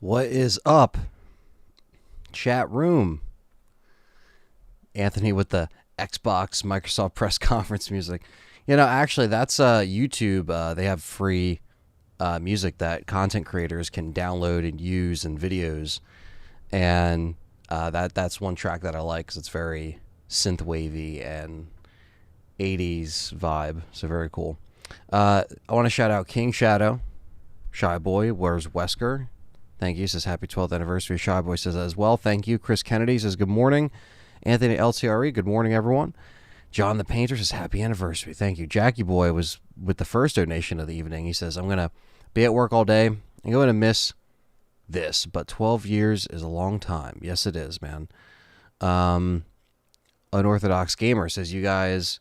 What is up, chat room? Anthony with the Xbox Microsoft press conference music. Actually, that's YouTube. They have free music that content creators can download and use in videos, and that's one track that I like because it's very synth wavy and 80s vibe. So very cool. I want to shout out King Shadow, Shy Boy, where's Wesker? Thank you. Says happy 12th anniversary. Shy Boy says as well. Thank you. Chris Kennedy says good morning. Anthony Ltre, good morning, everyone. John the Painter says happy anniversary. Thank you. Jackie Boy was with the first donation of the evening. He says, I'm going to be at work all day. I'm going to miss this, but 12 years is a long time. Yes, it is, man. Unorthodox Gamer says, you guys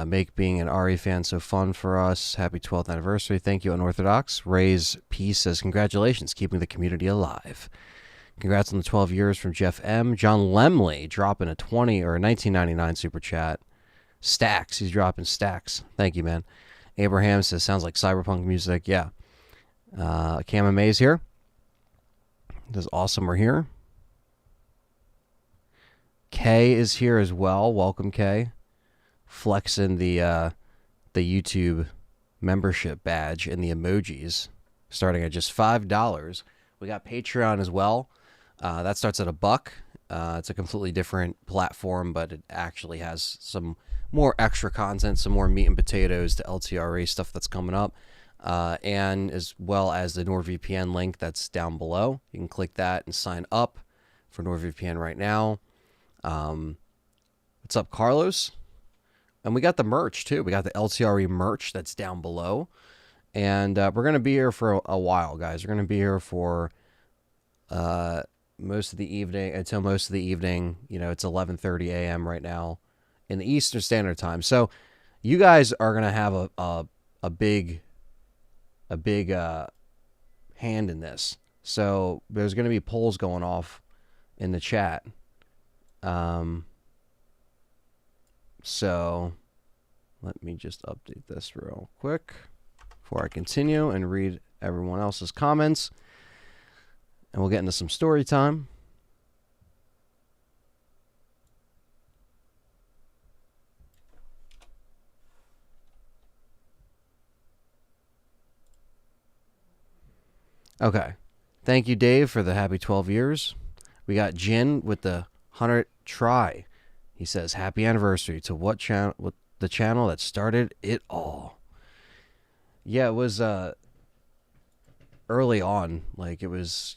make being an RE fan so fun for us. Happy 12th anniversary. Thank you, Unorthodox. Ray's Peace says, congratulations, keeping the community alive. Congrats on the 12 years from Jeff M. John Lemley dropping a 20 or a 1999 super chat. Stacks. He's dropping stacks. Thank you, man. Abraham says, sounds like cyberpunk music. Yeah. Cam Mays here. This is awesome. We're here. Kay is here as well. Welcome, Kay. Flexing the YouTube membership badge and the emojis, starting at just $5. We got Patreon as well. That starts at $1. It's a completely different platform, but it actually has some more extra content, some more meat and potatoes to LTRE stuff that's coming up, and as well as the NordVPN link that's down below. You can click that and sign up for NordVPN right now. What's up, Carlos? And we got the merch, too. We got the LTRE merch that's down below. And we're going to be here for a while, guys. We're going to be here for most of the evening, until most of the evening. It's 11:30 a.m. right now in the Eastern Standard Time. So you guys are going to have a big hand in this. So there's going to be polls going off in the chat. So let me just update this real quick before I continue and read everyone else's comments. And we'll get into some story time. Okay. Thank you, Dave, for the happy 12 years. We got Jin with the 100 try. He says, happy anniversary to what channel? What the channel that started it all. Yeah, it was early on. Like, it was,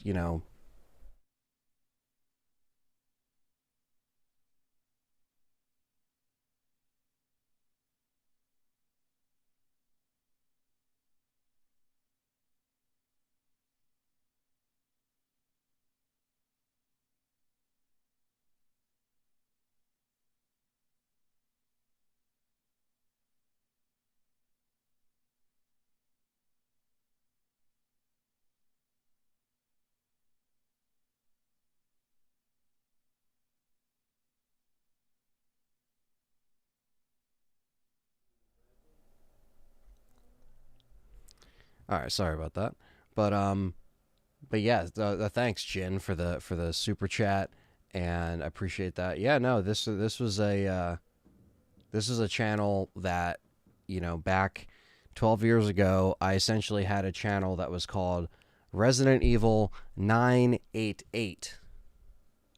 all right, sorry about that. But yeah, thanks, Jin, for the super chat, and I appreciate that. Yeah, no, this was a channel that, back 12 years ago, I essentially had a channel that was called Resident Evil 988.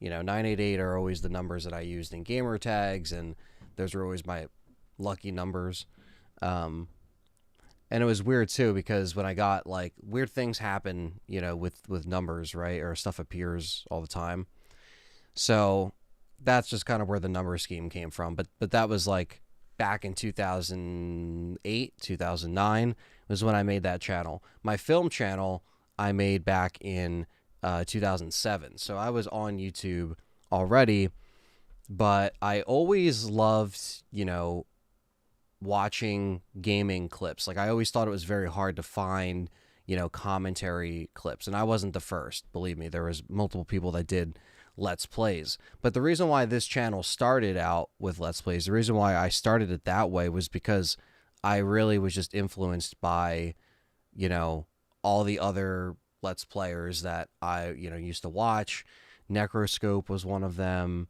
988 are always the numbers that I used in gamer tags, and those are always my lucky numbers. And it was weird too, because when I got, like, weird things happen, with numbers, right? Or stuff appears all the time. So that's just kind of where the number scheme came from. But that was like back in 2008, 2009 was when I made that channel. My film channel I made back in 2007. So I was on YouTube already, but I always loved, watching gaming clips. Like, I always thought it was very hard to find, commentary clips. And I wasn't the first. Believe me, there was multiple people that did Let's Plays. But the reason why this channel started out with Let's Plays, the reason why I started it that way was because I really was just influenced by, all the other, Let's Players that I, used to watch. Necroscope was one of them.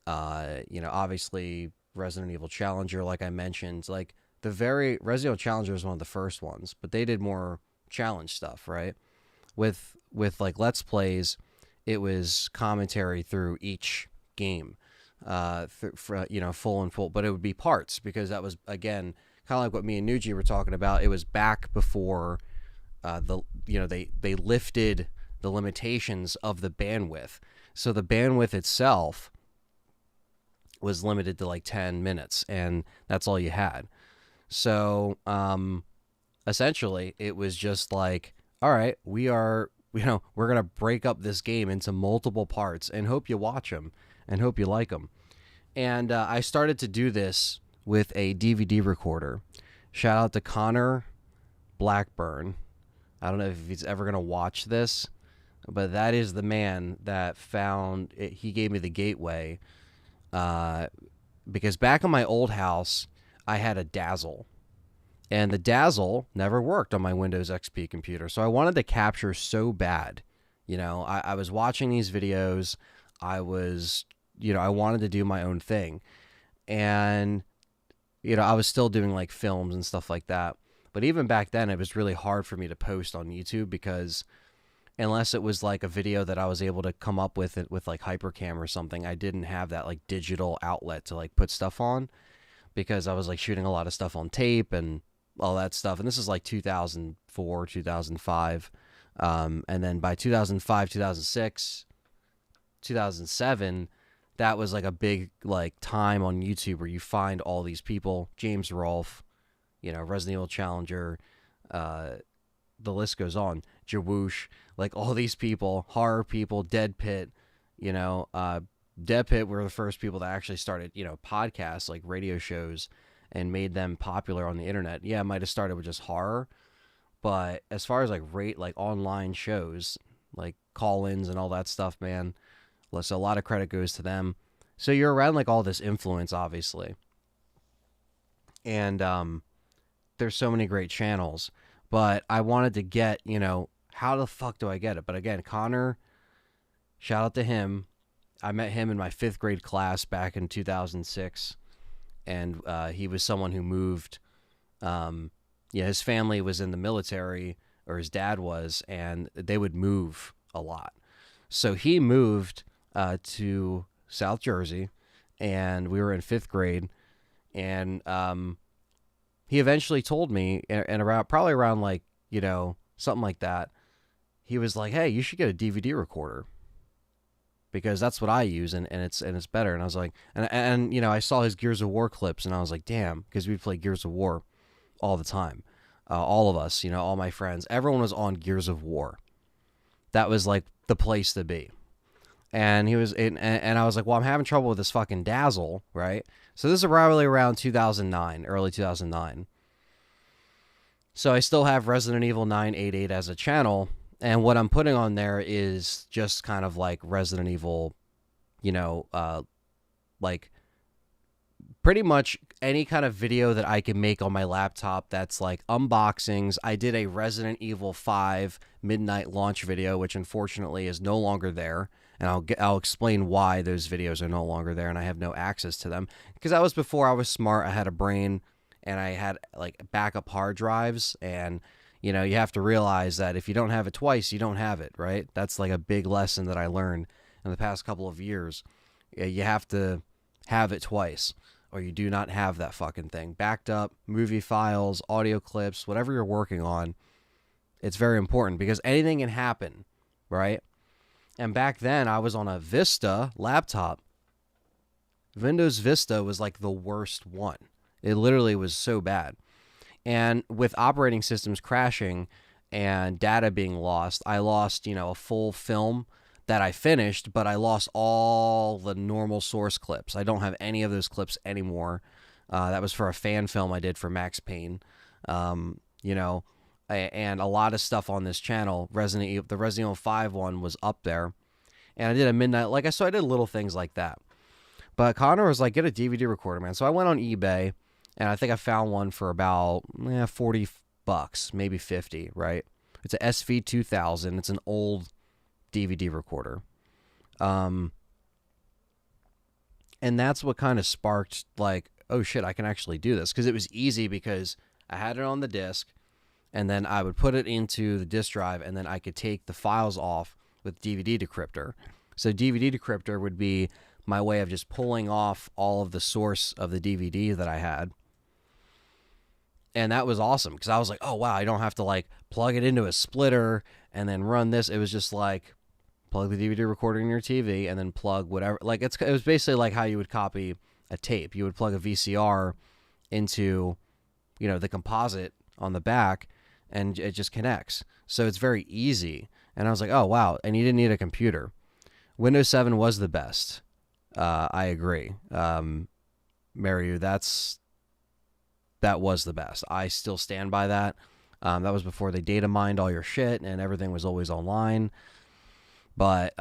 Obviously Resident Evil Challenger, like I mentioned, like Resident Evil Challenger was one of the first ones, but they did more challenge stuff, right? With like Let's Plays, it was commentary through each game, full and full, but it would be parts because that was, again, kind of like what me and Nuji were talking about. It was back before they lifted the limitations of the bandwidth. So the bandwidth itself was limited to like 10 minutes, and that's all you had. So essentially, it was just like, all right, we're going to break up this game into multiple parts and hope you watch them and hope you like them. And I started to do this with a DVD recorder. Shout out to Connor Blackburn. I don't know if he's ever going to watch this, but that is the man that found it. He gave me the gateway because back in my old house, I had a Dazzle. And the Dazzle never worked on my Windows XP computer. So I wanted to capture so bad. I was watching these videos. I wanted to do my own thing. And, I was still doing like films and stuff like that. But even back then, it was really hard for me to post on YouTube because unless it was like a video that I was able to come up with it with like Hypercam or something, I didn't have that like digital outlet to like put stuff on because I was like shooting a lot of stuff on tape and all that stuff. And this is like 2004, 2005. And then by 2005, 2006, 2007, that was like a big like time on YouTube where you find all these people, James Rolfe, Resident Evil Challenger, the list goes on, Jawoosh, like all these people, horror people, Dead Pit, Dead Pit were the first people that actually started, podcasts, like radio shows, and made them popular on the internet. Yeah, it might have started with just horror, but as far as like online shows, like call-ins and all that stuff, man, so a lot of credit goes to them. So you're around like all this influence, obviously. And there's so many great channels, but I wanted to get, how the fuck do I get it? But again, Connor, shout out to him. I met him in my 5th grade class back in 2006. And he was someone who moved. His family was in the military, or his dad was, and they would move a lot. So he moved to South Jersey, and we were in 5th grade. And he eventually told me, and probably around like something like that, he was like, "Hey, you should get a DVD recorder." Because that's what I use, and it's better. And I was like, and I saw his Gears of War clips, and I was like, damn, because we play Gears of War all the time. All of us, all my friends, everyone was on Gears of War. That was like the place to be. And he was, and I was like, well, I'm having trouble with this fucking Dazzle, right? So this is probably around 2009, early 2009. So I still have Resident Evil 988 as a channel. And what I'm putting on there is just kind of like Resident Evil, like pretty much any kind of video that I can make on my laptop that's like unboxings. I did a Resident Evil 5 midnight launch video, which unfortunately is no longer there. And I'll explain why those videos are no longer there and I have no access to them. Because that was before I was smart. I had a brain and I had like backup hard drives, and you have to realize that if you don't have it twice, you don't have it, right? That's like a big lesson that I learned in the past couple of years. You have to have it twice, or you do not have that fucking thing. Backed up, movie files, audio clips, whatever you're working on, it's very important because anything can happen, right? And back then, I was on a Vista laptop. Windows Vista was like the worst one. It literally was so bad. And with operating systems crashing and data being lost, I lost, a full film that I finished, but I lost all the normal source clips. I don't have any of those clips anymore. That was for a fan film I did for Max Payne. And a lot of stuff on this channel. The Resident Evil 5 one was up there. And I did a midnight, so I did little things like that. But Connor was like, get a DVD recorder, man. So I went on eBay. And I think I found one for about $40, maybe 50, right? It's a SV2000. It's an old DVD recorder. And that's what kind of sparked like, oh shit, I can actually do this, because it was easy because I had it on the disc, and then I would put it into the disk drive, and then I could take the files off with DVD decryptor. So DVD decryptor would be my way of just pulling off all of the source of the DVD that I had. And that was awesome, because I was like, oh wow, I don't have to like plug it into a splitter and then run this. It was just like plug the DVD recorder in your TV and then plug whatever. Like it was basically like how you would copy a tape. You would plug a VCR into, the composite on the back, and it just connects. So it's very easy. And I was like, oh wow, and you didn't need a computer. Windows 7 was the best. I agree. Mariu, that was the best. I still stand by that. That was before they data mined all your shit and everything was always online. But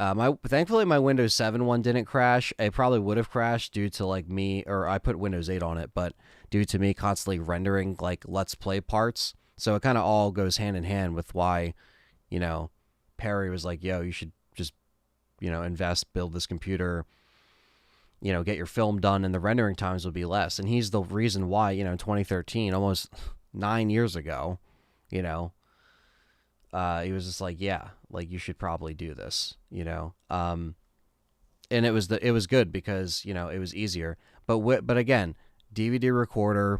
thankfully my Windows 7 one didn't crash. It probably would have crashed due to like me, or I put Windows 8 on it, but due to me constantly rendering like Let's Play parts. So it kind of all goes hand in hand with why, Perry was like, yo, you should just, invest, build this computer, get your film done, and the rendering times will be less. And he's the reason why, in 2013, almost 9 years ago, he was just like, yeah, like you should probably do this, and it was good because, it was easier. But again, DVD recorder,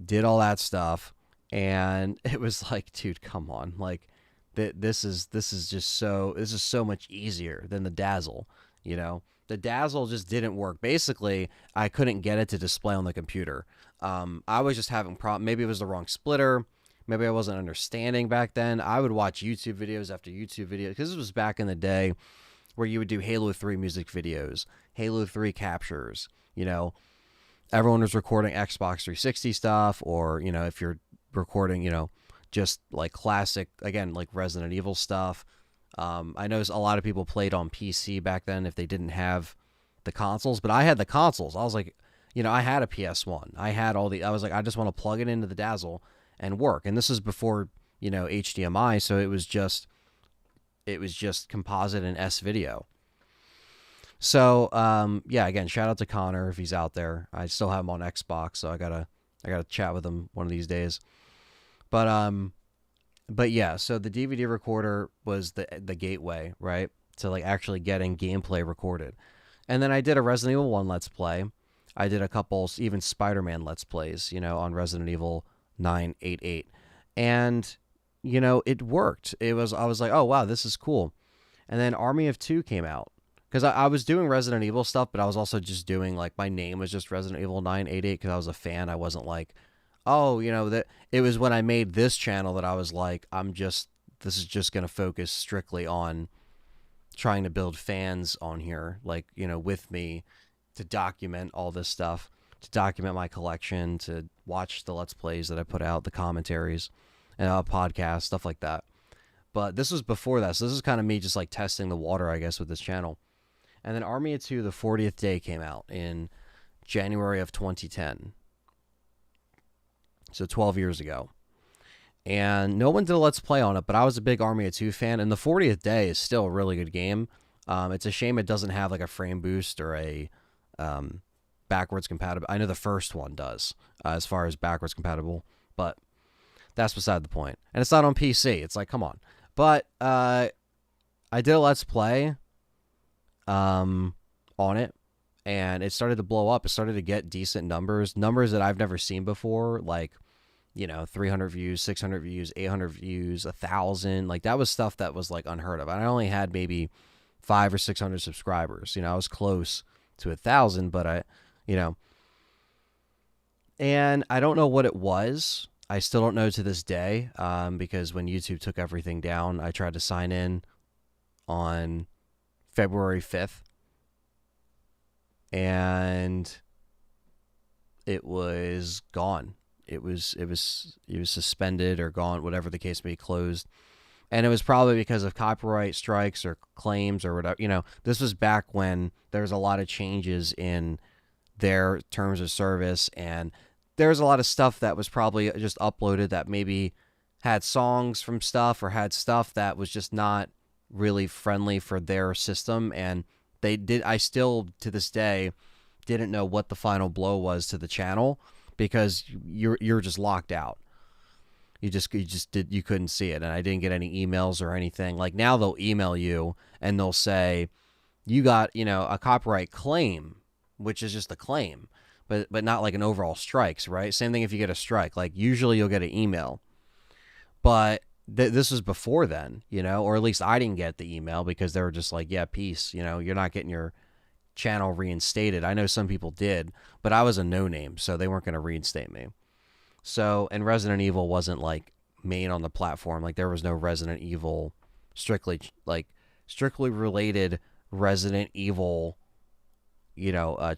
did all that stuff, and it was like, dude, come on, like this is so much easier than the Dazzle, The Dazzle just didn't work. Basically, I couldn't get it to display on the computer. I was just having problem. Maybe it was the wrong splitter. Maybe I wasn't understanding back then. I would watch YouTube videos after YouTube videos, because this was back in the day where you would do Halo 3 music videos, Halo 3 captures. Everyone was recording Xbox 360 stuff, or, if you're recording, just like classic, again, like Resident Evil stuff. I know a lot of people played on PC back then if they didn't have the consoles, but I had the consoles. I was like, I had a PS1. I was like, I just want to plug it into the Dazzle and work. And this is before, HDMI. So it was just composite and S video. So, yeah, again, shout out to Connor if he's out there. I still have him on Xbox, so I gotta chat with him one of these days. But yeah, so the DVD recorder was the gateway, right, to like actually getting gameplay recorded. And then I did a Resident Evil 1 Let's Play. I did a couple even Spider-Man Let's Plays, on Resident Evil 988. And, it worked. I was like, oh wow, this is cool. And then Army of Two came out. Because I was doing Resident Evil stuff, but I was also just doing, like, my name was just Resident Evil 988 because I was a fan. I wasn't like, oh, that it was when I made this channel that I was like, this is just going to focus strictly on trying to build fans on here, like, with me, to document all this stuff, to document my collection, to watch the Let's Plays that I put out, the commentaries, and podcasts, stuff like that. But this was before that, so this is kind of me just like testing the water, I guess, with this channel. And then Army of Two, the 40th Day came out in January of 2010. So 12 years ago. And no one did a Let's Play on it, but I was a big Army of Two fan. And the 40th Day is still a really good game. It's a shame it doesn't have like a frame boost or a backwards compatible. I know the first one does, as far as backwards compatible, but that's beside the point. And it's not on PC. It's like, come on. But I did a Let's Play on it, and it started to blow up. It started to get decent numbers that I've never seen before, like 300 views, 600 views, 800 views, 1,000. Like that was stuff that was like unheard of. I only had maybe 500 or 600 subscribers. I was close to 1,000, but and I don't know what it was. I still don't know to this day, because when YouTube took everything down, I tried to sign in on February 5th, and it was gone. It was suspended or gone, whatever the case may be, closed. And it was probably because of copyright strikes or claims or whatever. This was back when there was a lot of changes in their terms of service, and there was a lot of stuff that was probably just uploaded that maybe had songs from stuff or had stuff that was just not really friendly for their system. And I still to this day didn't know what the final blow was to the channel, because you're just locked out. You couldn't see it, and I didn't get any emails or anything. Like now they'll email you and they'll say you got, a copyright claim, which is just a claim, but not like an overall strikes, right? Same thing if you get a strike. Like usually you'll get an email, but this was before then, or at least I didn't get the email because they were just like, yeah, peace, you're not getting your channel reinstated. I know some people did, but I was a no name, so they weren't going to reinstate me. So, and Resident Evil wasn't like main on the platform. Like there was no Resident Evil strictly related Resident Evil,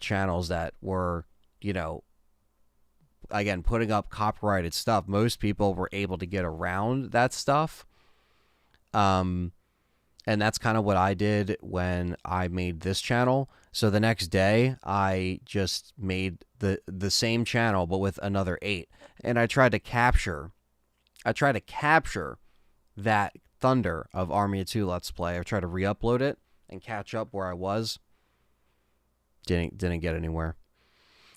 channels that were, again, putting up copyrighted stuff. Most people were able to get around that stuff. And that's kind of what I did when I made this channel. So the next day, I just made the same channel, but with another 8. And I tried to capture that thunder of Army of Two Let's Play. I tried to re-upload it and catch up where I was. Didn't get anywhere.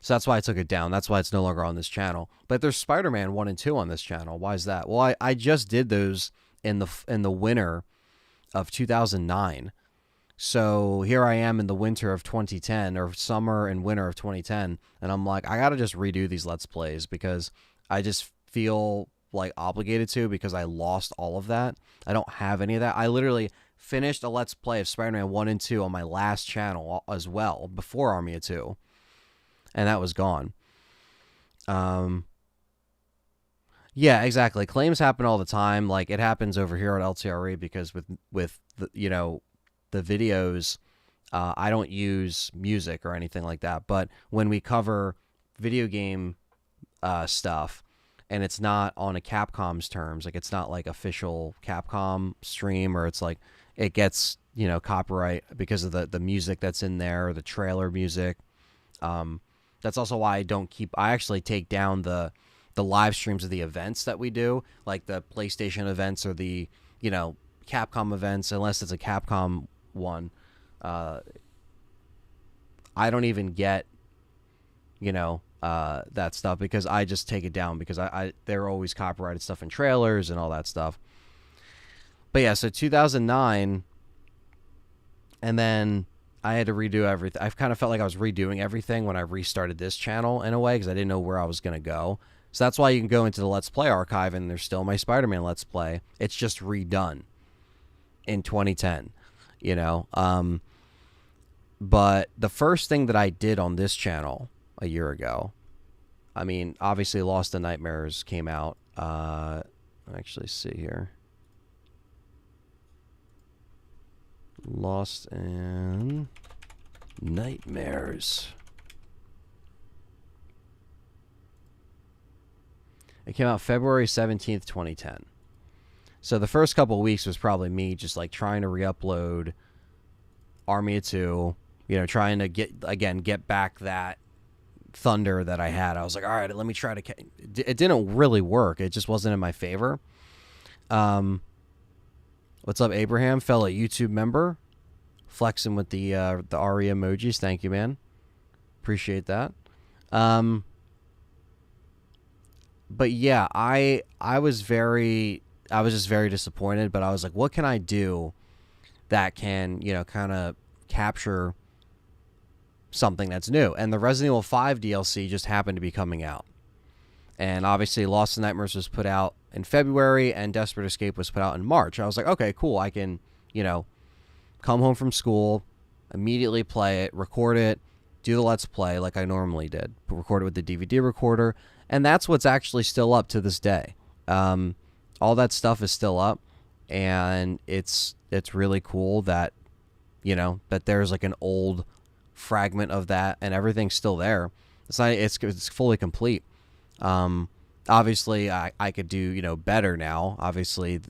So that's why I took it down. That's why it's no longer on this channel. But there's Spider-Man 1 and 2 on this channel. Why is that? Well, I just did those in the winter of 2009. So here I am in the winter of 2010, or summer and winter of 2010, and I'm like, I gotta just redo these Let's Plays because I just feel like obligated to, because I lost all of that. I don't have any of that. I literally finished a Let's Play of Spider-Man 1 and 2 on my last channel as well, before Army of 2, and that was gone. Yeah, exactly. Claims happen all the time. Like it happens over here at Ltre because with the, the videos, I don't use music or anything like that. But when we cover video game stuff, and it's not on a Capcom's terms, like it's not like official Capcom stream, or it's like it gets copyright because of the music that's in there, or the trailer music. That's also why I actually take down the live streams of the events that we do, like the PlayStation events or the, Capcom events, unless it's a Capcom one. I don't even get, that stuff, because I just take it down, because they're always copyrighted stuff in trailers and all that stuff. But yeah, so 2009, and then I had to redo everything. I kind of felt like I was redoing everything when I restarted this channel in a way, because I didn't know where I was going to go. So that's why you can go into the Let's Play archive, and there's still my Spider-Man Let's Play. It's just redone in 2010, But the first thing that I did on this channel a year ago, I mean, obviously Lost in Nightmares came out. Actually, see here. Lost in Nightmares. It came out February 17th, 2010. So the first couple of weeks was probably me just like trying to re-upload Army of Two, trying to get back that thunder that I had. I was like, all right, let me try to. It didn't really work. It just wasn't in my favor. What's up, Abraham, fellow YouTube member, flexing with the RE emojis. Thank you, man. Appreciate that. But yeah, I was just very disappointed, but I was like, what can I do that can, kind of capture something that's new? And the Resident Evil 5 DLC just happened to be coming out. And obviously Lost in Nightmares was put out in February, and Desperate Escape was put out in March. I was like, okay, cool. I can, come home from school, immediately play it, record it, do the Let's Play like I normally did, record it with the DVD recorder. And that's what's actually still up to this day. All that stuff is still up, and it's really cool that, that there's like an old fragment of that, and everything's still there. It's fully complete. Obviously, I could do better now. Obviously,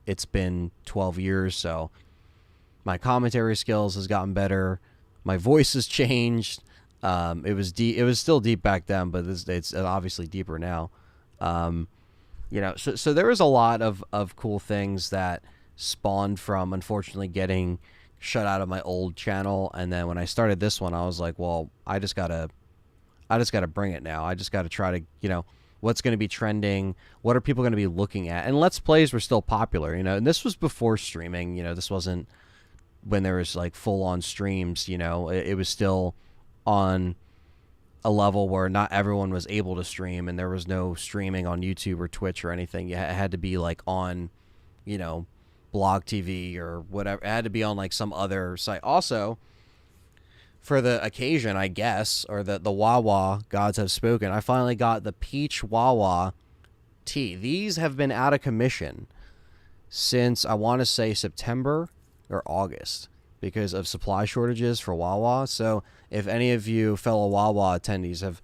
it's been 12 years, so my commentary skills has gotten better. My voice has changed. It was still deep back then, but it's obviously deeper now. So there was a lot of cool things that spawned from, unfortunately, getting shut out of my old channel. And then when I started this one, I was like, well, I just gotta bring it now. I just gotta try to, what's going to be trending, what are people going to be looking at. And Let's Plays were still popular, and this was before streaming. This wasn't when there was like full on streams. It was still on a level where not everyone was able to stream, and there was no streaming on YouTube or Twitch or anything. It had to be like on, Blog TV or whatever. It had to be on like some other site. Also, for the occasion, I guess, or the Wawa gods have spoken, I finally got the Peach Wawa tea. These have been out of commission since, I want to say, September or August because of supply shortages for Wawa. So if any of you fellow Wawa attendees have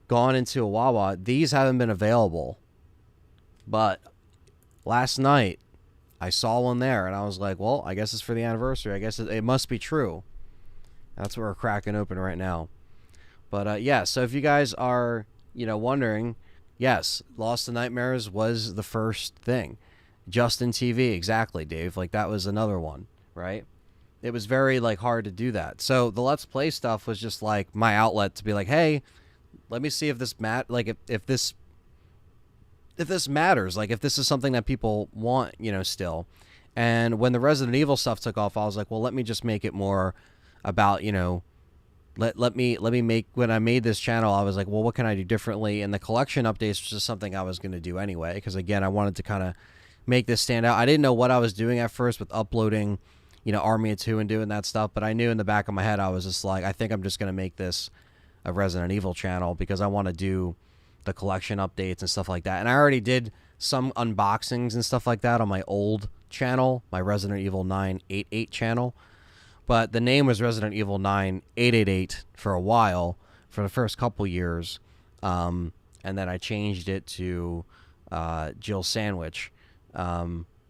gone into a Wawa, these haven't been available. But last night, I saw one there, and I was like, well, I guess it's for the anniversary. I guess it must be true. That's what we're cracking open right now. But yeah, so if you guys are, wondering, yes, Lost in Nightmares was the first thing. Justin TV, exactly, Dave. Like, that was another one, right? It was very, like, hard to do that. So the Let's Play stuff was just, like, my outlet to be like, hey, let me see if this if this matters. Like, if this is something that people want, still. And when the Resident Evil stuff took off, I was like, well, let me just make it more about, let me make, when I made this channel, I was like, well, what can I do differently? And the collection updates was just something I was going to do anyway, because again, I wanted to kind of make this stand out. I didn't know what I was doing at first with uploading, Army of Two and doing that stuff, but I knew in the back of my head, I was just like, I think I'm just going to make this a Resident Evil channel because I want to do the collection updates and stuff like that. And I already did some unboxings and stuff like that on my old channel, my Resident Evil 988 channel. But the name was Resident Evil 9888 for a while, for the first couple years. And then I changed it to Jill Sandwich,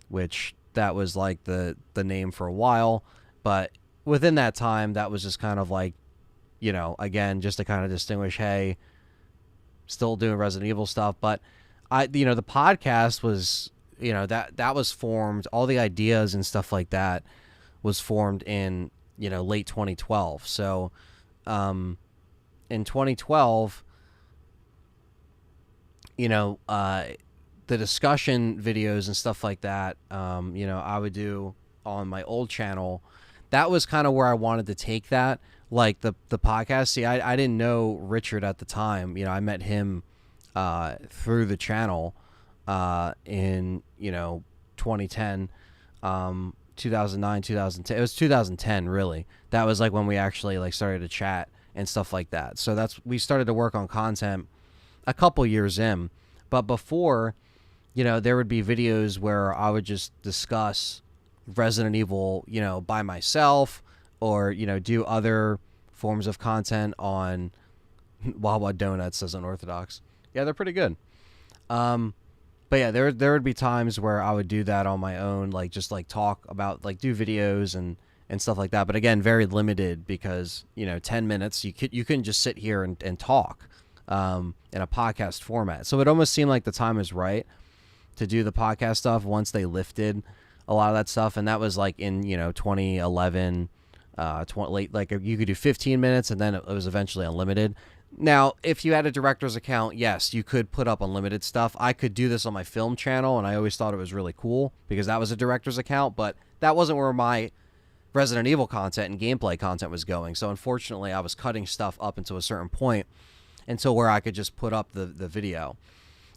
which that was like the name for a while. But within that time, that was just kind of like, again, just to kind of distinguish, hey, still doing Resident Evil stuff. But the podcast was, that was formed, all the ideas and stuff like that was formed in, late 2012. So, in 2012, the discussion videos and stuff like that, I would do on my old channel. That was kind of where I wanted to take that, like the podcast. See, I didn't know Richard at the time. I met him through the channel in 2010. 2009, 2010. It was 2010, really. That was like when we actually like started to chat and stuff like that. So we started to work on content a couple years in. But before, there would be videos where I would just discuss Resident Evil, by myself, or, do other forms of content on Wawa Donuts as unorthodox. Yeah, they're pretty good. But yeah, there would be times where I would do that on my own, like just like talk about, like do videos and stuff like that. But again, very limited because 10 minutes you couldn't just sit here and talk in a podcast format. So it almost seemed like the time is right to do the podcast stuff once they lifted a lot of that stuff, and that was like in 2011, late, like you could do 15 minutes, and then it was eventually unlimited. Now, if you had a director's account, yes, you could put up unlimited stuff. I could do this on my film channel, and I always thought it was really cool because that was a director's account, but that wasn't where my Resident Evil content and gameplay content was going. So unfortunately, I was cutting stuff up into a certain point until where I could just put up the video.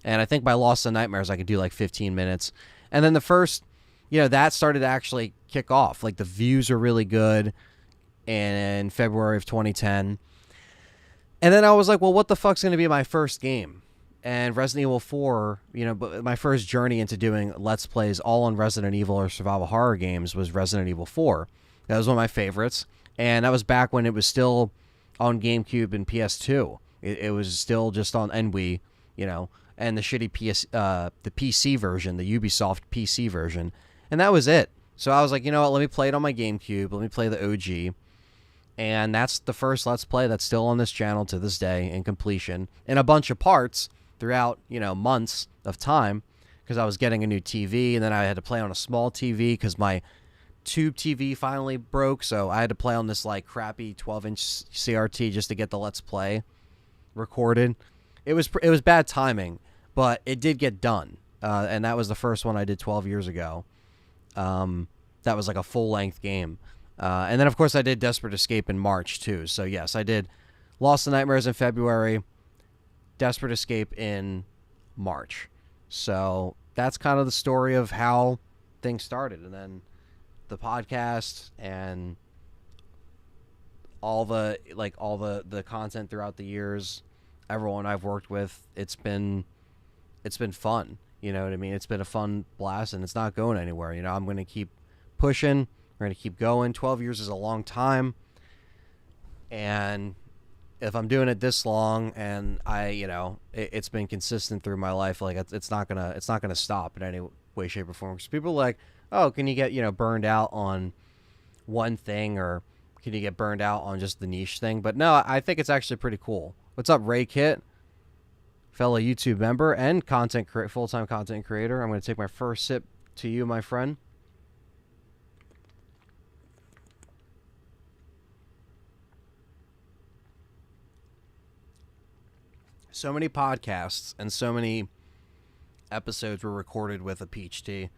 And I think by Lost in Nightmares, I could do like 15 minutes. And then the first, that started to actually kick off. Like the views are really good in February of 2010. And then I was like, well, what the fuck's going to be my first game? And Resident Evil 4, but my first journey into doing Let's Plays all on Resident Evil or survival horror games was Resident Evil 4. That was one of my favorites. And that was back when it was still on GameCube and PS2. It was still just on Wii, and the shitty the PC version, the Ubisoft PC version. And that was it. So I was like, let me play it on my GameCube. Let me play the OG. And that's the first Let's Play that's still on this channel to this day in completion in a bunch of parts throughout, months of time. because I was getting a new TV, and then I had to play on a small TV because my tube TV finally broke, so I had to play on this like crappy 12-inch CRT just to get the Let's Play recorded. It was bad timing, but it did get done, and that was the first one I did 12 years ago. That was like a full-length game. And then, of course, I did Desperate Escape in March, too. So, yes, I did Lost in Nightmares in February, Desperate Escape in March. So, that's kind of the story of how things started. And then the podcast and all the content throughout the years, everyone I've worked with, it's been fun. You know what I mean? It's been a fun blast, and it's not going anywhere. You know, I'm going to keep pushing. We're going to keep going. 12 years is a long time. And if I'm doing it this long and it's been consistent through my life, like it's not going to stop in any way, shape, or form. Because people are like, oh, can you get, burned out on one thing, or can you get burned out on just the niche thing? But no, I think it's actually pretty cool. What's up, Ray Kit? Fellow YouTube member and full-time content creator. I'm going to take my first sip to you, my friend. So many podcasts and so many episodes were recorded with a peach tea.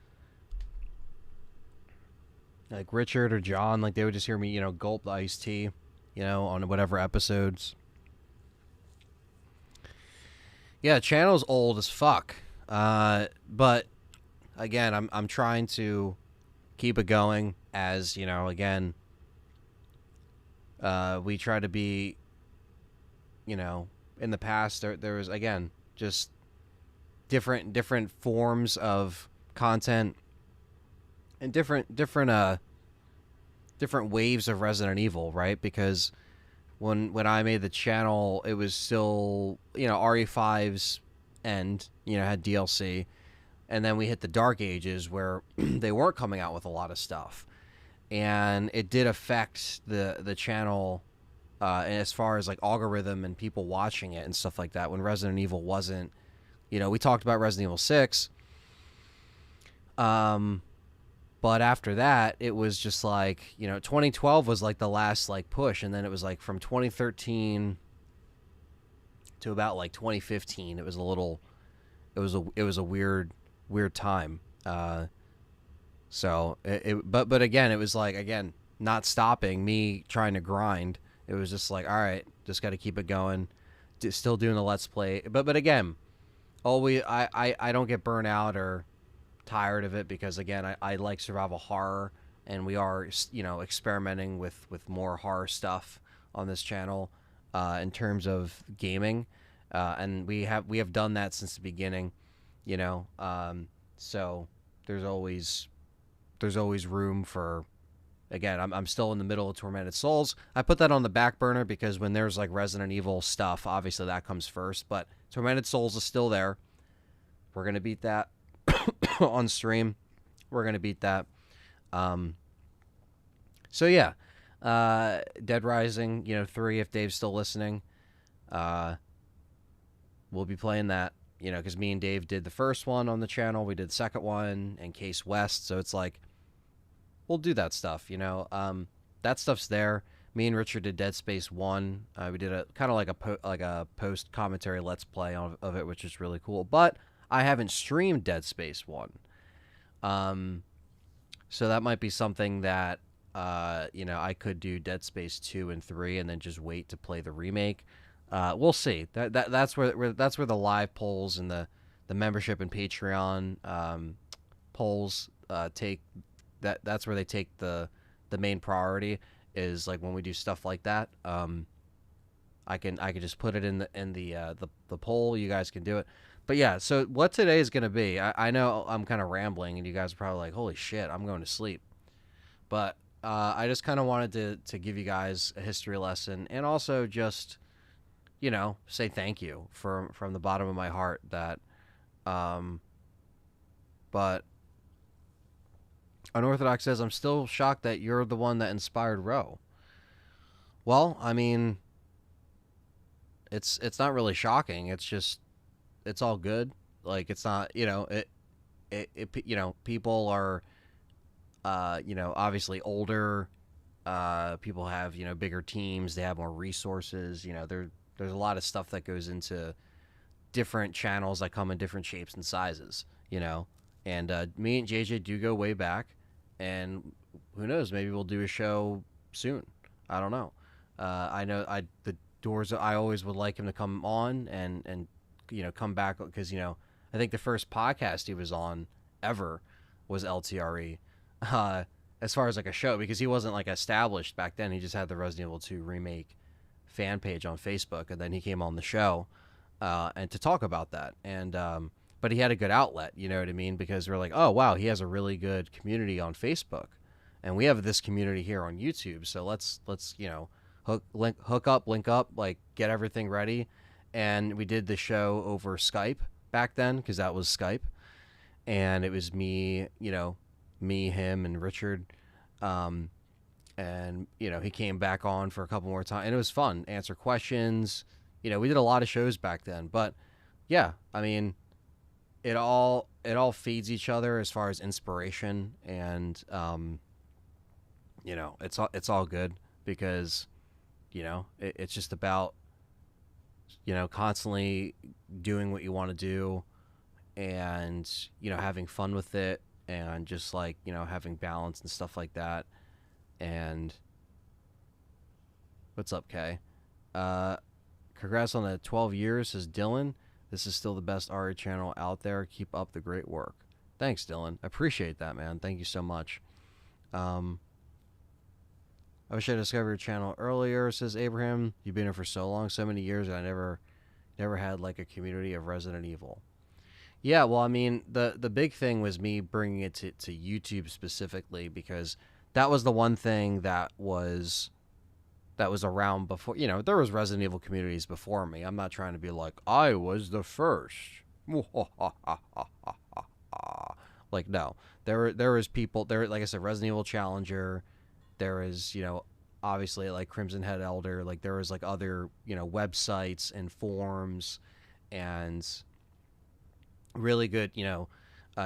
Like Richard or John, like they would just hear me, gulp the iced tea, on whatever episodes. Yeah, channel's old as fuck. But again, I'm trying to keep it going as, again, we try to be, in the past there was, again, just different forms of content and different waves of Resident Evil, right? Because when I made the channel, it was still, RE5's end, had DLC, and then we hit the Dark Ages where they weren't coming out with a lot of stuff, and it did affect the channel as far as like algorithm and people watching it and stuff like that. When Resident Evil wasn't, we talked about Resident Evil 6, but after that, it was just like, 2012 was like the last like push, and then it was like from 2013 to about like 2015. It was a weird time. But again, it was like, again, not stopping me trying to grind. It was just like, all right, just got to keep it going. Still doing the Let's Play, but again, I don't get burnt out or tired of it, because again, I like survival horror, and we are experimenting with more horror stuff on this channel in terms of gaming, and we have done that since the beginning, so there's always room for, again, I'm still in the middle of Tormented Souls. I put that on the back burner because when there's like Resident Evil stuff, obviously that comes first, but Tormented Souls is still there. We're gonna beat that on stream. We're gonna beat that. So yeah, Dead Rising, 3, if Dave's still listening, we'll be playing that, because me and Dave did the first one on the channel, we did the second one, and Case West, so it's like, we'll do that stuff, that stuff's there. Me and Richard did Dead Space 1. We did a kind of like a post commentary Let's Play of it, which is really cool, but I haven't streamed Dead Space 1. So that might be something that, I could do Dead Space 2 and 3 and then just wait to play the remake. We'll see. That's where the live polls and the membership and Patreon polls take. That's where they take the main priority, is like when we do stuff like that. I can just put it in the poll. You guys can do it. But yeah, so what today is going to be, I know I'm kind of rambling, and you guys are probably like, holy shit, I'm going to sleep. But I just kind of wanted to give you guys a history lesson, and also just, say thank you from the bottom of my heart that, but Unorthodox says, I'm still shocked that you're the one that inspired Ro. Well, I mean, it's not really shocking. It's just, it's all good. Like, it's not, you know, people are, you know, obviously older. People have, you know, bigger teams. They have more resources. You know, there's a lot of stuff that goes into different channels that come in different shapes and sizes. You know, and me and JJ do go way back, and who knows? Maybe we'll do a show soon. I don't know. I know the doors. I always would like him to come on and you know, come back, because, you know, I think the first podcast he was on ever was LTRE. Uh, as far as like a show, because he wasn't like established back then. He just had the Resident Evil 2 remake fan page on Facebook, and then he came on the show, and to talk about that. And but he had a good outlet, you know what I mean? Because we're like, oh wow, he has a really good community on Facebook, and we have this community here on YouTube. So let's you know, link up, like get everything ready. And we did the show over Skype back then, because that was Skype, and it was me, you know, me, him, and Richard. And you know, he came back on for a couple more times, and it was fun. Answer questions. You know, we did a lot of shows back then. But yeah, I mean, it all feeds each other as far as inspiration, and you know, it's all good, because you know, it's just about, you know, constantly doing what you want to do, and you know, having fun with it, and just like, you know, having balance and stuff like that. And what's up, Kay? Uh, Congrats on the 12 years, says Dylan. This is still the best RA channel out there. Keep up the great work. Thanks, Dylan. I appreciate that, man. Thank you so much. Um, I wish I discovered your channel earlier, says Abraham. You've been here for so long, so many years, and I never had like a community of Resident Evil. Yeah, well, I mean, the big thing was me bringing it to YouTube specifically, because that was the one thing that was around before. You know, there was Resident Evil communities before me. I'm not trying to be like, I was the first. Like, no. There was people there, like I said, Resident Evil Challenger. There is, you know, obviously like Crimson Head Elder. Like, there was like other, you know, websites and forums, and really good, you know,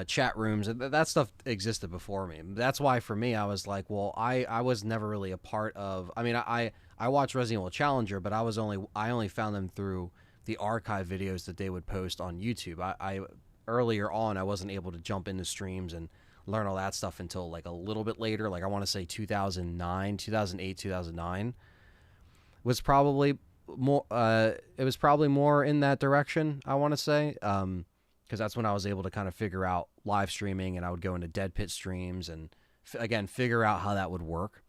chat rooms. That stuff existed before me. That's why for me, I was like, well, I was never really a part of. I mean, I watched Resident Evil Challenger, but I only found them through the archive videos that they would post on YouTube. I earlier on, I wasn't able to jump into streams and learn all that stuff until like a little bit later. Like, I want to say 2009, 2008, 2009 was probably more. It was probably more in that direction, I want to say. Because that's when I was able to kind of figure out live streaming, and I would go into Dead Pit streams and again figure out how that would work,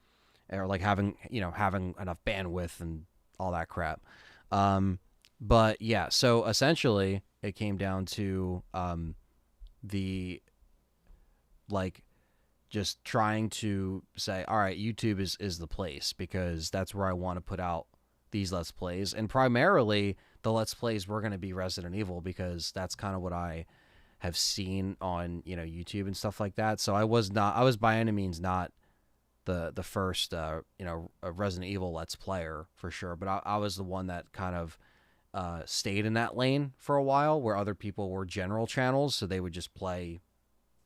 or like having enough bandwidth and all that crap. But yeah, so essentially it came down to the like just trying to say, all right, YouTube is the place, because that's where I want to put out these Let's Plays, and primarily the Let's Plays were going to be Resident Evil, because that's kind of what I have seen on, you know, YouTube and stuff like that. So I was by any means not the first you know, a Resident Evil Let's Player for sure, but I was the one that kind of stayed in that lane for a while, where other people were general channels, so they would just play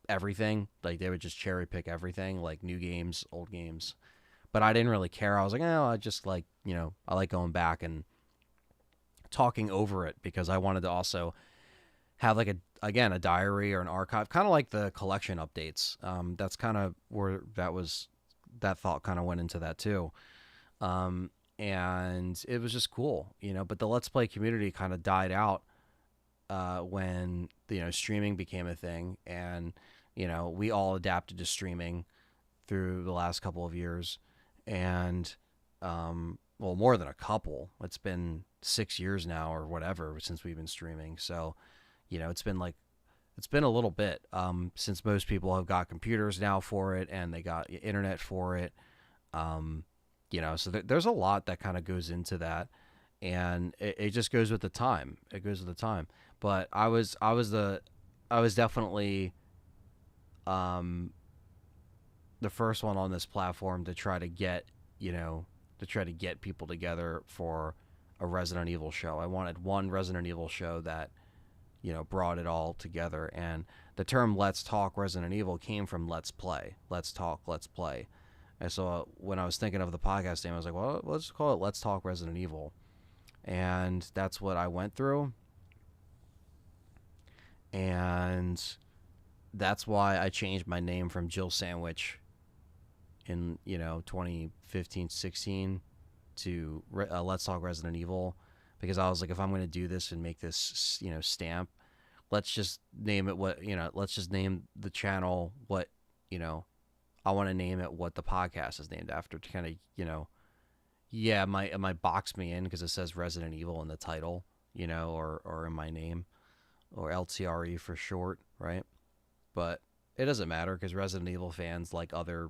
everything. Like, they would just cherry pick everything, like new games, old games. But I didn't really care. I was like, oh, I just like, you know, I like going back and talking over it, because I wanted to also have like a diary or an archive, kind of like the collection updates. That's kind of where that thought kind of went into that too. And it was just cool, you know, but the Let's Play community kind of died out when, you know, streaming became a thing, and, you know, we all adapted to streaming through the last couple of years. And well, more than a couple. It's been 6 years now or whatever since we've been streaming. So, you know, it's been a little bit since most people have got computers now for it, and they got internet for it. You know, so there's a lot that kind of goes into that, and it just goes with the time. It goes with the time. But I was definitely the first one on this platform to try to get, you know, people together for a Resident Evil show. I wanted one Resident Evil show that, brought it all together. And the term "Let's Talk Resident Evil" came from "Let's Play." Let's talk, let's play. And so when I was thinking of the podcast name, I was like, well, let's call it "Let's Talk Resident Evil," and that's what I went through. And that's why I changed my name from Jill Sandwich in 2015, 16 to Let's Talk Resident Evil, because I was like, if I'm going to do this and make this stamp, let's just name it let's just name the channel what I want to name it what the podcast is named after, to kind of it might box me in because it says Resident Evil in the title, or in my name, or LTRE for short, right? But it doesn't matter because Resident Evil fans like other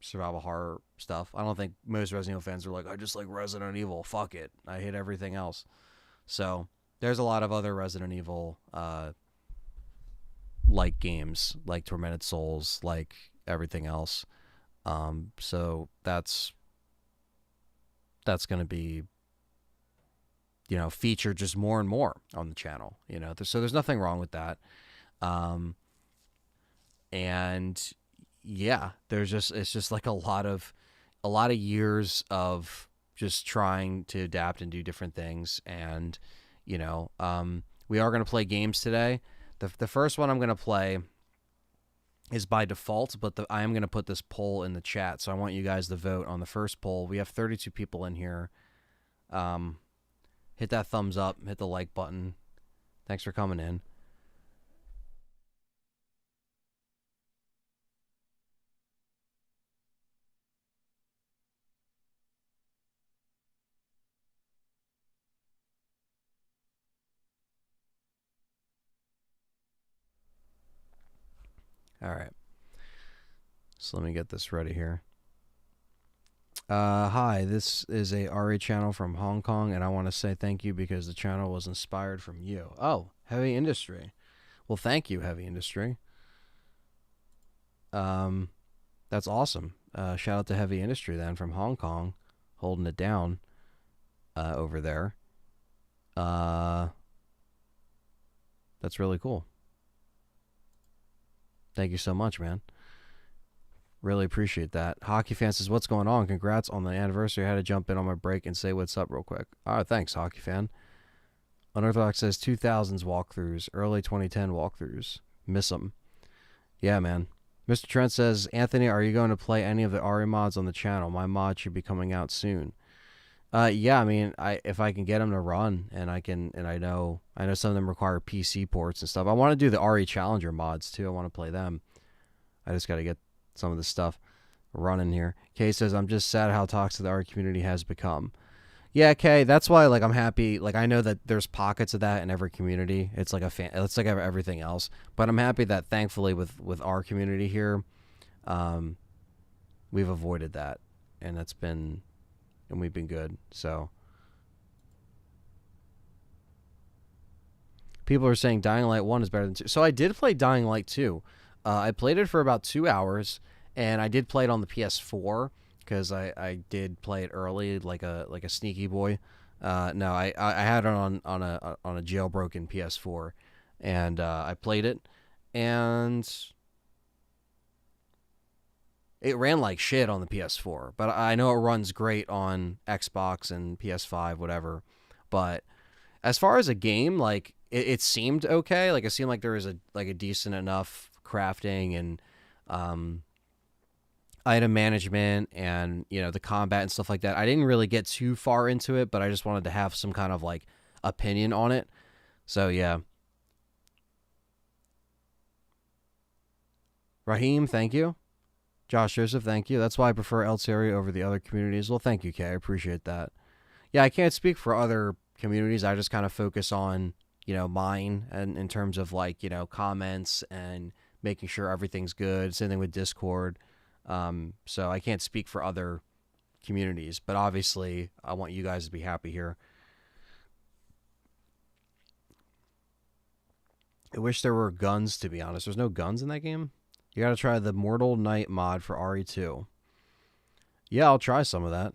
survival horror stuff. I don't think most Resident Evil fans are like, I just like Resident Evil, fuck it, I hate everything else. So there's a lot of other Resident Evil like games, like Tormented Souls, like everything else. So that's going to be featured just more and more on the channel. So there's nothing wrong with that. And yeah, it's just like a lot of years of just trying to adapt and do different things. And we are going to play games today. The first one I'm going to play is by default, but I am going to put this poll in the chat, so I want you guys to vote on the first poll. We have 32 people in here. Hit that thumbs up, hit the like button. Thanks for coming in. All right. So let me get this ready here. Hi, this is a RE channel from Hong Kong, and I want to say thank you because the channel was inspired from you. Oh, Heavy Industry. Well, thank you, Heavy Industry. That's awesome. Shout out to Heavy Industry then from Hong Kong, holding it down over there. That's really cool. Thank you so much, man. Really appreciate that. Hockey fan says, what's going on? Congrats on the anniversary. I had to jump in on my break and say what's up real quick. All right, thanks, Hockey fan. Unorthodox says 2000s walkthroughs, early 2010 walkthroughs. Miss them. Yeah, man. Mr. Trent says, Anthony, are you going to play any of the RE mods on the channel? My mod should be coming out soon. Yeah, I mean, if I can get them to run, and I know some of them require PC ports and stuff. I want to do the RE Challenger mods too. I want to play them. I just got to get some of the stuff running here. Kay says, I'm just sad how toxic the RE community has become. Yeah, Kay, that's why I'm happy. I know that there's pockets of that in every community. It's like it's like everything else. But I'm happy that thankfully with our community here, we've avoided that, and we've been good. So people are saying Dying Light 1 is better than 2. So I did play Dying Light 2. I played it for about 2 hours, and I did play it on the PS4 because I did play it early, like a sneaky boy. No, I had it on a jailbroken PS4, and I played it, and it ran like shit on the PS4, but I know it runs great on Xbox and PS5, whatever. But as far as a game, it seemed okay. It seemed like there was a decent enough crafting and item management and the combat and stuff like that. I didn't really get too far into it, but I just wanted to have some kind of opinion on it. So yeah. Raheem, thank you. Josh Joseph, thank you. That's why I prefer Ltre over the other communities. Well, thank you, Kay. I appreciate that. Yeah, I can't speak for other communities. I just kind of focus on, mine, and in terms of comments and making sure everything's good. Same thing with Discord. So I can't speak for other communities, but obviously I want you guys to be happy here. I wish there were guns, to be honest. There's no guns in that game. You gotta try the Mortal Knight mod for RE2. Yeah, I'll try some of that.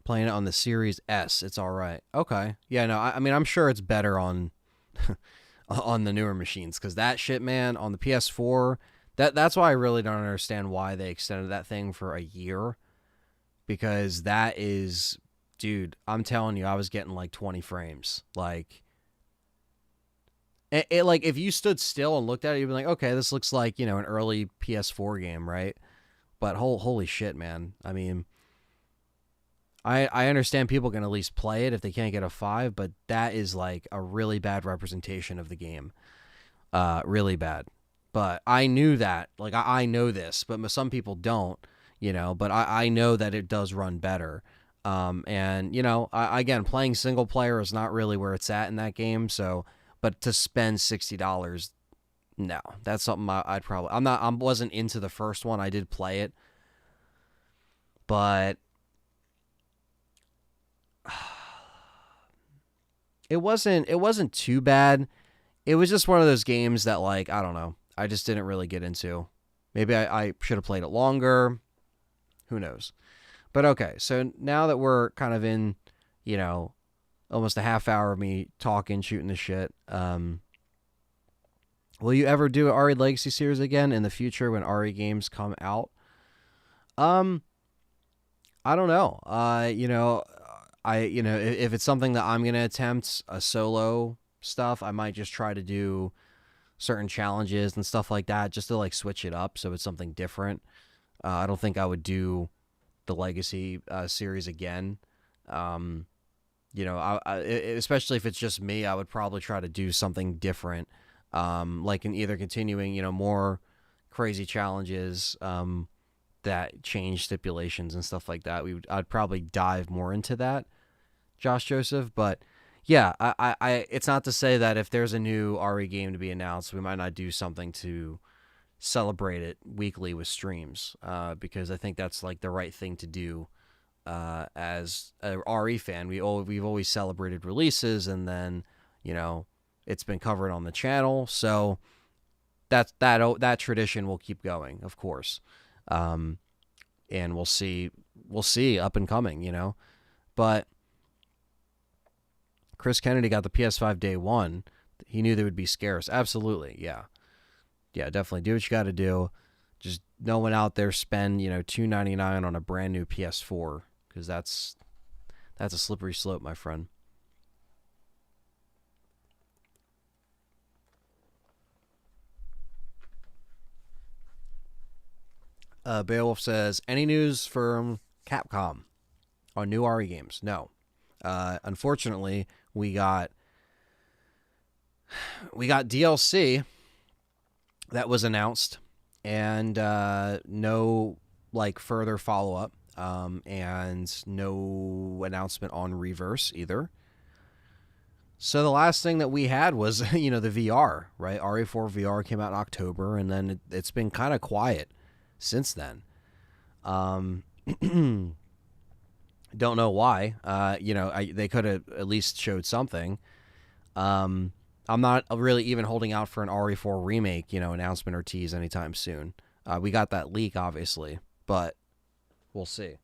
Playing it on the Series S, it's all right. Okay, yeah, no, I mean, I'm sure it's better on on the newer machines because that shit, man, on the PS4, that's why I really don't understand why they extended that thing for a year because that is, dude, I'm telling you, I was getting like 20 frames, like. Like if you stood still and looked at it, you'd be like, okay, this looks like an early PS4 game, right? But holy shit, man! I mean, I understand people can at least play it if they can't get a 5, but that is like a really bad representation of the game, really bad. But I knew that, like I know this, but some people don't, But I know that it does run better. And again, playing single player is not really where it's at in that game. So, but to spend $60, no, that's something I'd probably. I wasn't into the first one. I did play it, but it wasn't too bad. It was just one of those games that, like, I don't know, I just didn't really get into. Maybe I should have played it longer. Who knows? But okay, so now that we're kind of in, you know, almost a half hour of me talking, shooting the shit, will you ever do an RE Legacy series again in the future when RE games come out? Um, I don't know. If it's something that I'm gonna attempt a solo stuff, I might just try to do certain challenges and stuff like that, just to like switch it up so it's something different. I don't think I would do the Legacy series again. Um, especially if it's just me, I would probably try to do something different, like in either continuing, more crazy challenges that change stipulations and stuff like that. I'd probably dive more into that, Josh Joseph. But yeah, it's not to say that if there's a new RE game to be announced, we might not do something to celebrate it weekly with streams, because I think that's like the right thing to do. As a RE fan, we've always celebrated releases, and then it's been covered on the channel, so that tradition will keep going, of course. And we'll see up and coming, But Chris Kennedy got the PS5 day one. He knew they would be scarce. Absolutely, yeah, definitely do what you got to do. Just no one out there spend $299 on a brand new PS4, because that's a slippery slope, my friend. Beowulf says, any news from Capcom on new RE games? No. Unfortunately, we got DLC that was announced, and no like further follow up, and no announcement on Reverse either. So the last thing that we had was the VR, right? RE4 VR came out in October, and then it's been kind of quiet since then. Don't know why. They could have at least showed something. I'm not really even holding out for an RE4 remake, announcement or tease anytime soon. We got that leak, obviously, but we'll see.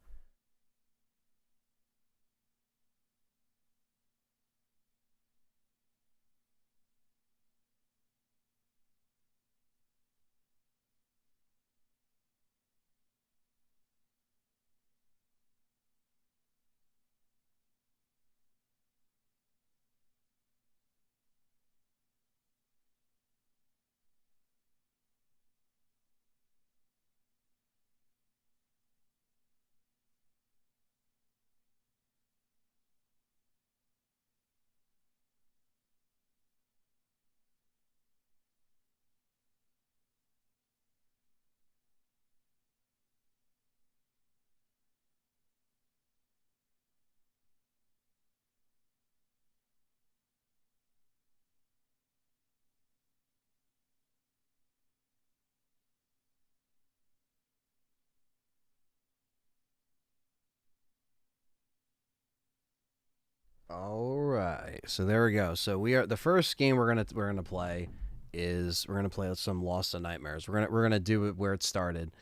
All right, so there we go. So we are the first game we're gonna play is we're gonna play some Lost in Nightmares. We're gonna do it where it started.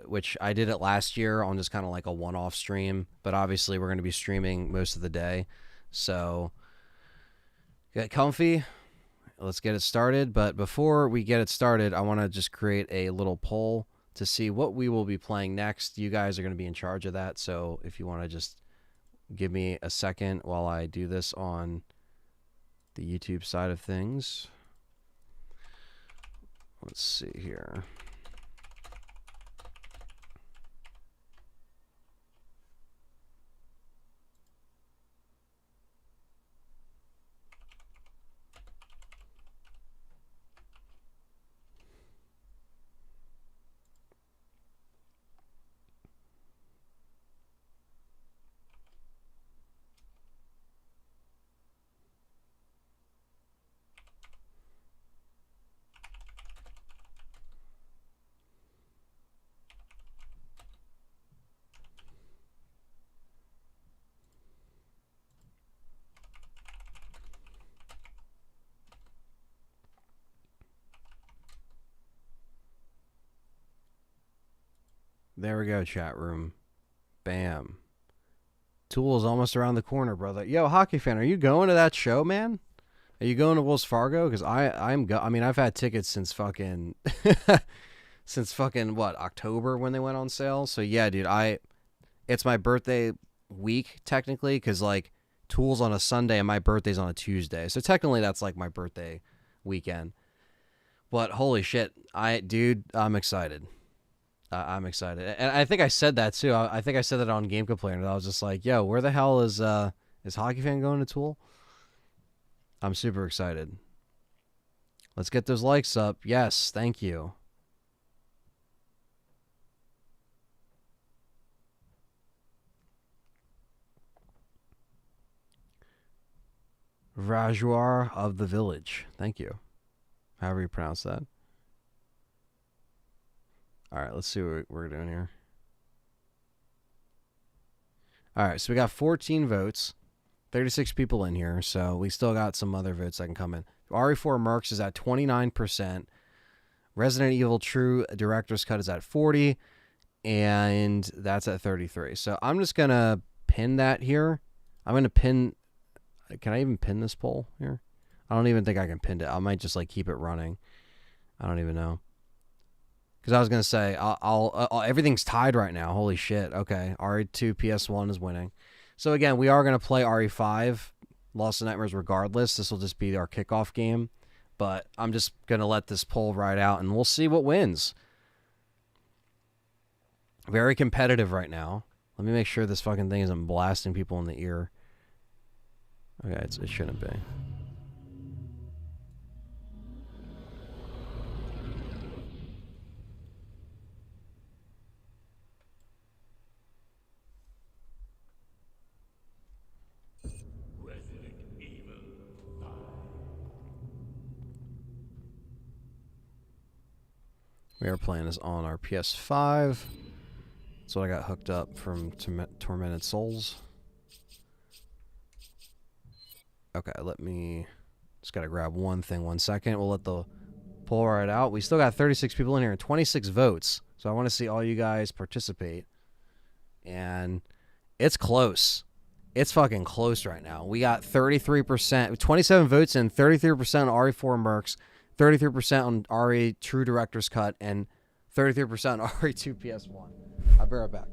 which I did it last year on just kind of like a one-off stream. But obviously, we're going to be streaming most of the day, so get comfy. Let's get it started. But before we get it started, I want to just create a little poll to see what we will be playing next. You guys are going to be in charge of that, so if you want to just give me a second while I do this on the YouTube side of things. Let's see here. There we go, chat room. Bam. Tool is almost around the corner, brother. Yo, hockey fan, are you going to that show, man? Are you going to Wells Fargo? Because I mean, I've had tickets since fucking since fucking what, October when they went on sale. So yeah, dude, it's my birthday week technically, because like Tool's on a Sunday and my birthday's on a Tuesday. So technically that's like my birthday weekend. But holy shit, I'm excited. I'm excited, and I think I said that too. I think I said that on Game Complainer. I was just like, "Yo, where the hell is Hockey Fan going to Tool?" I'm super excited. Let's get those likes up. Yes, thank you. Rajoir of the Village. Thank you. However you pronounce that. All right, let's see what we're doing here. All right, so we got 14 votes, 36 people in here, so we still got some other votes that can come in. RE4 Mercs is at 29%. Resident Evil True Director's Cut is at 40, and that's at 33. So I'm just going to pin that here. I'm going to pin... Can I even pin this poll here? I don't even think I can pin it. I might just like keep it running. I don't even know. Because I was going to say, I'll everything's tied right now. Holy shit. Okay. RE2 PS1 is winning. So again, we are going to play RE5, Lost in Nightmares regardless. This will just be our kickoff game. But I'm just going to let this poll ride out, and we'll see what wins. Very competitive right now. Let me make sure this fucking thing isn't blasting people in the ear. Okay, it shouldn't be. We are playing this on our PS5. That's what I got hooked up from Tormented Souls. Okay, let me... Just gotta grab one thing 1 second. We'll let the poll ride out. We still got 36 people in here and 26 votes. So I want to see all you guys participate. And it's close. It's fucking close right now. We got 33%, 27 votes in, 33% on RE4 Mercs, 33% on RE True Director's Cut, and 33% on RE2 PS1. I'll be right back.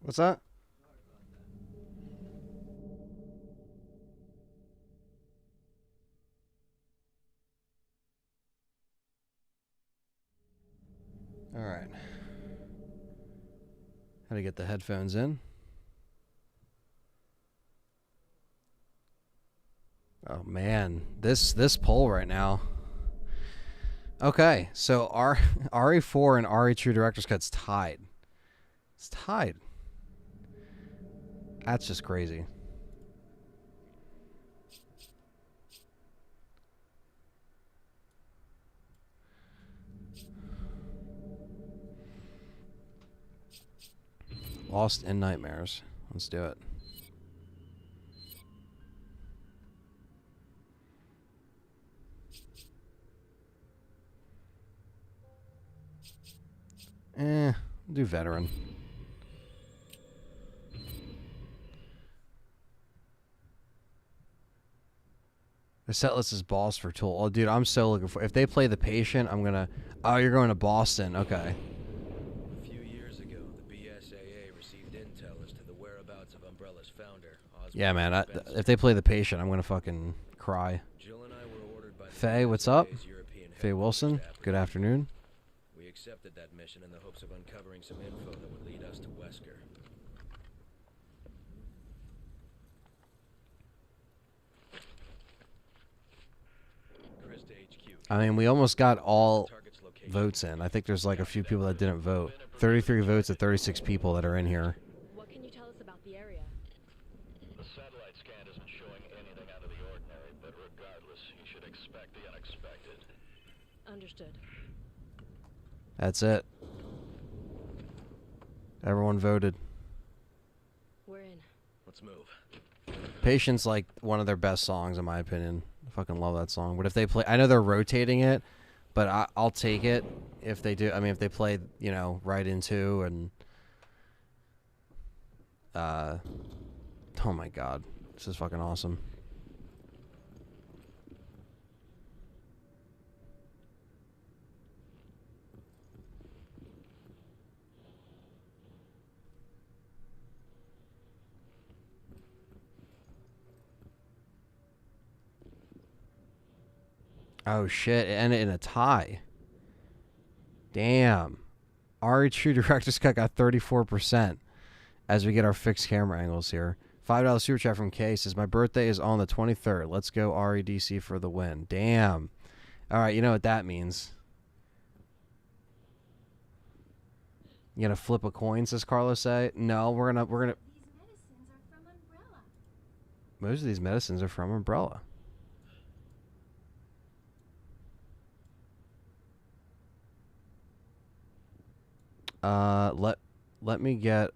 What's that? All right. How to get the headphones in? Oh man, this poll right now. Okay, so RE4 and RE2 Director's Cut's tied. It's tied. That's just crazy. Lost in Nightmares. Let's do it. Do Veteran. The set list is Boss for Tool. Oh, dude, I'm so looking for... If they play The Patient, I'm gonna... Oh, you're going to Boston. Okay. A few years ago, the BSAA received intel as to the whereabouts of Umbrella's founder, Oswald. Yeah, man. If they play The Patient, I'm gonna fucking cry. Jill and I were ordered by Faye, what's up? Faye Wilson, good afternoon. We accepted that mission in the hopes of uncovering some info that would lead us to Wesker. I mean, we almost got all votes in. I think there's like a few people that didn't vote. 33 votes of 36 people that are in here. What can you tell us about the area? The satellite scan isn't showing anything out of the ordinary, but regardless, you should expect the unexpected. Understood. That's it. Everyone voted. We're in. Let's move. Patient's like one of their best songs in my opinion. I fucking love that song. But if they play, I know they're rotating it, but I'll take it if they do. I mean, if they play, you know, right into and oh my god, this is fucking awesome. Oh shit, it ended in a tie. Damn. RE2 Director's Cut got 34% as we get our fixed camera angles here. $5 super chat from Kay says, my birthday is on the 23rd. Let's go REDC for the win. Damn. All right, you know what that means. You gonna flip a coin, says Carlos say? No, we're gonna These medicines are from Umbrella. most of these medicines are from Umbrella. Let me get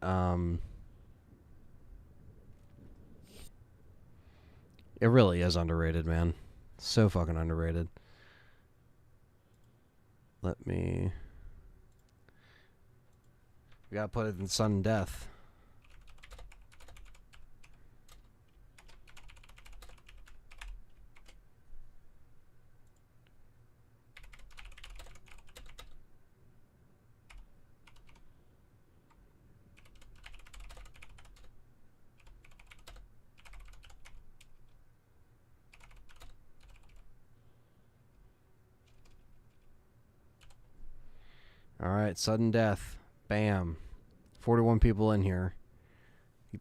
it really is underrated, man. So fucking underrated. Let me, we gotta put it in sudden death. All right, sudden death. Bam. 41 people in here.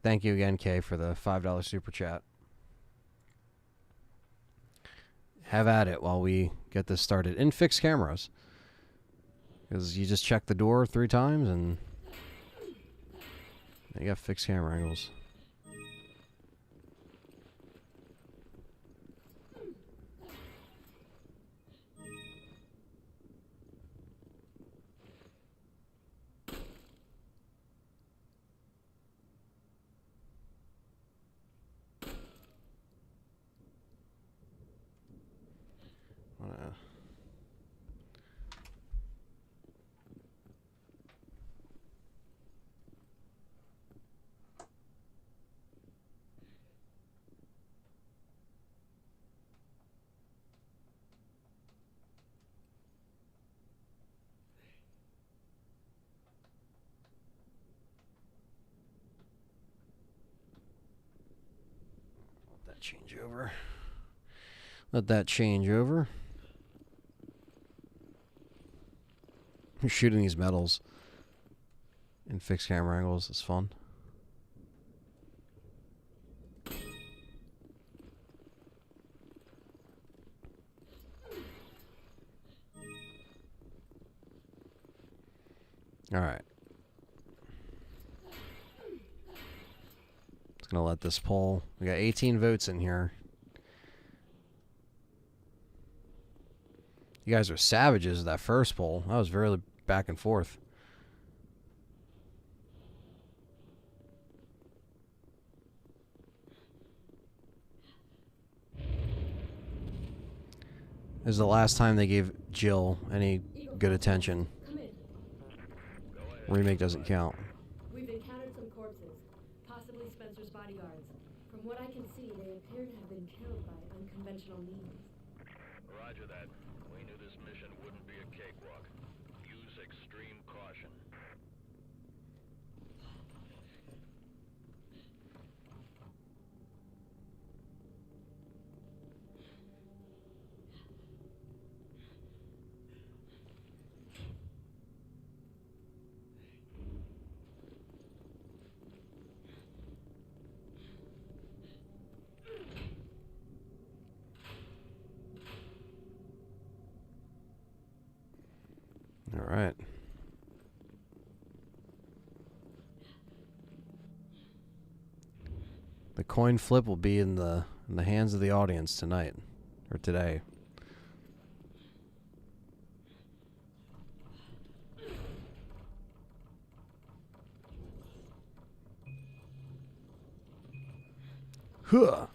Thank you again, Kay, for the $5 super chat. Have at it while we get this started in fixed cameras. Because you just check the door 3 times and you got fixed camera angles. Change over. Let that change over. Shooting these metals in fixed camera angles is fun. All right. Just gonna let this poll. We got 18 votes in here. You guys are savages with that first poll. That was very back and forth. This is the last time they gave Jill any good attention. Come in. Remake doesn't count. We've encountered some corpses, possibly Spencer's bodyguards. From what I can see, they appear to have been killed by unconventional means. Roger that. We knew this mission wouldn't be a cakewalk. Use extreme caution. All right. The coin flip will be in the hands of the audience tonight or today. Huh.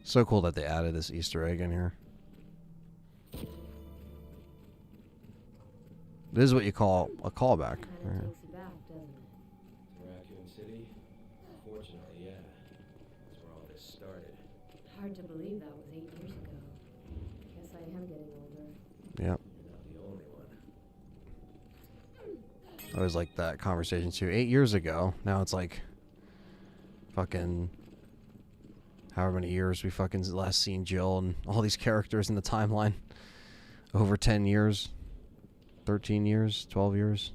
So cool that they added this Easter egg in here. This is what you call a callback. Kinda takes you back, doesn't it? Raccoon City? Fortunately, yeah. That's where all this started. Hard to believe that was 8 years ago. Guess I am getting older. Yep. You're not the only one. I always like that conversation too. 8 years ago. Now it's like fucking however many years we fucking last seen Jill and all these characters in the timeline. Over 10 years. 13 years. 12 years.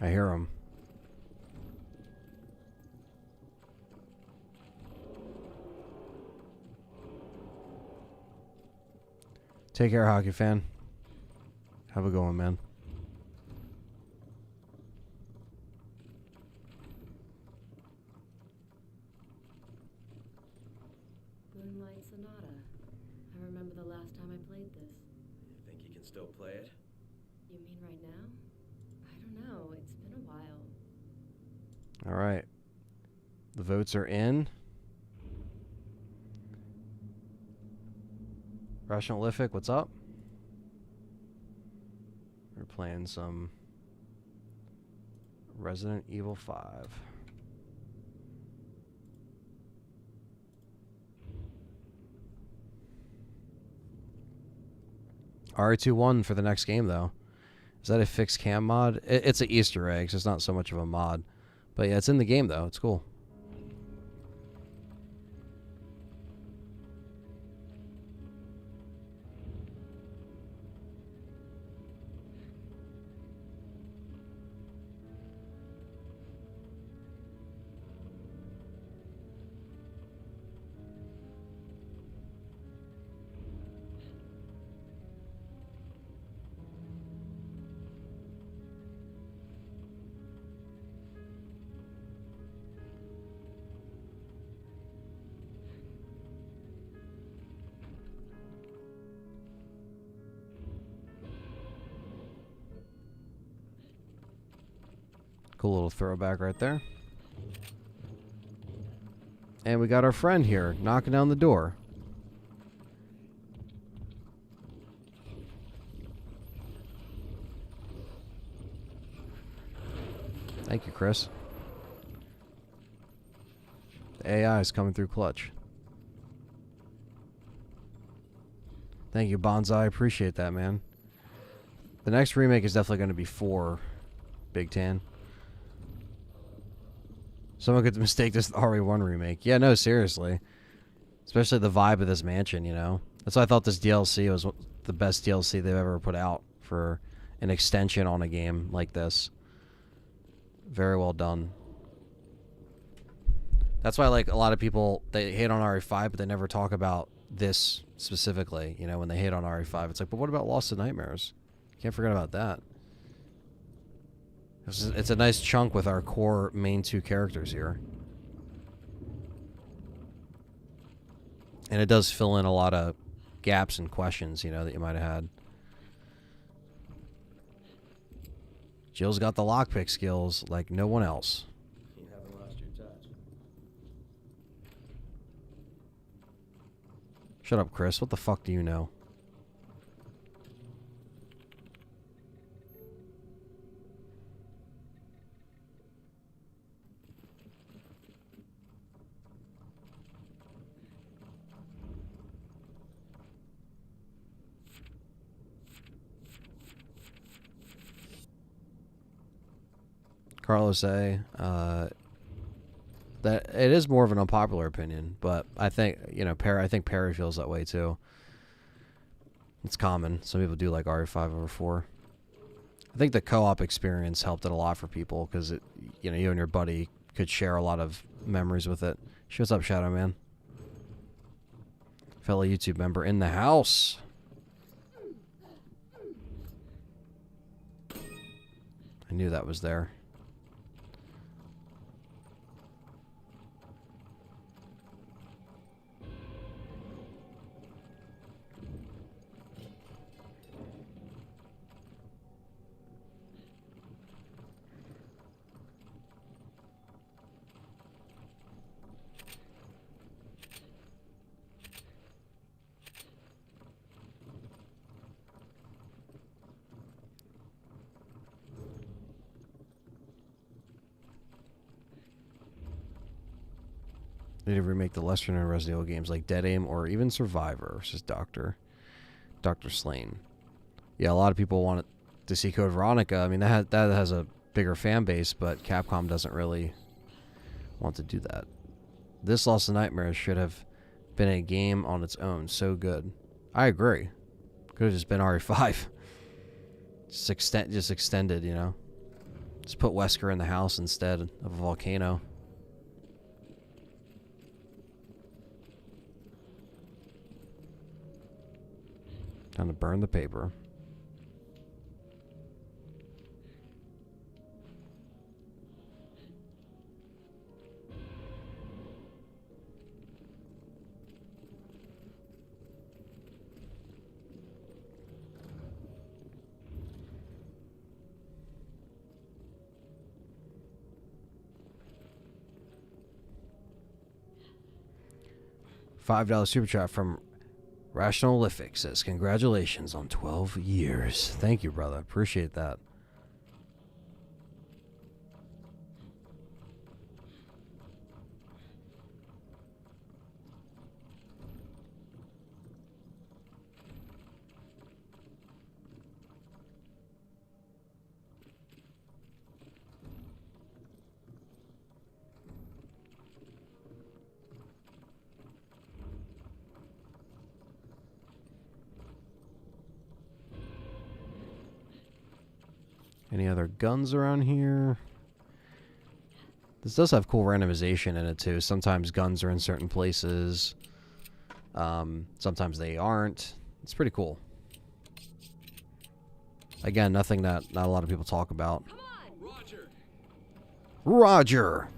I hear him. Take care, hockey fan. Have a good one, man. Moonlight Sonata. I remember the last time I played this. You think you can still play it? You mean right now? I don't know. It's been a while. All right. The votes are in. Rationalific, what's up? We're playing some Resident Evil 5. RE21 for the next game, though. Is that a fixed cam mod? It's an Easter egg, so it's not so much of a mod. But yeah, it's in the game, though. It's cool. Cool little throwback right there. And we got our friend here knocking down the door. Thank you, Chris. The AI is coming through clutch. Thank you, Bonsai. I appreciate that, man. The next remake is definitely going to be 4, Big Tan. Someone could mistake this the RE1 remake. Yeah, no, seriously. Especially the vibe of this mansion, you know? That's why I thought this DLC was the best DLC they've ever put out for an extension on a game like this. Very well done. That's why, like, a lot of people, they hate on RE5, but they never talk about this specifically. You know, when they hate on RE5, it's like, but what about Lost in Nightmares? Can't forget about that. It's a nice chunk with our core main 2 characters here. And it does fill in a lot of gaps and questions, you know, that you might have had. Jill's got the lockpick skills like no one else. You haven't lost your touch. Shut up, Chris. What the fuck do you know? Carlos A. That it is more of an unpopular opinion, but I think, you know, I think Perry feels that way too. It's common. Some people do like RE5 over 4. I think the co-op experience helped it a lot for people because it, you know, you and your buddy could share a lot of memories with it. What's up, Shadow Man? Fellow YouTube member in the house. I knew that was there. Need to remake the lesser known Resident Evil games like Dead Aim or even Survivor, says Dr. Slane. Yeah, a lot of people want to see Code Veronica. I mean, that has a bigger fan base, but Capcom doesn't really want to do that. This Lost in Nightmares should have been a game on its own. So good. I agree. Could have just been RE5. Just extended, you know. Just put Wesker in the house instead of a volcano. Time to burn the paper. $5 super chat from Rationalific says, congratulations on 12 years. Thank you, brother. Appreciate that. Any other guns around here? This does have cool randomization in it too. Sometimes guns are in certain places. Sometimes they aren't. It's pretty cool. Again, nothing that not a lot of people talk about. Come on! Roger! Roger!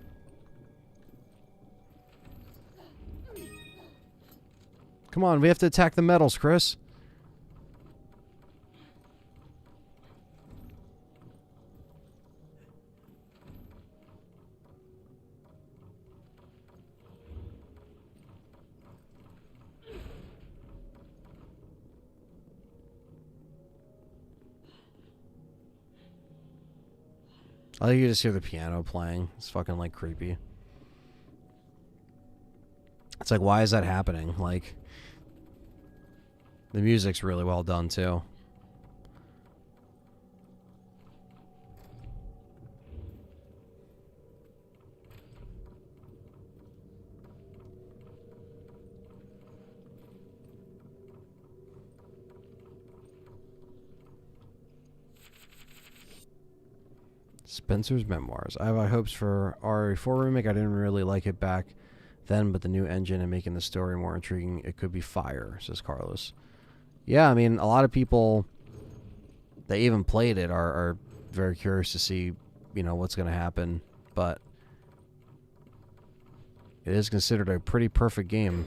Come on, we have to attack the metals, Chris. I think you just hear the piano playing. It's fucking like creepy. It's like, why is that happening? Like, the music's really well done too. Spencer's Memoirs. I have high hopes for RE4 remake. I didn't really like it back then, but the new engine and making the story more intriguing, it could be fire, says Carlos. Yeah, I mean, a lot of people that even played it are very curious to see, you know, what's going to happen, but it is considered a pretty perfect game.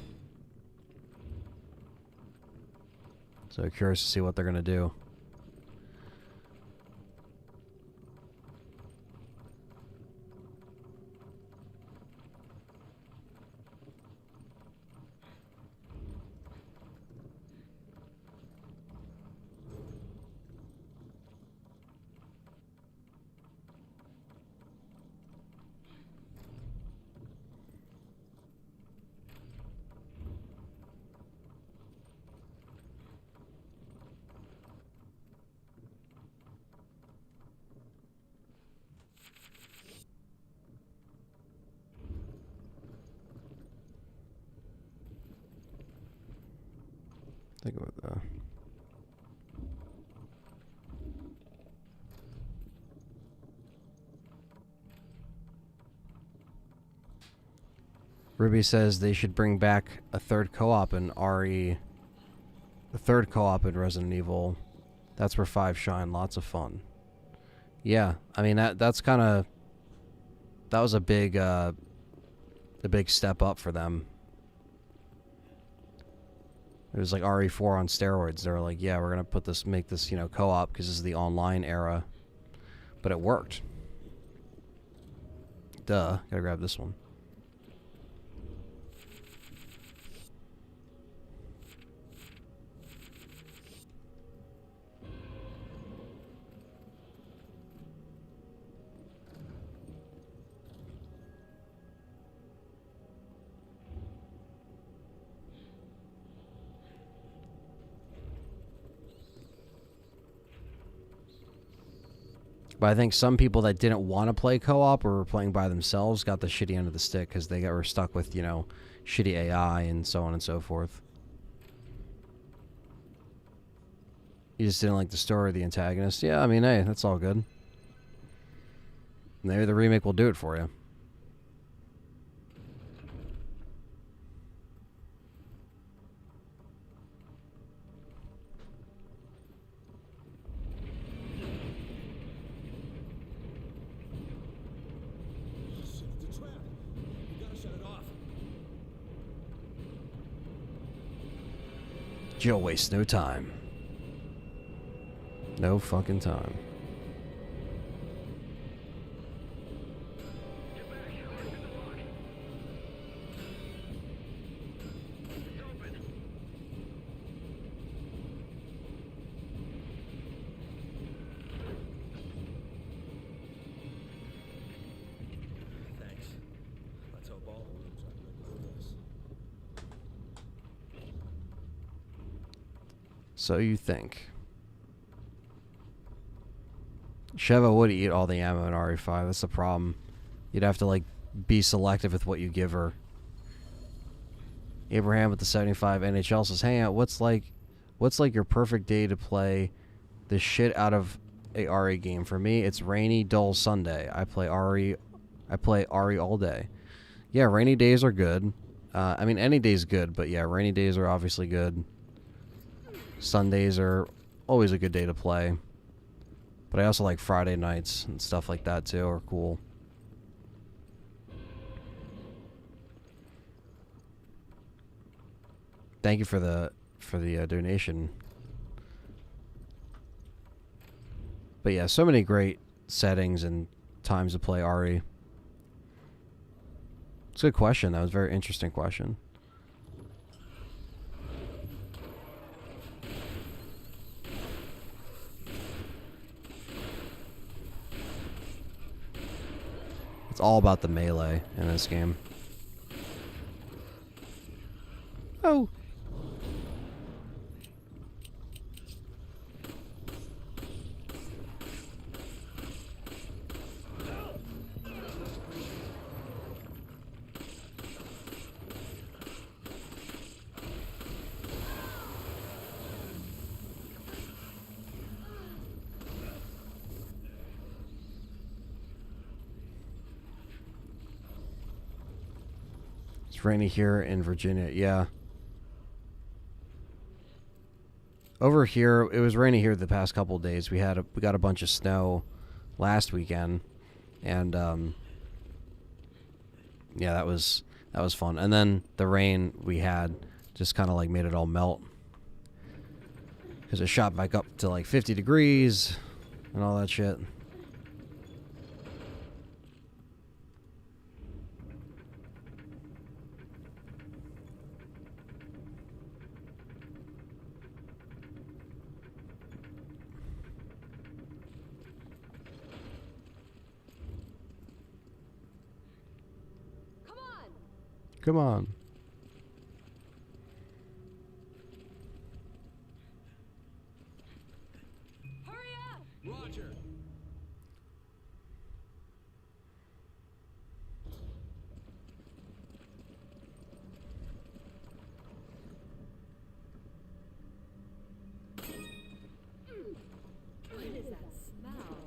So curious to see what they're going to do. Think about that. Ruby says they should bring back a third co-op in RE. The third co-op in Resident Evil. That's where 5 shine. Lots of fun. Yeah, I mean that's kind of, that was a big step up for them. It was like RE4 on steroids. They were like, yeah, we're gonna make this, you know, co-op because this is the online era. But it worked. Duh. Gotta grab this one. But I think some people that didn't want to play co-op or were playing by themselves got the shitty end of the stick because they were stuck with, you know, shitty AI and so on and so forth. You just didn't like the story of the antagonist. Yeah, I mean, hey, that's all good. Maybe the remake will do it for you. Jill wastes no time. No fucking time. Thanks. Let's hope all. So you think. Sheva would eat all the ammo in RE5. That's the problem. You'd have to, like, be selective with what you give her. Abraham with the 75 NHL says, "Hey, what's like your perfect day to play the shit out of a RE game? For me, it's rainy, dull Sunday. I play RE all day." Yeah, rainy days are good. I mean, any day's good, but yeah, rainy days are obviously good. Sundays are always a good day to play. But I also like Friday nights and stuff like that too are cool. Thank you for the donation. But yeah, so many great settings and times to play RE. It's a good question. That was a very interesting question. It's all about the melee in this game. Oh. It's rainy here in Virginia. Yeah. Over here, it was rainy here the past couple of days. We got a bunch of snow last weekend, and yeah, that was fun. And then the rain we had just kind of like made it all melt because it shot back up to like 50 degrees and all that shit. Come on. Hurry up! Roger. What is that smell?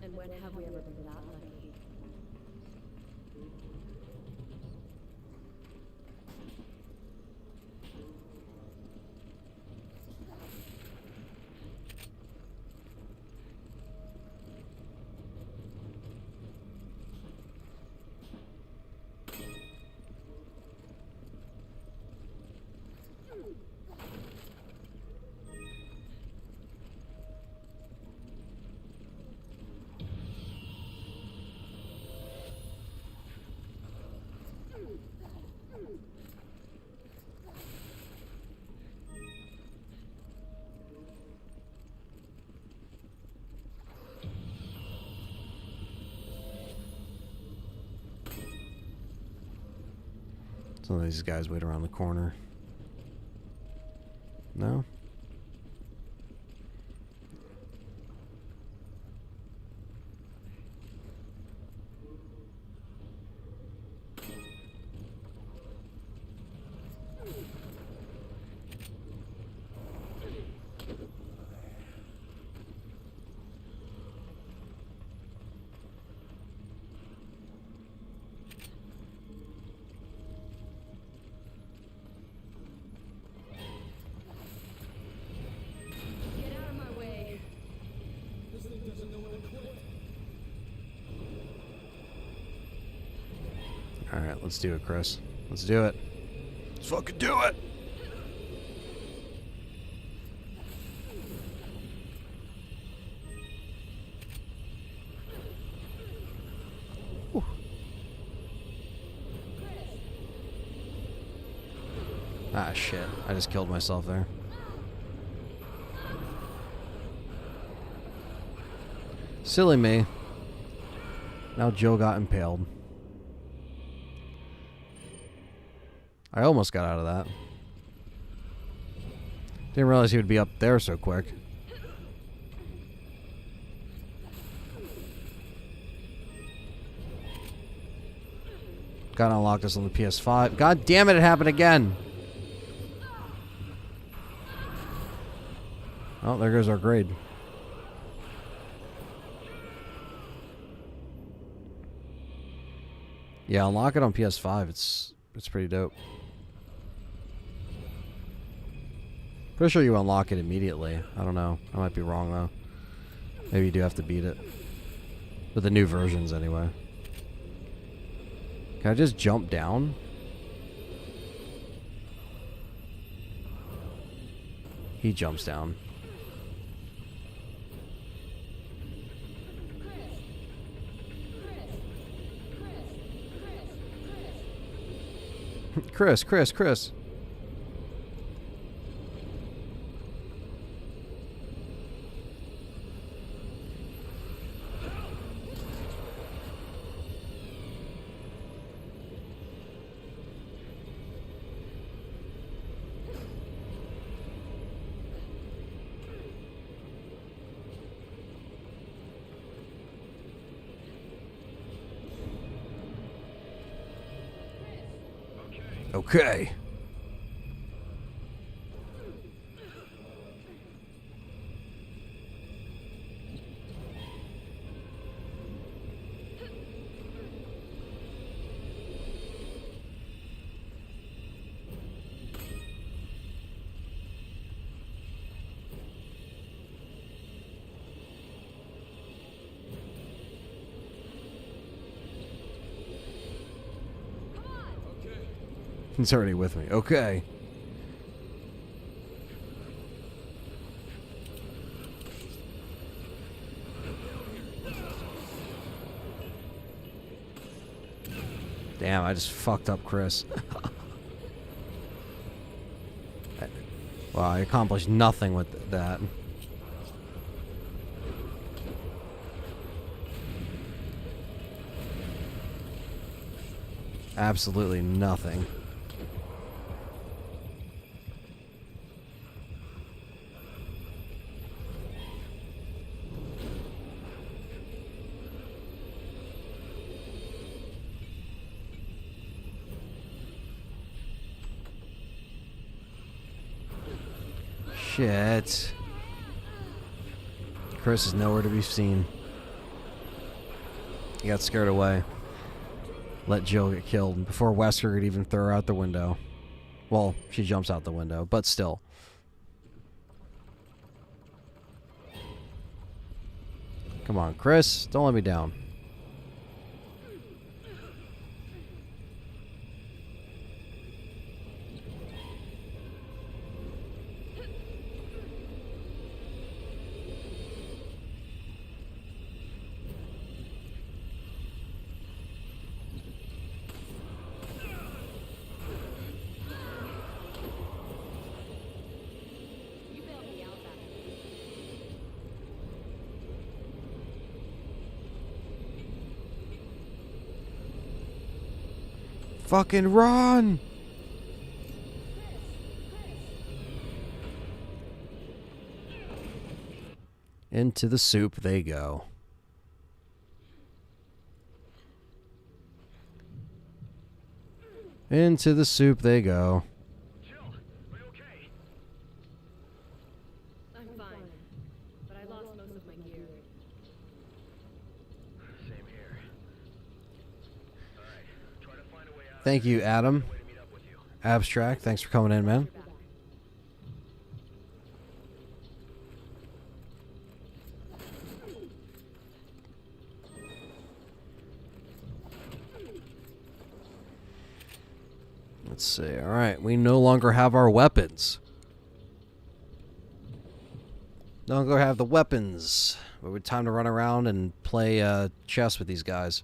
And when have we ever been that lucky? Some of these guys wait around the corner. No? Get out of my way. Alright, let's do it, Chris. Let's do it. Let's fucking do it! Whew. Ah, shit. I just killed myself there. Silly me. Now Joe got impaled. I almost got out of that. Didn't realize he would be up there so quick. Gotta unlock this on the PS5. God damn it, it happened again. Oh, there goes our grade. Yeah, unlock it on PS5. It's pretty dope. Pretty sure you unlock it immediately. I don't know. I might be wrong though. Maybe you do have to beat it. With the new versions anyway. Can I just jump down? He jumps down. Chris. Okay. He's already with me. Okay. Damn, I just fucked up Chris. Wow, I accomplished nothing with that. Absolutely nothing. Shit. Chris is nowhere to be seen. He got scared away. Let Jill get killed before Wesker could even throw her out the window. Well, she jumps out the window, but still. Come on, Chris. Don't let me down. Fucking run! Into the soup they go. Into the soup they go. Jill, are you okay? I'm fine, but I lost most of my gear. Same here. Alright, try to find a way out. Thank you, Adam. Way to meet up with you. Abstract, thanks for coming in, man. Let's see. All right, we no longer have our weapons. No longer have the weapons. But it's time to run around and play chess with these guys.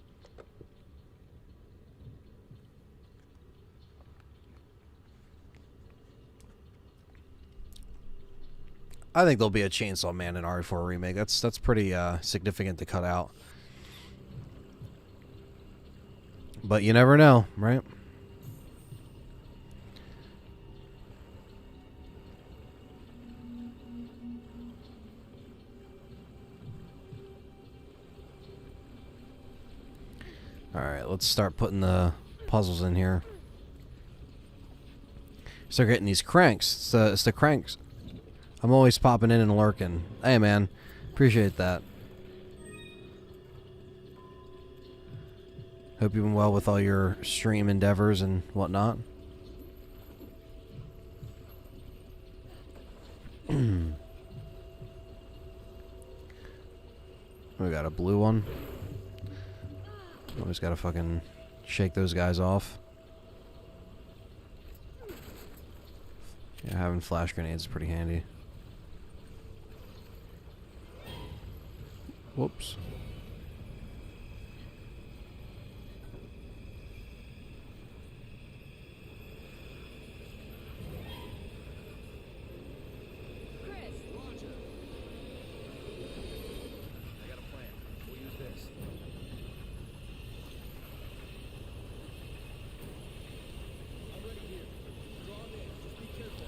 I think there'll be a Chainsaw Man in RE4 remake. That's pretty significant to cut out. But you never know, right? Alright, let's start putting the puzzles in here. Start getting these cranks. It's the cranks. I'm always popping in and lurking. Hey, man. Appreciate that. Hope you've been well with all your stream endeavors and whatnot. We got a blue one. Always gotta fucking shake those guys off. Yeah, having flash grenades is pretty handy. Whoops. I got a plan. We'll use this. I'm ready here. Draw in. Just be careful.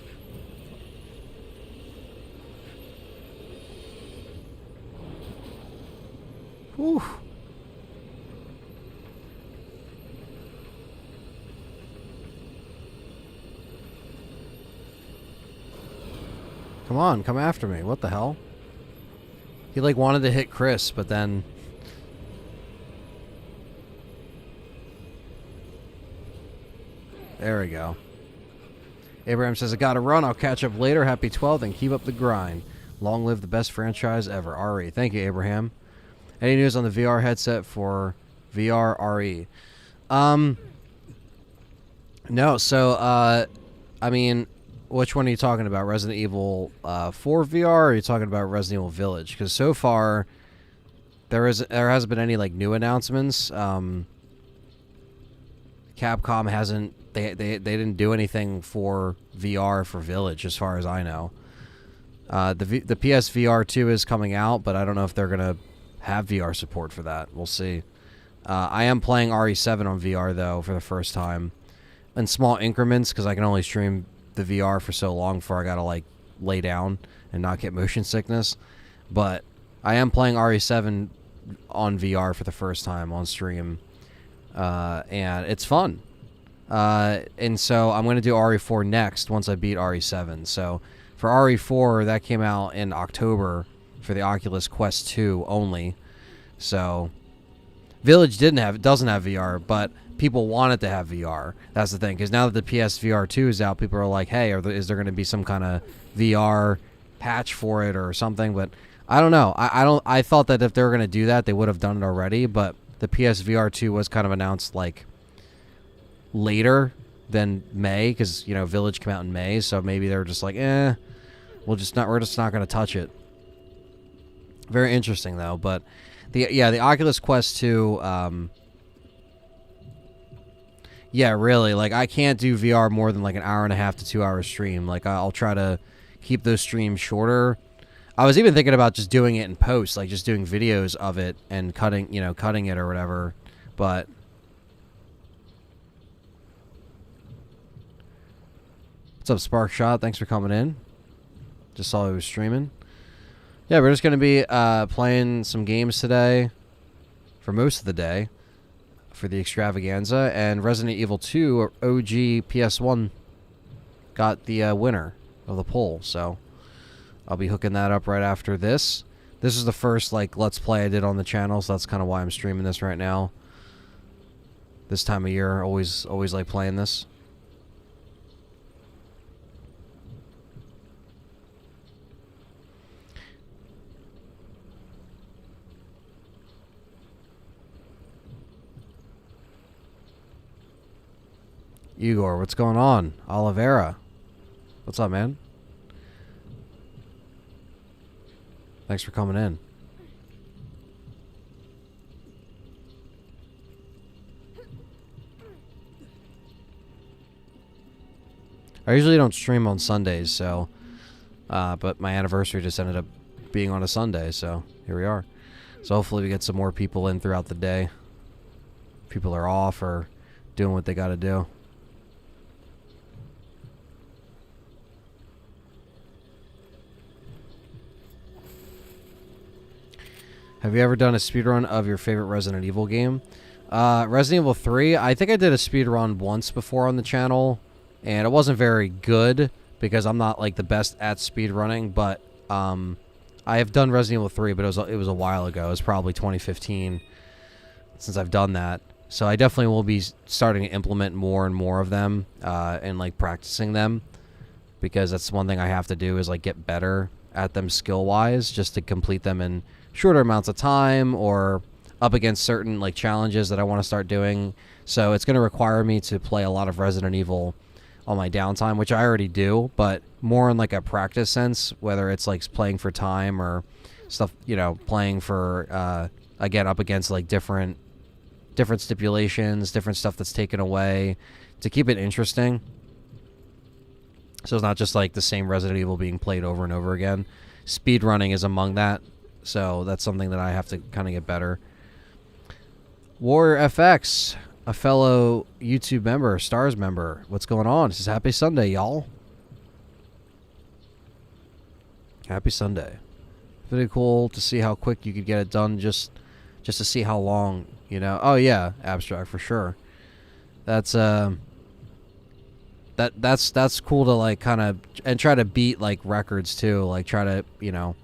Whew. Come on, come after me. What the hell? He like wanted to hit Chris, but then... There we go. Abraham says, I gotta run. I'll catch up later. Happy 12th and keep up the grind. Long live the best franchise ever. RE. Thank you, Abraham. Any news on the VR headset for VR RE? No, so, I mean, which one are you talking about? Resident Evil 4 VR, or are you talking about Resident Evil Village? Because so far, there hasn't been any, like, new announcements. Capcom hasn't... They didn't do anything for VR for Village, as far as I know. The PSVR 2 is coming out, but I don't know if they're going to have VR support for that. We'll see. I am playing RE7 on VR, though, for the first time. In small increments, because I can only stream the VR for so long before I got to, like, lay down and not get motion sickness. But I am playing RE7 on VR for the first time on stream. And it's fun. And so I'm going to do RE4 next once I beat RE7. So for RE4, that came out in October for the Oculus Quest 2 only. So Village doesn't have VR, but people want it to have VR. That's the thing, because now that the PSVR 2 is out, people are like, hey, is there going to be some kind of VR patch for it or something? But I don't know. I thought that if they were going to do that, they would have done it already, but the PSVR 2 was kind of announced like later than May, because, you know, Village came out in May, so maybe they were just like, we're just not going to touch it. Very interesting though. But the Oculus Quest 2, yeah, really, like, I can't do VR more than like an hour and a half to 2 hour stream. Like, I'll try to keep those streams shorter. I was even thinking about just doing it in post, like just doing videos of it and cutting it or whatever. But what's up, Spark Shot? Thanks for coming in. Just saw he was streaming. Yeah, we're just going to be playing some games today for most of the day for the Extravaganza. And Resident Evil 2 OG PS1 got the winner of the poll. So I'll be hooking that up right after this. This is the first, like, Let's Play I did on the channel, so that's kind of why I'm streaming this right now. This time of year, always like playing this. Igor, what's going on? Oliveira, what's up, man? Thanks for coming in. I usually don't stream on Sundays, so... but my anniversary just ended up being on a Sunday, so here we are. So hopefully we get some more people in throughout the day. People are off or doing what they gotta do. Have you ever done a speedrun of your favorite Resident Evil game? Resident Evil 3, I think I did a speedrun once before on the channel, and it wasn't very good because I'm not like the best at speedrunning, but I have done Resident Evil 3, but it was a while ago. It was probably 2015 since I've done that. So I definitely will be starting to implement more and more of them and like practicing them, because that's one thing I have to do is like get better at them skill-wise, just to complete them in shorter amounts of time or up against certain like challenges that I want to start doing. So it's going to require me to play a lot of Resident Evil on my downtime, which I already do, but more in like a practice sense, whether it's like playing for time or stuff, you know, playing for again up against like different stipulations, different stuff that's taken away to keep it interesting. So it's not just like the same Resident Evil being played over and over again. Speedrunning is among that. So that's something that I have to kind of get better. Warrior FX, a fellow YouTube member, S.T.A.R.S member. What's going on? This is Happy Sunday, y'all. Happy Sunday. Pretty cool to see how quick you could get it done, just to see how long, you know. Oh yeah, Abstract for sure. That's that's cool to like kind of and try to beat like records too, like try to, you know,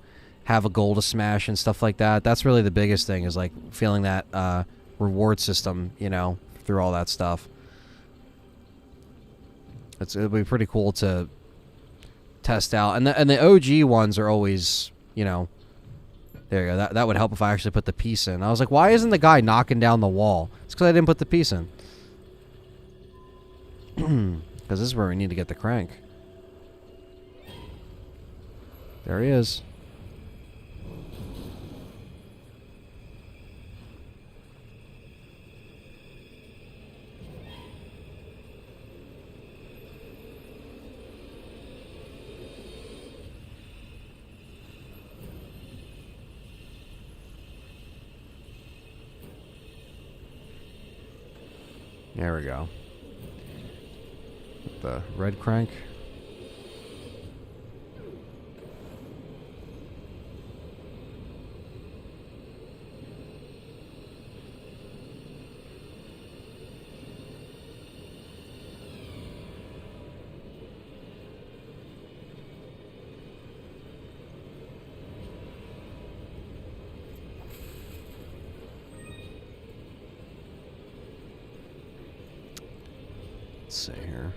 have a goal to smash and stuff like that. That's really the biggest thing, is like feeling that reward system, you know, through all that stuff. It'll be pretty cool to test out, and the OG ones are always, you know, there you go. That would help if I actually put the piece in. I was like, why isn't the guy knocking down the wall? It's because I didn't put the piece in. Because this is where we need to get the crank. There he is. There we go. The red crank. Let's see here.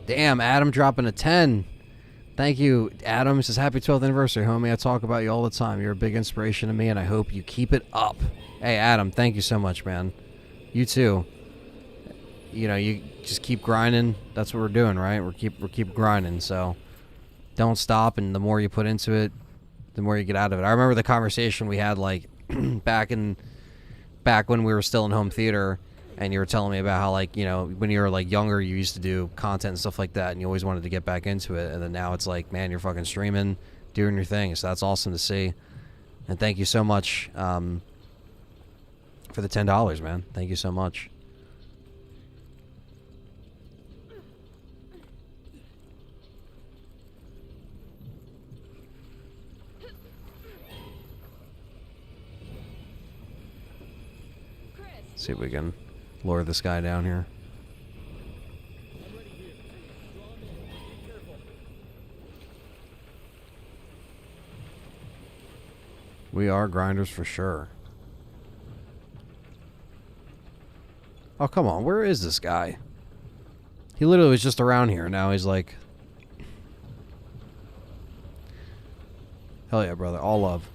Damn, Adam dropping a 10. Thank you, Adam. He says, happy 12th anniversary, homie. I talk about you all the time. You're a big inspiration to me, and I hope you keep it up. Hey, Adam, thank you so much, man. You too. You know, you just keep grinding. That's what we're doing, right? We're keep grinding, so don't stop, and the more you put into it, the more you get out of it. I remember the conversation we had, like, back when we were still in home theater, and you were telling me about how, like, you know, when you were, like, younger, you used to do content and stuff like that, and you always wanted to get back into it. And then now it's like, man, you're fucking streaming, doing your thing. So that's awesome to see. And thank you so much for the $10, man. Thank you so much. See if we can lure this guy down here. We are grinders for sure. Oh, come on. Where is this guy? He literally was just around here. Now he's like... Hell yeah, brother. All love.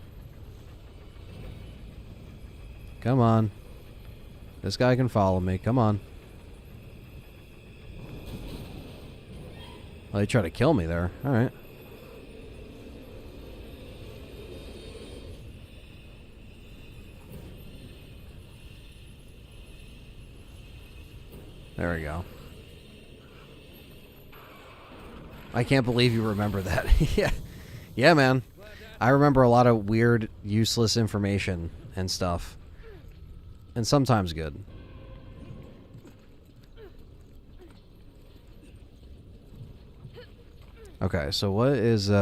Come on. This guy can follow me. Come on. Well, he tried to kill me there. Alright. There we go. I can't believe you remember that. Yeah. Yeah, man. I remember a lot of weird, useless information and stuff. And sometimes good. Okay, so what is we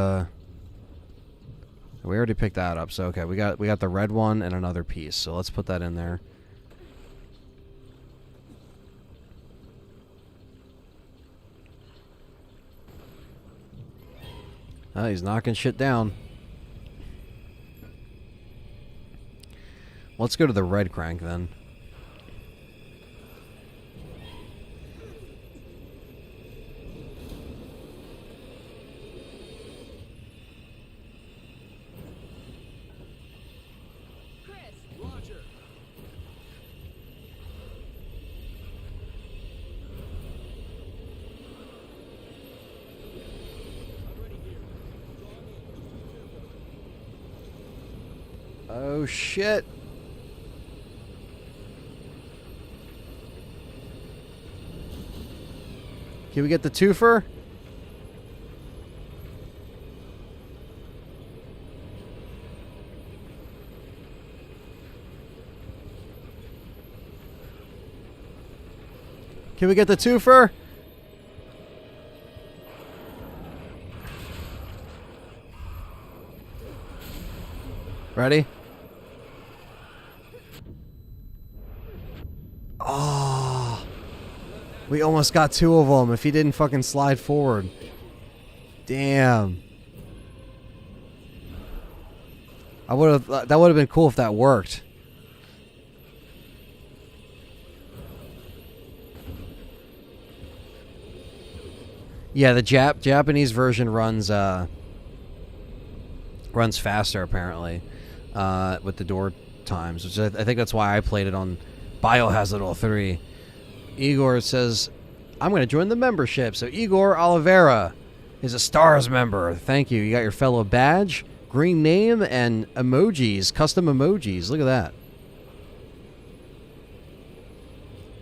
already picked that up. So okay, we got the red one and another piece. So let's put that in there. Oh, he's knocking shit down. Let's go to the red crank then. Oh shit. Can we get the twofer? Can we get the twofer? Ready? Oh. We almost got 2 of them if he didn't fucking slide forward. Damn. That would have been cool if that worked. Yeah, the Japanese version runs faster apparently with the door times, which I think that's why I played it on Biohazard 3. Igor says, I'm going to join the membership. So Igor Oliveira is a S.T.A.R.S member. Thank you. You got your fellow badge, green name, and emojis, custom emojis. Look at that.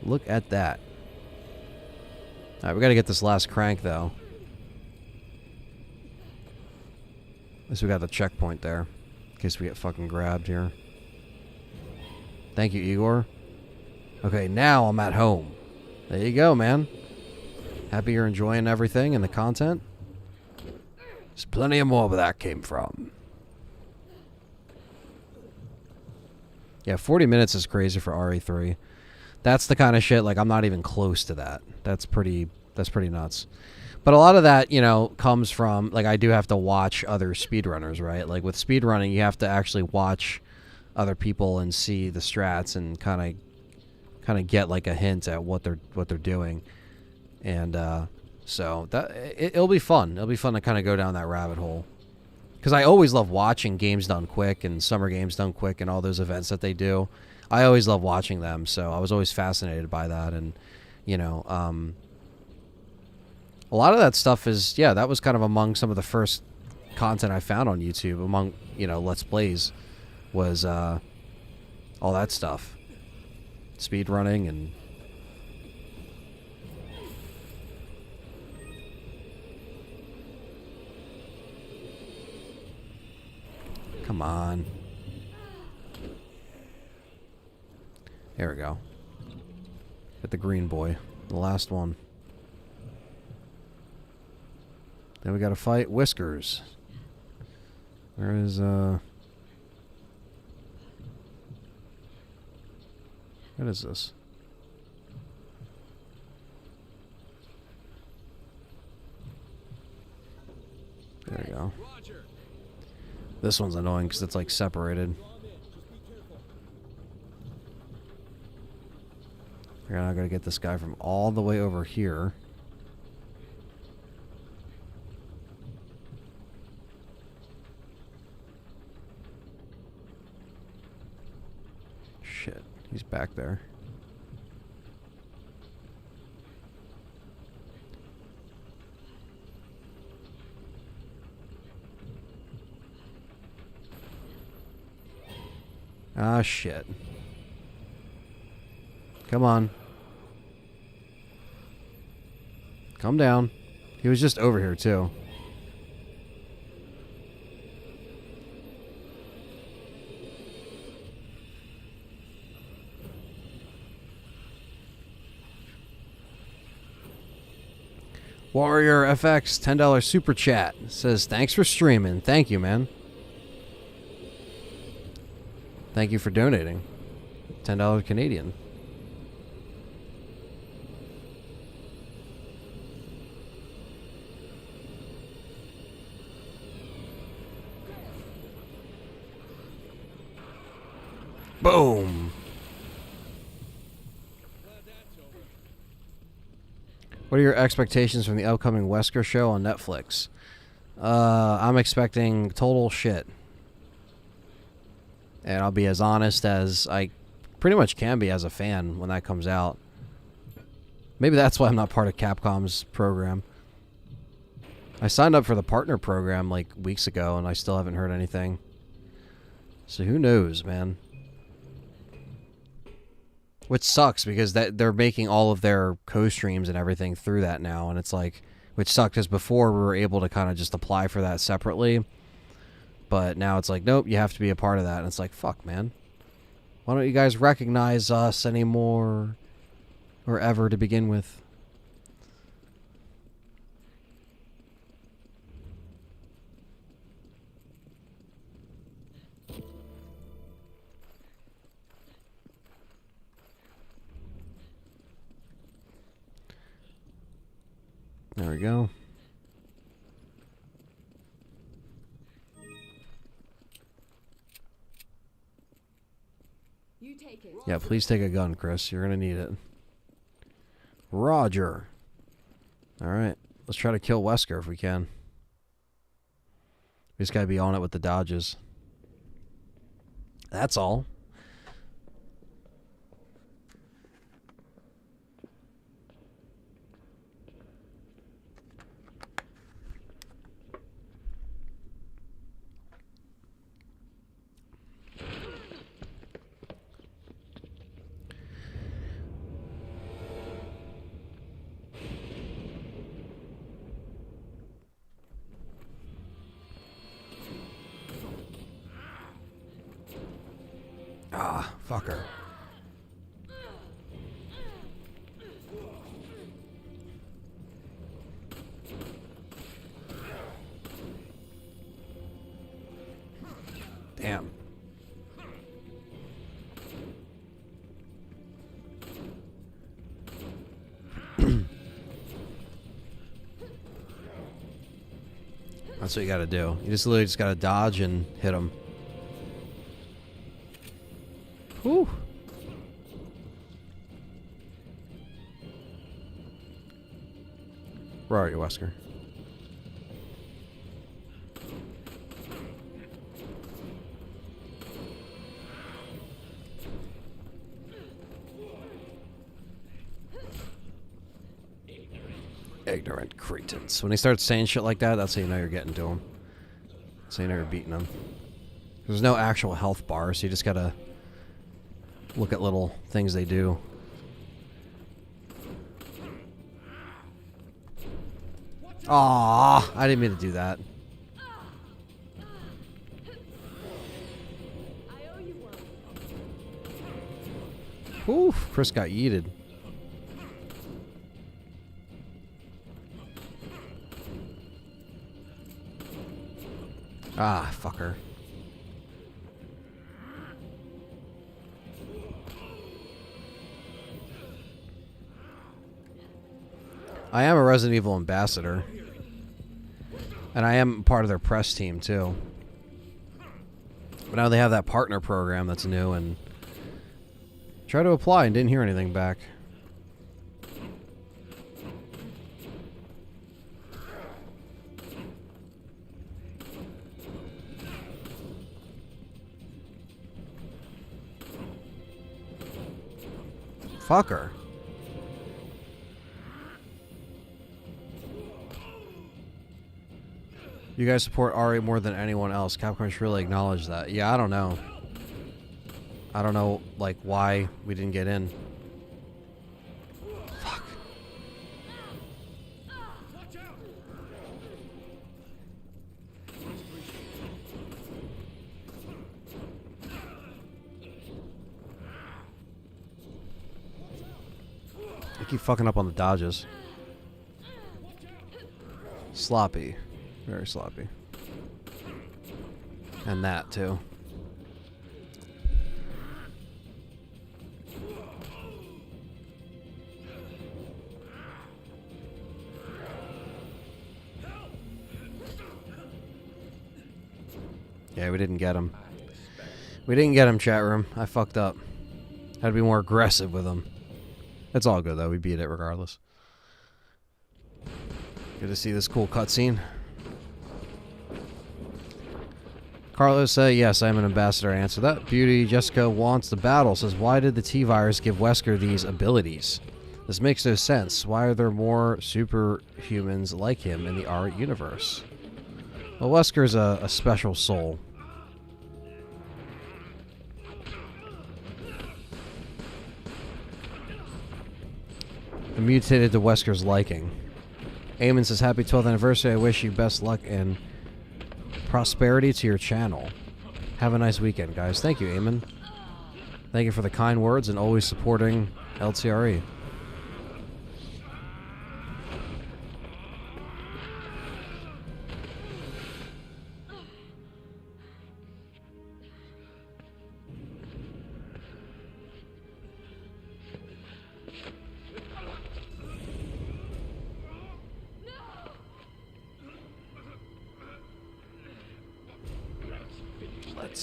Look at that. All right, we got to get this last crank, though. At least we got the checkpoint there, in case we get fucking grabbed here. Thank you, Igor. Okay, now I'm at home. There you go, man. Happy you're enjoying everything and the content. There's plenty of more where that came from. Yeah, 40 minutes is crazy for RE3. That's the kind of shit, like, I'm not even close to that. That's pretty nuts. But a lot of that, you know, comes from, like, I do have to watch other speedrunners, right? Like, with speedrunning, you have to actually watch other people and see the strats and kind of get, like, a hint at what they're doing. And so that it'll be fun. It'll be fun to kind of go down that rabbit hole. Because I always love watching Games Done Quick and Summer Games Done Quick and all those events that they do. I always love watching them, so I was always fascinated by that. And, you know, a lot of that stuff is, yeah, that was kind of among some of the first content I found on YouTube, among, you know, Let's Plays, was all that stuff. Speed running and... Come on. There we go. Get the green boy. The last one. Then we gotta fight Whiskers. Where is, what is this? There we go. This one's annoying because it's like separated. We're now gonna get this guy from all the way over here. Shit, he's back there. Ah, shit. Come on. Come down. He was just over here, too. Warrior FX, $10 super chat. Says, thanks for streaming. Thank you, man. Thank you for donating. $10 Canadian. Boom. What are your expectations from the upcoming Wesker show on Netflix? I'm expecting total shit. And I'll be as honest as I pretty much can be as a fan when that comes out. Maybe that's why I'm not part of Capcom's program. I signed up for the partner program like weeks ago and I still haven't heard anything. So who knows, man? Which sucks because they're making all of their co-streams and everything through that now. And it's like, which sucked because before we were able to kind of just apply for that separately. But now it's like, nope, you have to be a part of that. And it's like, fuck, man. Why don't you guys recognize us anymore or ever to begin with? we go. You take it. Yeah, please take a gun, Chris. You're gonna need it. Roger. Alright. Let's try to kill Wesker if we can. We just gotta be on it with the dodges. That's all. Ah, fucker. Damn. That's what you gotta do. You just literally just gotta dodge and hit him. Whew. Where are you, Wesker? Ignorant cretins. When he starts saying shit like that, that's how you know you're getting to him. That's how you know you're beating him. There's no actual health bar, so you just gotta look at little things they do. Aww, I didn't mean to do that. I owe you one. Whew, Chris got yeeted. Ah, fucker. I am a Resident Evil ambassador. And I am part of their press team, too. But now they have that partner program that's new, and tried to apply and didn't hear anything back. Fucker. You guys support Ari more than anyone else. Capcom should really acknowledge that. Yeah, I don't know. I don't know, like, why we didn't get in. Fuck. I keep fucking up on the dodges. Sloppy. Very sloppy. And that, too. Yeah, we didn't get him. We didn't get him, chat room. I fucked up. Had to be more aggressive with him. It's all good, though. We beat it regardless. Good to see this cool cutscene. Carlos said, yes, I am an ambassador. Answer that. Beauty Jessica wants the battle. Says, why did the T-Virus give Wesker these abilities? This makes no sense. Why are there more superhumans like him in the R universe? Well, Wesker's a special soul. And mutated to Wesker's liking. Eamon says, happy 12th anniversary. I wish you best luck and prosperity to your channel. Have a nice weekend, guys. Thank you, Eamon. Thank you for the kind words and always supporting LTRE.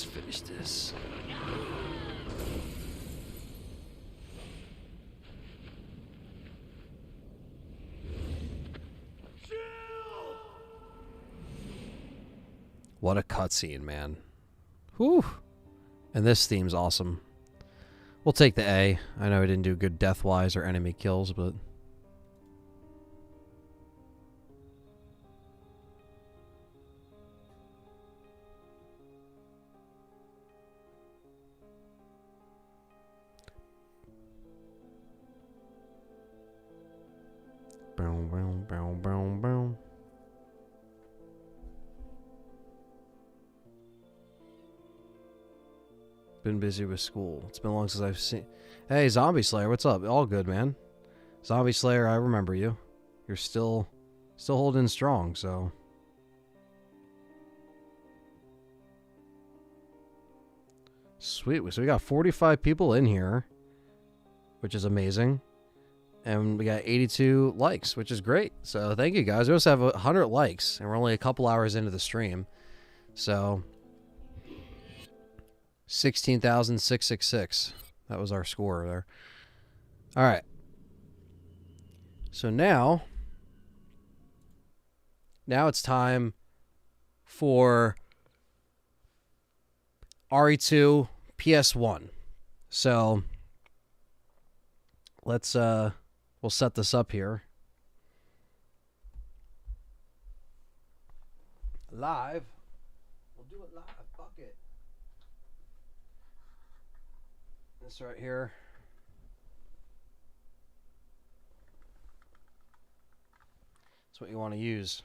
Let's finish this. What a cutscene, man. Whew. And this theme's awesome. We'll take the A. I know I didn't do good death-wise or enemy kills, but... Boom, boom, boom, boom, boom. Been busy with school. It's been long since I've seen... Hey, Zombie Slayer, what's up? All good, man. Zombie Slayer, I remember you. You're still holding strong, so... Sweet. So we got 45 people in here, which is amazing. And we got 82 likes, which is great. So thank you, guys. We also have 100 likes, and we're only a couple hours into the stream. So... 16,666. That was our score there. All right. So now it's time for RE2 PS1. So let's we'll set this up here. Live. We'll do it live. Fuck it. This right here. That's what you want to use.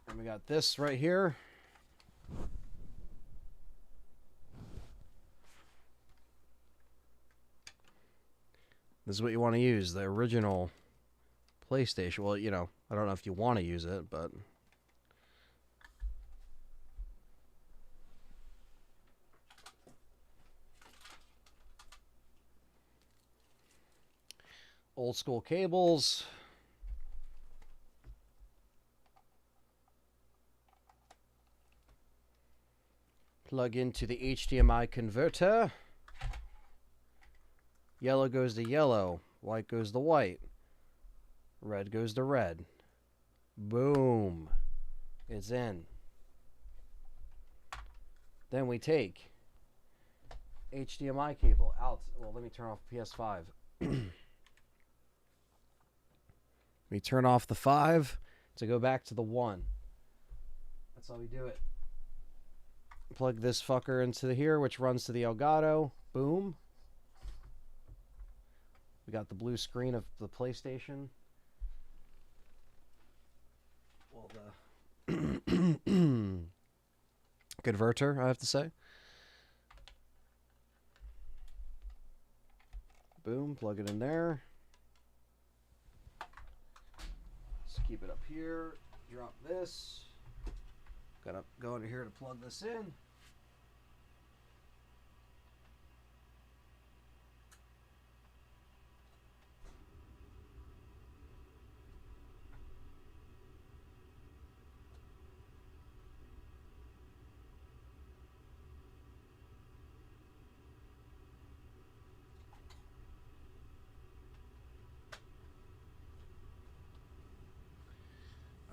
And we got this right here. This is what you want to use, the original PlayStation. Well, you know, I don't know if you want to use it, but... Old school cables. Plug into the HDMI converter. Yellow goes to yellow. White goes to white. Red goes to red. Boom. It's in. Then we take HDMI cable out. Well, let me turn off PS5. We turn off the 5 to go back to the 1. That's how we do it. Plug this fucker into here, which runs to the Elgato. Boom. We got the blue screen of the PlayStation. Well, the converter, I have to say. Boom, plug it in there. Keep it up here, drop this. Gotta go into here to plug this in.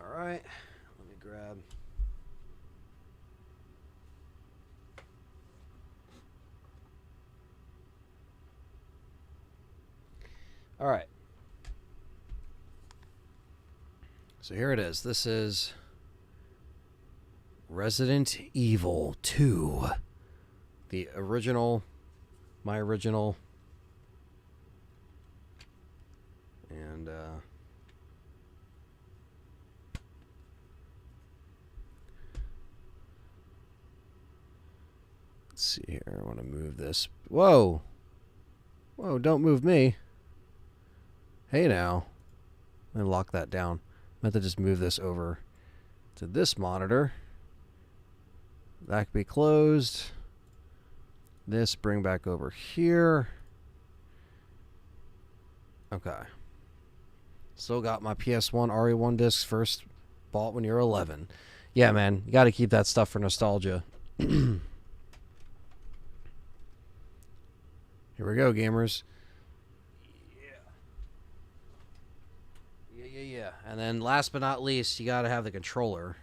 All right, let me grab. All right. So here it is. This is Resident Evil 2. The original, my original. And, let's see here. I want to move this. Whoa. Whoa, don't move me. Hey now. Let me lock that down. I meant to just move this over to this monitor. That could be closed. This bring back over here. Okay. Still got my PS1 RE1 discs first Bought when you're 11. Yeah, man. You got to keep that stuff for nostalgia. Here we go, gamers. Yeah. And then last but not least, you got to have the controller.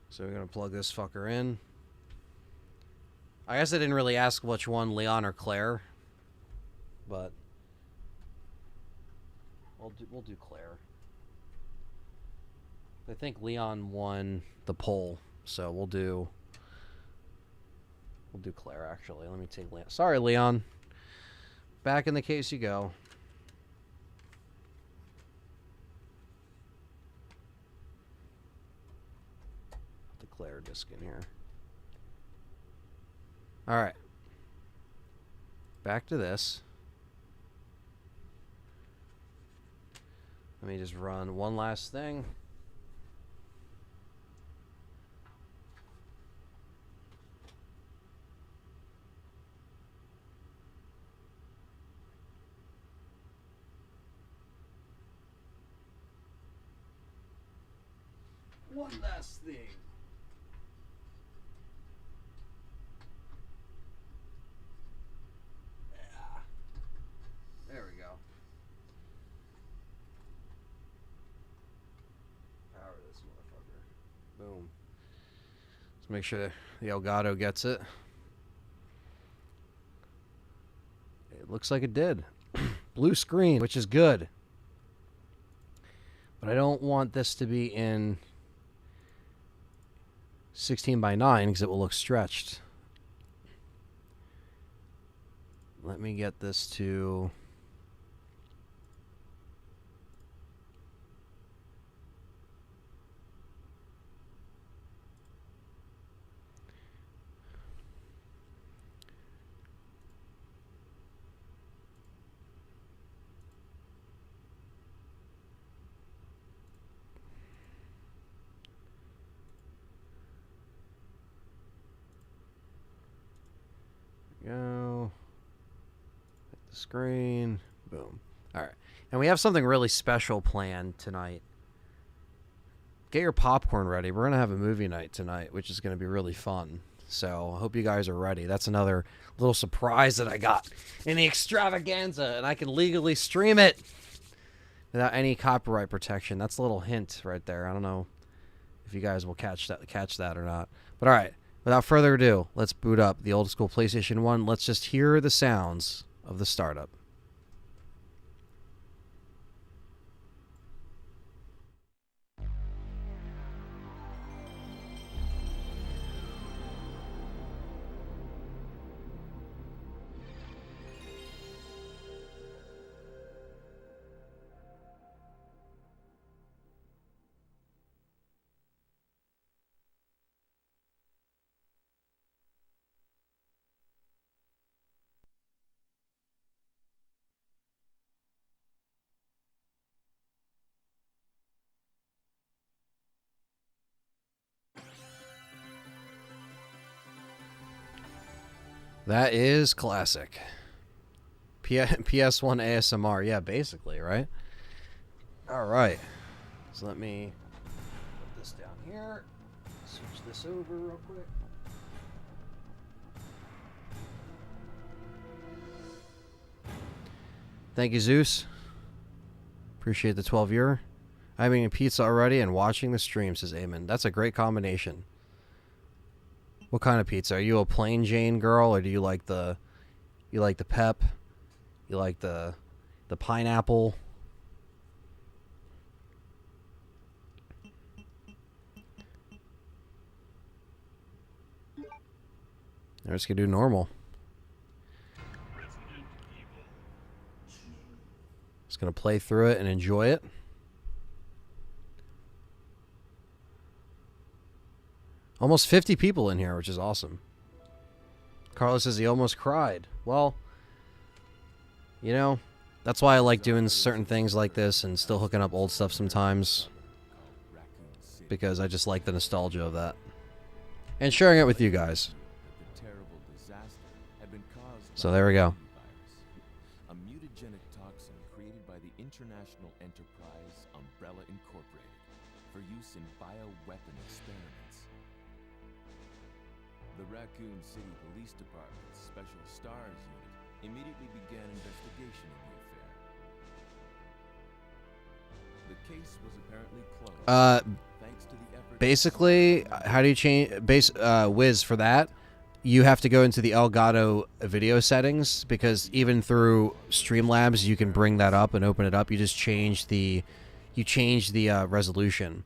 So we're going to plug this fucker in. I guess I didn't really ask which one, Leon or Claire. But we'll do Claire. I think Leon won the poll, so we'll do Claire actually. Let me take Leon. Sorry, Leon. Back in the case you go. Put the Claire disc in here. All right. Back to this. Let me just run one last thing. One last thing. Yeah. There we go. Power this motherfucker. Boom. Let's make sure the Elgato gets it. It looks like it did. Blue screen, which is good. But I don't want this to be in 16:9 because it will look stretched. Let me get this to... Go. Hit the screen. Boom. All right. And we have something really special planned tonight. Get your popcorn ready. We're going to have a movie night tonight, which is going to be really fun. So I hope you guys are ready. That's another little surprise that I got in the Extravaganza, and I can legally stream it without any copyright protection. That's a little hint right there. I don't know if you guys will catch that or not. But all right. Without further ado, let's boot up the old school PlayStation 1. Let's just hear the sounds of the startup. That is classic. PS1 ASMR. Yeah, basically, right? All right. So let me put this down here. Switch this over real quick. Thank you, Zeus. Appreciate the 12 year. I'm eating pizza already and watching the stream, says Eamon. That's a great combination. What kind of pizza? Are you a plain Jane girl, or do you like the pep? You like the pineapple? I'm just gonna do normal. Just gonna play through it and enjoy it. Almost 50 people in here, which is awesome. Carlos says he almost cried. Well, you know, that's why I like doing certain things like this and still hooking up old stuff sometimes. Because I just like the nostalgia of that. And sharing it with you guys. So there we go. A mutagenic toxin created by the international enterprise Raccoon City Police Department's Special S.T.A.R.S unit immediately began investigation in the affair. The case was apparently closed. Thanks to the efforts Basically, how do you change Wiz for that? You have to go into the Elgato video settings, because even through Streamlabs you can bring that up and open it up. You just change the resolution,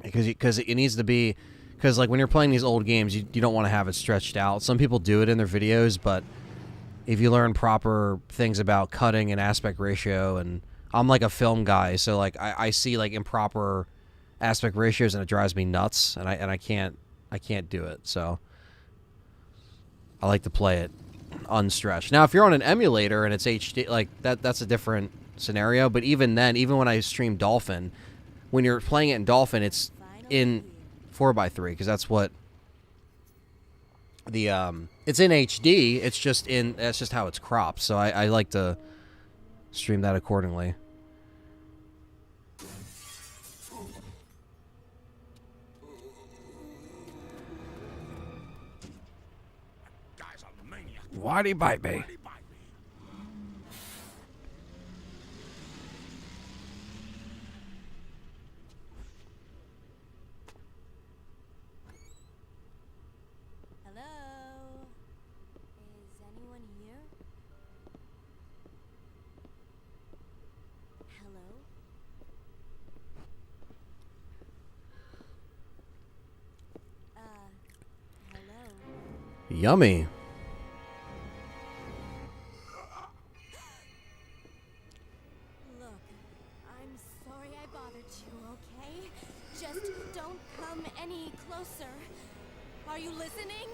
because it needs to be, because like when you're playing these old games, you don't want to have it stretched out. Some people do it in their videos, but if you learn proper things about cutting and aspect ratio, and I'm like a film guy, so like I see like improper aspect ratios and it drives me nuts, and I can't do it. So I like to play it unstretched. Now, if you're on an emulator and it's HD, like that's a different scenario. But even then, even when I stream Dolphin, when you're playing it in Dolphin, it's in 4:3, because that's what the it's in HD. It's just that's just how it's cropped. So I like to stream that accordingly. Why'd he bite me? Hello? Is anyone here? Hello? Hello? Yummy. Look, I'm sorry I bothered you, okay? Just don't come any closer. Are you listening?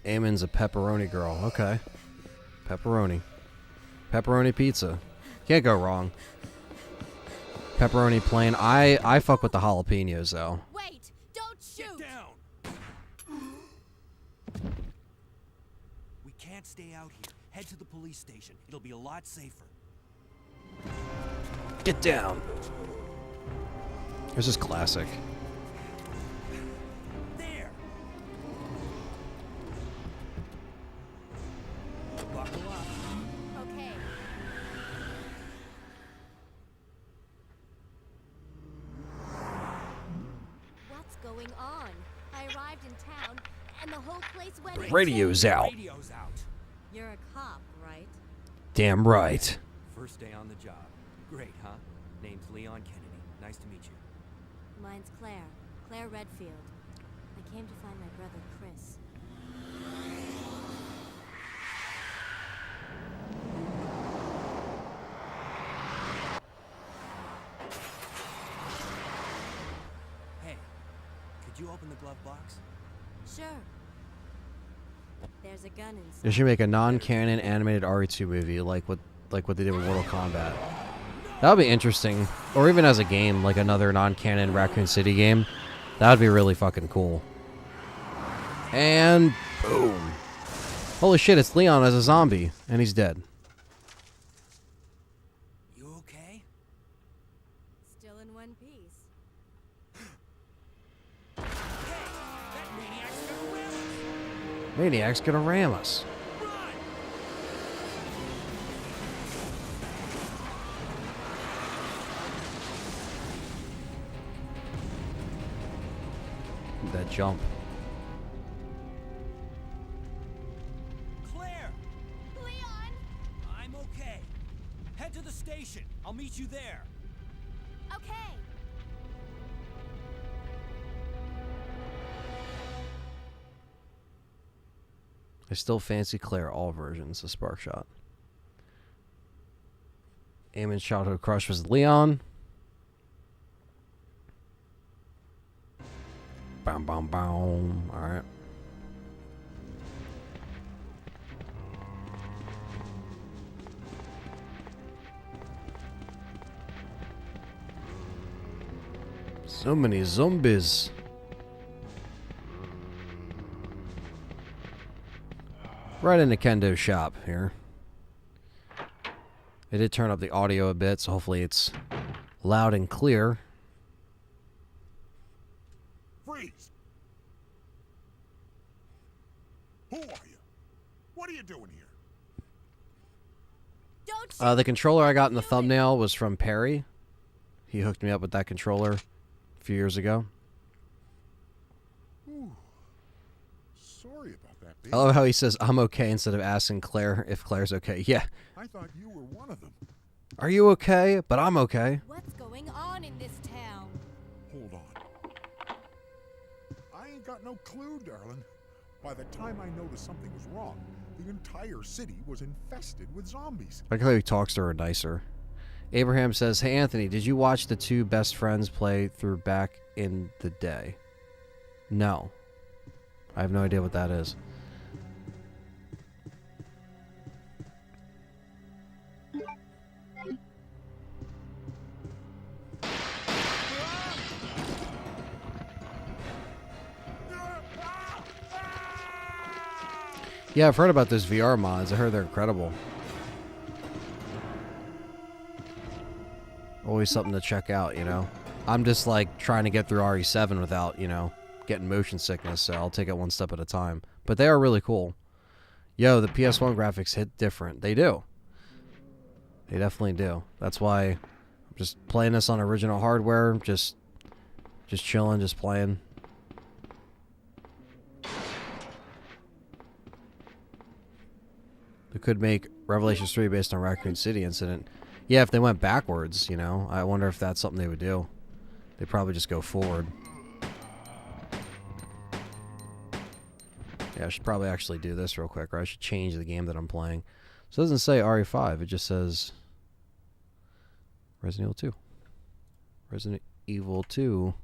Eamon's a pepperoni girl. Okay. Pepperoni. Pepperoni pizza. Can't go wrong. Pepperoni plain. I fuck with the jalapenos, though. Wait! Don't shoot! Get down! We can't stay out here. Head to the police station. It'll be a lot safer. Get down. This is classic. There! Buckle up. Okay. What's going on? I arrived in town, and the whole place went... Radio's out. Radio's out. You're a cop, right? Damn right. First day on the job. Great, huh? Name's Leon Kennedy. Nice to meet you. Mine's Claire. Claire Redfield. I came to find my brother, Chris. Hey, could you open the glove box? Sure. There's a gun inside. They should make a non-canon animated RE2 movie like what they did with Mortal Kombat. That would be interesting. Or even as a game, like another non-canon Raccoon City game. That would be really fucking cool. And boom. Holy shit, it's Leon as a zombie, and he's dead. You okay? Still in one piece. Hey, that maniac's gonna ram us! Maniac's gonna ram us. Run! That jump. Claire! Leon! I'm okay. Head to the station. I'll meet you there. Okay. I still fancy Claire all versions of Spark Shot. Eamon's childhood crush was Leon. Bam, bam, bam. Alright. So many zombies. Right into Kendo's shop here. They did turn up the audio a bit, so hopefully it's Loud and clear. Freeze! Who are you? What are you doing here? Don't The controller I got in the thumbnail was from Perry. He hooked me up with that controller a few years ago. Ooh. Sorry about that, baby. I love how he says, I'm okay, instead of asking Claire if Claire's okay. Yeah. I thought you were one of them. Are you okay? But I'm okay. What's going on in this town? Hold on. I ain't got no clue, darling. By the time I noticed something was wrong, the entire city was infested with zombies. I like how he talks to her nicer. Abraham says, hey, Anthony, did you watch the two best friends play through back in the day? No. I have no idea what that is. Yeah, I've heard about those VR mods. I heard they're incredible. Always something to check out, you know. I'm just like trying to get through RE7 without, you know, getting motion sickness, so I'll take it one step at a time. But they are really cool. Yo, the PS1 graphics hit different. They do. They definitely do. That's why I'm just playing this on original hardware, just chilling, just playing. They could make Revelations 3 based on Raccoon City incident. Yeah, if they went backwards, you know, I wonder if that's something they would do. They'd probably just go forward. Yeah, I should probably actually do this real quick, or I should change the game that I'm playing. So it doesn't say RE5, it just says Resident Evil 2. Resident Evil 2.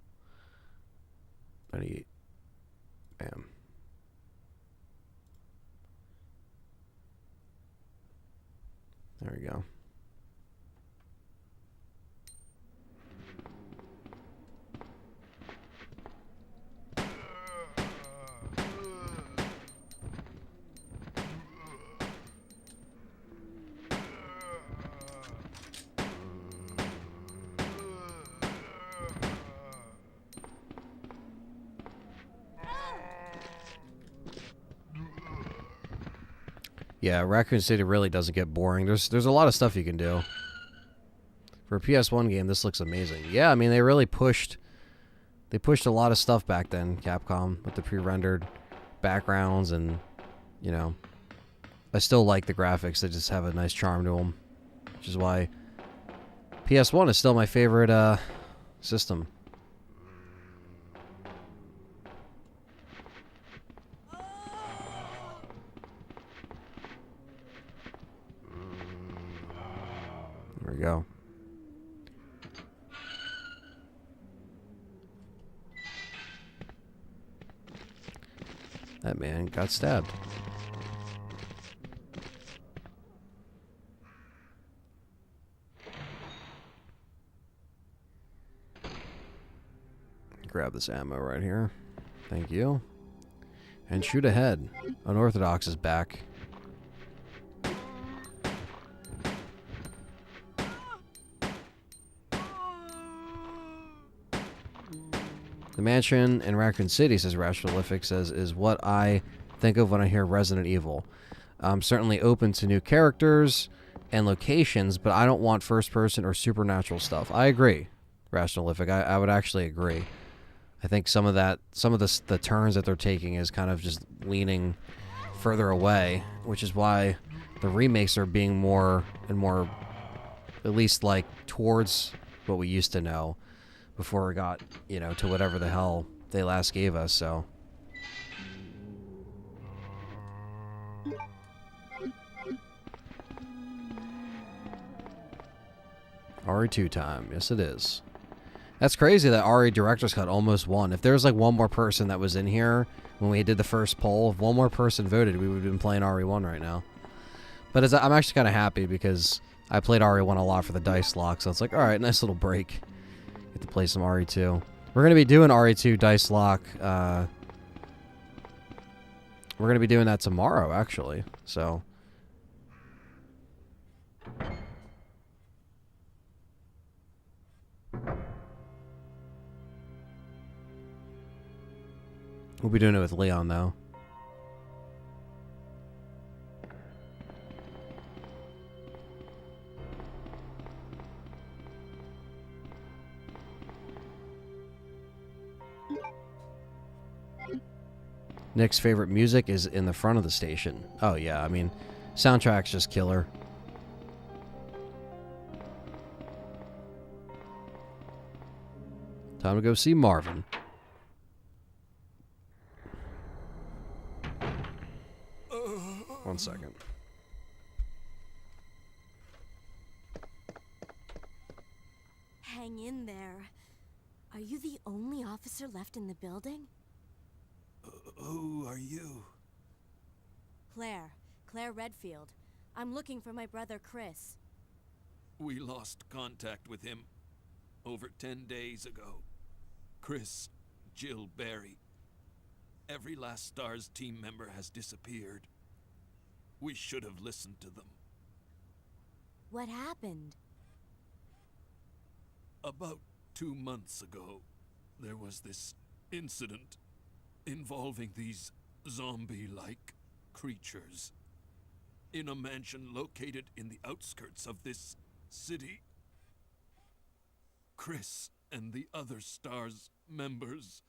98. Bam. There we go. Yeah, Raccoon City really doesn't get boring. There's a lot of stuff you can do. For a PS1 game, this looks amazing. Yeah, I mean, they really pushed a lot of stuff back then, Capcom, with the pre-rendered backgrounds, and, you know, I still like the graphics. They just have a nice charm to them, which is why PS1 is still my favorite system. There we go. That man got stabbed. Grab this ammo right here. Thank you. And shoot ahead. Unorthodox is back. The mansion in Raccoon City, says Rationalific, says, is what I think of when I hear Resident Evil. I'm certainly open to new characters and locations, but I don't want first-person or supernatural stuff. I agree, Rationalific. I would actually agree. I think some of the turns that they're taking is kind of just leaning further away, which is why the remakes are being more and more, at least like towards what we used to know before we got, you know, to whatever the hell they last gave us, so. RE2 time. Yes, it is. That's crazy that RE Director's Cut almost won. If there was like one more person that was in here when we did the first poll, if one more person voted, we would have been playing RE1 right now. But I'm actually kind of happy because I played RE1 a lot for the dice lock, so it's like, alright, nice little break. Get to play some RE2. We're going to be doing RE2 dice lock. We're going to be doing that tomorrow, actually. So. We'll be doing it with Leon, though. Nick's favorite music is in the front of the station. Oh, yeah. I mean, soundtrack's just killer. Time to go see Marvin. One second. Hang in there. Are you the only officer left in the building? Who are you? Claire Redfield. I'm looking for my brother Chris. We lost contact with him over 10 days ago. Chris, Jill, Barry. Every last S.T.A.R.S team member has disappeared. We should have listened to them. What happened? About 2 months ago, there was this incident involving these zombie-like creatures in a mansion located in the outskirts of this city. Chris and the other S.T.A.R.S members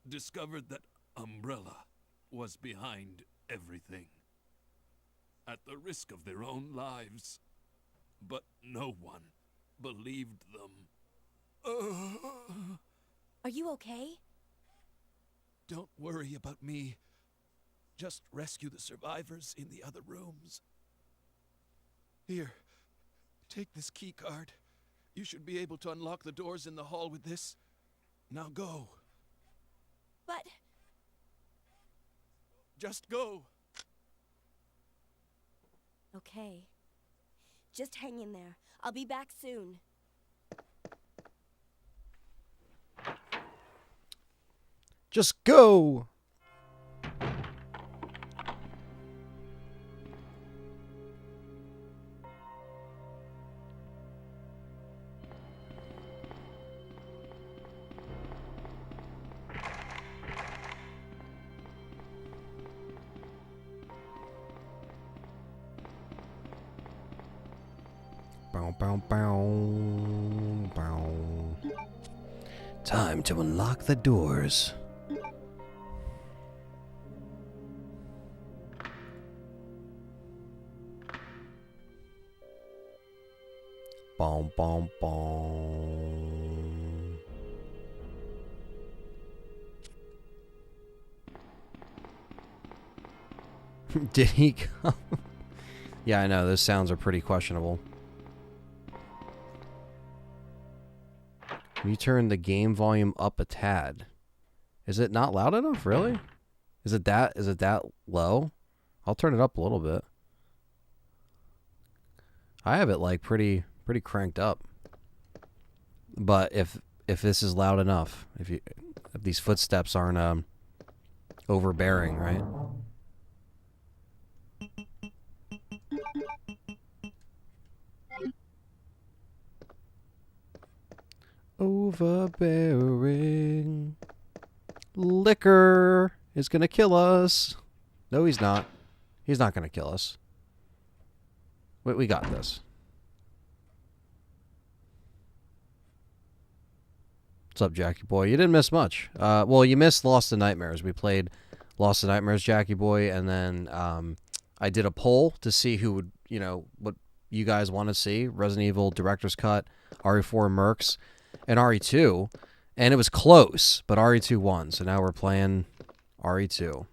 discovered that Umbrella was behind everything, at the risk of their own lives. But no one believed them. Are you okay? Don't worry about me. Just rescue the survivors in the other rooms. Here, take this key card. You should be able to unlock the doors in the hall with this. Now go. But... Just go. Okay. Just hang in there. I'll be back soon. Just go! Bow, bow, bow, bow. Time to unlock the doors. Boom, boom, boom. Did he come? Yeah, I know. Those sounds are pretty questionable. Can you turn the game volume up a tad? Is it not loud enough, really? Is it that low? I'll turn it up a little bit. I have it like pretty cranked up. But if this is loud enough, if these footsteps aren't overbearing, right? Overbearing. Liquor is gonna kill us. No, he's not. He's not gonna kill us. Wait, we got this. What's up, Jackie Boy? You didn't miss much. Well, you missed Lost in Nightmares. We played Lost in Nightmares, Jackie Boy, and then I did a poll to see who would, what you guys want to see. Resident Evil Director's Cut, RE4 Mercs, and RE2. And it was close, but RE2 won. So now we're playing RE2.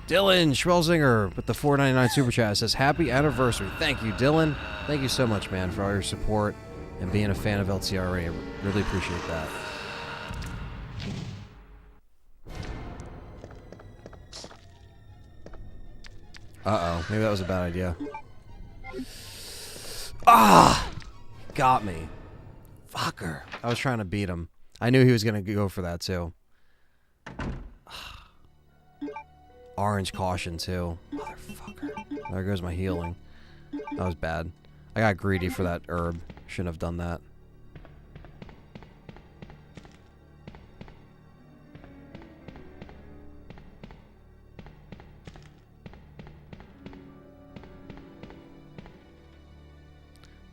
Dylan Schwelzinger with the $4.99 super chat says, "Happy anniversary." Thank you, Dylan. Thank you so much, man, for all your support and being a fan of LTRA. I really appreciate that. Uh-oh. Maybe that was a bad idea. Ah! Got me. Fucker. I was trying to beat him. I knew he was going to go for that, too. Orange caution, too. Motherfucker. There goes my healing. That was bad. I got greedy for that herb. Shouldn't have done that.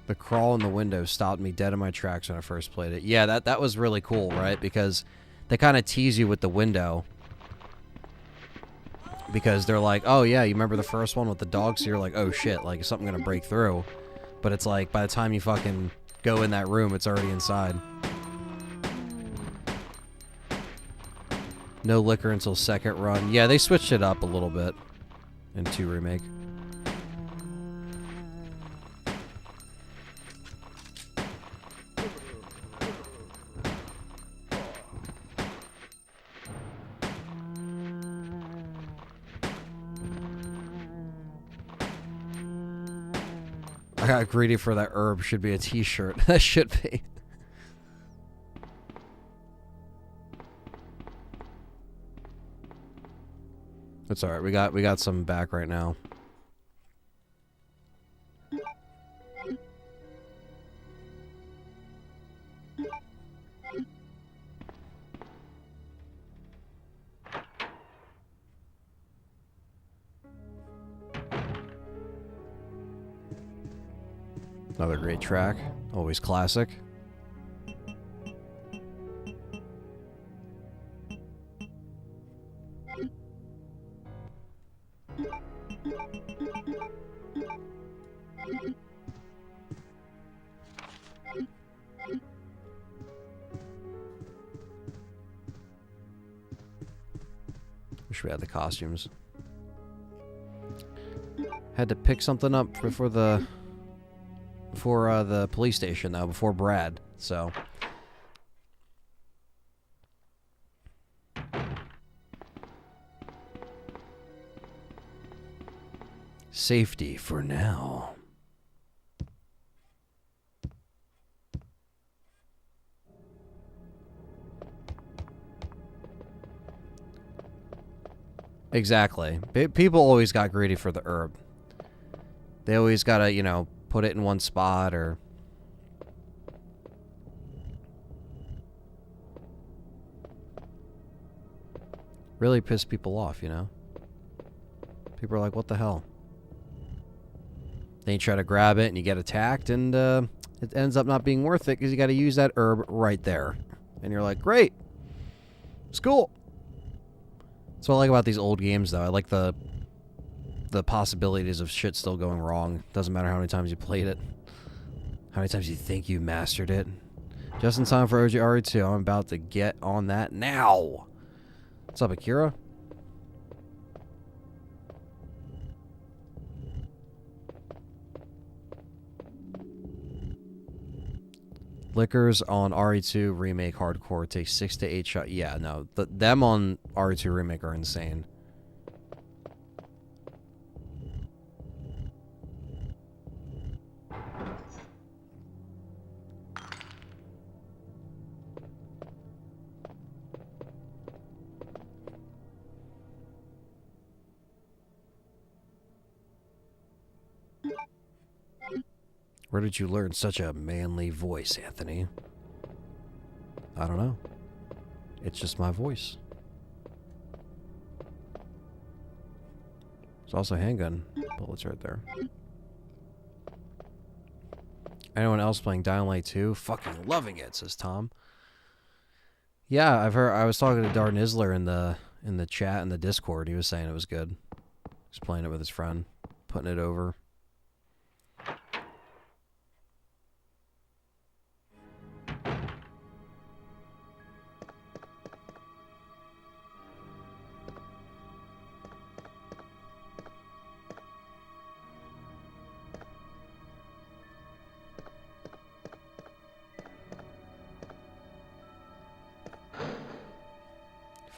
The crawl in the window stopped me dead in my tracks when I first played it. Yeah, that was really cool, right? Because they kind of tease you with the window. Because they're like, oh yeah, you remember the first one with the dogs? So you're like, oh shit, like is something gonna break through? But it's like, by the time you fucking go in that room, it's already inside. No liquor until second run. Yeah, they switched it up a little bit in 2 Remake. I got greedy for that herb. Should be a t-shirt. That should be. That's alright. We got some back right now. Another great track. Always classic. Wish we had the costumes. Had to pick something up before the police station though, before Brad. So safety for now. Exactly. People always got greedy for the herb. They always gotta, you know, put it in one spot or... really piss people off, you know? People are like, what the hell? Then you try to grab it and you get attacked and it ends up not being worth it because you gotta use that herb right there. And you're like, great! It's cool! That's what I like about these old games, though. I like the possibilities of shit still going wrong. Doesn't matter how many times you played it. How many times you think you mastered it. Just in time for OG 2. I'm about to get on that now. What's up, Akira? Liquors on RE2 Remake Hardcore takes 6 to 8 shots. Yeah, no. Them on RE2 Remake are insane. Where did you learn such a manly voice, Anthony? I don't know. It's just my voice. There's also a handgun. Bullets right there. Anyone else playing Dying Light 2? Fucking loving it, says Tom. Yeah, I've heard. I was talking to Darn Isler in the chat in the Discord. He was saying it was good. He's playing it with his friend, putting it over.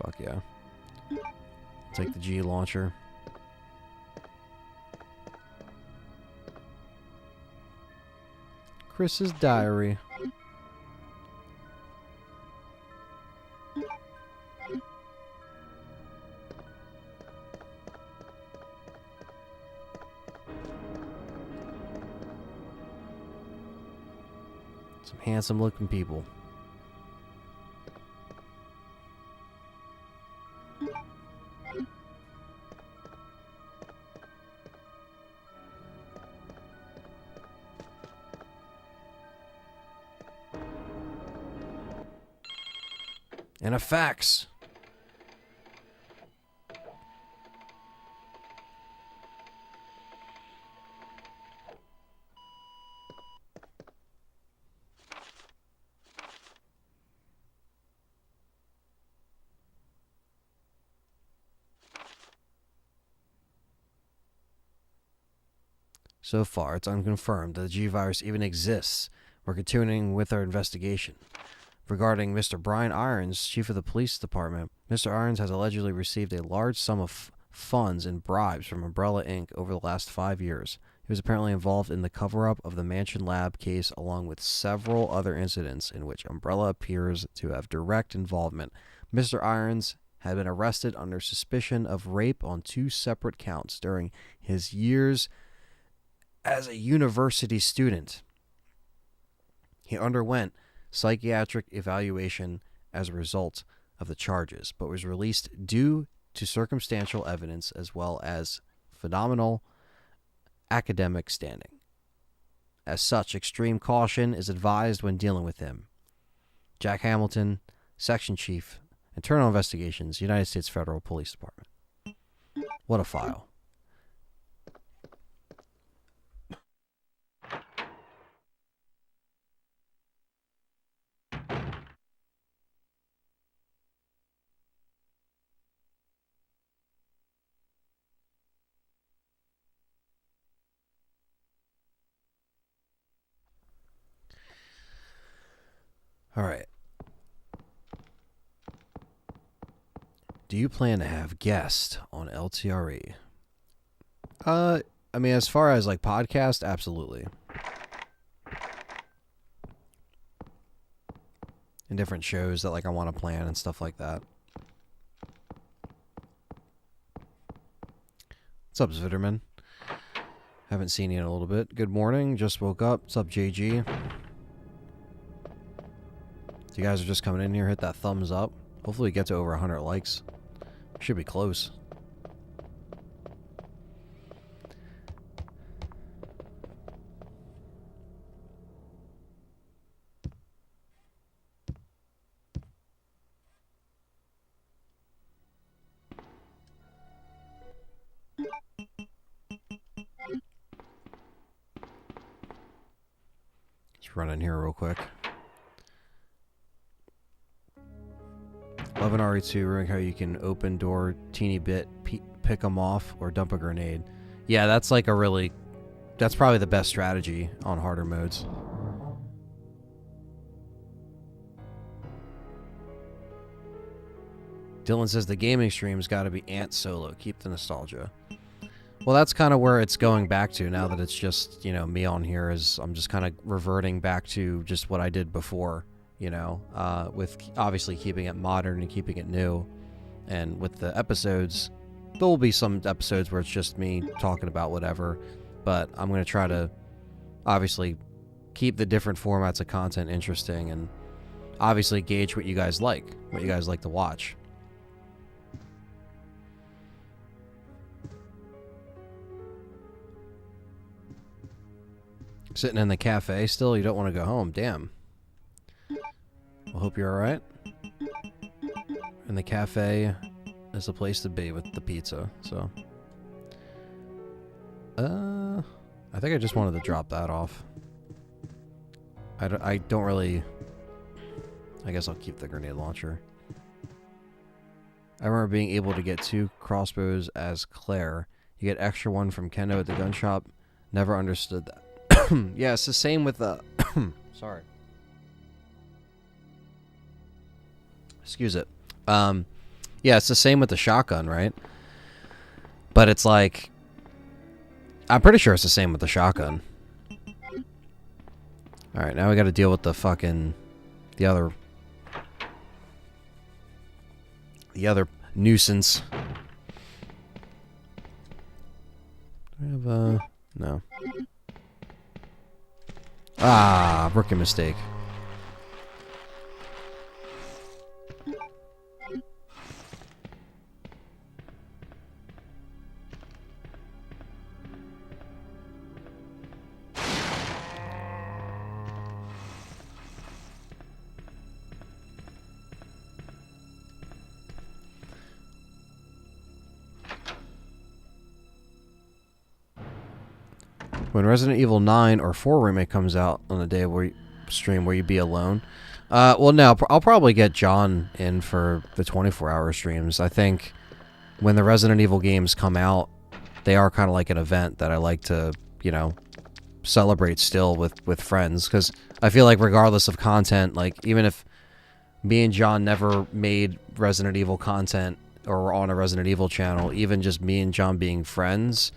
Fuck yeah. Take the G launcher. Chris's diary. handsome looking people. And a fax. So far, it's unconfirmed that the G virus even exists. We're continuing with our investigation. Regarding Mr. Brian Irons, chief of the police department, Mr. Irons has allegedly received a large sum of funds and bribes from Umbrella Inc. over the last 5 years. He was apparently involved in the cover-up of the Mansion Lab case, along with several other incidents in which Umbrella appears to have direct involvement. Mr. Irons had been arrested under suspicion of rape on 2 separate counts during his years as a university student. He underwent psychiatric evaluation as a result of the charges, but was released due to circumstantial evidence as well as phenomenal academic standing. As such, extreme caution is advised when dealing with him. Jack Hamilton, Section Chief, Internal Investigations, United States Federal Police Department. What a file. All right. Do you plan to have guests on LTRE? I mean, as far as like podcast, absolutely. And different shows that like I want to plan and stuff like that. What's up, Zvitterman? Haven't seen you in a little bit. Good morning. Just woke up. What's up, JG? If you guys are just coming in here, hit that thumbs up. Hopefully we get to over 100 likes. Should be close. Let's run in here real quick. 11 RE2, how you can open door, teeny bit, pick them off, or dump a grenade. Yeah, that's like a really... That's probably the best strategy on harder modes. Dylan says the gaming stream's got to be Ant Solo. Keep the nostalgia. Well, that's kind of where it's going back to now that it's just, you know, me on here. Is I'm just kind of reverting back to just what I did before. You know, with obviously keeping it modern and keeping it new. And with the episodes, there will be some episodes where it's just me talking about whatever. But I'm going to try to obviously keep the different formats of content interesting and obviously gauge what you guys like to watch. Sitting in the cafe still? You don't want to go home. Damn. I hope you're alright. And the cafe is the place to be with the pizza, so. I think I just wanted to drop that off. I don't really... I guess I'll keep the grenade launcher. I remember being able to get 2 crossbows as Claire. You get extra one from Kendo at the gun shop. Never understood that. Yeah, it's the same with the... Sorry. Excuse it. Yeah, it's the same with the shotgun, right? But it's like... I'm pretty sure it's the same with the shotgun. Alright, now we gotta deal with the fucking... The other nuisance. Do we have, no. Ah, rookie mistake. When Resident Evil 9 or 4 remake comes out on the day where you stream, will you be alone? Well, no, I'll probably get John in for the 24-hour streams. I think when the Resident Evil games come out, they are kind of like an event that I like to, you know, celebrate still with friends. Because I feel like regardless of content, like, even if me and John never made Resident Evil content or were on a Resident Evil channel, even just me and John being friends,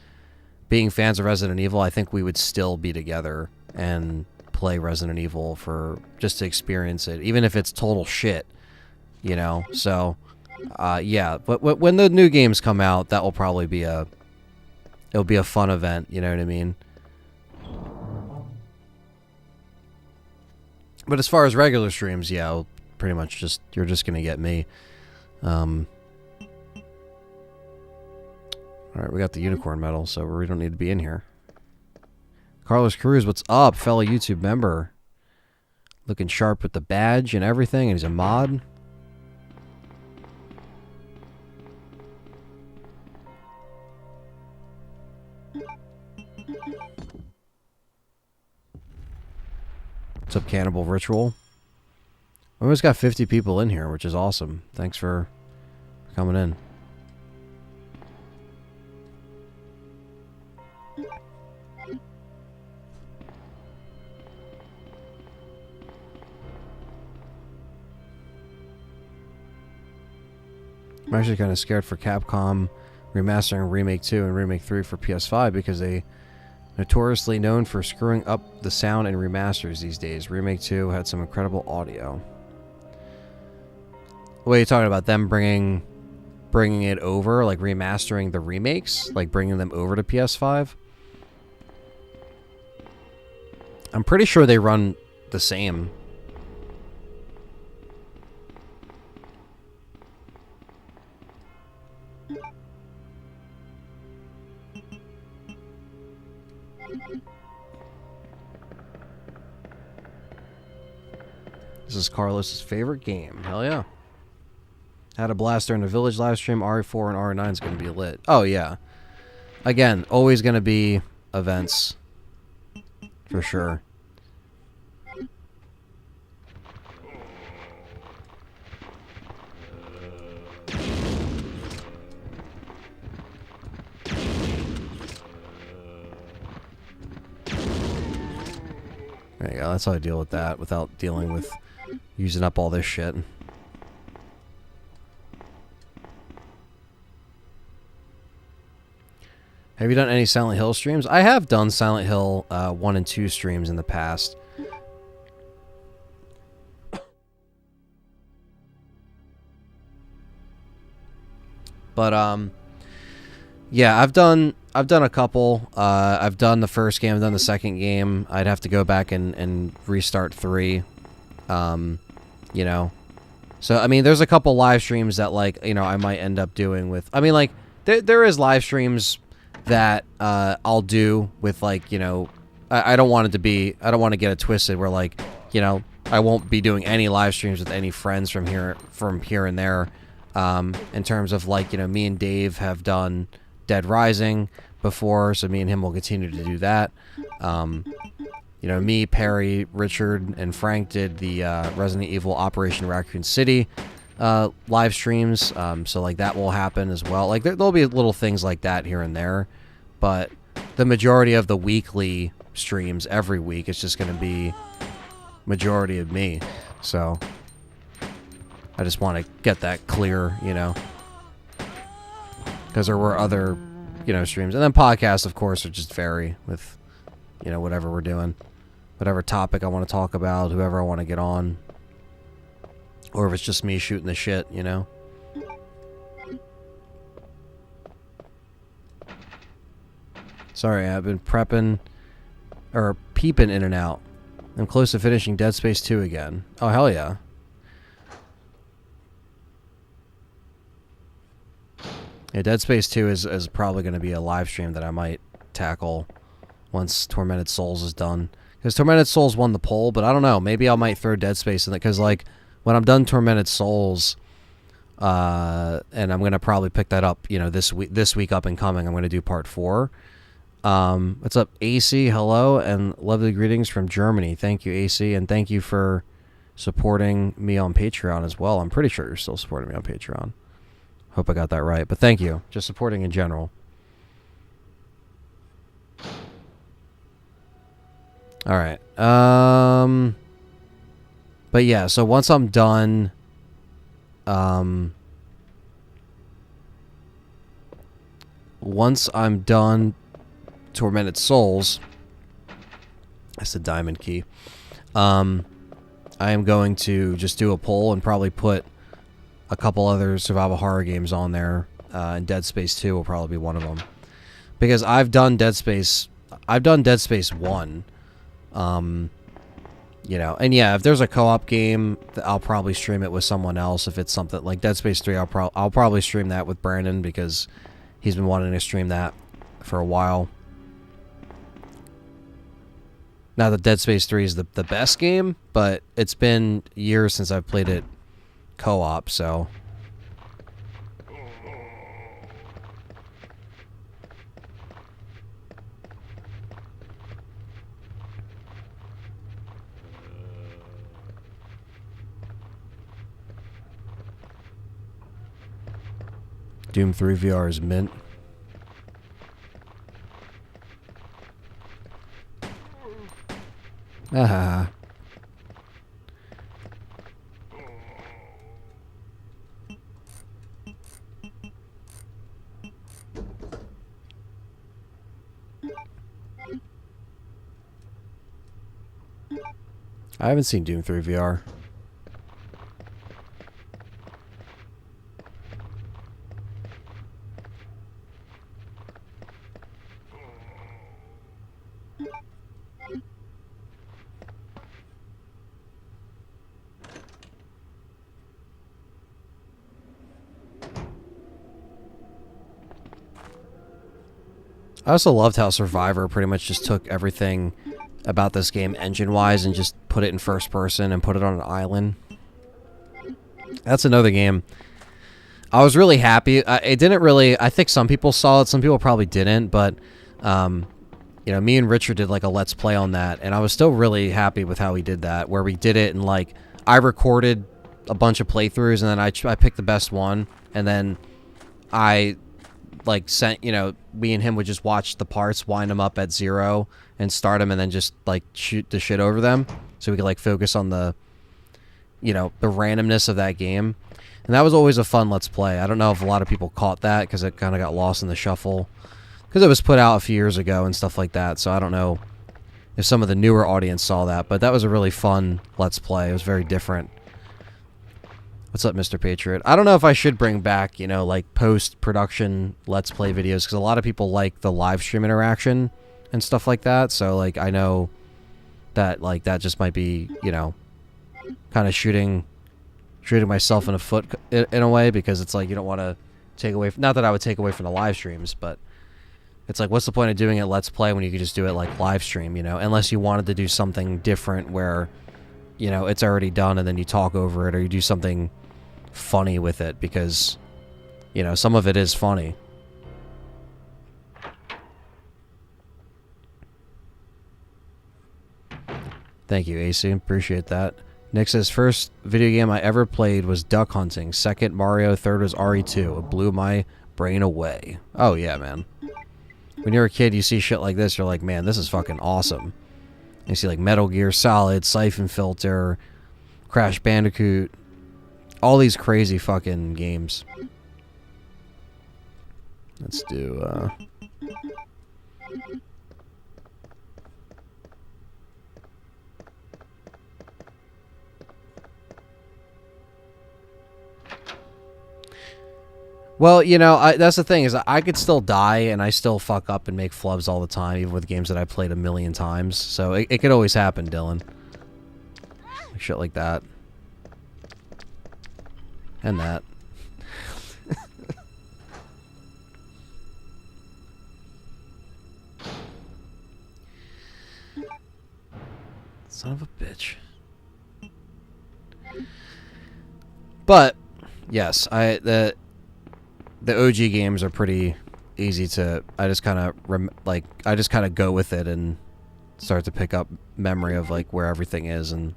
being fans of Resident Evil, I think we would still be together and play Resident Evil for just to experience it, even if it's total shit, you know. So yeah, but when the new games come out, that will probably be it'll be a fun event, you know what I mean. But as far as regular streams, yeah, I'll pretty much just, you're just gonna get me. Alright, we got the unicorn medal, so we don't need to be in here. Carlos Cruz, what's up? Fellow YouTube member. Looking sharp with the badge and everything, and he's a mod. What's up, Cannibal Ritual? We almost got 50 people in here, which is awesome. Thanks for coming in. I'm actually kind of scared for Capcom remastering Remake 2 and Remake 3 for PS5 because they notoriously known for screwing up the sound and remasters these days. Remake 2 had some incredible audio. What are you talking about? Them bringing it over, like remastering the remakes, like bringing them over to PS5? I'm pretty sure they run the same. This is Carlos's favorite game. Hell yeah. Had a blast during the Village live stream. RE4 and RE9 is going to be lit. Oh, yeah. Again, always going to be events. For sure. There you go. That's how I deal with that without dealing with using up all this shit. Have you done any Silent Hill streams? I have done Silent Hill 1 and 2 streams in the past. But yeah, I've done a couple. I've done the first game, I've done the second game. I'd have to go back and restart 3. You know. So I mean, there's a couple live streams that, like, you know, I might end up doing with, I mean, like, there is live streams that I'll do with, like, you know, I don't want it to be, I don't want to get it twisted where, like, you know, I won't be doing any live streams with any friends from here and there. In terms of, like, you know, me and Dave have done Dead Rising before, so me and him will continue to do that. You know, me, Perry, Richard, and Frank did the Resident Evil Operation Raccoon City live streams, so, like, that will happen as well. Like, there'll be little things like that here and there, but the majority of the weekly streams every week is just going to be majority of me, so I just want to get that clear, you know, because there were other, you know, streams, and then podcasts, of course, would just vary with, you know, whatever we're doing, whatever topic I want to talk about, whoever I want to get on. Or if it's just me shooting the shit, you know? Sorry, I've been prepping, or peeping in and out. I'm close to finishing Dead Space 2 again. Oh, hell yeah. Yeah, Dead Space 2 is probably going to be a live stream that I might tackle once Tormented Souls is done. Because Tormented Souls won the poll, but I don't know. Maybe I might throw Dead Space in it, because, like, when I'm done Tormented Souls, and I'm going to probably pick that up, you know, this week up and coming, I'm going to do part 4. What's up, AC? Hello, and lovely greetings from Germany. Thank you, AC, and thank you for supporting me on Patreon as well. I'm pretty sure you're still supporting me on Patreon. Hope I got that right, but thank you. Just supporting in general. All right. But yeah, so once I'm done, Tormented Souls, that's the diamond key. I am going to just do a poll and probably put a couple other survival horror games on there, and Dead Space 2 will probably be one of them. Because I've done Dead Space 1, you know, and yeah, if there's a co-op game, I'll probably stream it with someone else. If it's something like Dead Space 3, I'll probably stream that with Brandon because he's been wanting to stream that for a while. Not that Dead Space 3 is the best game, but it's been years since I've played it co-op, so... Doom 3 VR is mint. Ah. I haven't seen Doom 3 VR. I also loved how Survivor pretty much just took everything about this game engine-wise and just put it in first person and put it on an island. That's another game. I was really happy. It didn't really... I think some people saw it. Some people probably didn't, but... you know, me and Richard did like a Let's Play on that, and I was still really happy with how we did that, where we did it and like... I recorded a bunch of playthroughs, and then I picked the best one, and then I... like sent, you know, we and him would just watch the parts, wind them up at 0 and start them, and then just like shoot the shit over them so we could like focus on the, you know, the randomness of that game. And that was always a fun Let's Play. I don't know if a lot of people caught that because it kind of got lost in the shuffle because it was put out a few years ago and stuff like that. So I don't know if some of the newer audience saw that, but that was a really fun Let's Play. It was very different. What's up, Mr. Patriot? I don't know if I should bring back, you know, like post-production Let's Play videos, because a lot of people like the live stream interaction and stuff like that. So, like, I know that, like, that just might be, you know, kind of shooting myself in the foot in a way, because it's like you don't want to take away... Not that I would take away from the live streams, but it's like, what's the point of doing it Let's Play when you could just do it, like, live stream, you know? Unless you wanted to do something different where, you know, it's already done and then you talk over it, or you do something funny with it, because, you know, some of it is funny. Thank you, AC. Appreciate that. Nick says, first video game I ever played was Duck Hunting. Second, Mario. Third was RE2. It blew my brain away. Oh, yeah, man. When you're a kid, you see shit like this, you're like, man, this is fucking awesome. You see, like, Metal Gear Solid, Siphon Filter, Crash Bandicoot, all these crazy fucking games. Let's do, Well, you know, that's the thing, is I could still die, and I still fuck up and make flubs all the time, even with games that I played a million times. So it could always happen, Dylan. Shit like that. And that. Son of a bitch. But yes, the OG games are pretty easy to. I just kind of go with it and start to pick up memory of like where everything is and.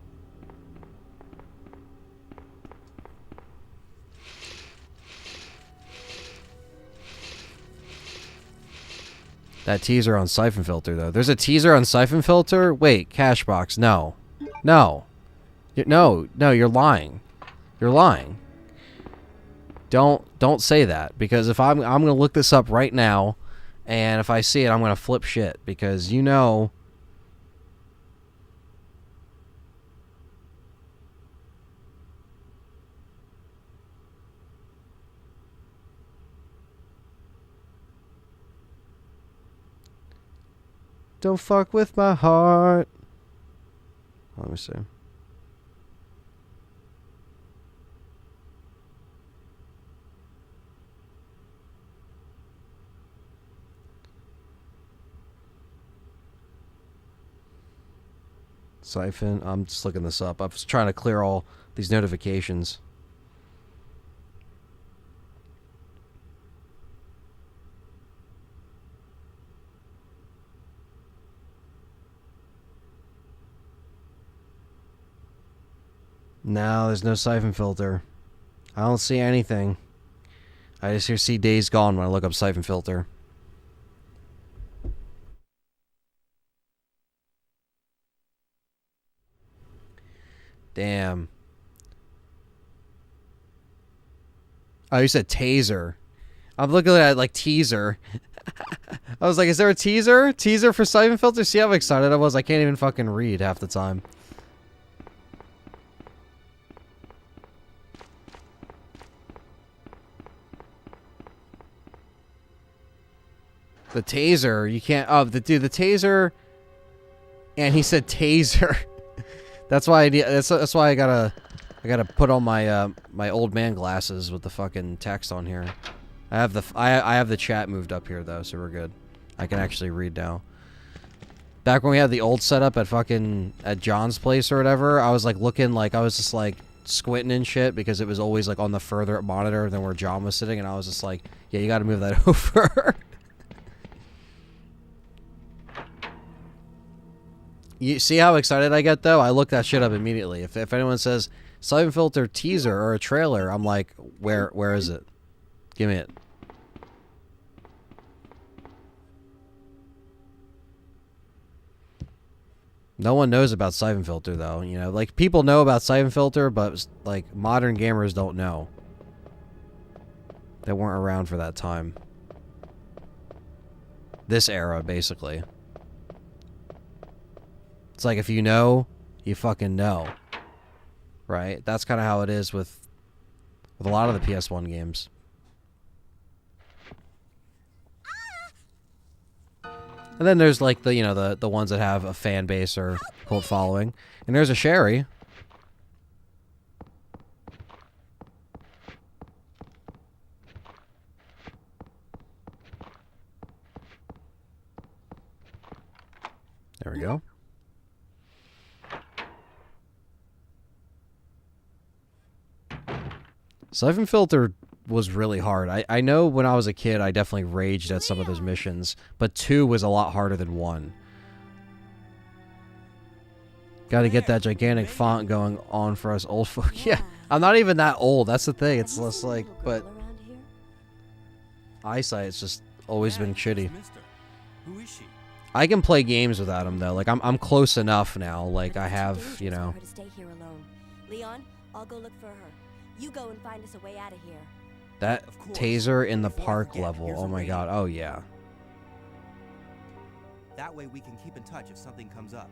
That teaser on Siphon Filter, though. There's a teaser on Siphon Filter? Wait, Cashbox, no. No. No, you're lying. You're lying. Don't say that, because if I'm going to look this up right now, and if I see it, I'm going to flip shit, because you know... Don't fuck with my heart. Let me see. Siphon. I'm just looking this up. I was trying to clear all these notifications. No, there's no Siphon Filter. I don't see anything. I just see Days Gone when I look up Siphon Filter. Damn. Oh, you said taser. I'm looking at it like teaser. I was like, is there a teaser? Teaser for Siphon Filter? See how excited I was? I can't even fucking read half the time. The taser, you can't. Oh, the taser, and he said taser. That's why that's why I gotta put on my my old man glasses with the fucking text on here. I have the chat moved up here though, so we're good. I can actually read now. Back when we had the old setup at John's place or whatever, I was like looking like I was just like squinting and shit because it was always like on the further monitor than where John was sitting, and I was just like, yeah, you got to move that over. You see how excited I get, though? I look that shit up immediately. If anyone says Siphon Filter teaser or a trailer, I'm like, where is it? Give me it. No one knows about Siphon Filter, though. You know, like, people know about Siphon Filter, but, like, modern gamers don't know. They weren't around for that time. This era, basically. It's like, if you know, you fucking know. Right? That's kind of how it is with a lot of the PS1 games. And then there's like the, you know, the ones that have a fan base or cult following. And there's a Sherry. There we go. Siphon Filter was really hard. I know when I was a kid, I definitely raged at some of those missions, but 2 was a lot harder than 1. Got to get that gigantic font going on for us old folk. Yeah, I'm not even that old. That's the thing. It's less like, but eyesight's just always been shitty. Who is she? I can play games without him though. Like I'm close enough now. Like I have, you know. Stay here alone. Leon, I'll go look for her. You go and find us a way out of here. That taser in the park level. Oh my god. Oh yeah. That way we can keep in touch if something comes up.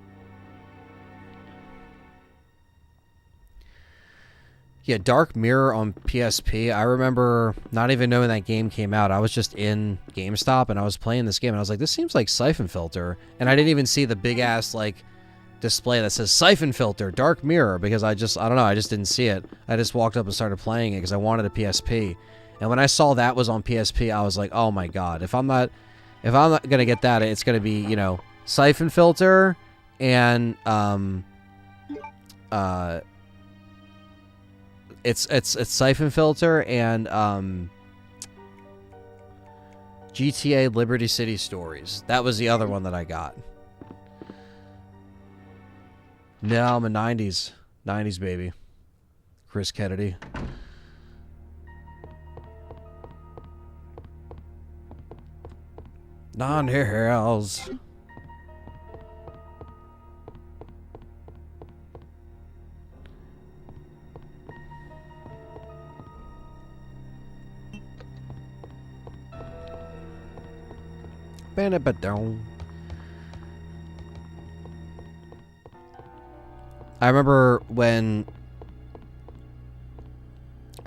Yeah, Dark Mirror on PSP. I remember not even knowing that game came out. I was just in GameStop and I was playing this game and I was like, this seems like Siphon Filter. And I didn't even see the big ass like display that says Siphon Filter, Dark Mirror, because I don't know, I just didn't see it. I just walked up and started playing it because I wanted a PSP. And when I saw that was on PSP, I was like, oh my god, if I'm not gonna get that, it's gonna be, you know, Siphon Filter and it's Siphon Filter and GTA Liberty City Stories. That was the other one that I got. No, I'm a 90s. 90s baby. Chris Kennedy. Non-hills. I remember when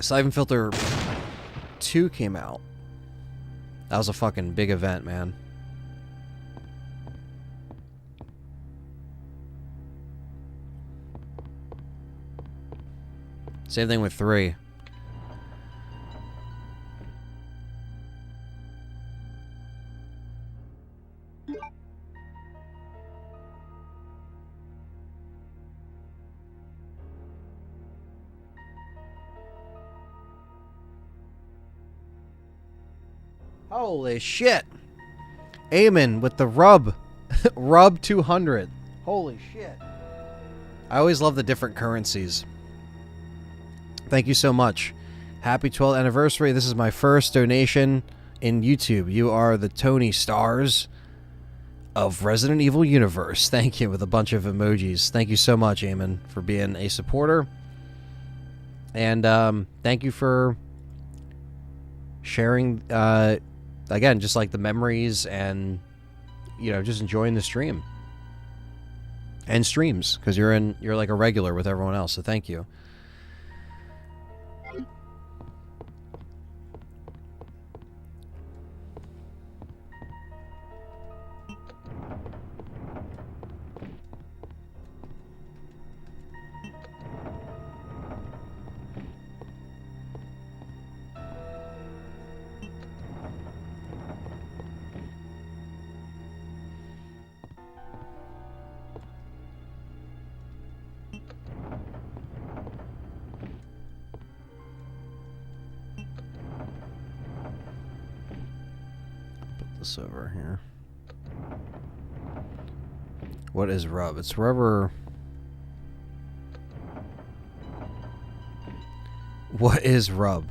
Siphon Filter 2 came out. That was a fucking big event, man. Same thing with 3. Holy shit. Eamon with the rub. Rub 200. Holy shit. I always love the different currencies. Thank you so much. Happy 12th anniversary. This is my first donation in YouTube. You are the Tony Stars of Resident Evil Universe. Thank you, with a bunch of emojis. Thank you so much, Eamon, for being a supporter. And thank you for sharing, again, just like the memories and, you know, just enjoying the stream. And streams, because you're like a regular with everyone else, so thank you. This over here. What is rub? It's rubber. What is rub?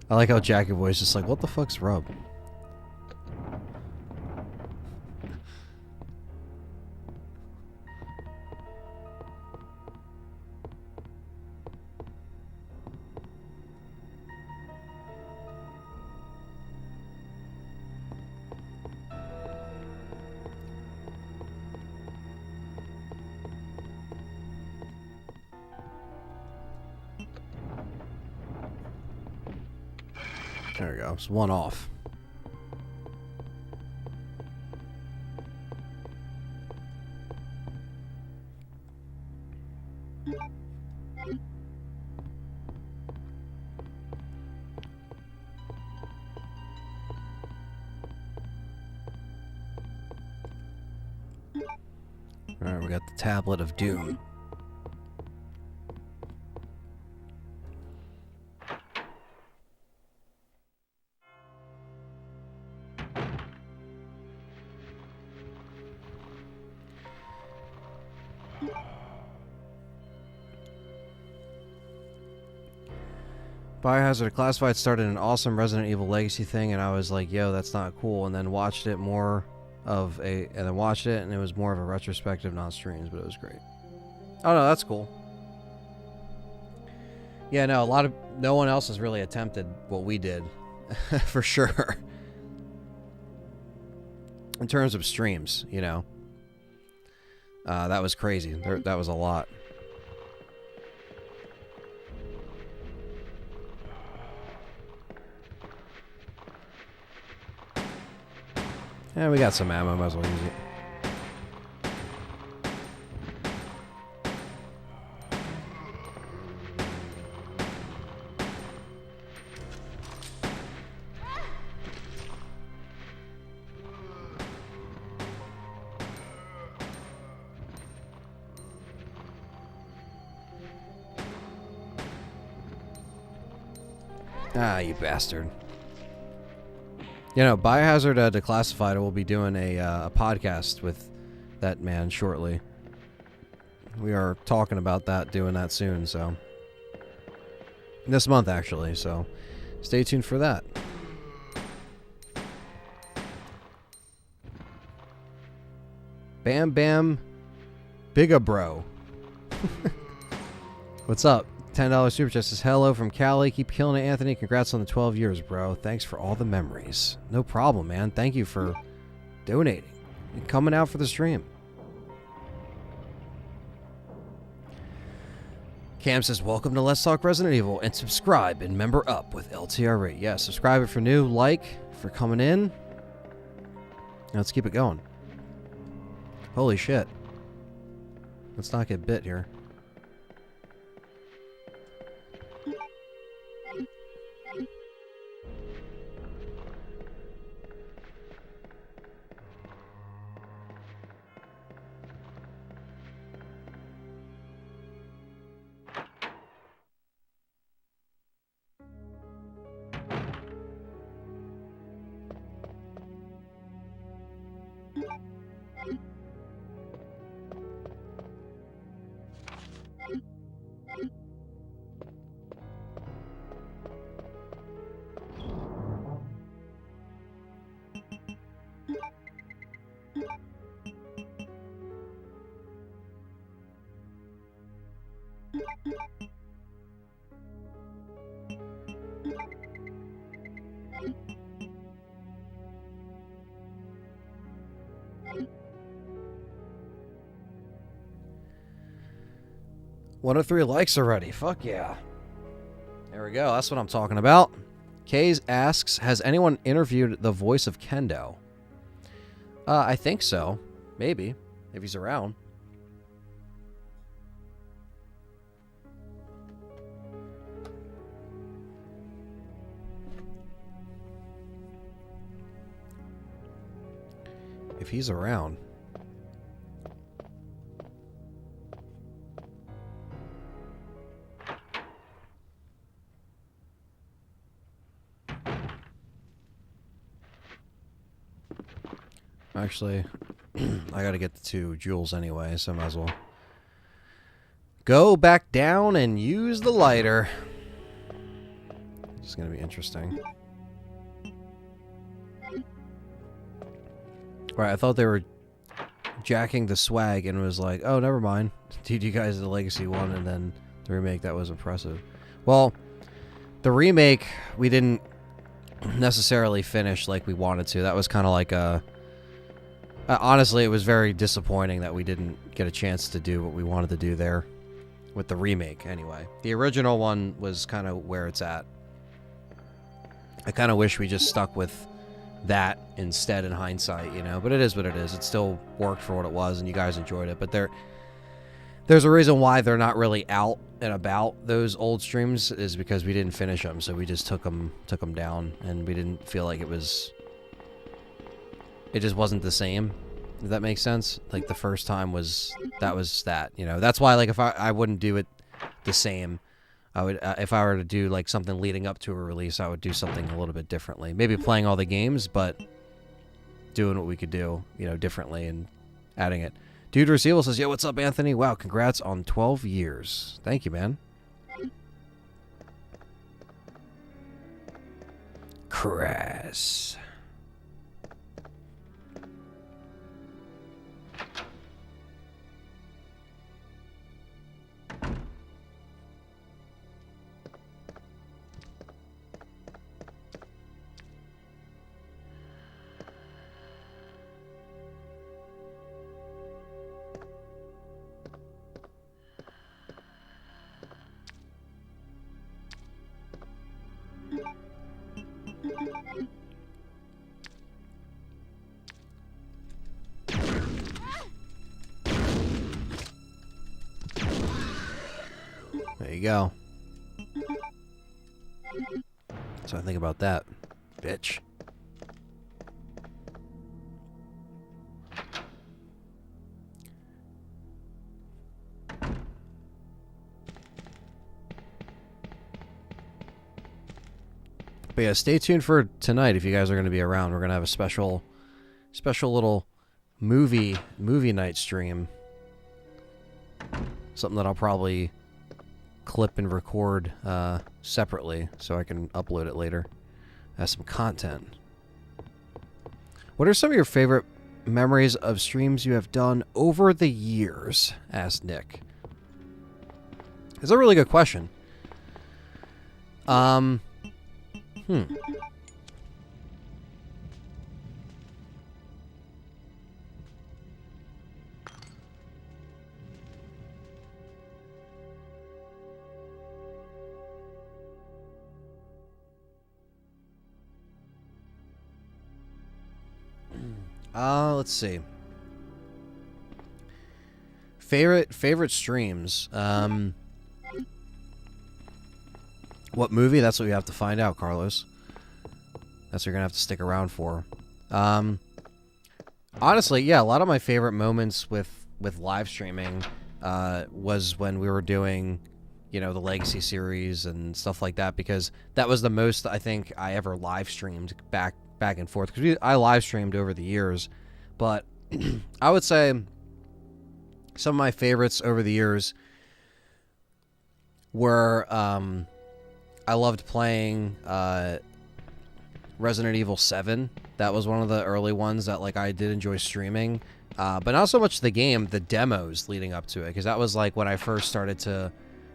I like how Jackie Boy's just like, what the fuck's rub? There we go. It's one off. Alright, we got the Tablet of Doom. Biohazard Classified started an awesome Resident Evil Legacy thing, and I was like, yo, that's not cool, and then watched it more of a, and then watched it, and it was more of a retrospective, not streams, but it was great. Oh no, that's cool. Yeah, no, no one else has really attempted what we did, for sure. In terms of streams, you know. That was crazy. That was a lot. Yeah, we got some ammo, might as well use it. Ah, you bastard. You know, Biohazard Declassified will be doing a podcast with that man shortly. We are talking about that, doing that soon, so. This month, actually, so stay tuned for that. Bam Bam Biga Bro. What's up? $10 super chat says hello from Cali. Keep killing it, Anthony. Congrats on the 12 years, bro. Thanks for all the memories. No problem, man. Thank you for donating and coming out for the stream. Cam says, welcome to Let's Talk Resident Evil, and subscribe and member up with LTR. Yeah, subscribe if you're new, like for coming in. Now let's keep it going. Holy shit. Let's not get bit here. One of 3 likes already. Fuck yeah. There we go. That's what I'm talking about. Kays asks, has anyone interviewed the voice of Kendo? I think so. Maybe. If he's around. If he's around. Actually, I gotta get the 2 jewels anyway, so I might as well go back down and use the lighter. It's gonna be interesting. Right, I thought they were jacking the swag and was like, oh, never mind. Dude, you guys the Legacy one, and then the remake, that was impressive. Well, the remake, we didn't necessarily finish like we wanted to. That was kind of like a... honestly, it was very disappointing that we didn't get a chance to do what we wanted to do there. With the remake, anyway. The original one was kind of where it's at. I kind of wish we just stuck with that instead in hindsight, you know? But it is what it is. It still worked for what it was, and you guys enjoyed it. But there's a reason why they're not really out and about, those old streams, is because we didn't finish them. So we just took them down, and we didn't feel like it was... It just wasn't the same. Does that make sense? Like, the first time was that, you know? That's why, like, if I wouldn't do it the same. I would, if I were to do, like, something leading up to a release, I would do something a little bit differently. Maybe playing all the games, but doing what we could do, you know, differently and adding it. Dude Receivable says, yo, what's up, Anthony? Wow, congrats on 12 years. Thank you, man. Crass. There you go. So I think about that, bitch. But yeah, stay tuned for tonight if you guys are going to be around. We're going to have a special little movie night stream. Something that I'll probably clip and record separately so I can upload it later as some content. What are some of your favorite memories of streams you have done over the years? Asked Nick. It's a really good question. Let's see. Favorite streams. What movie? That's what we have to find out, Carlos. That's what you're gonna have to stick around for. Honestly, yeah, a lot of my favorite moments with live streaming was when we were doing, you know, the Legacy series and stuff like that, because that was the most I think I ever live streamed back and forth. Because I live streamed over the years, but I would say some of my favorites over the years were I loved playing Resident Evil 7. That was one of the early ones that like I did enjoy streaming, but not so much the game, the demos leading up to it, because that was like when I first started to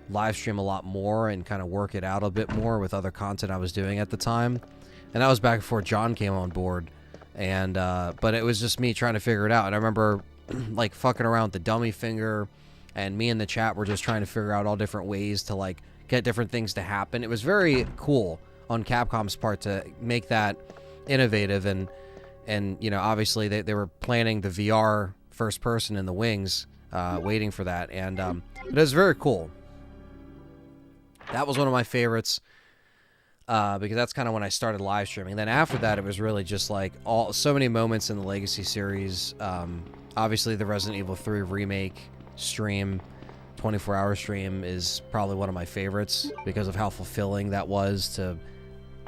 live stream a lot more and kind of work it out a bit more with other content I was doing at the time. And that was back before John came on board, and but it was just me trying to figure it out. And I remember like fucking around with the dummy finger, and me and the chat were just trying to figure out all different ways to like get different things to happen. It was very cool on Capcom's part to make that innovative, and you know, obviously they were planning the VR first person in the wings, waiting for that, and it was very cool. That was one of my favorites. Because that's kind of when I started live streaming. Then after that, it was really just like so many moments in the Legacy series. Obviously, the Resident Evil 3 remake stream, 24-hour stream, is probably one of my favorites because of how fulfilling that was to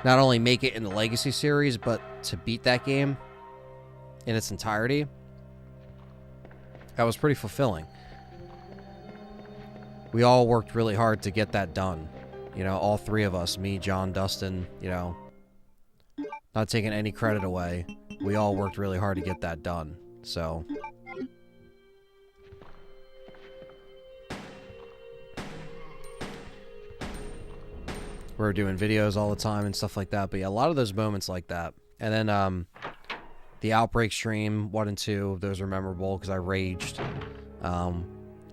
not only make it in the Legacy series, but to beat that game in its entirety. That was pretty fulfilling. We all worked really hard to get that done. You know, all three of us, me, John, Dustin, you know, not taking any credit away. We all worked really hard to get that done. So we were doing videos all the time and stuff like that. But yeah, a lot of those moments like that. And then the Outbreak stream 1 and 2, those are memorable because I raged.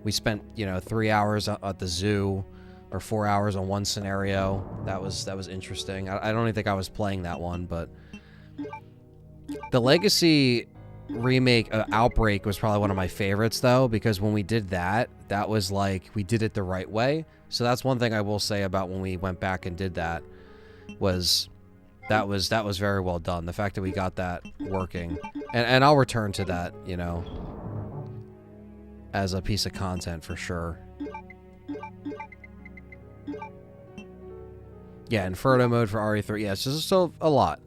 We spent, you know, 3 hours at the zoo, or 4 hours on one scenario. That was interesting. I don't even think I was playing that one, but the Legacy remake Outbreak was probably one of my favorites, though, because when we did that was like we did it the right way. So that's one thing I will say about when we went back and did that was that was very well done. The fact that we got that working, and I'll return to that, you know, as a piece of content for sure. Yeah, Inferno mode for RE3. Yeah, it's just still a lot.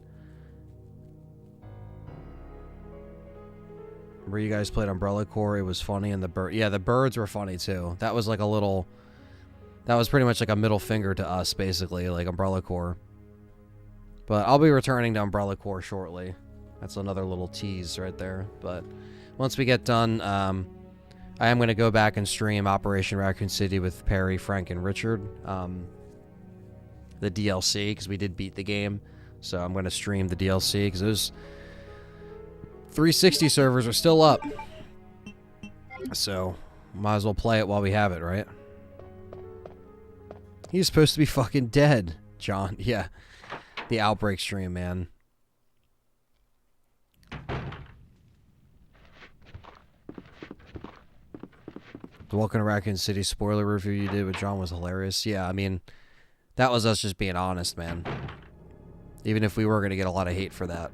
Remember you guys played Umbrella Corps? It was funny, and the bird. Yeah, the birds were funny too. That was like a little. That was pretty much like a middle finger to us, basically, like Umbrella Corps. But I'll be returning to Umbrella Corps shortly. That's another little tease right there. But once we get done, I am going to go back and stream Operation Raccoon City with Perry, Frank, and Richard. The DLC, because we did beat the game. So I'm going to stream the DLC, because those 360 servers are still up. So might as well play it while we have it, right? He's supposed to be fucking dead, John. Yeah. The Outbreak stream, man. The Welcome to Raccoon City spoiler review you did with John was hilarious. Yeah, I mean, that was us just being honest, man. Even if we were going to get a lot of hate for that.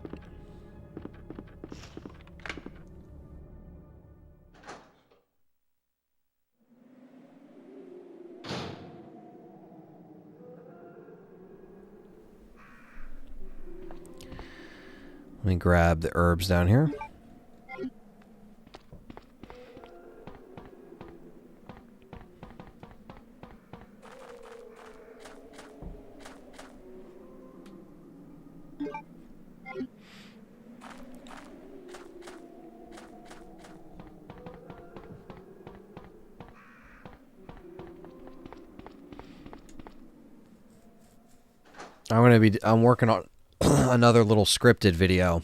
Let me grab the herbs down here. I'm working on another little scripted video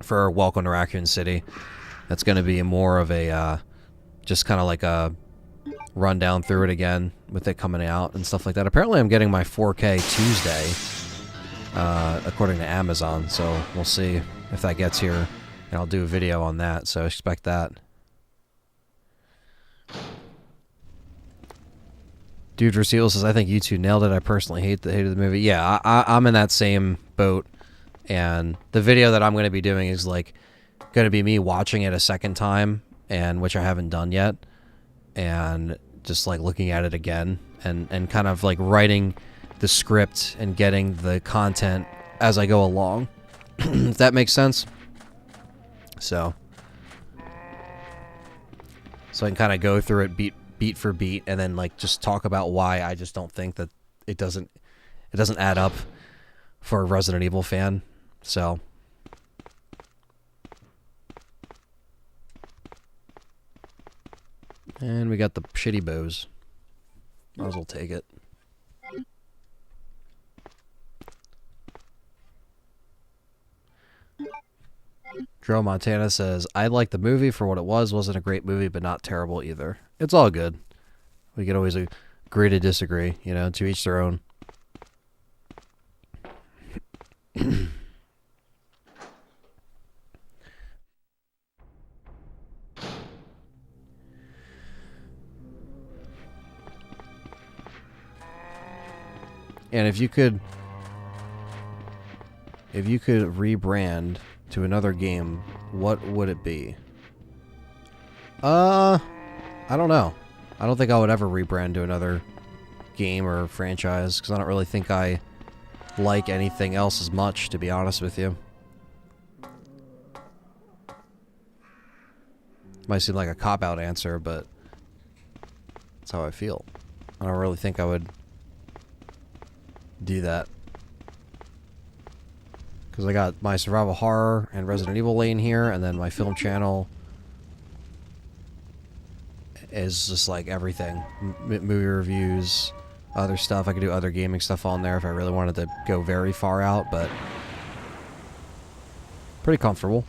for Welcome to Raccoon City. That's going to be more of a, just kind of like a rundown through it again with it coming out and stuff like that. Apparently I'm getting my 4K Tuesday, according to Amazon, so we'll see if that gets here, and I'll do a video on that, so expect that. Dude Rasil says, I think you two nailed it. I personally hated the movie. Yeah, I'm in that same boat. And the video that I'm going to be doing is like going to be me watching it a second time, and which I haven't done yet. And just like looking at it again and kind of like writing the script and getting the content as I go along. If that makes sense. So I can kind of go through it beat for beat, and then like just talk about why I just don't think that it doesn't add up for a Resident Evil fan. So and we got the shitty bows. Might as well take it. Joe Montana says, I like the movie for what it was. Wasn't a great movie, but not terrible either. It's all good. We can always agree to disagree, you know, to each their own. And if you could rebrand to another game, what would it be? I don't know. I don't think I would ever rebrand to another game or franchise, because I don't really think I like anything else as much, to be honest with you. Might seem like a cop-out answer, but that's how I feel. I don't really think I would do that. Because I got my survival horror and Resident Evil lane here, and then my film channel is just like everything. Movie reviews, other stuff. I could do other gaming stuff on there if I really wanted to go very far out, but pretty comfortable.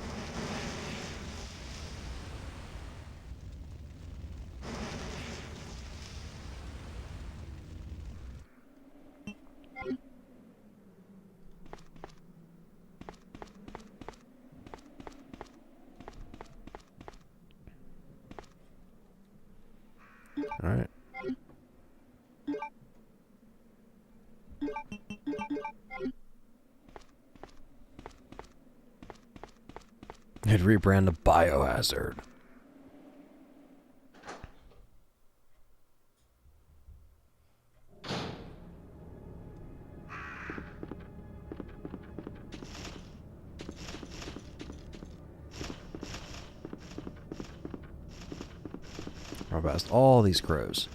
Alright. I'd rebrand to Biohazard. Run past all these crows.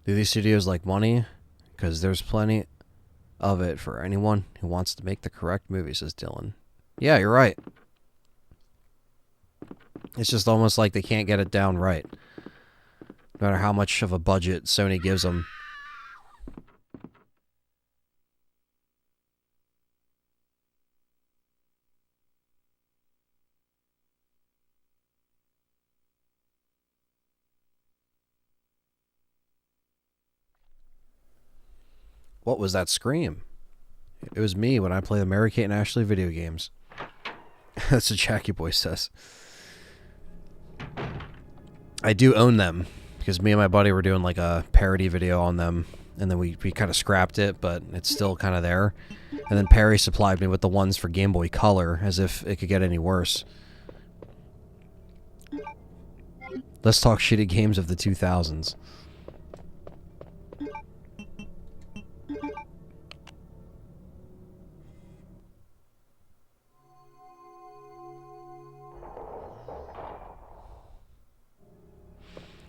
Do these studios like money? Because there's plenty of it for anyone who wants to make the correct movie, says Dylan. Yeah, you're right. It's just almost like they can't get it down right. No matter how much of a budget Sony gives them. What was that scream? It was me when I play the Mary Kate and Ashley video games. That's what Jackie Boy says. I do own them, because me and my buddy were doing like a parody video on them, and then we kind of scrapped it, but it's still kind of there. And then Perry supplied me with the ones for Game Boy Color, as if it could get any worse. Let's talk shitty games of the 2000s.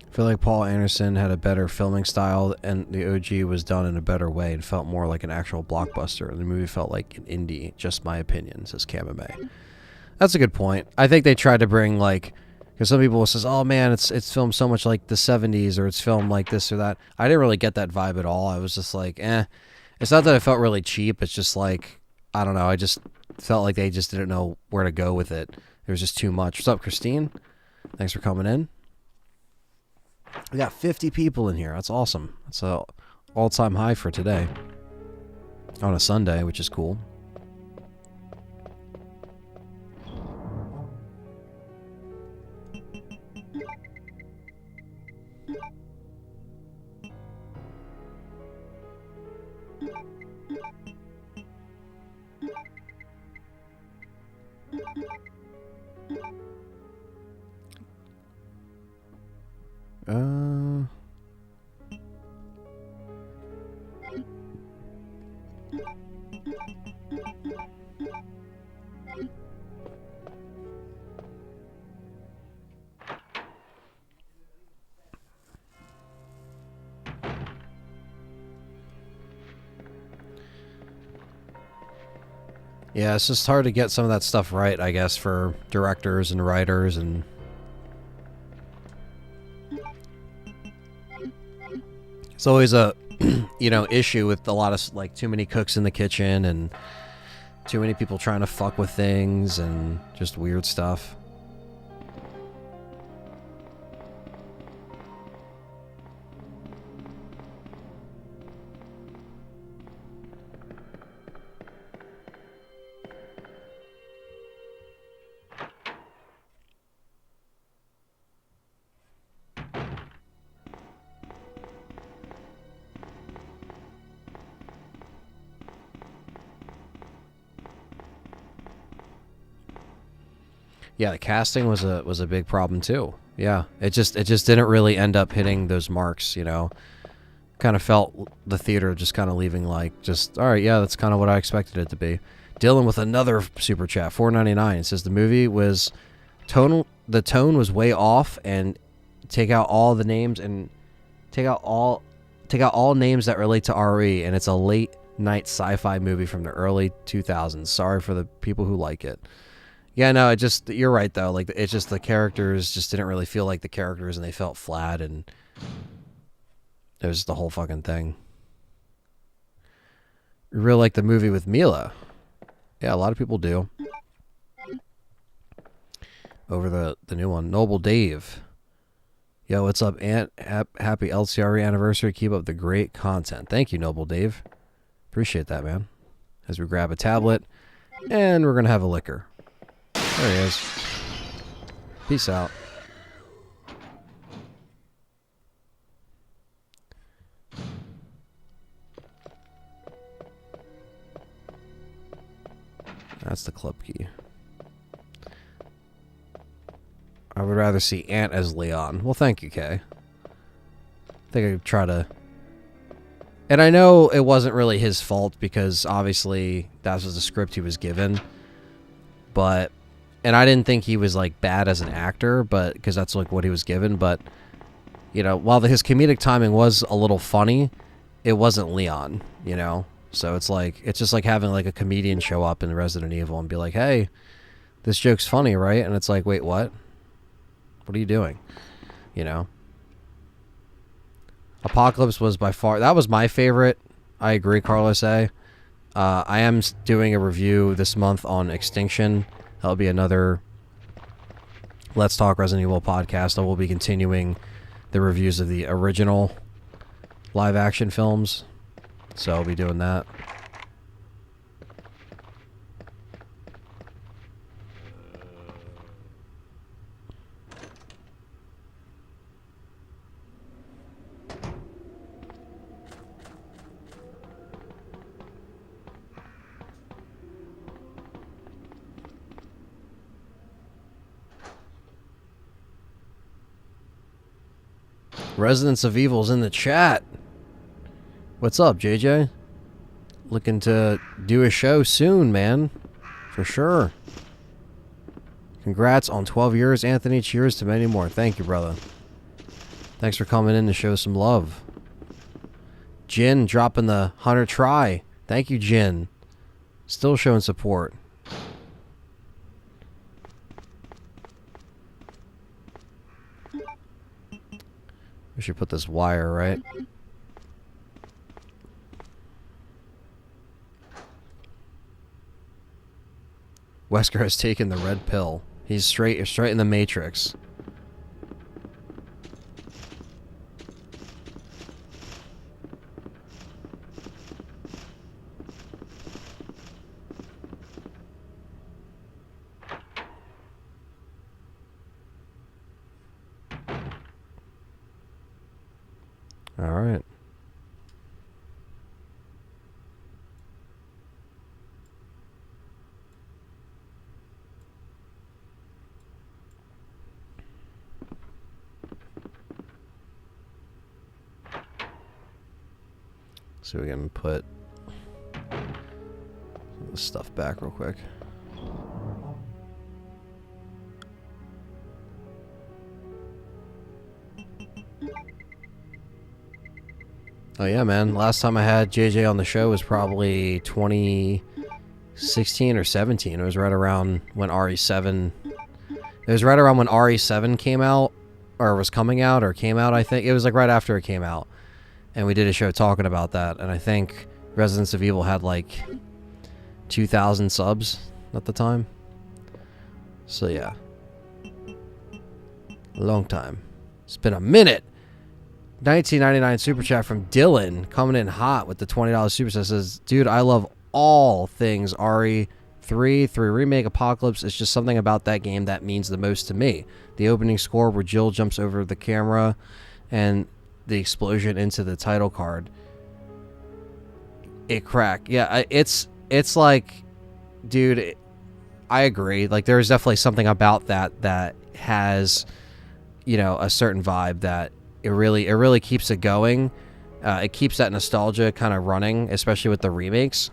I feel like Paul Anderson had a better filming style, and the OG was done in a better way and felt more like an actual blockbuster. The movie felt like an indie. Just my opinion, says Kamame. That's a good point. I think they tried to bring, like, because some people will say, oh man, it's filmed so much like the 70s, or it's filmed like this or that. I didn't really get that vibe at all. I was just like, eh. It's not that it felt really cheap. It's just like, I don't know. I just felt like they just didn't know where to go with it. There was just too much. What's up, Christine? Thanks for coming in. We got 50 people in here. That's awesome. That's a all-time high for today. On a Sunday, which is cool. Yeah, it's just hard to get some of that stuff right, I guess, for directors and writers, and it's always a issue with a lot of, like, too many cooks in the kitchen and too many people trying to fuck with things and just weird stuff. Yeah, the casting was a big problem too. Yeah, it just didn't really end up hitting those marks, Kind of felt the theater just kind of leaving like, just, all right, yeah, that's kind of what I expected it to be. Dylan with another super chat, $4.99. It says the movie was the tone was way off, and take out all the names and take out all names that relate to RE, and it's a late night sci-fi movie from the early 2000s. Sorry for the people who like it. Yeah, no, you're right though. Like, it's just the characters just didn't really feel like the characters, and they felt flat, and it was the whole fucking thing. You really like the movie with Mila. Yeah, a lot of people do. Over the new one. Noble Dave. Yo, what's up, Aunt? Happy LCRE anniversary. Keep up the great content. Thank you, Noble Dave. Appreciate that, man. As we grab a tablet, and we're going to have a liquor. There he is. Peace out. That's the club key. I would rather see Ant as Leon. Well, thank you, Kay. I think I'd try to... And I know it wasn't really his fault, because obviously that was the script he was given. But... And I didn't think he was, like, bad as an actor, but because that's, like, what he was given. But, while his comedic timing was a little funny, it wasn't Leon, So it's just like having, like, a comedian show up in Resident Evil and be like, hey, this joke's funny, right? And it's like, wait, what? What are you doing? Apocalypse was by far... That was my favorite. I agree, Carlos A. I am doing a review this month on Extinction. That'll be another Let's Talk Resident Evil podcast. I will be continuing the reviews of the original live-action films. So I'll be doing that. Residents of Evil's in the chat. What's up, JJ? Looking to do a show soon, man. For sure. Congrats on 12 years, Anthony. Cheers to many more. Thank you, brother. Thanks for coming in to show some love. Jin dropping the 100 try. Thank you, Jin. Still showing support. We should put this wire, right? Wesker has taken the red pill. He's straight in the Matrix. All right. So we can put this stuff back real quick. Oh yeah, man. Last time I had JJ on the show was probably 2016 or 17. It was right around when RE7... It was right around when RE7 came out, or was coming out, or came out, I think. It was like right after it came out. And we did a show talking about that. And I think Residents of Evil had like 2,000 subs at the time. So yeah. A long time. It's been a minute. 1999 super chat from Dylan, coming in hot with the $20 super chat. Says, dude, I love all things RE3 Remake Apocalypse. It's just something about that game that means the most to me. The opening score where Jill jumps over the camera and the explosion into the title card. It cracked. Yeah, it's like, dude, I agree. Like, there's definitely something about that has, you know, a certain vibe that it really keeps it going. It keeps that nostalgia kind of running, especially with the remakes.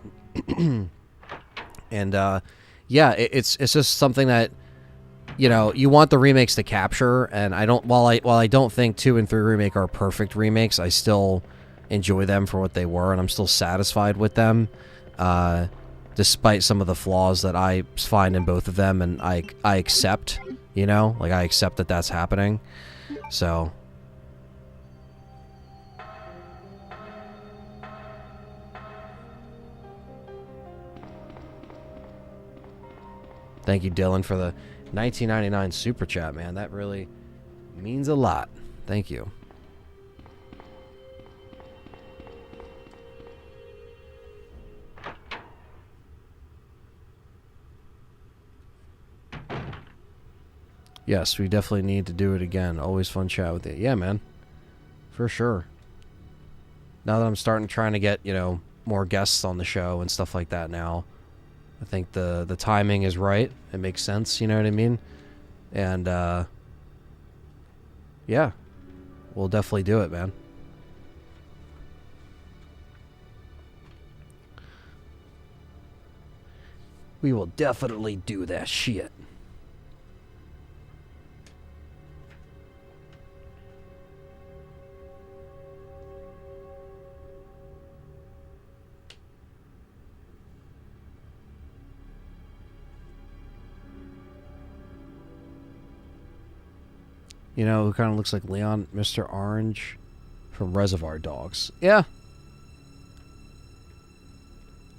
And yeah, it's just something that, you know, you want the remakes to capture. And while I don't think 2 and 3 remake are perfect remakes, I still enjoy them for what they were, and I'm still satisfied with them, despite some of the flaws that I find in both of them. And I accept, you know, like I accept that that's happening. So. Thank you, Dylan, for the 1999 super chat, man. That really means a lot. Thank you. Yes, we definitely need to do it again. Always fun chat with you. Yeah, man. For sure. Now that I'm trying to get, you know, more guests on the show and stuff like that now, I think the timing is right. It makes sense, you know what I mean? And, yeah. We'll definitely do it, man. We will definitely do that shit. You know, who kind of looks like Leon, Mr. Orange from Reservoir Dogs. Yeah.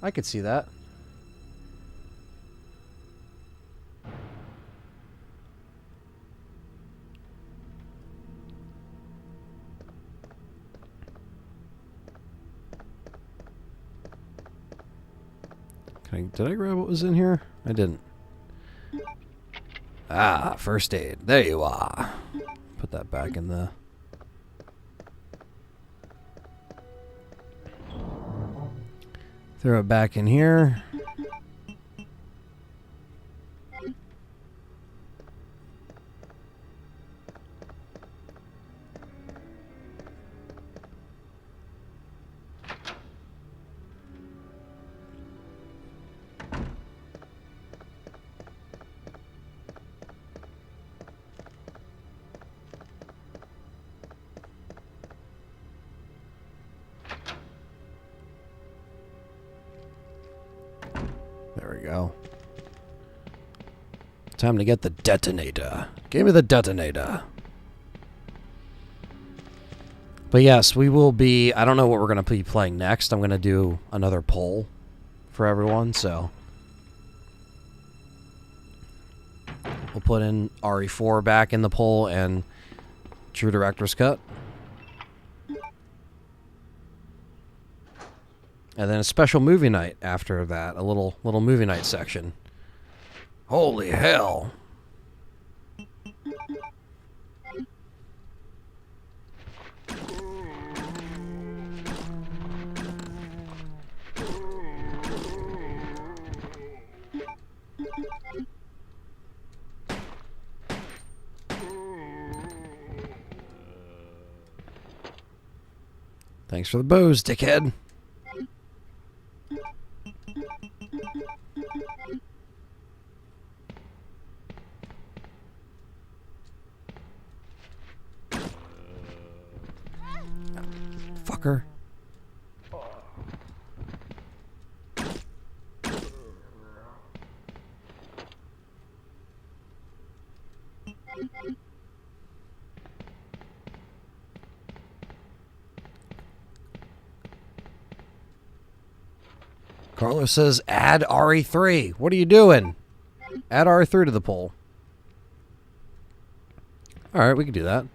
I could see that. Did I grab what was in here? I didn't. Ah, first aid. There you are. Put that back in the... Throw it back in here. Time to get the detonator. Give me the detonator. But yes, we will be... I don't know what we're going to be playing next. I'm going to do another poll for everyone, so... We'll put in RE4 back in the poll and True Director's Cut. And then a special movie night after that. A little movie night section. Holy hell. Thanks for the booze, dickhead. Fucker. Carlos says, add RE3. What are you doing? Add RE3 to the poll. Alright, we can do that.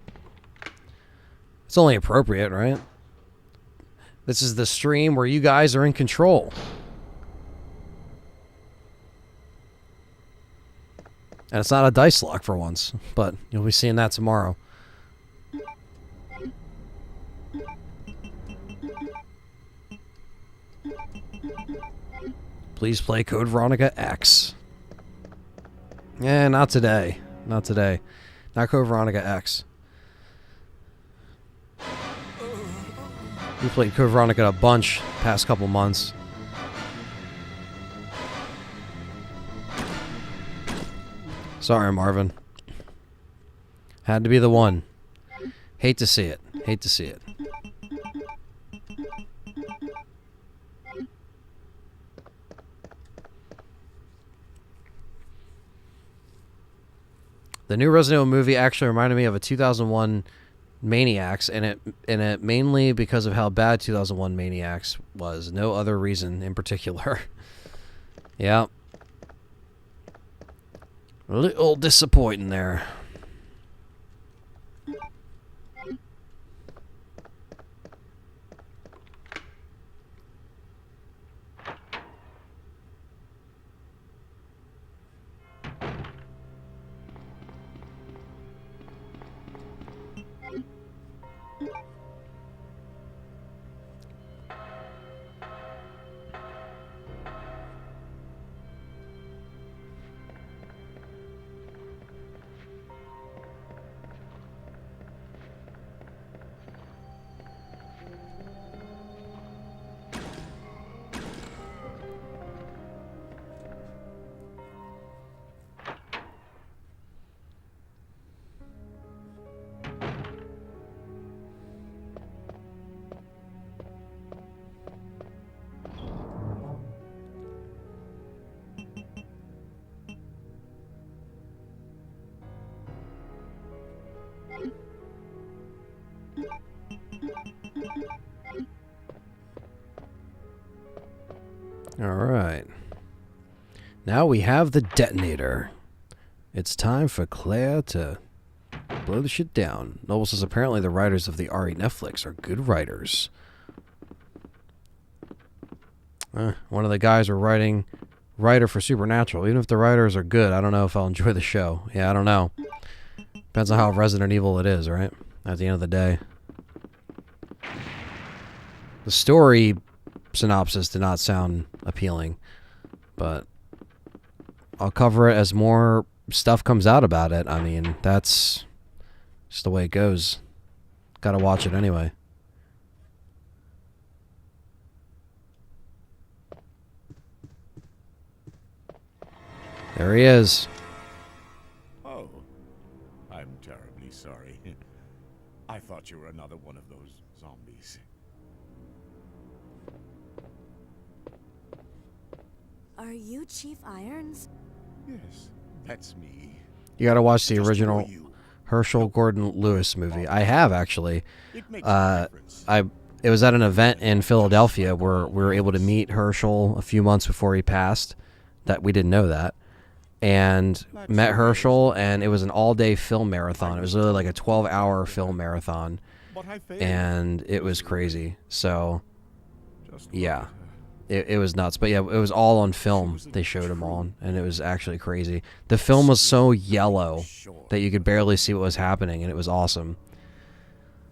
It's only appropriate, right? This is the stream where you guys are in control. And it's not a dice lock for once, but you'll be seeing that tomorrow. Please play Code Veronica X. Eh, not today. Not today. Not Code Veronica X. We played Code Veronica a bunch past couple months. Sorry, Marvin. Had to be the one. Hate to see it. Hate to see it. The new Resident Evil movie actually reminded me of a 2001 Maniacs, and it mainly because of how bad 2001 Maniacs was. No other reason in particular. Yeah. A little disappointing there. Alright. Now we have the detonator. It's time for Claire to blow the shit down. Noble says apparently the writers of the RE Netflix are good writers. One of the guys are writer for Supernatural. Even if the writers are good, I don't know if I'll enjoy the show. Yeah, I don't know. Depends on how Resident Evil it is, right? At the end of the day. The story synopsis did not sound appealing, but I'll cover it as more stuff comes out about it. I mean, that's just the way it goes. Gotta watch it anyway. There he is. Oh, I'm terribly sorry. I thought you were another one of those zombies. Are you Chief Irons? Yes, That's me. You got to watch the Just who are original you? Herschel Gordon Lewis movie. I have actually. It makes a difference. It was at an event in Philadelphia where we were able to meet Herschel a few months before he passed. That we didn't know that, and met Herschel, and it was an all-day film marathon. It was literally like a 12-hour film marathon, But I failed. and it was crazy. So, Just look yeah, at her. it was nuts. But yeah, it was all on film. They showed them all, and it was actually crazy. The film was so yellow that you could barely see what was happening, and it was awesome.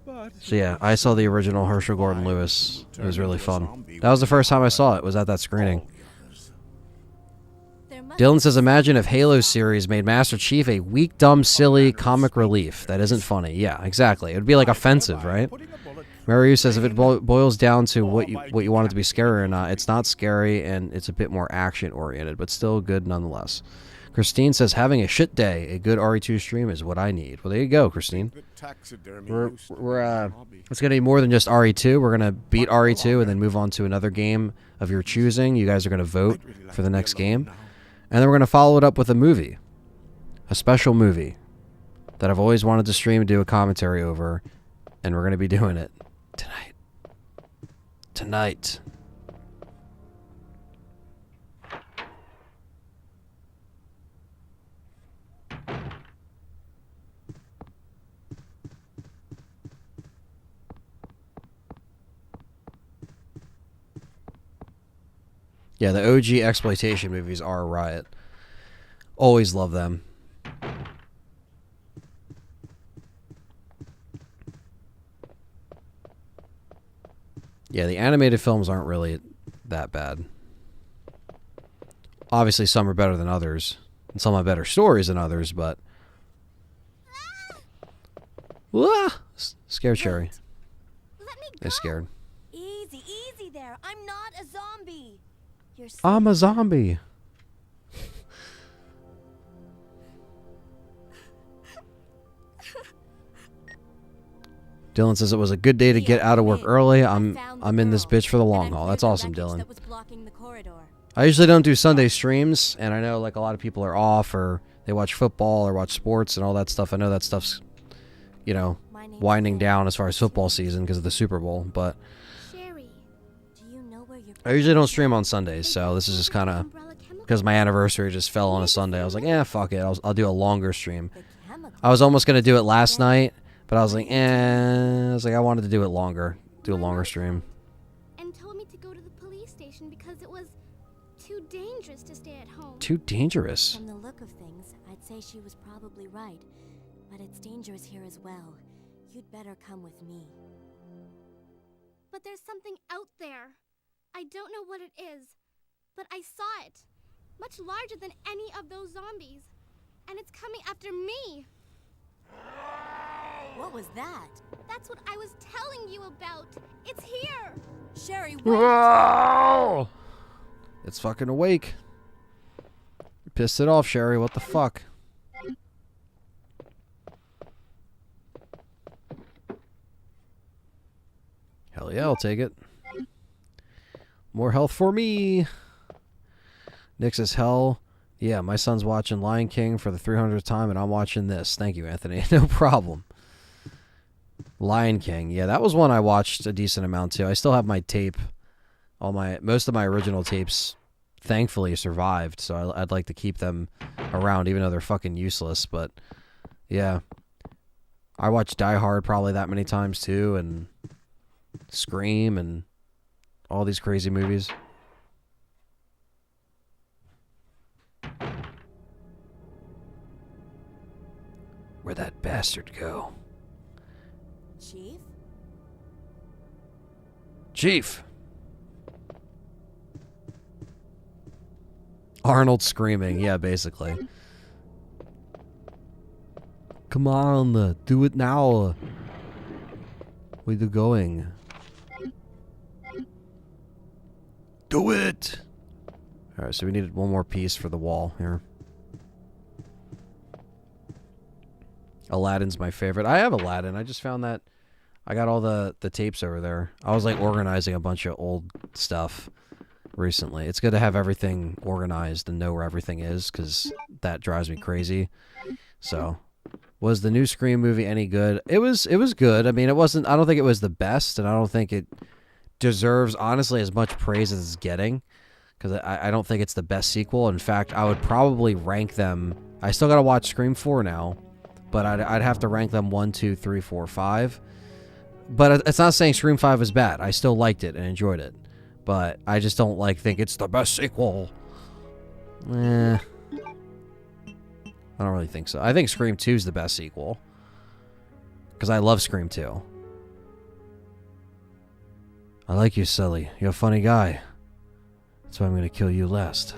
But So yeah, I saw the original Herschel Gordon Lewis. It was really fun. That was the first time I saw it. Was at that screening. There must Dylan be says, imagine if something Halo wrong. series made Master Chief a weak, dumb, silly comic relief that isn't funny. Yeah, exactly. It would be like offensive, right? putting a bullet Mario says if it boils down to what you want it to be scary or not, it's not scary and it's a bit more action oriented, but still good nonetheless. Christine says having a shit day, a good RE2 stream is what I need. Well, there you go, Christine. the taxidermy We're used to be a hobby. it's gonna be more than just RE2. We're gonna beat RE2 and then move on to another game of your choosing. You guys are gonna vote I'd really like for to the be next alone game, now. and then we're gonna follow it up with a movie, a special movie that I've always wanted to stream and do a commentary over, and we're gonna be doing it tonight. Tonight. Yeah, the OG exploitation movies are a riot. Always love them. Yeah, the animated films aren't really that bad. Obviously, some are better than others, and some have better stories than others, but... Ah! Scared Cherry. Let me go. They're scared. Easy, easy there. I'm not a zombie. You're I'm a safe. zombie. Dylan says it was a good day to get out of work early. I'm in this bitch for the long haul. That's awesome, Dylan. That was blocking the corridor. I usually don't do Sunday streams, and I know like a lot of people are off or they watch football or watch sports and all that stuff. I know that stuff's, you know, My name winding is down as far as football season because of the Super Bowl. But Sherry. Do you know where your I usually don't stream on Sundays, so this is just kind of because my anniversary just fell on a Sunday. I was like, fuck it. I'll do a longer stream. The chemical. I was almost gonna do it last night, but I was like, I wanted to do it longer, do a longer stream. And told me to go to the police station because it was too dangerous to stay at home. Too dangerous. From the look of things, I'd say she was probably right. But it's dangerous here as well. You'd better come with me. But there's something out there. I don't know what it is, but I saw it. Much larger than any of those zombies. And it's coming after me. What was that? That's what I was telling you about. It's here. Sherry, wait! Whoa! It's fucking awake. You pissed it off, Sherry. What the fuck? Hell yeah, I'll take it. More health for me. Nick says, hell yeah, my son's watching Lion King for the 300th time, and I'm watching this. Thank you, Anthony. No problem. Lion King. Yeah, that was one I watched a decent amount too. I still have my tape. Most of my original tapes thankfully survived, so I'd like to keep them around even though they're fucking useless, but yeah. I watched Die Hard probably that many times too, and Scream and all these crazy movies. Where'd that bastard go? Chief? Chief! Arnold screaming, yeah, basically. Come on, do it now. Where you going? Do it! Alright, so we needed one more piece for the wall here. Aladdin's my favorite. I have Aladdin. I just found that I got all the tapes over there. I was like organizing a bunch of old stuff. recently. It's good to have everything organized and know where everything is, because that drives me crazy. So, was the new Scream movie any good? It was good. I mean, it wasn't. I don't think it was the best, and I don't think it deserves, honestly, as much praise as it's getting, because I don't think it's the best sequel. In fact, I would probably rank them. I still got to watch Scream 4 now, but I'd have to rank them 1, 2, 3, 4, 5. But it's not saying Scream 5 is bad. I still liked it and enjoyed it. But I just don't think it's the best sequel. I don't really think so. I think Scream 2 is the best sequel, because I love Scream 2. I like you, Sully. You're a funny guy. That's why I'm going to kill you last.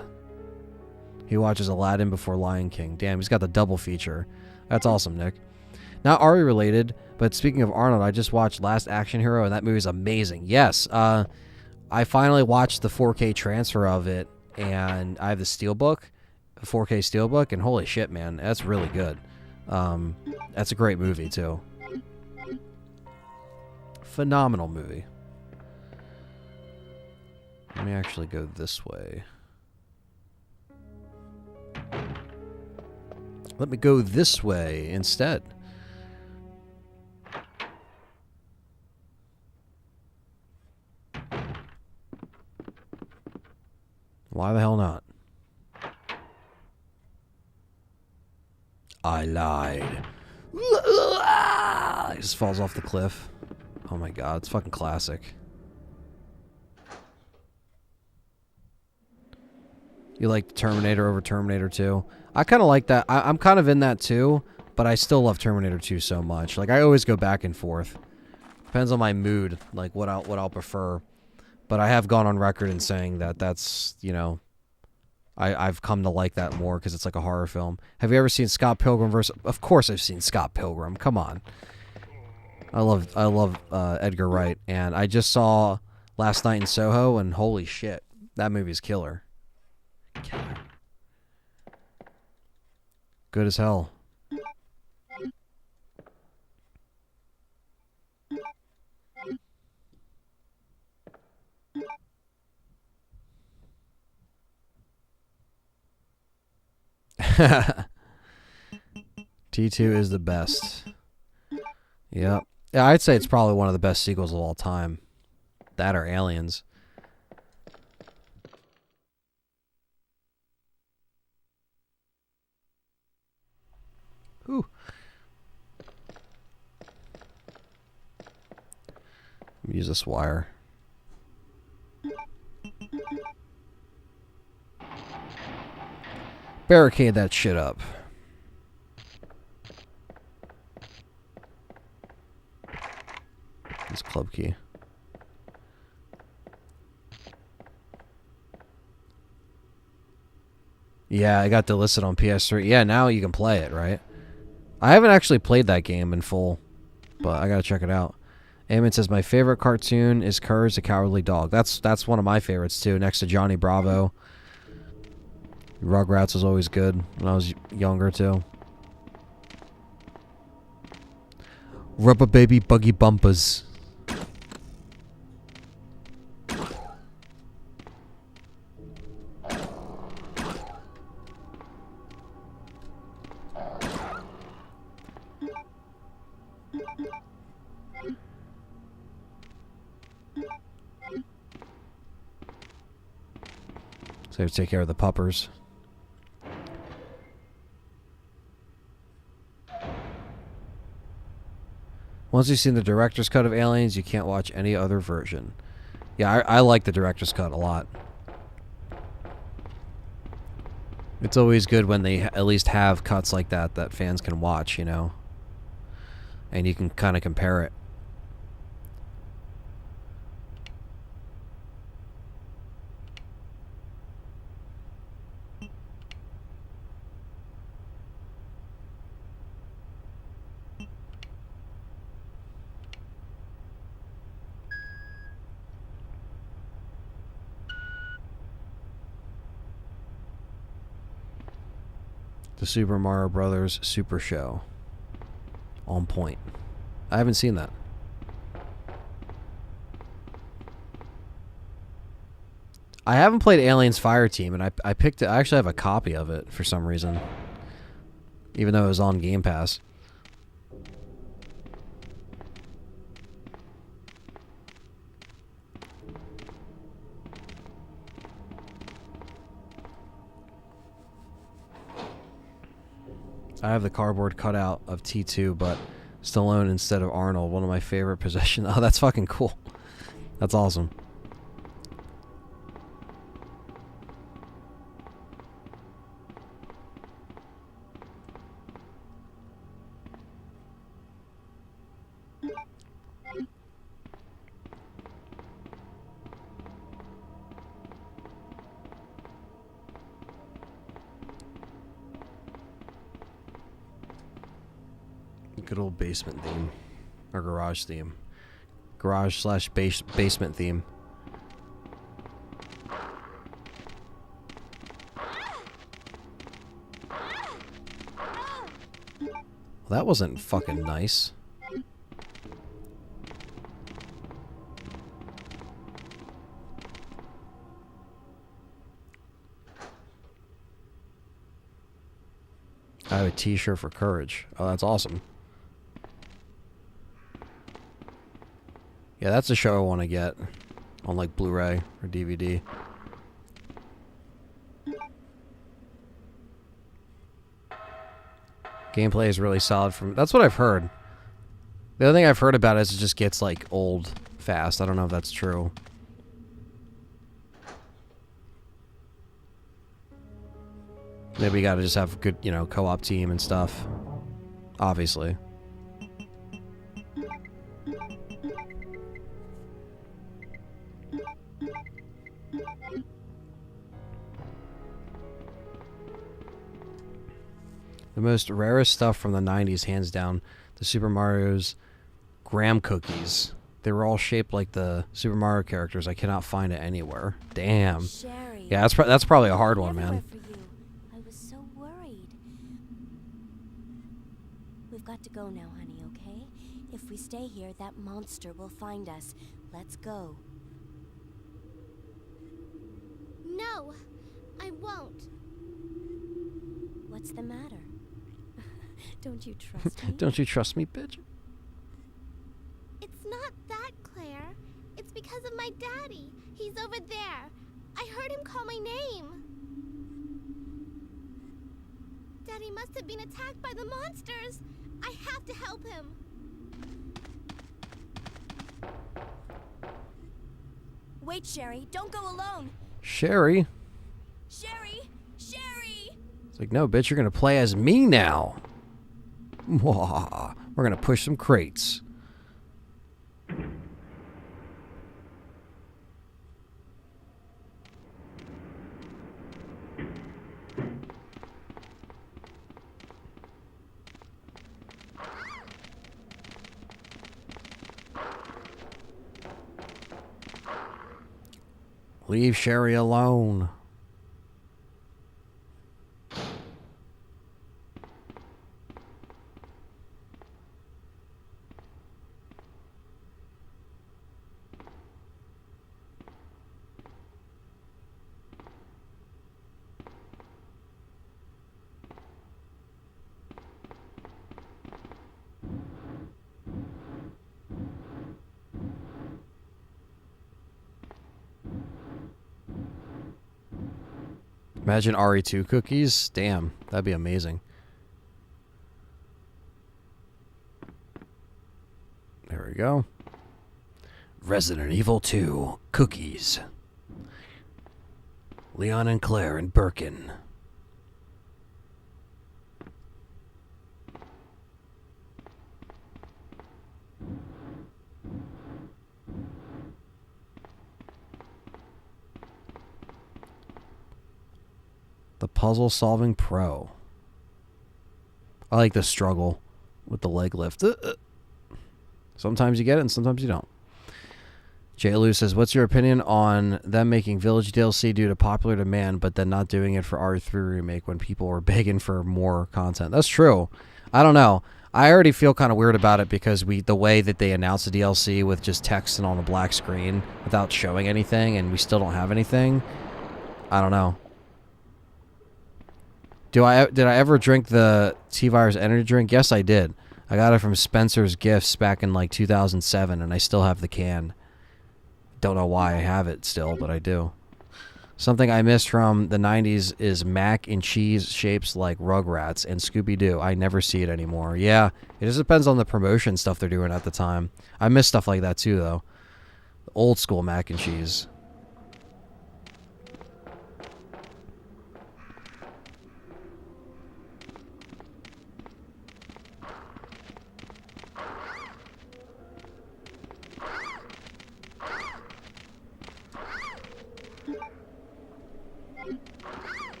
He watches Aladdin before Lion King. Damn, he's got the double feature. That's awesome, Nick. Not Ari related, but speaking of Arnold, I just watched Last Action Hero, and that movie's amazing. Yes, I finally watched the 4K transfer of it, and I have the Steelbook, 4K Steelbook, and holy shit, man, that's really good. That's a great movie, too. Phenomenal movie. Let me actually go this way. Let me go this way instead. Why the hell not? I lied. He just falls off the cliff. Oh my god, it's fucking classic. You like Terminator over Terminator 2? I kind of like that. I'm kind of in that too, but I still love Terminator 2 so much. Like, I always go back and forth. Depends on my mood, like what I'll prefer. But I have gone on record in saying that that's, you know, I've come to like that more because it's like a horror film. Have you ever seen Scott Pilgrim vs.? Of course I've seen Scott Pilgrim. Come on. I love Edgar Wright, and I just saw Last Night in Soho, and holy shit, that movie's killer. Killer. Good as hell. T2 is the best. Yep. Yeah, I'd say it's probably one of the best sequels of all time. That or Aliens. Ooh. Use this wire. Barricade that shit up. This club key. Yeah, I got delisted on PS3. Yeah, now you can play it, right? I haven't actually played that game in full, but I gotta check it out. Eamon says, my favorite cartoon is Courage the Cowardly Dog. That's one of my favorites, too, next to Johnny Bravo. Rugrats was always good when I was younger, too. Rubber Baby Buggy Bumpers. So you have to take care of the puppers. Once you've seen the director's cut of Aliens, you can't watch any other version. Yeah, I like the director's cut a lot. It's always good when they at least have cuts like that fans can watch, you know? And you can kind of compare it. The Super Mario Brothers Super Show. On point. I haven't seen that. I haven't played Aliens Fireteam, and I picked it. I actually have a copy of it for some reason, even though it was on Game Pass. I have the cardboard cutout of T2, but Stallone instead of Arnold. One of my favorite possessions. Oh, that's fucking cool. That's awesome. Good old basement theme. Or garage theme. Garage/basement theme. Well, that wasn't fucking nice. I have a t-shirt for Courage. Oh, that's awesome. Yeah, that's a show I want to get on like Blu-ray or DVD. Gameplay is really solid from... That's what I've heard. The other thing I've heard about is it just gets like old fast. I don't know if that's true. Maybe you gotta just have a good, you know, co-op team and stuff. Obviously. The most rarest stuff from the 90s, hands down, the Super Mario's graham cookies. They were all shaped like the Super Mario characters. I cannot find it anywhere. Damn. Sherry, Yeah, that's probably a hard one, man. for you. I was so worried. We've got to go now, honey, okay? If we stay here, that monster will find us. Let's go. No, I won't. What's the matter? Don't you trust me? Don't you trust me, bitch? It's not that, Claire. It's because of my daddy. He's over there. I heard him call my name. Daddy must have been attacked by the monsters. I have to help him. Wait, Sherry. Don't go alone. Sherry? Sherry! Sherry! It's like, no, bitch, you're gonna play as me now. Mwah. We're gonna push some crates. Leave Sherry alone. Imagine RE2 cookies. Damn, that'd be amazing. There we go. Resident Evil 2 cookies. Leon and Claire and Birkin. The Puzzle Solving Pro. I like the struggle with the leg lift. Sometimes you get it and sometimes you don't. Jay Lou says, what's your opinion on them making Village DLC due to popular demand, but then not doing it for R3 Remake when people were begging for more content? That's true. I don't know. I already feel kind of weird about it because the way that they announced the DLC with just text and on a black screen without showing anything, and we still don't have anything. I don't know. Did I ever drink the T-Virus energy drink? Yes, I did. I got it from Spencer's Gifts back in like 2007, and I still have the can. Don't know why I have it still, but I do. Something I missed from the 90s is mac and cheese shapes like Rugrats and Scooby-Doo. I never see it anymore. Yeah, it just depends on the promotion stuff they're doing at the time. I miss stuff like that too, though. Old school mac and cheese.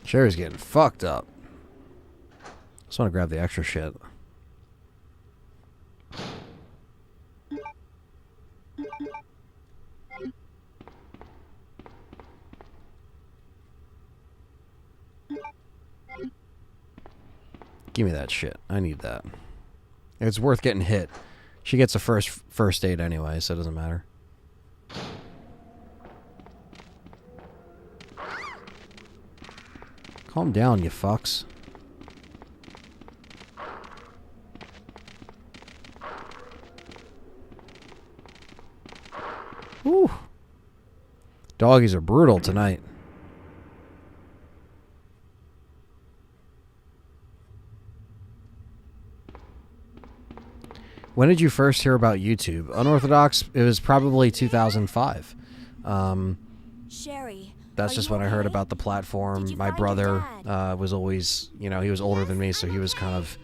Sherry's getting fucked up. Just want to grab the extra shit. Give me that shit. I need that. It's worth getting hit. She gets a first aid anyway, so it doesn't matter. Calm down, you fucks. Whew. Doggies are brutal tonight. When did you first hear about YouTube? Unorthodox, it was probably 2005. Sherry. That's just when I heard about the platform. My brother was always, you know, he was older than me, so he was kind of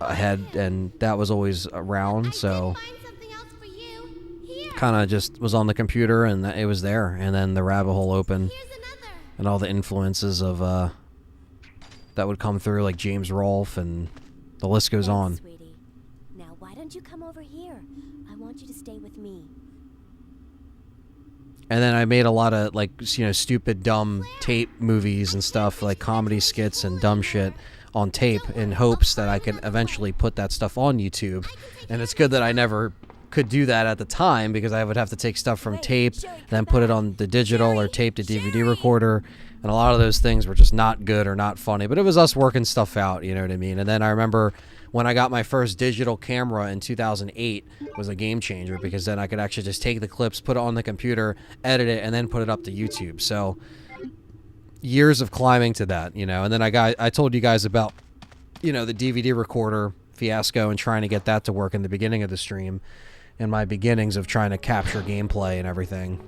ahead, and that was always around, so kind of just was on the computer, and it was there, and then the rabbit hole opened, and all the influences of that would come through, like James Rolfe, and the list goes on. Sweetie. Now, why don't you come over here? I want you to stay with me. And then I made a lot of, like, you know, stupid, dumb tape movies and stuff, like comedy skits and dumb shit on tape in hopes that I could eventually put that stuff on YouTube. And it's good that I never could do that at the time, because I would have to take stuff from tape, then put it on the digital or tape to DVD recorder. And a lot of those things were just not good or not funny. But it was us working stuff out, you know what I mean? And then I remember when I got my first digital camera in 2008 was a game changer, because then I could actually just take the clips, put it on the computer, edit it, and then put it up to YouTube. So years of climbing to that, you know. And then I told you guys about, you know, the DVD recorder fiasco and trying to get that to work in the beginning of the stream, and my beginnings of trying to capture gameplay and everything.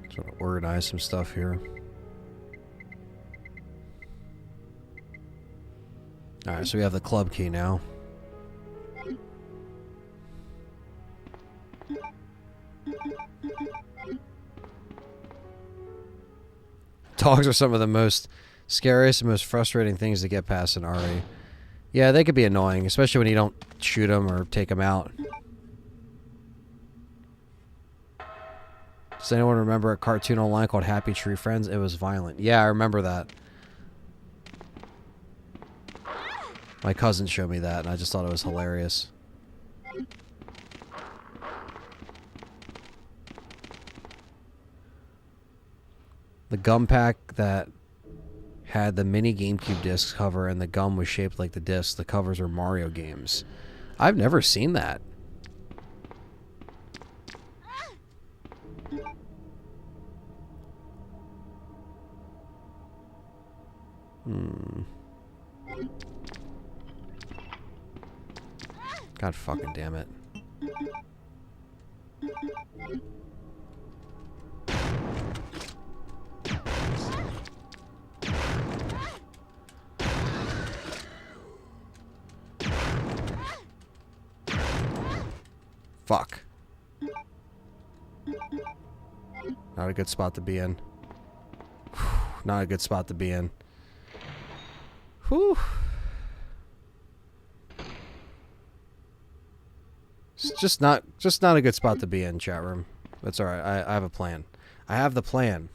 Just want to organize some stuff here. Alright, so we have the club key now. Dogs are some of the most scariest and most frustrating things to get past in RE. Yeah, they could be annoying, especially when you don't shoot them or take them out. Does anyone remember a cartoon online called Happy Tree Friends? It was violent. Yeah, I remember that. My cousin showed me that, and I just thought it was hilarious. The gum pack that had the mini GameCube disc cover and the gum was shaped like the disc. The covers were Mario games. I've never seen that. God fucking damn it. Fuck. Not a good spot to be in. Not a good spot to be in. Whew. It's just not a good spot to be in, chat room. That's alright. I have a plan. I have the plan.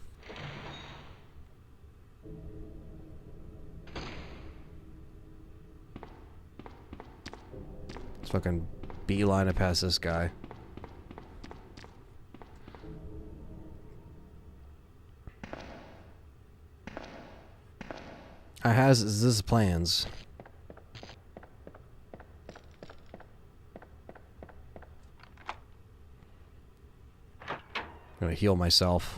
Let's fucking beeline it past this guy. I has this plans. I'm gonna heal myself.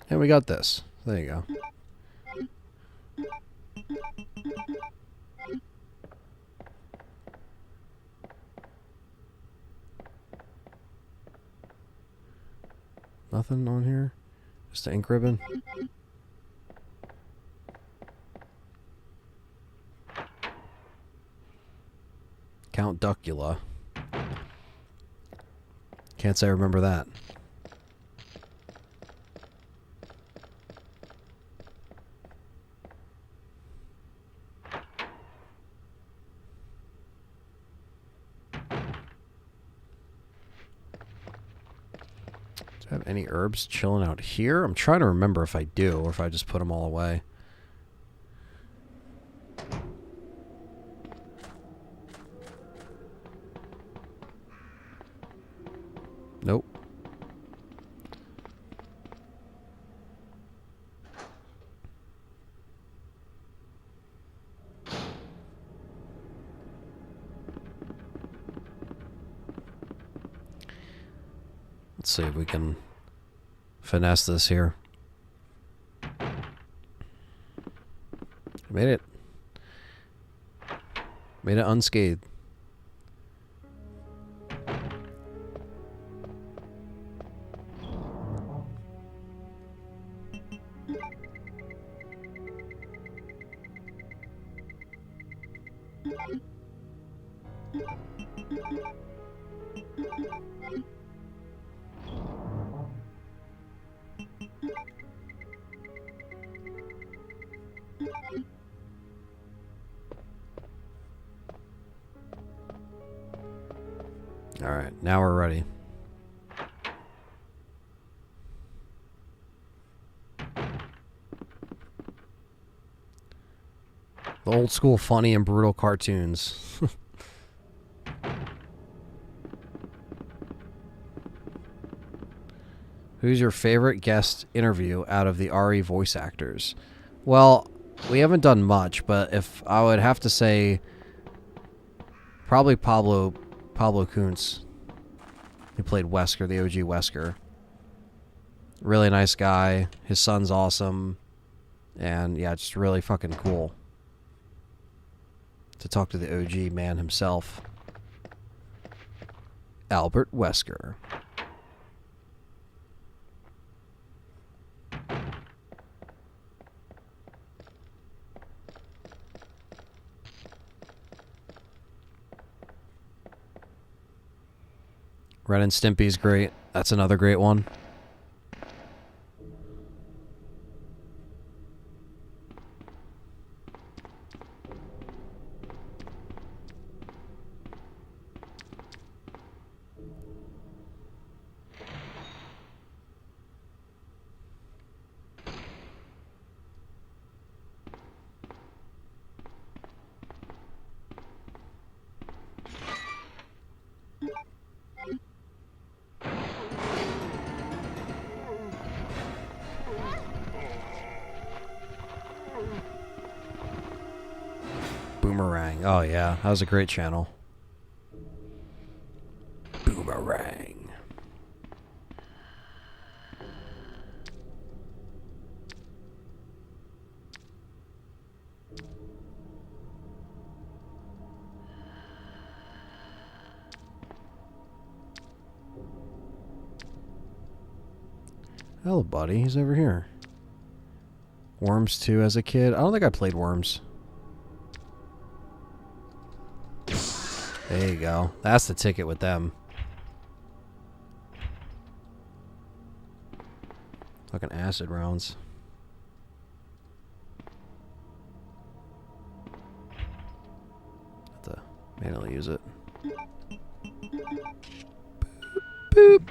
And we got this. There you go. Nothing on here? Just an ink ribbon? Count Duckula. Can't say I remember that. Do I have any herbs chilling out here? I'm trying to remember if I do or if I just put them all away. Nope. Let's see if we can finesse this here. Made it. Made it unscathed. Alright, now we're ready. The old school funny and brutal cartoons. Who's your favorite guest interview out of the RE voice actors? Well, we haven't done much, but if I would have to say, probably Pablo Kuntz. He played Wesker, the OG Wesker. Really nice guy. His son's awesome. And yeah, just really fucking cool to talk to the OG man himself. Albert Wesker. Ren and Stimpy's great. That's another great one. Boomerang. Oh yeah, that was a great channel. Boomerang. Hello, buddy. He's over here. Worms 2 as a kid. I don't think I played Worms. There you go. That's the ticket with them. Fucking acid rounds. Have to manually use it. Boop. Boop.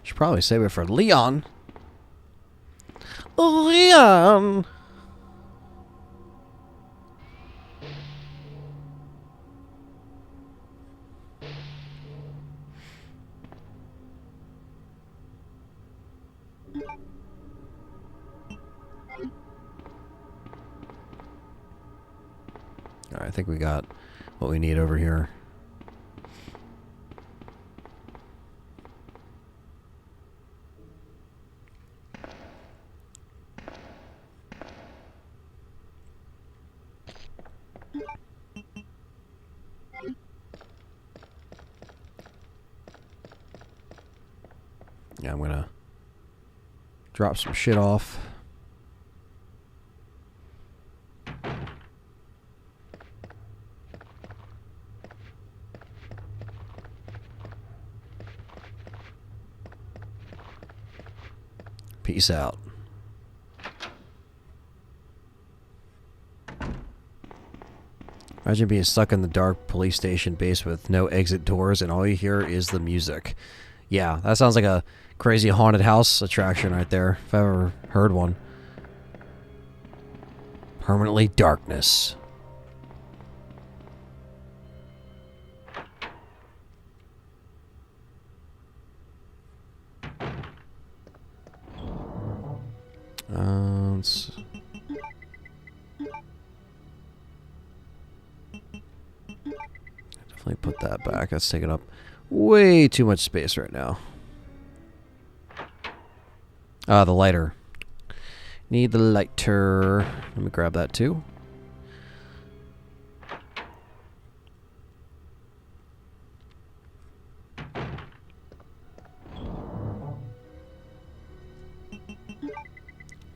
Should probably save it for Leon. Leon! Alright, I think we got what we need over here. Yeah, I'm gonna drop some shit off. Peace out. Imagine being stuck in the dark police station base with no exit doors and all you hear is the music. Yeah, that sounds like a crazy haunted house attraction right there, if I've ever heard one. Permanently darkness. Let's definitely put that back. That's taking up way too much space right now. The lighter. Need the lighter. Let me grab that too.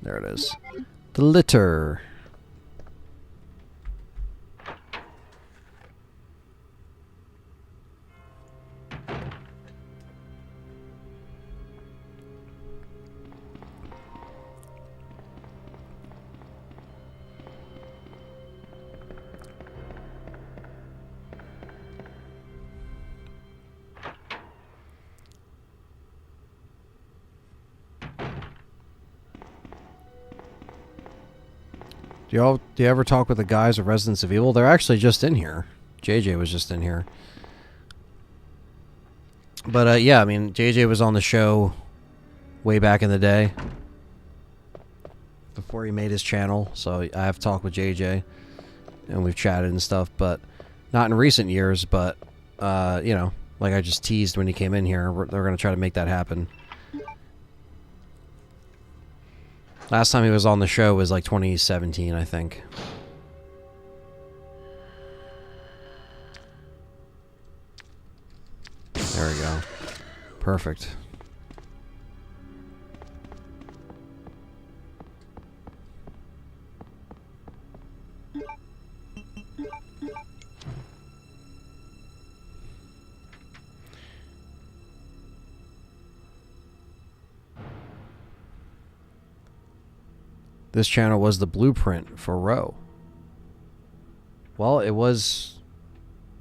There it is. The litter. Do you ever talk with the guys of Residents of Evil? They're actually just in here. JJ was just in here. But yeah, I mean, JJ was on the show way back in the day. Before he made his channel. So I have talked with JJ. And we've chatted and stuff. But not in recent years. But, you know, like I just teased when he came in here. They're going to try to make that happen. Last time he was on the show was like 2017, I think. There we go. Perfect. This channel was the blueprint for Row. Well, it was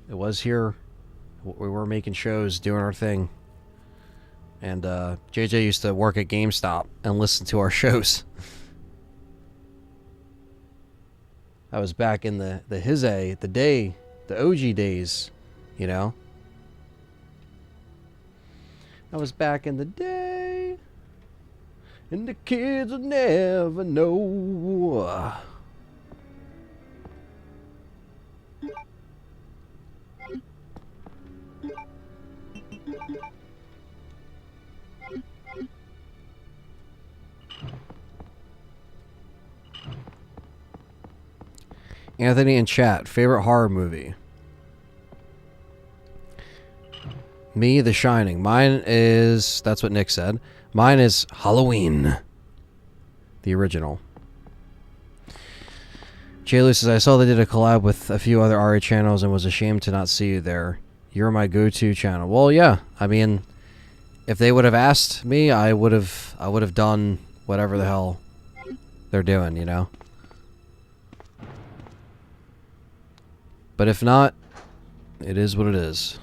here. We were making shows, doing our thing. And JJ used to work at GameStop and listen to our shows. I was back in the OG days, you know. I was back in the day, and the kids will never know. Anthony in chat, favorite horror movie? Me, The Shining. Mine is, that's what Nick said. Mine is Halloween. The original. Jay Lou says, I saw they did a collab with a few other RA channels and was ashamed to not see you there. You're my go-to channel. Well, yeah. I mean, if they would have asked me, I would have done whatever the hell they're doing, you know? But if not, it is what it is.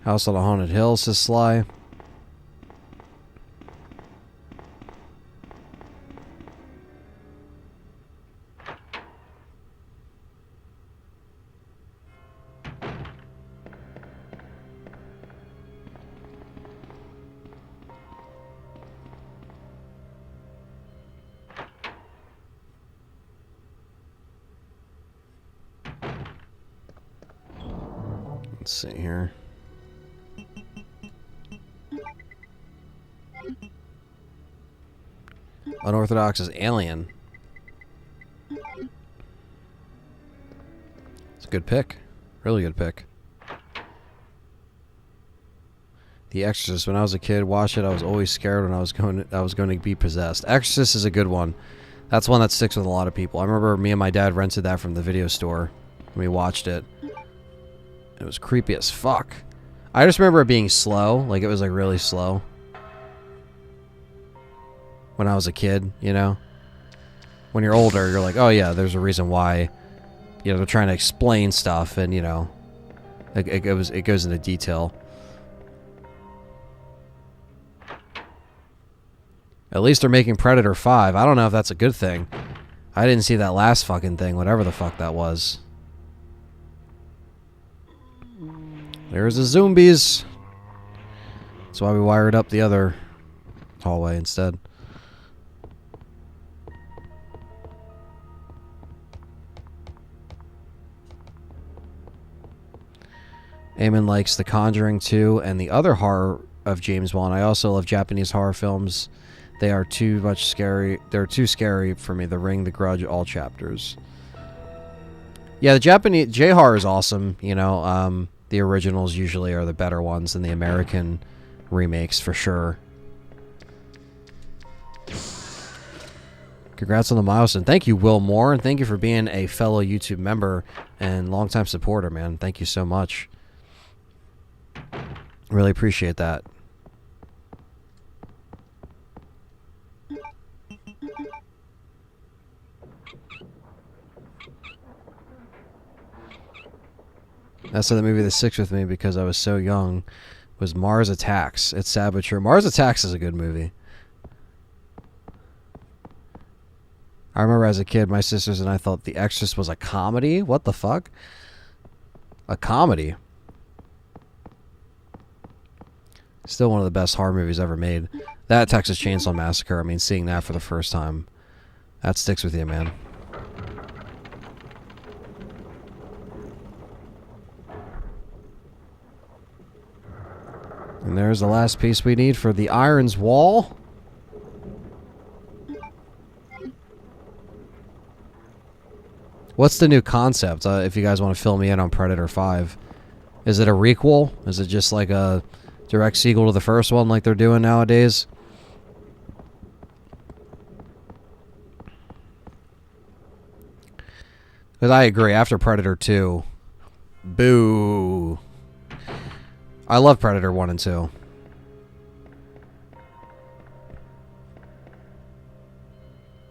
House on a Haunted Hill, says Sly. Let's see here. Unorthodox is Alien. It's a good pick. Really good pick. The Exorcist. When I was a kid, watched it. I was always scared when I was going to be possessed. Exorcist is a good one. That's one that sticks with a lot of people. I remember me and my dad rented that from the video store. We watched it. It was creepy as fuck. I just remember it being slow. Like, it was like really slow. When I was a kid, you know? When you're older, you're like, oh yeah, there's a reason why, you know, they're trying to explain stuff, and, you know, it goes into detail. At least they're making Predator 5. I don't know if that's a good thing. I didn't see that last fucking thing, whatever the fuck that was. There's the zombies. That's why we wired up the other hallway instead. Eamon likes The Conjuring 2 and the other horror of James Wan. I also love Japanese horror films. They are too much scary. They're too scary for me. The Ring, The Grudge, all chapters. Yeah, the Japanese J-horror is awesome. You know, the originals usually are the better ones than the American remakes, for sure. Congrats on the milestone. Thank you, Will Moore, and thank you for being a fellow YouTube member and longtime supporter, man. Thank you so much. Really appreciate that. That's the movie that sticks with me because I was so young. Was Mars Attacks. It's sad but true. Mars Attacks is a good movie. I remember as a kid, my sisters and I thought The Exorcist was a comedy. What the fuck? A comedy. Still one of the best horror movies ever made. That Texas Chainsaw Massacre, I mean, seeing that for the first time, that sticks with you, man. And there's the last piece we need for the Irons Wall. What's the new concept, if you guys want to fill me in on Predator 5? Is it a requel? Is it just like a direct sequel to the first one like they're doing nowadays? Because I agree, after Predator 2, boo. I love Predator 1 and 2.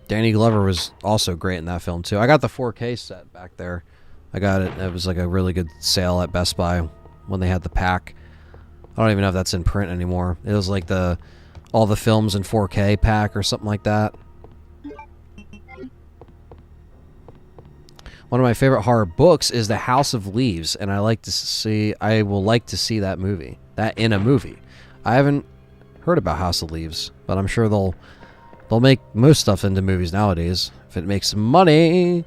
Danny Glover was also great in that film, too. I got the 4K set back there. I got it. It was like a really good sale at Best Buy when they had the pack. I don't even know if that's in print anymore. It was like all the films in 4K pack or something like that. One of my favorite horror books is The House of Leaves, and I will like to see that movie. That in a movie. I haven't heard about House of Leaves, but I'm sure they'll make most stuff into movies nowadays if it makes money.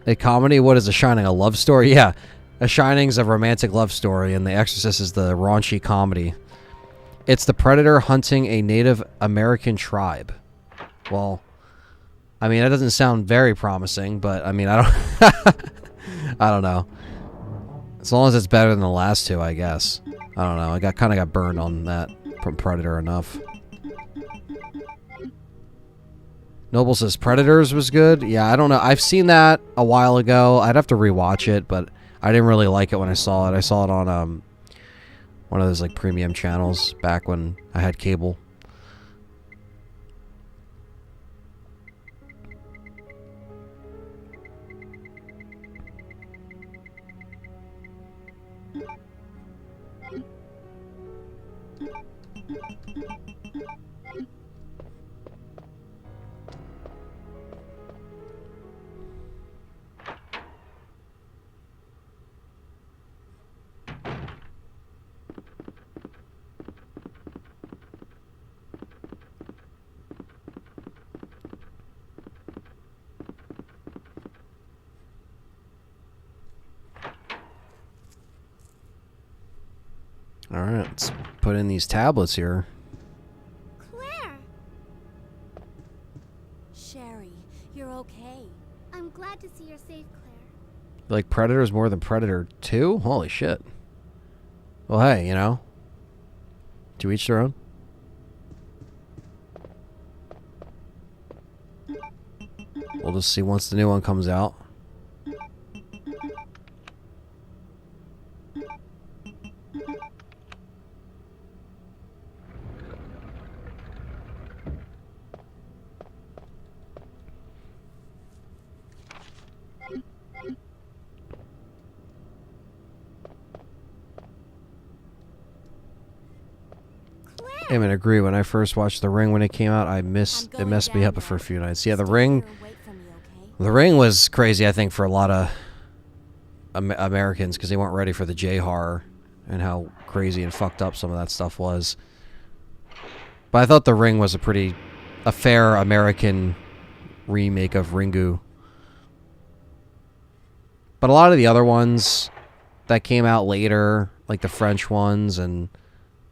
A comedy, what is The Shining? A love story? Yeah. A Shining's a romantic love story, and The Exorcist is the raunchy comedy. It's the Predator hunting a Native American tribe. Well, I mean, that doesn't sound very promising, but I mean, I don't know. As long as it's better than the last two, I guess. I don't know. I kind of got burned on that from Predator enough. Noble says Predators was good. Yeah, I don't know. I've seen that a while ago. I'd have to rewatch it, but I didn't really like it when I saw it. I saw it on one of those like premium channels back when I had cable. Alright, let's put in these tablets here. Claire! Sherry, you're okay. I'm glad to see you're safe, Claire. You like Predators more than Predator 2? Holy shit. Well, hey, you know. To each their own. We'll just see once the new one comes out. I mean, agree. When I first watched The Ring when it came out, it messed me up for a few nights. Yeah, The Ring was crazy, I think, for a lot of Americans because they weren't ready for the J-horror and how crazy and fucked up some of that stuff was. But I thought The Ring was a fair American remake of Ringu. But a lot of the other ones that came out later, like the French ones and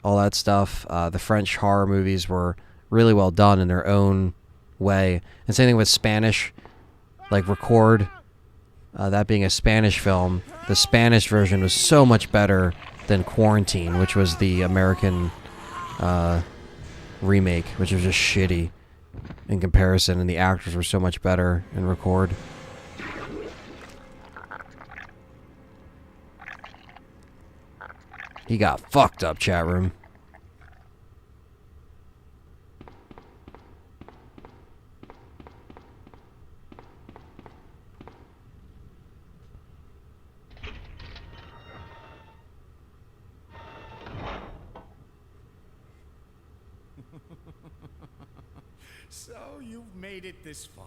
all that stuff, the French horror movies were really well done in their own way. And same thing with Spanish, like Record, that being a Spanish film. The Spanish version was so much better than Quarantine, which was the American remake, which was just shitty in comparison, and the actors were so much better in Record. He got fucked up, chat room. So you've made it this far.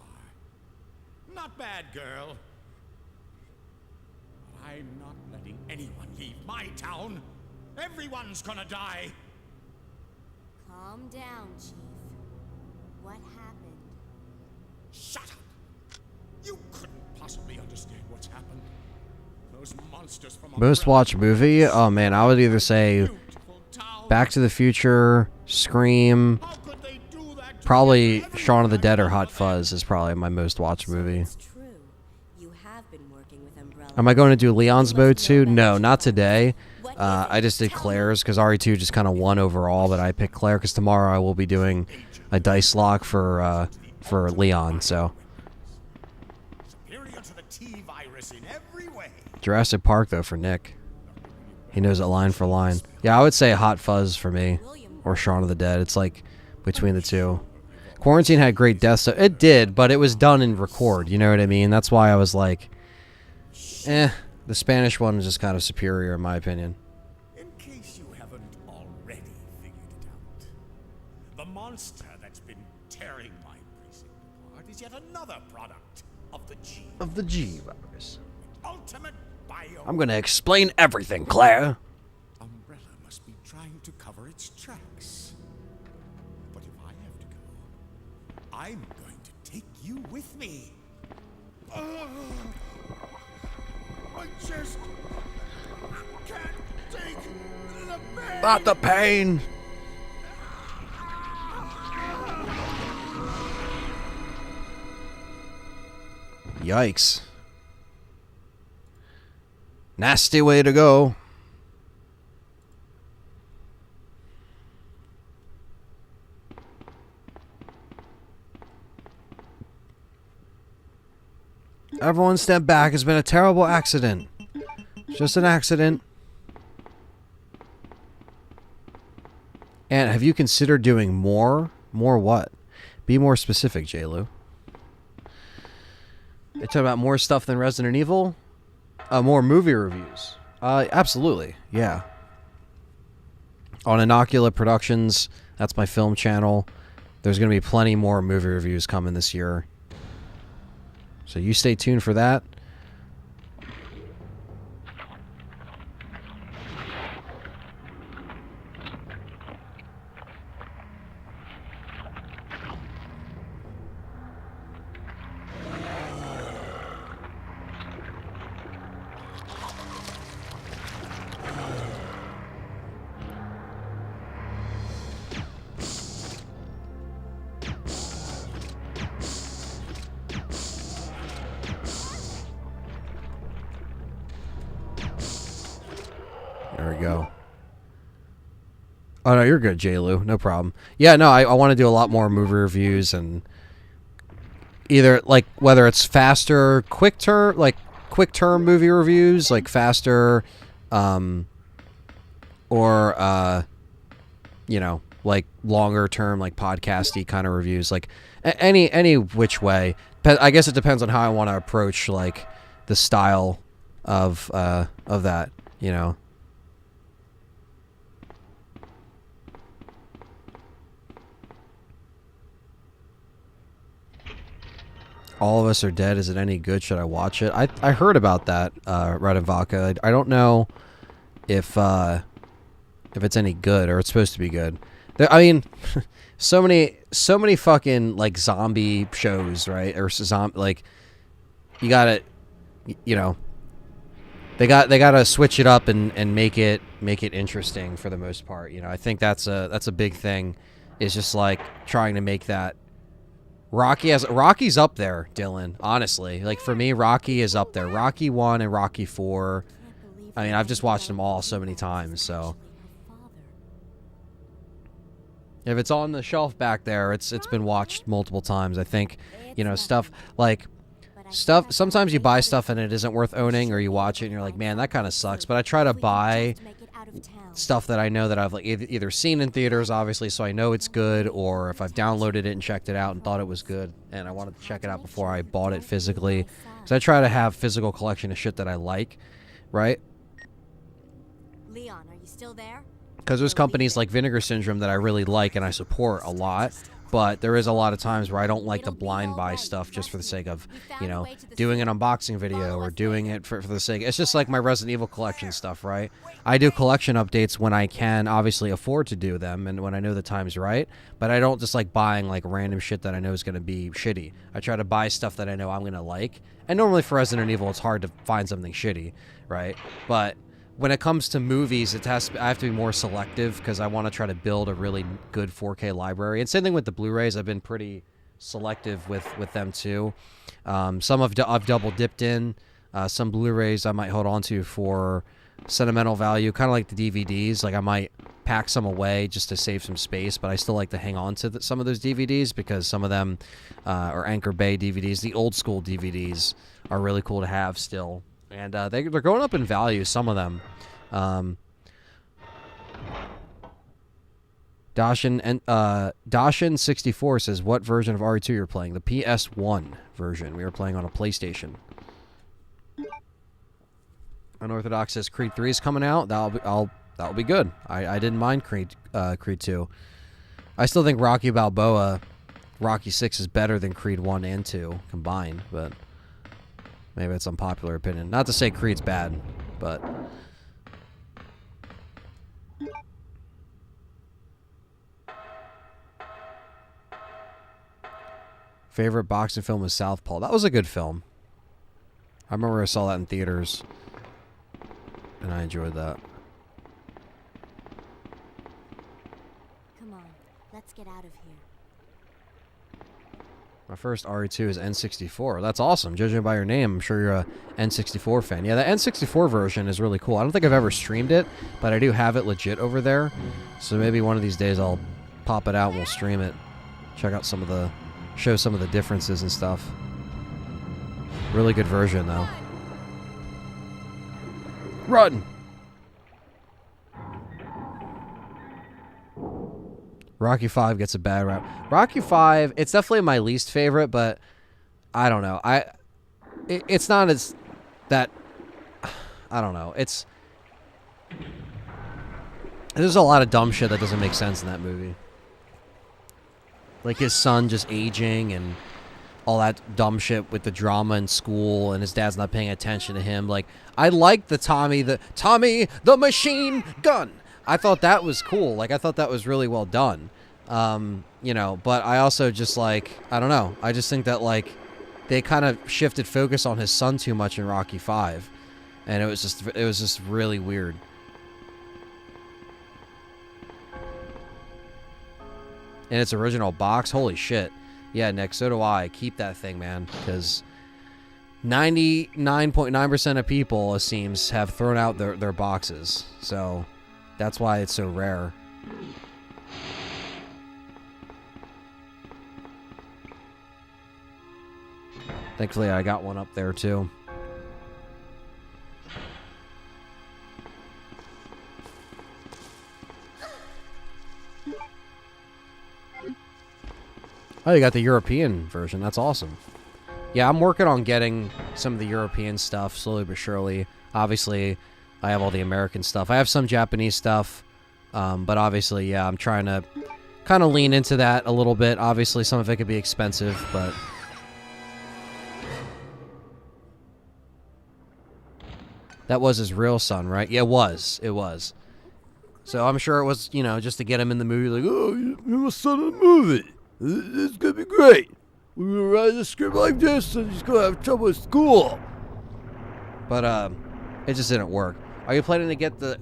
Not bad, girl. But I'm not letting anyone leave my town. Everyone's gonna die. Calm down, Chief. What happened? Shut up. You couldn't possibly understand what's happened. Those monsters from Most watched movie? Oh man, I would either say Back to the Future, Scream, probably Shaun of the Dead or Hot Fuzz is probably my most watched movie. Am I going to do Leon's mode too? No, not today. I just did Claire's because RE2 just kind of won overall, but I picked Claire because tomorrow I will be doing a dice lock for Leon. So. Superior to the Jurassic Park, though, for Nick. He knows it line for line. Yeah, I would say Hot Fuzz for me. Or Shaun of the Dead. It's like between the two. Quarantine had great death, so it did, but it was done in record. You know what I mean? That's why I was like, the Spanish one is just kind of superior in my opinion. In case you haven't already figured it out, the monster that's been tearing my precinct apart is yet another product of the G. Of the G virus. Ultimate bio. I'm gonna explain everything, Claire. Umbrella must be trying to cover its tracks. But if I have to go, I'm going to take you with me. I just can't take the pain. Not the pain. Yikes. Nasty way to go. Everyone step back. It's been a terrible accident. Just an accident. And have you considered doing more? More what? Be more specific, JLu. They talking about more stuff than Resident Evil? More movie reviews. Absolutely. Yeah. On Inocula Productions, that's my film channel. There's going to be plenty more movie reviews coming this year. So you stay tuned for that. There we go. Oh, no, you're good, JLu. No problem. Yeah, no, I want to do a lot more movie reviews and either, like, whether it's faster, quick term movie reviews, like faster, or, you know, like longer term, like podcasty kind of reviews, like any which way. I guess it depends on how I want to approach, like, the style of that, you know. All of Us Are Dead. Is it any good? Should I watch it? I heard about that, Red and Vodka. I don't know if it's any good or it's supposed to be good. I mean, so many fucking like zombie shows, right? Or like you gotta, you know, they gotta switch it up and make it interesting for the most part. You know, I think that's a big thing. Is just like trying to make that. Rocky's up there, Dylan. Honestly, like for me, Rocky is up there. Rocky 1 and Rocky 4. I mean, I've just watched them all so many times. So if it's on the shelf back there, it's been watched multiple times. I think, you know, stuff. Sometimes you buy stuff and it isn't worth owning, or you watch it and you're like, man, that kind of sucks. But I try to buy stuff that I know that I've like either seen in theaters, obviously, so I know it's good, or if I've downloaded it and checked it out and thought it was good, and I wanted to check it out before I bought it physically. So I try to have physical collection of shit that I like, right? Leon, are you still there? Because there's companies like Vinegar Syndrome that I really like and I support a lot. But there is a lot of times where I don't like to blind buy stuff just for the sake of, you know, doing an unboxing video or doing it for the sake. It's just like my Resident Evil collection stuff, right? I do collection updates when I can obviously afford to do them and when I know the time's right. But I don't just like buying like random shit that I know is going to be shitty. I try to buy stuff that I know I'm going to like. And normally for Resident Evil, it's hard to find something shitty, right? But when it comes to movies, I have to be more selective because I want to try to build a really good 4K library. And same thing with the Blu-rays. I've been pretty selective with them too. Some I've double dipped in. Some Blu-rays I might hold on to for sentimental value, kind of like the DVDs. Like I might pack some away just to save some space, but I still like to hang on to some of those DVDs because some of them are Anchor Bay DVDs. The old school DVDs are really cool to have still. And they're going up in value, some of them. Dashin64 says, what version of RE2 you're playing? The PS1 version. We are playing on a PlayStation. Unorthodox says Creed 3 is coming out. That'll be good. I didn't mind Creed 2. I still think Rocky Balboa, Rocky 6 is better than Creed 1 and 2 combined, but maybe it's unpopular opinion. Not to say Creed's bad, but favorite boxing film was Southpaw. That was a good film. I remember I saw that in theaters, and I enjoyed that. Come on, let's get out of here. My first RE2 is N64. That's awesome. Judging by your name, I'm sure you're a N64 fan. Yeah, the N64 version is really cool. I don't think I've ever streamed it, but I do have it legit over there. So maybe one of these days I'll pop it out and we'll stream it. Check out show some of the differences and stuff. Really good version, though. Run! Rocky 5 gets a bad rap. Rocky 5, it's definitely my least favorite, but I don't know. It's not as that. I don't know. There's a lot of dumb shit that doesn't make sense in that movie. Like his son just aging and all that dumb shit with the drama in school and his dad's not paying attention to him. Like, I like the Tommy the Machine Gun. I thought that was cool. Like, I thought that was really well done. But I also just like, I don't know. I just think that like they kind of shifted focus on his son too much in Rocky 5. And it was just really weird. In its original box, holy shit. Yeah, Nick, so do I. Keep that thing, man, because 99.9% of people, it seems, have thrown out their boxes. So that's why it's so rare. Thankfully, I got one up there, too. Oh, you got the European version. That's awesome. Yeah, I'm working on getting some of the European stuff slowly but surely. Obviously, I have all the American stuff. I have some Japanese stuff. But obviously, yeah, I'm trying to kind of lean into that a little bit. Obviously, some of it could be expensive, but that was his real son, right? Yeah, it was. It was. So I'm sure it was, just to get him in the movie, like, oh, you're my son in the movie. This is going to be great. We're going to write a script like this, and he's going to have trouble with school. But it just didn't work. Are you planning to get the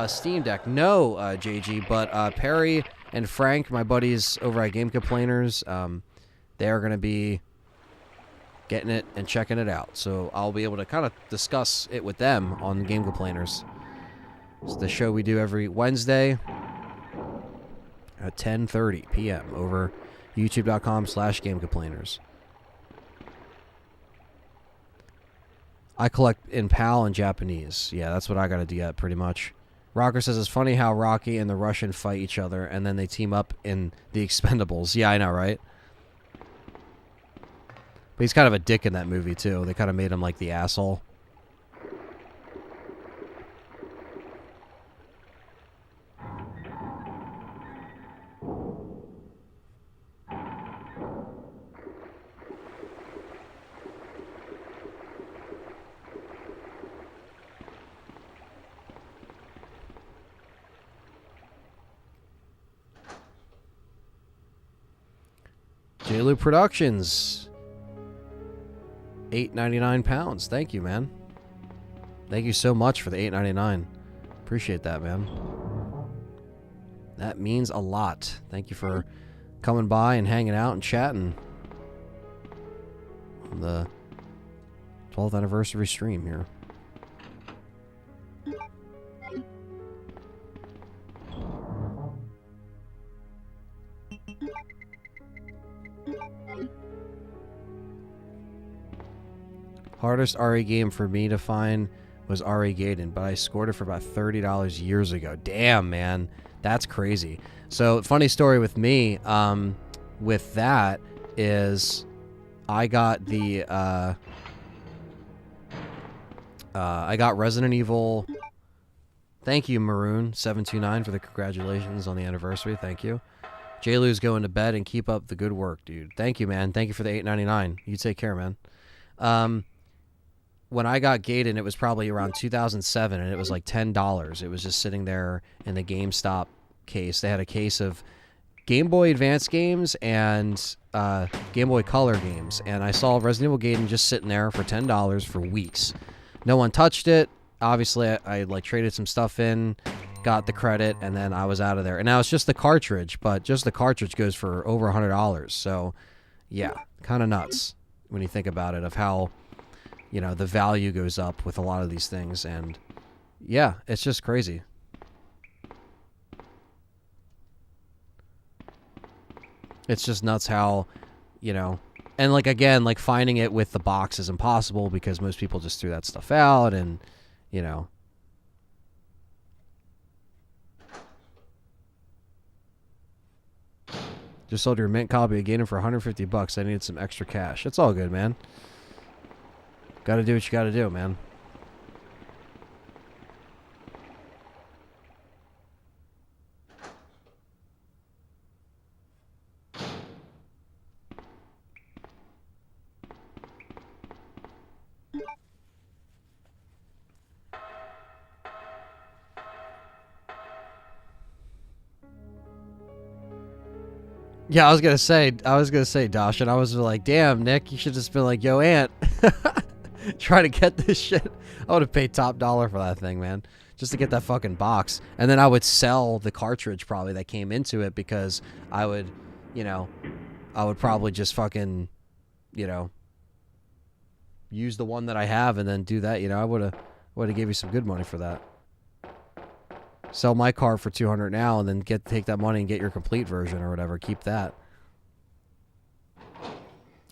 Steam Deck? No, JG, but Perry and Frank, my buddies over at Game Complainers, they are going to be getting it and checking it out. So I'll be able to kind of discuss it with them on Game Complainers. It's the show we do every Wednesday at 10:30 p.m. over youtube.com/GameComplainers. I collect in PAL and Japanese. Yeah, that's what I gotta do yet, pretty much. Rocker says it's funny how Rocky and the Russian fight each other and then they team up in the Expendables. Yeah, I know, right? But he's kind of a dick in that movie, too. They kind of made him like the asshole. JLou Productions, £8.99. Thank you, man. Thank you so much for the $8.99. Appreciate that, man. That means a lot. Thank you for coming by and hanging out and chatting on the 12th anniversary stream here. Hardest RE game for me to find was RE Gaiden, but I scored it for about $30 years ago. Damn, man. That's crazy. So, funny story with me, with that is I got the, I got Resident Evil. Thank you, Maroon729, for the congratulations on the anniversary. Thank you. J-Lou's going to bed and keep up the good work, dude. Thank you, man. Thank you for the $8.99. You take care, man. When I got Gaiden, it was probably around 2007, and it was like $10. It was just sitting there in the GameStop case. They had a case of Game Boy Advance games and Game Boy Color games, and I saw Resident Evil Gaiden just sitting there for $10 for weeks. No one touched it. Obviously, I like traded some stuff in, got the credit, and then I was out of there. And now it's just the cartridge, but just the cartridge goes for over $100. So, yeah, kind of nuts when you think about it, of how, you know, the value goes up with a lot of these things. And, yeah, it's just crazy. It's just nuts how, you know, and, like, again, like, finding it with the box is impossible because most people just threw that stuff out and, you know. Just sold your mint copy of Gaiden for $150. I needed some extra cash. It's all good, man. Gotta do what you gotta do, man. Yeah, I was gonna say, Dosh, and I was like, damn, Nick, you should just been like, yo, Aunt, try to get this shit. I would have paid top dollar for that thing, man, just to get that fucking box. And then I would sell the cartridge probably that came into it, because I would, you know, I would probably just fucking, you know, use the one that I have and then do that. You know, I would have gave you some good money for that. Sell my cart for $200 now, and then take that money and get your complete version or whatever. Keep that.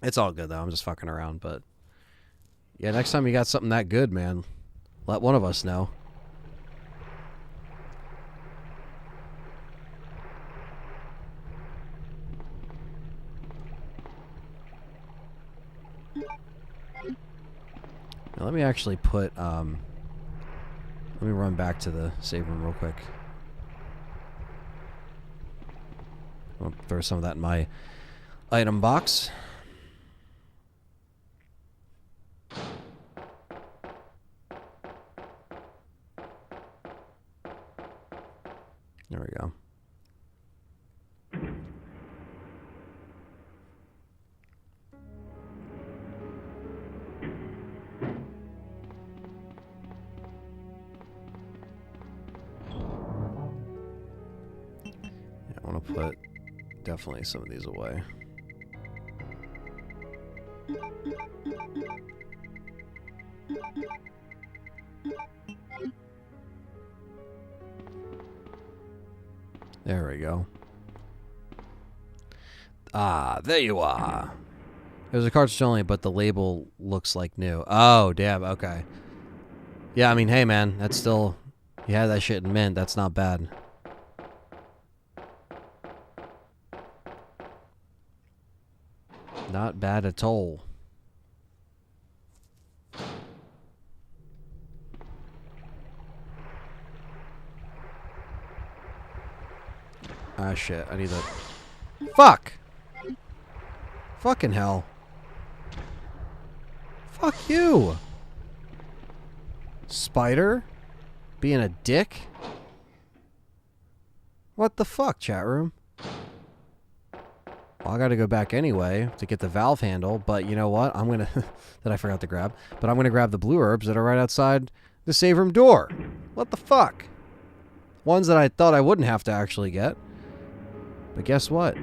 It's all good though. I'm just fucking around, but yeah, next time you got something that good, man, let one of us know. Now let me actually put let me run back to the save room real quick. I'll throw some of that in my item box. There we go. I want to put definitely some of these away. There we go. Ah, there you are. It was a cartridge only, but the label looks like new. Oh, damn, okay. Yeah, I mean, hey, man, that's still... You had that shit in mint, that's not bad. Not bad at all. Ah, shit. I need that. Fuck! Fucking hell. Fuck you! Spider? Being a dick? What the fuck, chat room? Well, I gotta go back anyway to get the valve handle, but you know what? I'm gonna... that I forgot to grab. But I'm gonna grab the blue herbs that are right outside the save room door. What the fuck? Ones that I thought I wouldn't have to actually get. But guess what?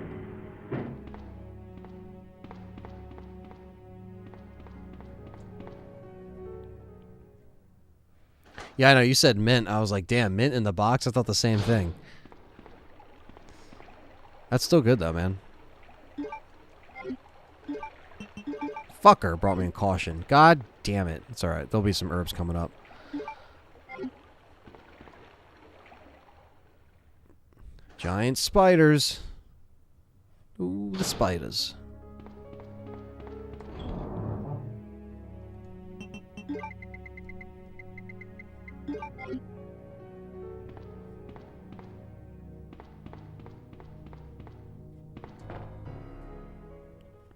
Yeah, I know. You said mint. I was like, damn, mint in the box? I thought the same thing. That's still good, though, man. Fucker brought me in caution. God damn it. It's alright. There'll be some herbs coming up. Giant spiders. Ooh, the spiders.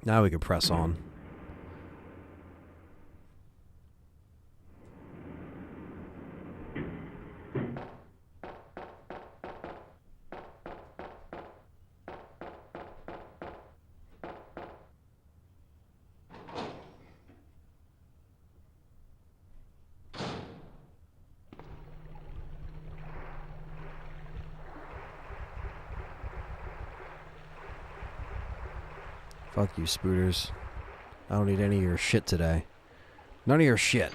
Now we can press on. Fuck you, spooters. I don't need any of your shit today. None of your shit.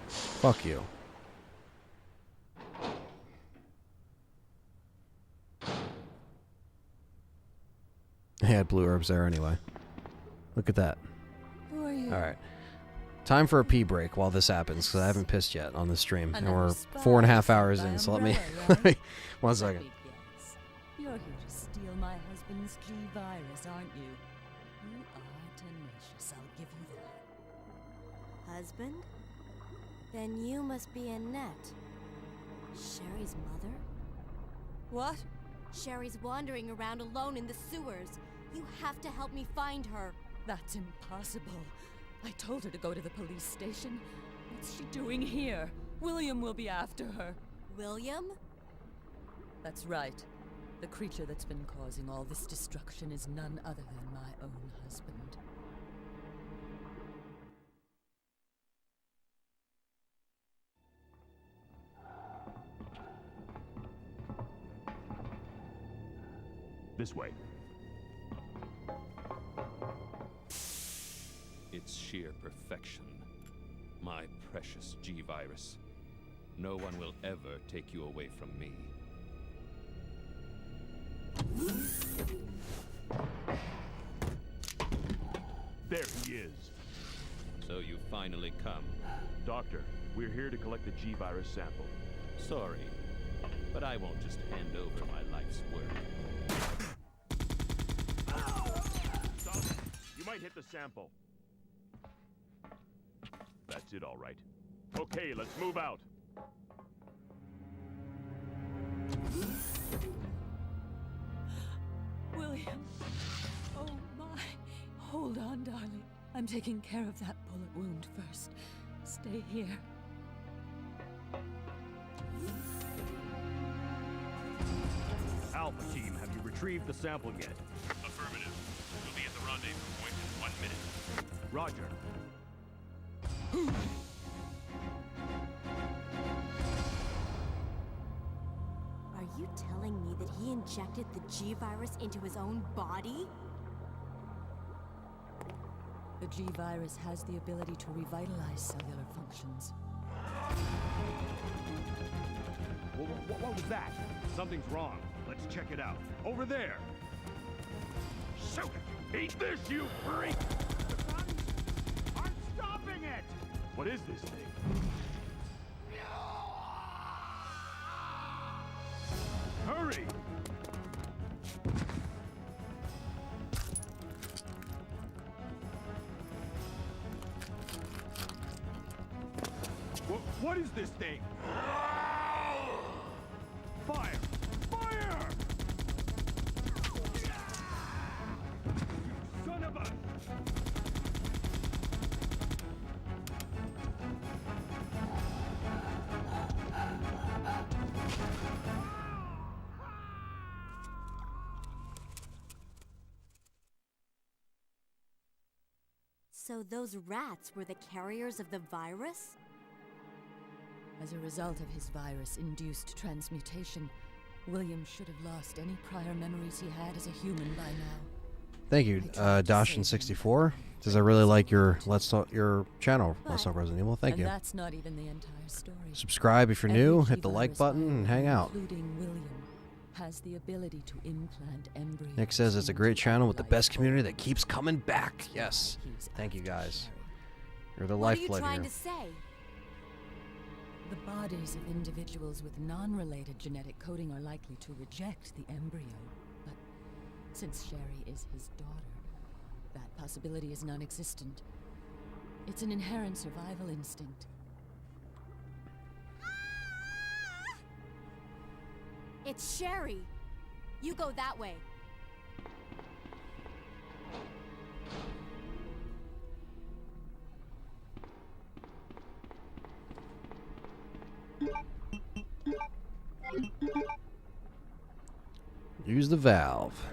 Fuck you. I had blue herbs there anyway. Look at that. Who are you? Alright. Time for a pee break while this happens, because I haven't pissed yet on this stream. And Another we're spy 4.5 hours by in, so let me... umbrella, let me right? 1 second. Let me guess. You're here to steal my husband's G-Virus, aren't you? You are tenacious, I'll give you that. Husband? Then you must be Annette. Sherry's mother? What? Sherry's wandering around alone in the sewers. You have to help me find her. That's impossible. I told her to go to the police station. What's she doing here? William will be after her. William? That's right. The creature that's been causing all this destruction is none other than my own husband. This way. It's sheer perfection. My precious G-Virus. No one will ever take you away from me. There he is. So you finally come. Doctor, we're here to collect the G-Virus sample. Sorry, but I won't just hand over my life's work. Stop. You might hit the sample. That's it, all right. Okay, let's move out. William! Oh my! Hold on, darling. I'm taking care of that bullet wound first. Stay here. Alpha team, have you retrieved the sample yet? Affirmative. We'll be at the rendezvous point in 1 minute. Roger. Are you telling me that he injected the G-Virus into his own body? The G-Virus has the ability to revitalize cellular functions. What was that? Something's wrong. Let's check it out. Over there. Shoot it! Eat this, you freak! The guns aren't stopping it! What is this thing? Hurry! What is this thing? Fire! Fire! Son of a... So those rats were the carriers of the virus? As a result of his virus-induced transmutation, William should have lost any prior memories he had as a human by now. Thank you, Dashin64. Says I really like your your channel, Let's Talk Resident Evil. Thank you. That's not even the entire story. Subscribe if you're new. Hit the like button and hang out. Including William, has the ability to implant embryos. Nick says it's a great channel with the best community that keeps coming back. Yes. Thank you guys. You're the lifeblood here. What are you trying to say? The bodies of individuals with non-related genetic coding are likely to reject the embryo, but since Sherry is his daughter, that possibility is non-existent. It's an inherent survival instinct. It's Sherry. You go that way. Use the valve.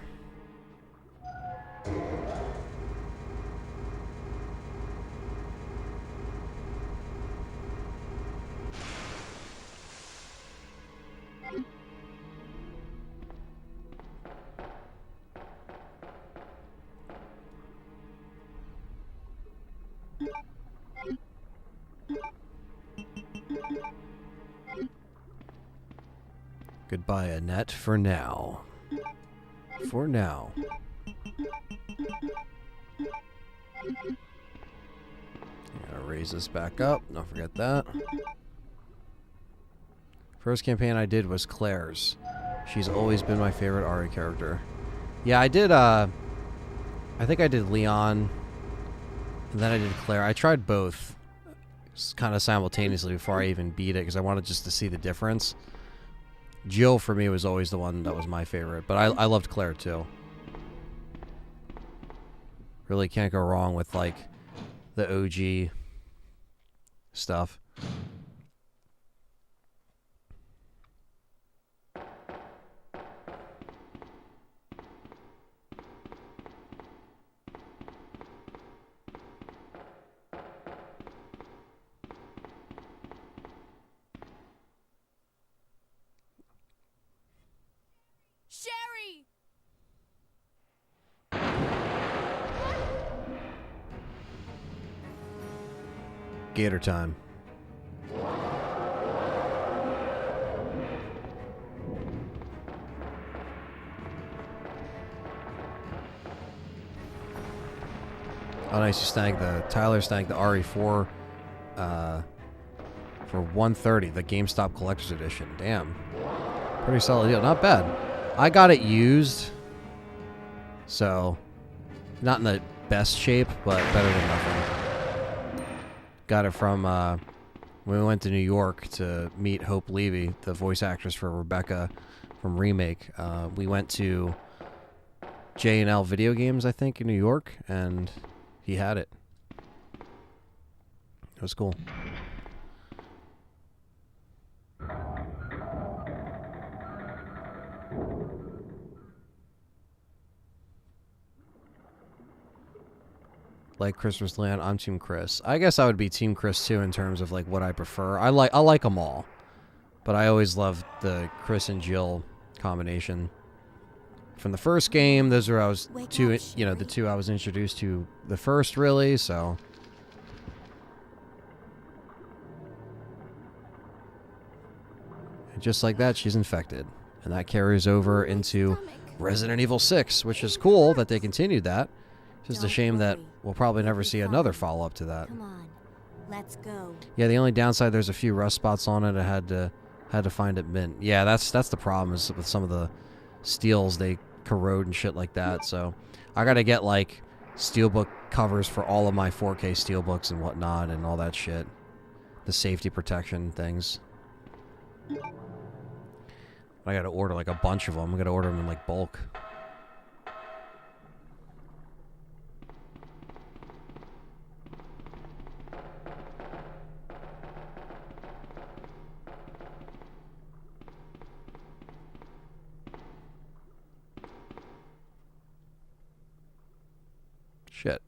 Goodbye, Annette, for now. For now. Gotta raise this back up. Don't forget that. First campaign I did was Claire's. She's always been my favorite Ari character. Yeah, I did, I think I did Leon, and then I did Claire. I tried both kind of simultaneously before I even beat it, because I wanted just to see the difference. Jill, for me, was always the one that was my favorite, but I loved Claire, too. Really can't go wrong with, like, the OG stuff. Sherry! Gator time. Oh, nice. You snagged Tyler snagged the RE4 for $130, the GameStop Collector's Edition. Damn. Pretty solid deal. Not bad. I got it used, so not in the best shape, but better than nothing. Got it from when we went to New York to meet Hope Levy, the voice actress for Rebecca from Remake. We went to J&L Video Games, I think, in New York, and he had it. It was cool. Like Christmas Land, I'm Team Chris. I guess I would be Team Chris too in terms of like what I prefer. I like them all, but I always loved the Chris and Jill combination from the first game. Those were the two I was introduced to the first, really. So and just like that, she's infected, and that carries over into Resident Evil 6, which is cool that they continued that. It's just a shame that we'll probably never see another follow-up to that. Come on, let's go. Yeah, the only downside, there's a few rust spots on it. I had to find it mint. Yeah, that's the problem is with some of the steels, they corrode and shit like that. So I gotta get like steelbook covers for all of my 4K steelbooks and whatnot and all that shit. The safety protection things. I gotta order like a bunch of them. I gotta order them in like bulk. Shit.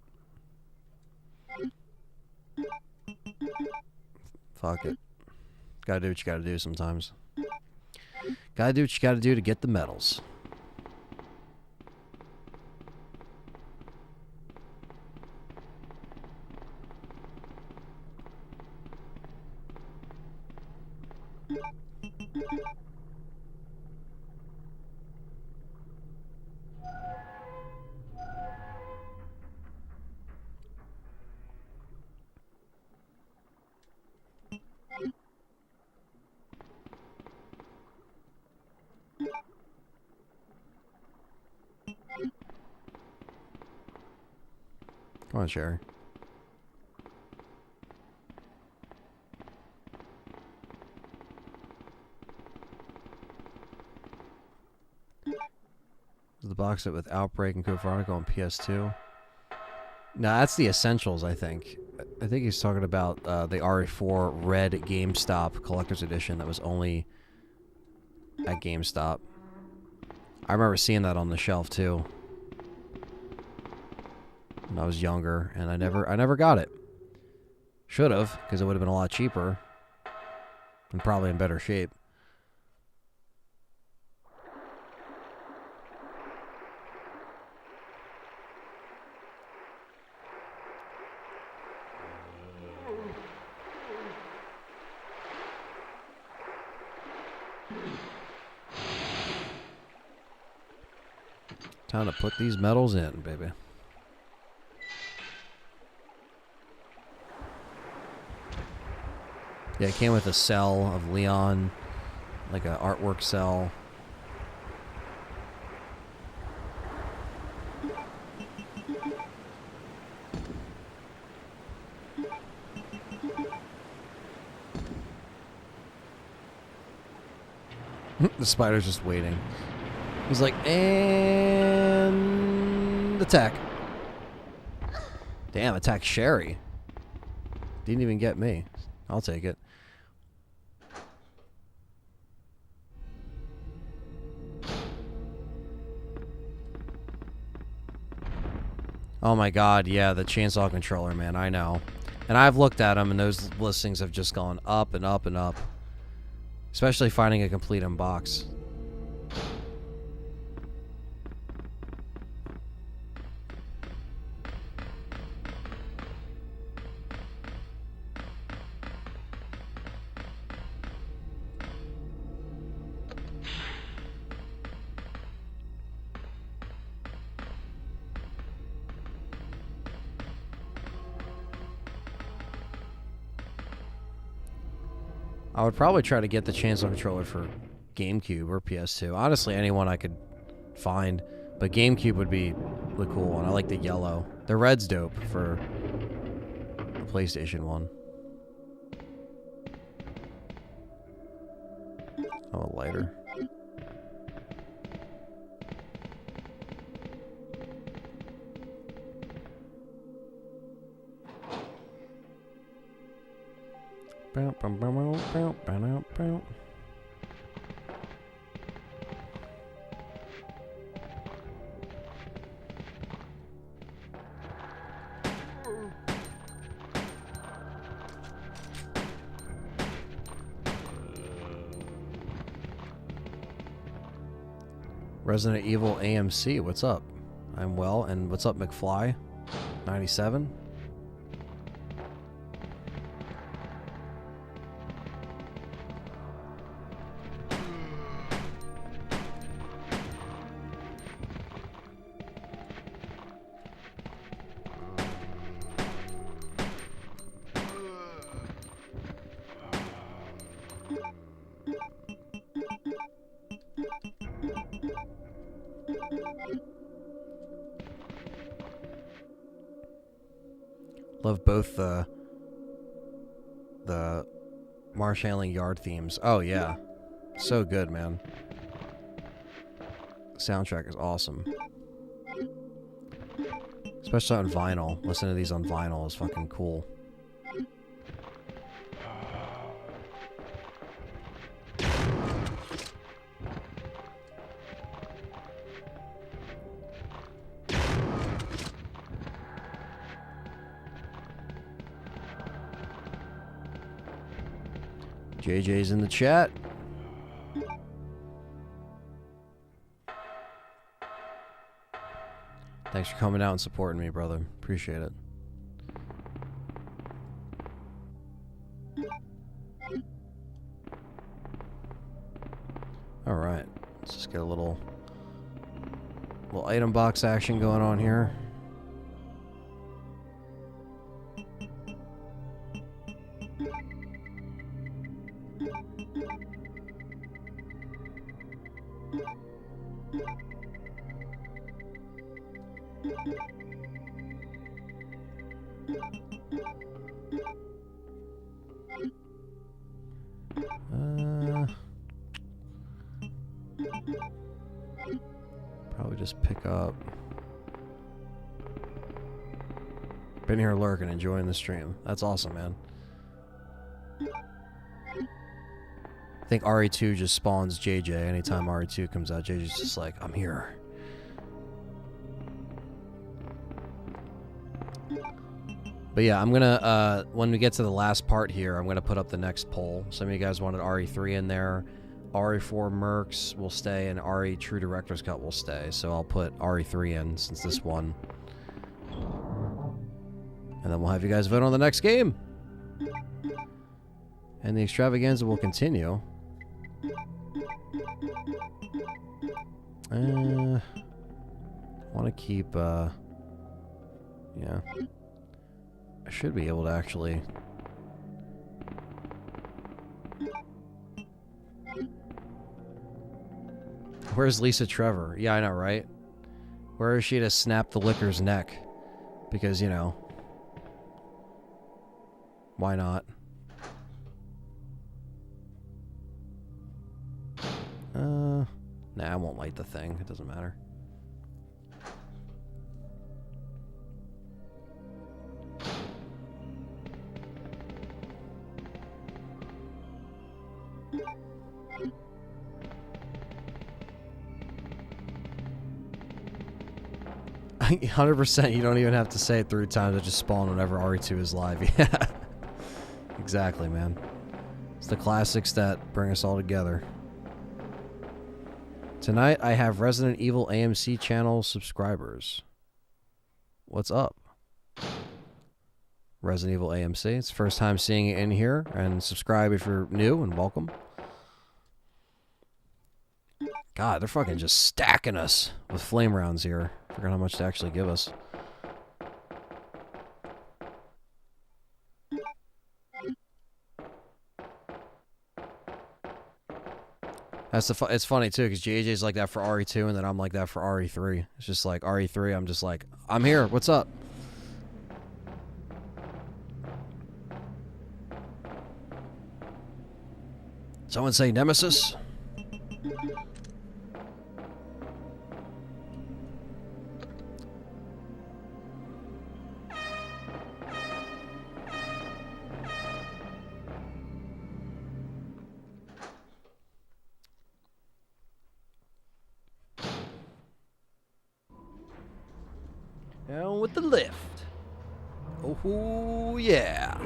Fuck it. Gotta do what you gotta do sometimes. Gotta do what you gotta do to get the medals. Come on, Sherry. The box set with Outbreak and Code Veronica on PS2. No, that's the Essentials, I think. I think he's talking about the RE4 Red GameStop Collector's Edition that was only at GameStop. I remember seeing that on the shelf, too. When I was younger, and I never got it. Should have, because it would have been a lot cheaper. And probably in better shape. Time to put these medals in, baby. Yeah, it came with a cell of Leon, like an artwork cell. The spider's just waiting. He's like, and attack. Damn, attack Sherry. Didn't even get me. I'll take it. Oh my god, yeah, the chainsaw controller, man, I know. And I've looked at them, and those listings have just gone up and up and up. Especially finding a complete unbox. I would probably try to get the chainsaw controller for GameCube or PS2. Honestly, anyone I could find. But GameCube would be the cool one. I like the yellow. The red's dope for the PlayStation one. Oh, a lighter. Resident Evil AMC, what's up? I'm well, and what's up, McFly? 97? Love both the Marsh Handling Yard themes. Oh yeah, so good, man. The soundtrack is awesome, especially on vinyl. Listening to these on vinyl is fucking cool. JJ's in the chat. Thanks for coming out and supporting me, brother. Appreciate it. Alright. Let's just get a little item box action going on here. Probably just pick up. Been here lurking, enjoying the stream. That's awesome, man. I think RE2 just spawns JJ. Anytime RE2 comes out, JJ's just like, I'm here. But yeah, I'm gonna, when we get to the last part here, I'm gonna put up the next poll. Some of you guys wanted RE3 in there. RE4 Mercs will stay, and RE True Director's Cut will stay. So I'll put RE3 in, since this one. And then we'll have you guys vote on the next game. And the extravaganza will continue. I want to keep, yeah. I should be able to actually... Where's Lisa Trevor? Yeah, I know, right? Where is she to snap the Licker's neck? Because, you know... Why not? Nah, I won't light the thing. It doesn't matter. I 100%, you don't even have to say it 3 times. It just spawn whenever RE2 is live. Yeah. Exactly, man. It's the classics that bring us all together. Tonight, I have Resident Evil AMC channel subscribers. What's up? Resident Evil AMC. It's the first time seeing it in here. And subscribe if you're new, and welcome. God, they're fucking just stacking us with flame rounds here. Forgot how much to actually give us. That's it's funny too, because JJ's like that for RE2, and then I'm like that for RE3. It's just like RE3, I'm just like, I'm here, what's up? Someone say Nemesis? Down with the lift. Oh, yeah.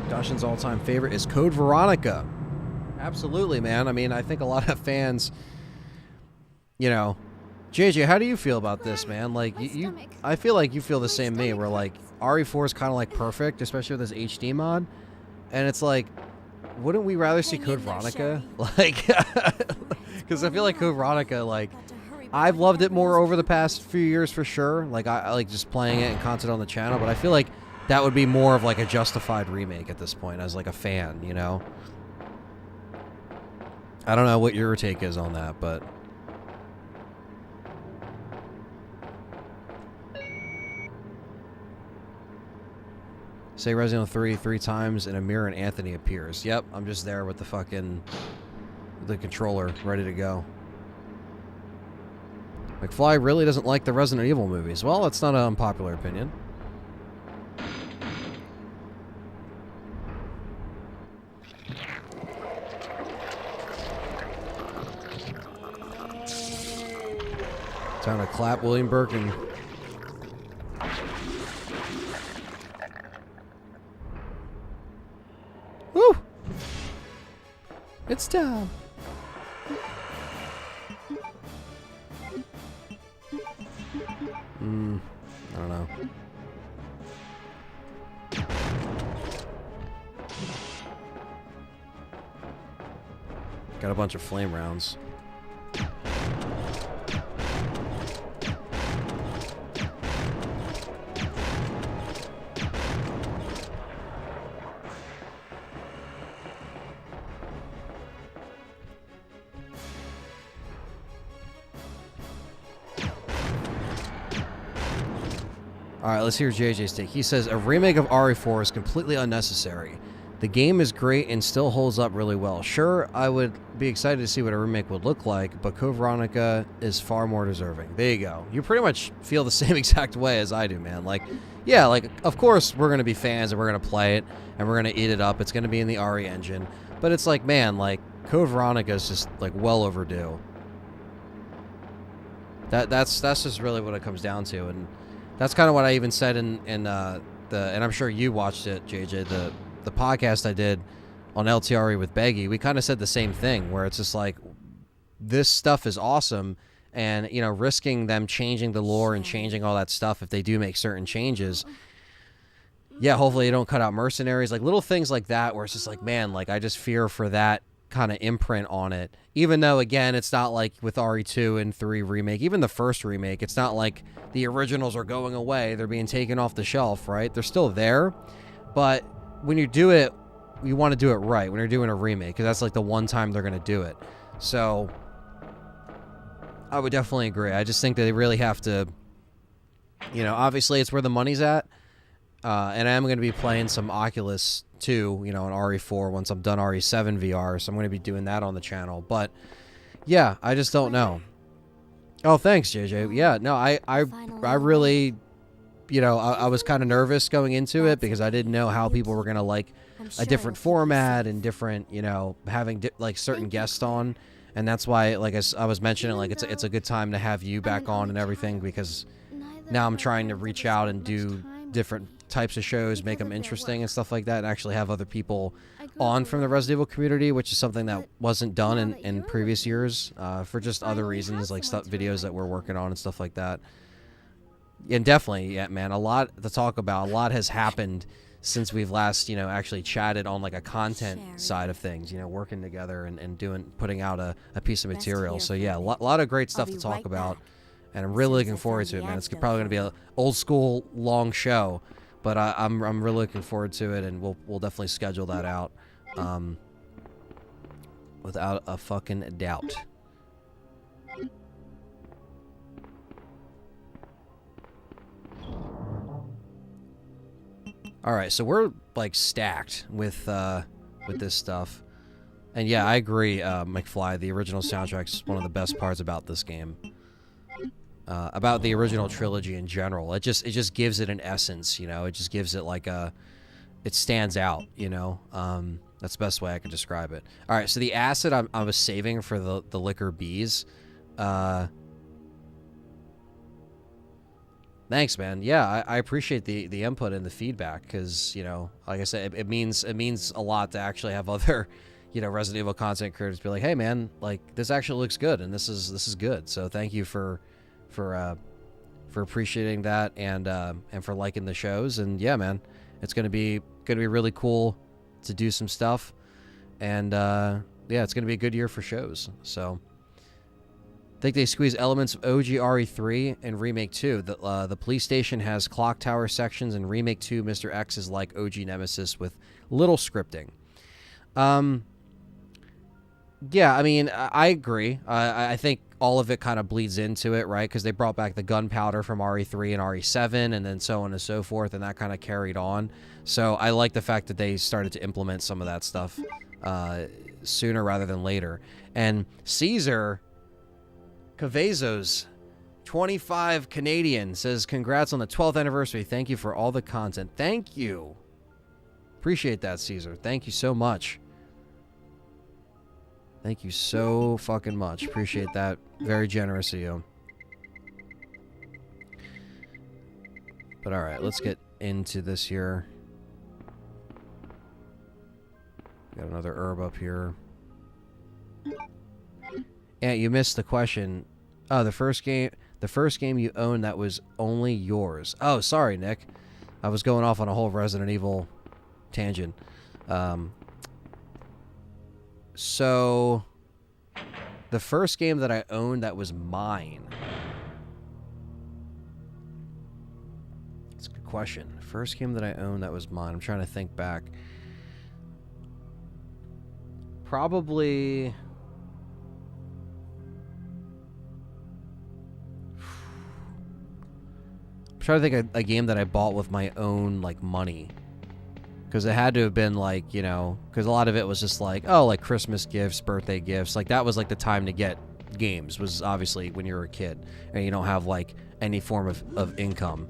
Dushin's all-time favorite is Code Veronica. Absolutely, man. I mean, I think a lot of fans, you know... JJ, how do you feel about this, man? Like, you I feel like you feel the same me, where, like, RE4 is kind of, like, perfect, especially with this HD mod. And it's like... Wouldn't we rather see Code Veronica? Like, because I feel like Code Veronica, like, I've loved it more over the past few years for sure. Like, I like just playing it and content on the channel, but I feel like that would be more of like a justified remake at this point as like a fan, you know? I don't know what your take is on that, but... Say Resident Evil 3 times, and Amir and Anthony appears. Yep, I'm just there with the fucking... the controller, ready to go. McFly really doesn't like the Resident Evil movies. Well, that's not an unpopular opinion. Time to clap William Birkin. Woo! It's time. I don't know. Got a bunch of flame rounds. Alright, let's hear JJ's take. He says, a remake of RE4 is completely unnecessary. The game is great and still holds up really well. Sure, I would be excited to see what a remake would look like, but Code Veronica is far more deserving. There you go. You pretty much feel the same exact way as I do, man. Like, yeah, like, of course we're going to be fans and we're going to play it and we're going to eat it up. It's going to be in the RE engine. But it's like, man, like, Code Veronica is just, like, well overdue. That's just really what it comes down to. And that's kind of what I even said in and I'm sure you watched it, JJ, the podcast I did on LTRE with Beggy. We kind of said the same thing, where it's just like, this stuff is awesome, and, you know, risking them changing the lore and changing all that stuff if they do make certain changes. Yeah, hopefully they don't cut out mercenaries, like little things like that, where it's just like, man, like, I just fear for that kind of imprint on it. Even though, again, it's not like with RE2 and 3 remake, even the first remake, it's not like the originals are going away, they're being taken off the shelf, right? They're still there, but when you do it, you want to do it right when you're doing a remake, because that's like the one time they're going to do it. So I would definitely agree. I just think that they really have to, you know, obviously it's where the money's at. And I am going to be playing some Oculus 2, you know, on RE4 once I'm done RE7 VR, so I'm going to be doing that on the channel. But yeah, I just don't know. Oh, thanks, JJ. Yeah, no, I really, you know, I was kind of nervous going into it because I didn't know how people were going to like a different format and different, you know, having like certain guests on. And that's why, like I was mentioning, like it's a good time to have you back on and everything, because now I'm trying to reach out and do different types of shows, make them interesting and stuff like that, and actually have other people on from the Resident Evil community, which is something that wasn't done in previous years for just other reasons, like videos that we're working on and stuff like that. And definitely, yeah, man, a lot to talk about. A lot has happened since we've last, you know, actually chatted on like a content side of things, you know, working together and putting out a piece of material. So yeah, a lot of great stuff to talk about, and I'm really looking forward to it, man. It's probably going to be an old school long show, but I'm really looking forward to it, and we'll definitely schedule that out, without a fucking doubt. All right, so we're like stacked with this stuff, and yeah, I agree, McFly. The original soundtrack's one of the best parts about this game. About the original trilogy in general, it just gives it an essence, you know. It just gives it like it stands out, you know. That's the best way I could describe it. All right, so the acid I was saving for the liquor bees. Thanks, man. Yeah, I appreciate the input and the feedback, because, you know, like I said, it means a lot to actually have other, you know, Resident Evil content creators be like, hey, man, like, this actually looks good, and this is good. So thank you for appreciating that, and for liking the shows. And yeah, man, it's gonna be really cool to do some stuff, and yeah, it's gonna be a good year for shows. So I think they squeeze elements of OG RE3 and Remake 2. The police station has clock tower sections, and Remake 2, Mr. X is like OG Nemesis with little scripting. Yeah, I mean, I agree. I think all of it kind of bleeds into it, right? Because they brought back the gunpowder from RE3 and RE7, and then so on and so forth, and that kind of carried on. So I like the fact that they started to implement some of that stuff sooner rather than later. And Caesar Cavezos, 25 Canadian, says, congrats on the 12th anniversary. Thank you for all the content. Thank you. Appreciate that, Caesar. Thank you so much. Thank you so fucking much. Appreciate that. Very generous of you. But alright, let's get into this here. Got another herb up here. Yeah, you missed the question. Oh, the first game you owned that was only yours. Oh, sorry, Nick. I was going off on a whole Resident Evil tangent. So The first game that I owned that was mine. That's a good question. First game that I owned that was mine. I'm trying to think back. Probably... I'm trying to think of a game that I bought with my own, like, money. Because it had to have been, like, you know... Because a lot of it was just like, oh, like, Christmas gifts, birthday gifts. Like, that was, like, the time to get games. Was obviously when you were a kid. And you don't have, like, any form of income.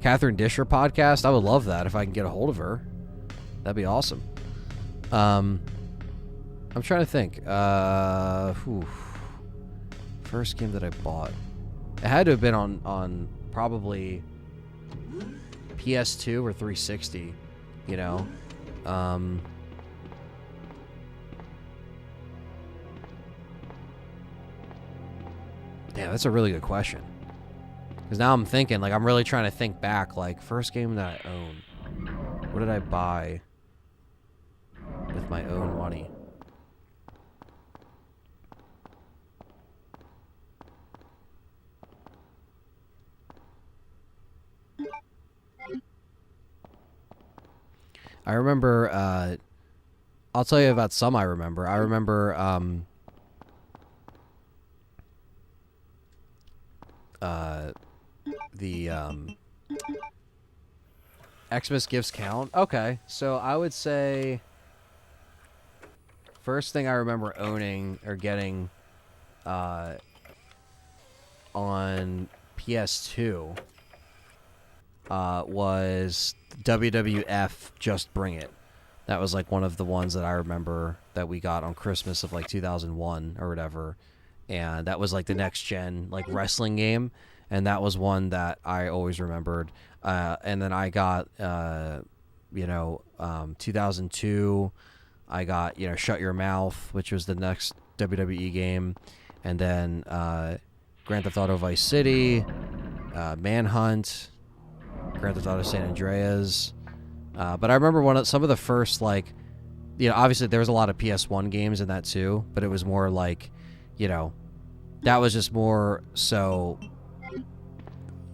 Catherine Disher podcast? I would love that if I can get a hold of her. That'd be awesome. I'm trying to think. First game that I bought. It had to have been on probably PS2 or 360, you know. Damn, that's a really good question. Because now I'm thinking, like, I'm really trying to think back, like, first game that I owned. What did I buy with my own money? I remember, I'll tell you about some I remember. I remember, the, Xmas gifts count? Okay, so I would say first thing I remember owning or getting, on PS2, was WWF Just Bring It. That was like one of the ones that I remember that we got on Christmas of like 2001 or whatever. And that was like the next gen like wrestling game. And that was one that I always remembered. And then I got, 2002, I got, Shut Your Mouth, which was the next WWE game. And then Grand Theft Auto Vice City, Manhunt, Grand Theft Auto San Andreas. But I remember some of the first, like, obviously there was a lot of PS1 games in that too, but it was more like, that was just more so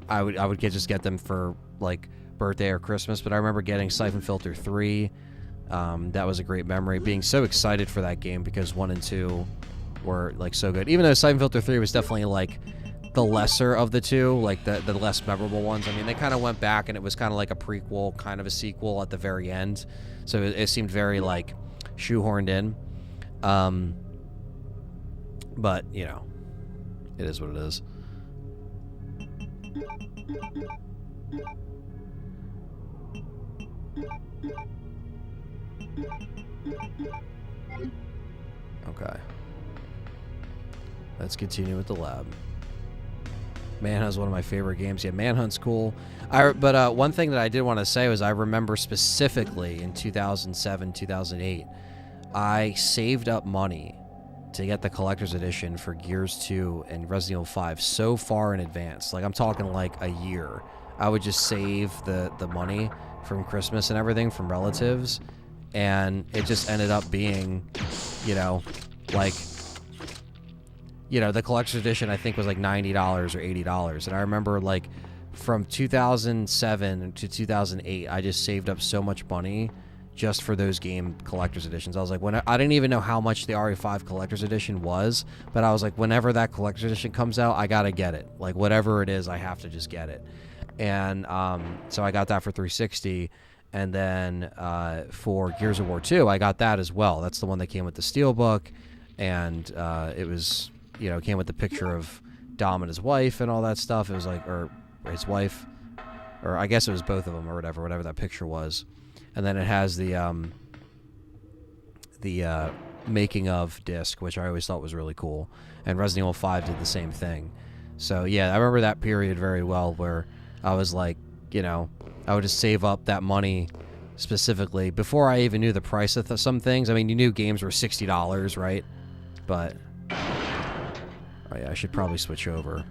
I would just get them for like birthday or Christmas. But I remember getting Siphon Filter 3. That was a great memory. Being so excited for that game because 1 and 2 were like so good. Even though Siphon Filter 3 was definitely like the lesser of the two, like the less memorable ones. I mean, they kind of went back and it was kind of like a prequel, kind of a sequel at the very end. So it seemed very like shoehorned in. But, it is what it is. Okay. Let's continue with the lab. Manhunt's one of my favorite games. Yeah, Manhunt's cool. But one thing that I did want to say was I remember specifically in 2007, 2008, I saved up money to get the collector's edition for Gears 2 and Resident Evil 5 so far in advance. Like, I'm talking like a year. I would just save the money from Christmas and everything from relatives, and it just ended up being, the collector's edition I think was like $90 or $80. And I remember like from 2007 to 2008, I just saved up so much money just for those game collector's editions. I was like, I didn't even know how much the RE5 collector's edition was, but I was like, whenever that collector's edition comes out, I gotta get it. Like, whatever it is, I have to just get it. And so I got that for 360. And then for Gears of War 2, I got that as well. That's the one that came with the Steelbook, and it was, it came with the picture of Dom and his wife and all that stuff. It was like, or his wife, or I guess it was both of them or whatever that picture was. And then it has the making of disc, which I always thought was really cool. And Resident Evil 5 did the same thing. So yeah, I remember that period very well where I was like, I would just save up that money specifically before I even knew the price of some things. I mean, you knew games were $60, right? But oh yeah, I should probably switch over.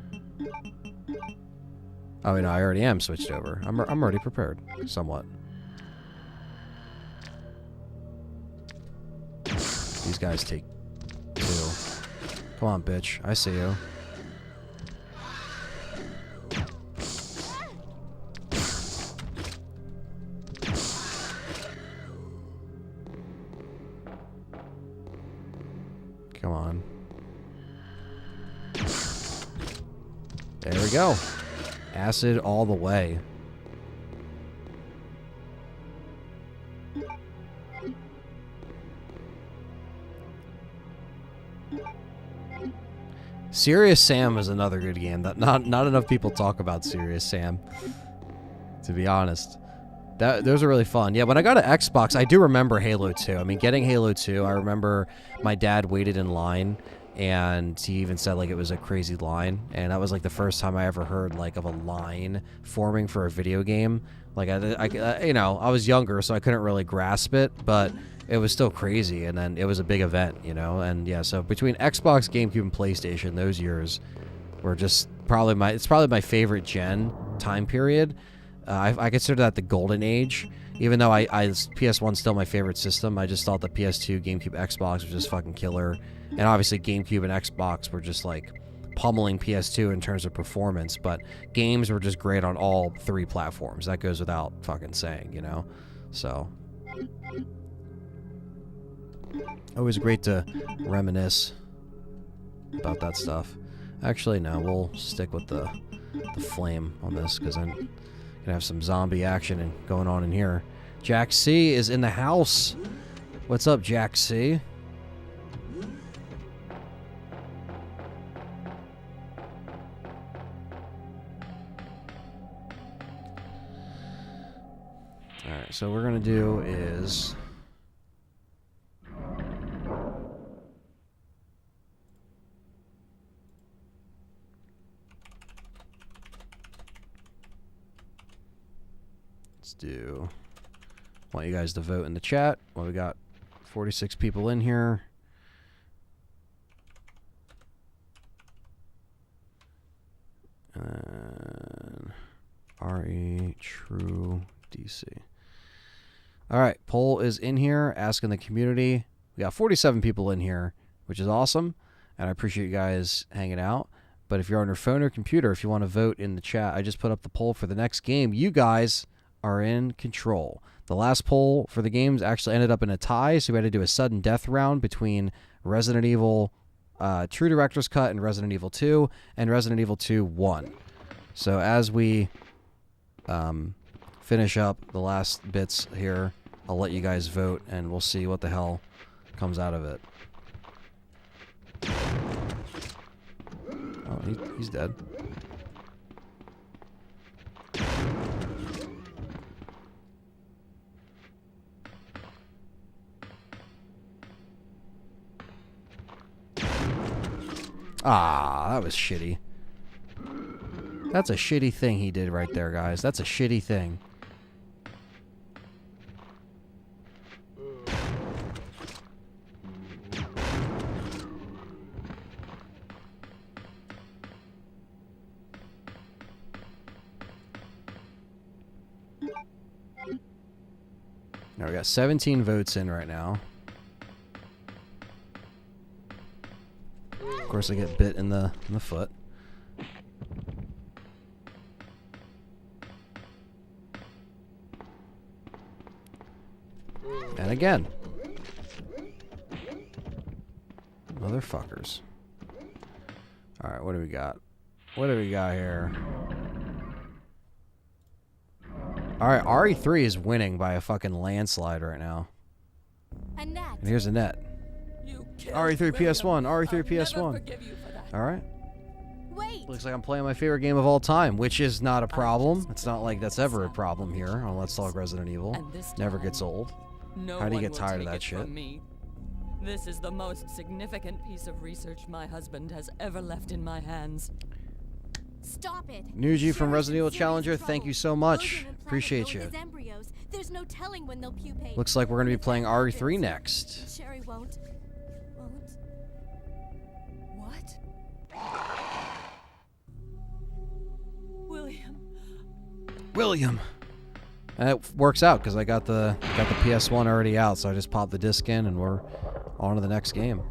Oh, no, I already am switched over. I'm already prepared, somewhat. These guys take 2. Come on, bitch. I see you. Come on. There we go. Acid all the way. Serious Sam is another good game. That not enough people talk about Serious Sam, to be honest. Those are really fun. Yeah, when I got an Xbox, I do remember Halo 2. I mean, getting Halo 2, I remember my dad waited in line, and he even said, like, it was a crazy line. And that was, like, the first time I ever heard, like, of a line forming for a video game. Like, I you know, I was younger, so I couldn't really grasp it, but it was still crazy. And then it was a big event, you know? And, yeah, so between Xbox, GameCube, and PlayStation, those years were just it's probably my favorite gen time period. I consider that the golden age, even though PS1's still my favorite system. I just thought the PS2, GameCube, Xbox was just fucking killer. And obviously GameCube and Xbox were just like pummeling PS2 in terms of performance, but games were just great on all three platforms. That goes without fucking saying, you know? So, always great to reminisce about that stuff. Actually, no, we'll stick with the flame on this, because I'm gonna have some zombie action and going on in here. Jack C is in the house. What's up, Jack C? Alright, so what we're gonna do is I want you guys to vote in the chat. Well, we got 46 people in here. And RE True DC. All right, poll is in here, asking the community. We got 47 people in here, which is awesome, and I appreciate you guys hanging out. But if you're on your phone or computer, if you want to vote in the chat, I just put up the poll for the next game. You guys are in control. The last poll for the games actually ended up in a tie, so we had to do a sudden death round between Resident Evil True Director's Cut and Resident Evil 2, and Resident Evil 2 won. So as we finish up the last bits here, I'll let you guys vote, and we'll see what the hell comes out of it. Oh, he's dead. Ah, that was shitty. That's a shitty thing he did right there, guys. That's a shitty thing. Now we got 17 votes in right now. Of course, I get bit in the foot. And again. Motherfuckers. Alright, what do we got? What do we got here? Alright, RE3 is winning by a fucking landslide right now. And here's Annette. RE3 PS1, RE3 PS1. Alright. Looks like I'm playing my favorite game of all time, which is not a problem. It's not like that's ever a problem here on Let's Talk Resident Evil. Never gets old. How do you get tired of that shit? This is the most significant piece of research my husband has ever left in my hands. Stop it. Nuji from Resident Evil Challenger, thank you so much. Appreciate you. There's no telling when they'll pupate. Looks like we're going to be playing RE3 next. Sherry won't. What? William. And it works out because I got the PS1 already out, so I just popped the disc in and we're on to the next game.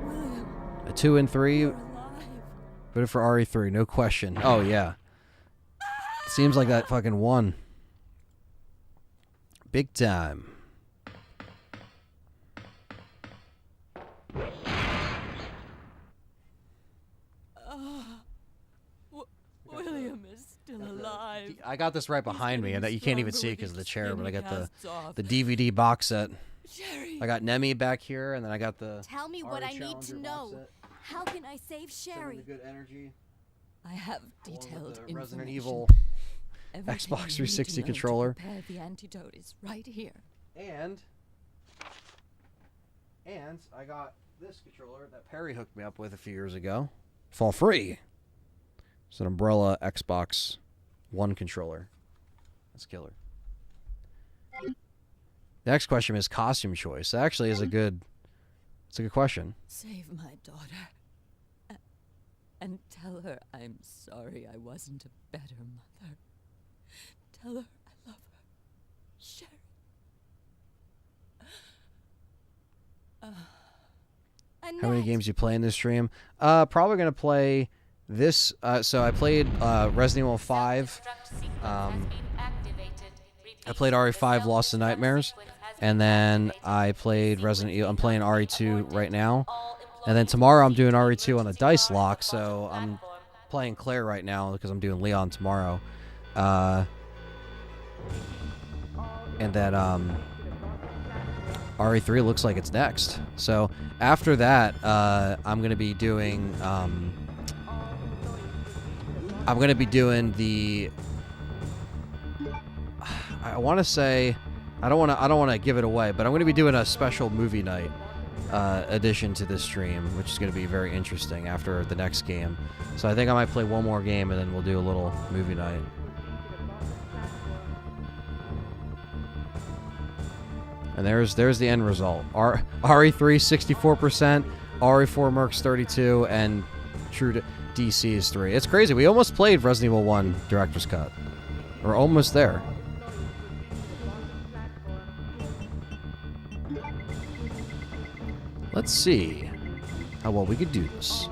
William. A 2 and 3. Voted for RE3, no question. Oh, yeah. Seems like that fucking won. Big time. William is still alive. I got this right behind me, and you can't even see it because of the chair, but I got the DVD box set. Sherry. I got Nemi back here, and then I got the Tell me what I need to know. How can I save Sherry? The good energy. I have detailed The Resident information. Evil Everything Xbox you need to 360 know to controller. prepare the antidote is right here. And I got this controller that Perry hooked me up with a few years ago. For free. It's an Umbrella Xbox One controller. That's killer. The next question is costume choice. That actually is a good question. Save my daughter. And tell her I'm sorry I wasn't a better mother. Tell her I love her. Sherry. How many games you play in this stream? Probably gonna play this. So I played Resident Evil 5. I played RE5 Lost in Nightmares, and then I played Resident Evil. I'm playing RE2 right now, and then tomorrow I'm doing RE2 on a dice lock. So I'm playing Claire right now because I'm doing Leon tomorrow, and then RE3 looks like it's next. So after that, I'm gonna be doing the. I want to say, I don't want to give it away, but I'm going to be doing a special movie night addition to this stream, which is going to be very interesting after the next game. So I think I might play one more game and then we'll do a little movie night. And there's the end result. RE3 64%, RE4 Mercs 32, and True DC is 3. It's crazy. We almost played Resident Evil 1 Director's Cut. We're almost there. Let's see how well we could do this.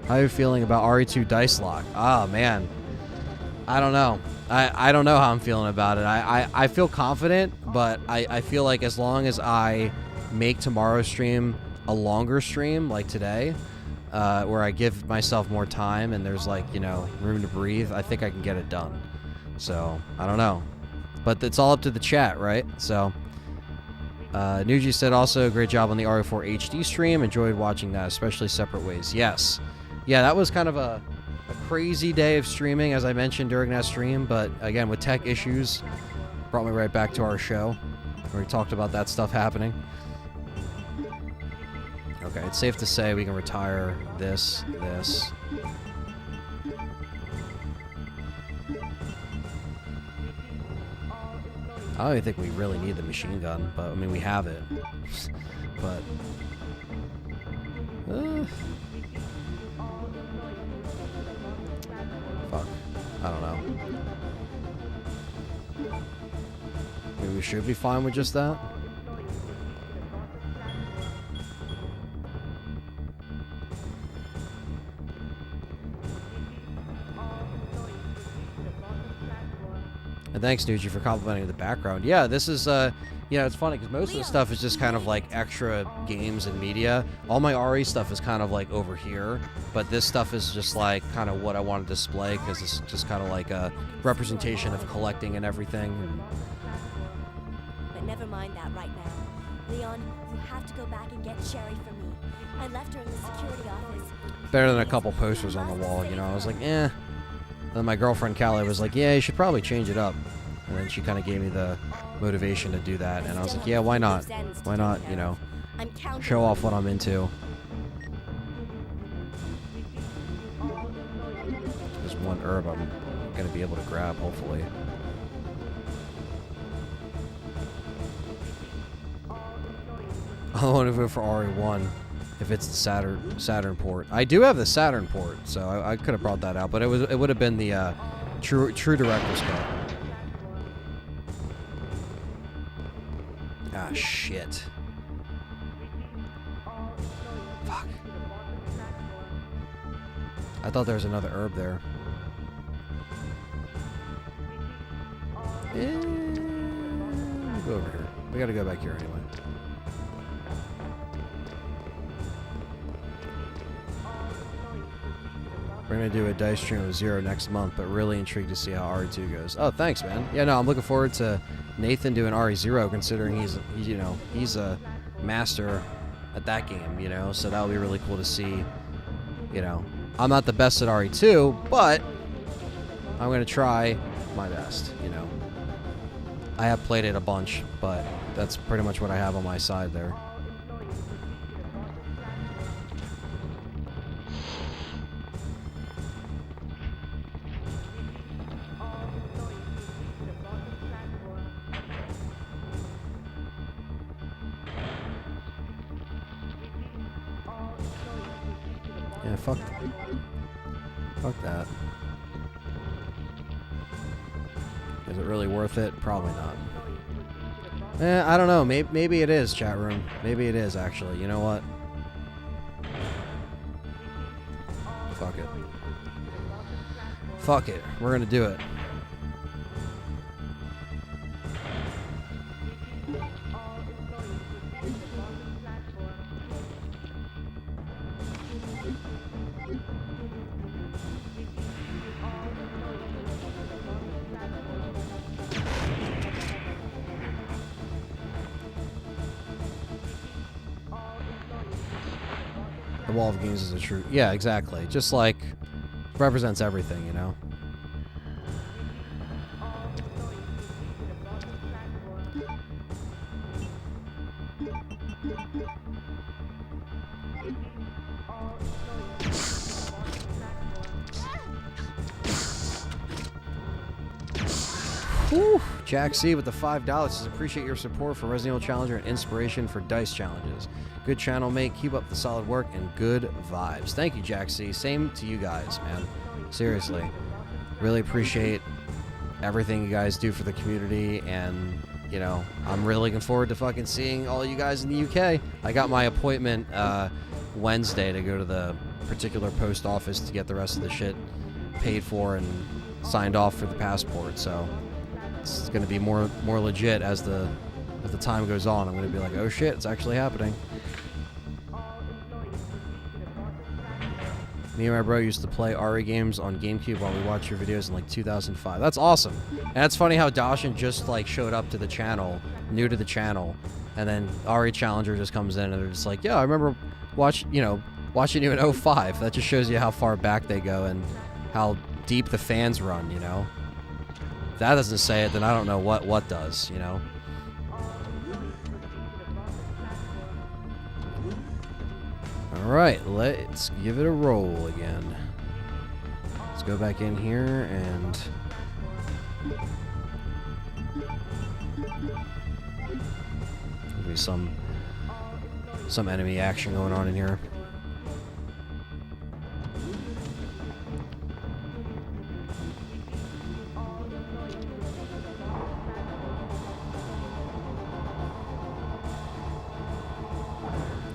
How are you feeling about RE2 Dice Lock? Oh, man. I don't know. I don't know how I'm feeling about it. I feel confident, but I feel like as long as I make tomorrow's stream a longer stream, like today, where I give myself more time and there's, like, you know, room to breathe, I think I can get it done. So, I don't know. But it's all up to the chat, right? So, Nuji said also, great job on the RE4 HD stream. Enjoyed watching that, especially Separate Ways. Yes. Yeah, that was kind of a crazy day of streaming, as I mentioned during that stream. But, again, with tech issues, brought me right back to our show, where we talked about that stuff happening. Okay, it's safe to say we can retire this. I don't even think we really need the machine gun, but I mean, we have it. But fuck, I don't know. Maybe we should be fine with just that. And thanks, Nuji, for complimenting the background. Yeah, this is, you know, it's funny because most of the stuff is just kind of like extra games and media. All my RE stuff is kind of like over here, but this stuff is just like kind of what I want to display because it's just kind of like a representation of collecting and everything. But never mind that right now. Leon, you have to go back and get Sherry for me. I left her in the security office. Better than a couple posters on the wall, you know. I was like, eh. Then my girlfriend Callie was like, yeah, you should probably change it up. And then she kind of gave me the motivation to do that. And I was like, yeah, why not? Why not, you know, show off what I'm into. There's one herb I'm going to be able to grab, hopefully. I want to vote for RE1 if it's the Saturn port. I do have the Saturn port, so I could have brought that out, but it would have been the true Director's Cut. Ah, shit. Fuck. I thought there was another herb there. We'll go over here. We gotta go back here anyway. We're gonna do a dice stream with Zero next month, but really intrigued to see how RE2 goes. Oh, thanks, man. Yeah, no, I'm looking forward to Nathan doing RE0, considering he's a master at that game, you know. So that'll be really cool to see. You know, I'm not the best at RE2, but I'm gonna try my best. You know, I have played it a bunch, but that's pretty much what I have on my side there. Yeah, fuck that. Is it really worth it? Probably not. I don't know. Maybe it is, chat room. Maybe it is, actually. You know what? Fuck it. Fuck it. We're gonna do it. The wall of games is a true... Yeah, exactly. Just like... represents everything, you know? Whew. Jack C with the $5 says, appreciate your support for Resident Evil Challenger and inspiration for dice challenges. Good channel, mate. Keep up the solid work and good vibes. Thank you, Jack C. Same to you guys, man. Seriously. Really appreciate everything you guys do for the community, and, you know, I'm really looking forward to fucking seeing all you guys in the UK. I got my appointment Wednesday to go to the particular post office to get the rest of the shit paid for and signed off for the passport, so it's going to be more legit as the time goes on. I'm going to be like, oh shit, it's actually happening. Me and my bro used to play RE games on GameCube while we watched your videos in like 2005. That's awesome. And it's funny how Dashin just like showed up to the channel, new to the channel, and then RE Challenger just comes in and they're just like, yeah, I remember watching you in 05. That just shows you how far back they go and how deep the fans run, you know. If that doesn't say it, then I don't know what does, you know. Alright, let's give it a roll again. Let's go back in here and... there'll be some enemy action going on in here.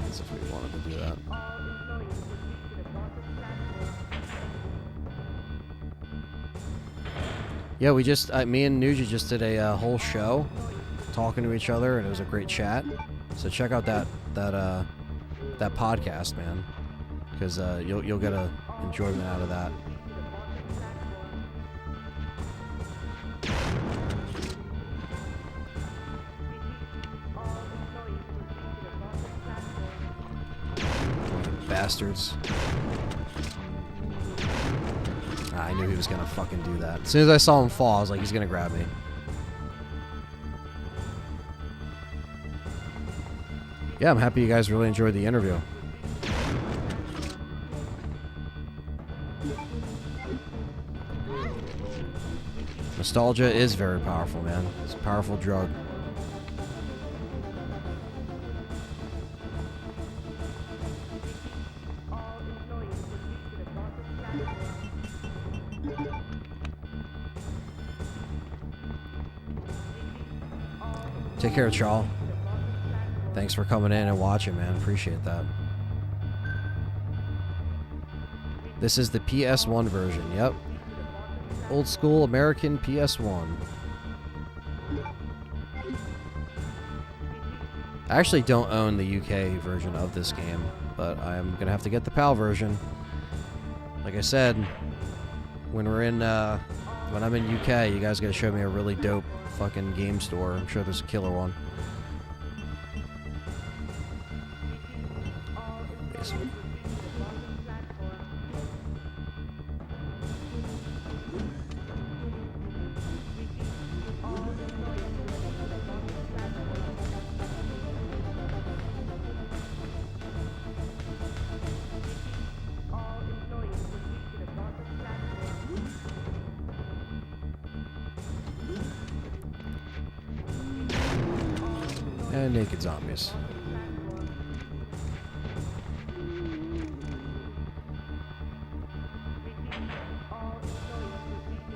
As if we wanted to do that. Yeah, we just, me and Nuji just did a whole show talking to each other, and it was a great chat. So check out that podcast, man, because you'll get a enjoyment out of that. Bastards. I knew he was gonna fucking do that. As soon as I saw him fall, I was like, he's gonna grab me. Yeah, I'm happy you guys really enjoyed the interview. Nostalgia is very powerful, man. It's a powerful drug. Take care, Chaw. Thanks for coming in and watching, man. Appreciate that. This is the PS1 version, yep. Old school American PS1. I actually don't own the UK version of this game, but I'm going to have to get the PAL version. Like I said, when I'm in UK, you guys got to show me a really dope fucking game store. I'm sure there's a killer one. Basement. And naked zombies.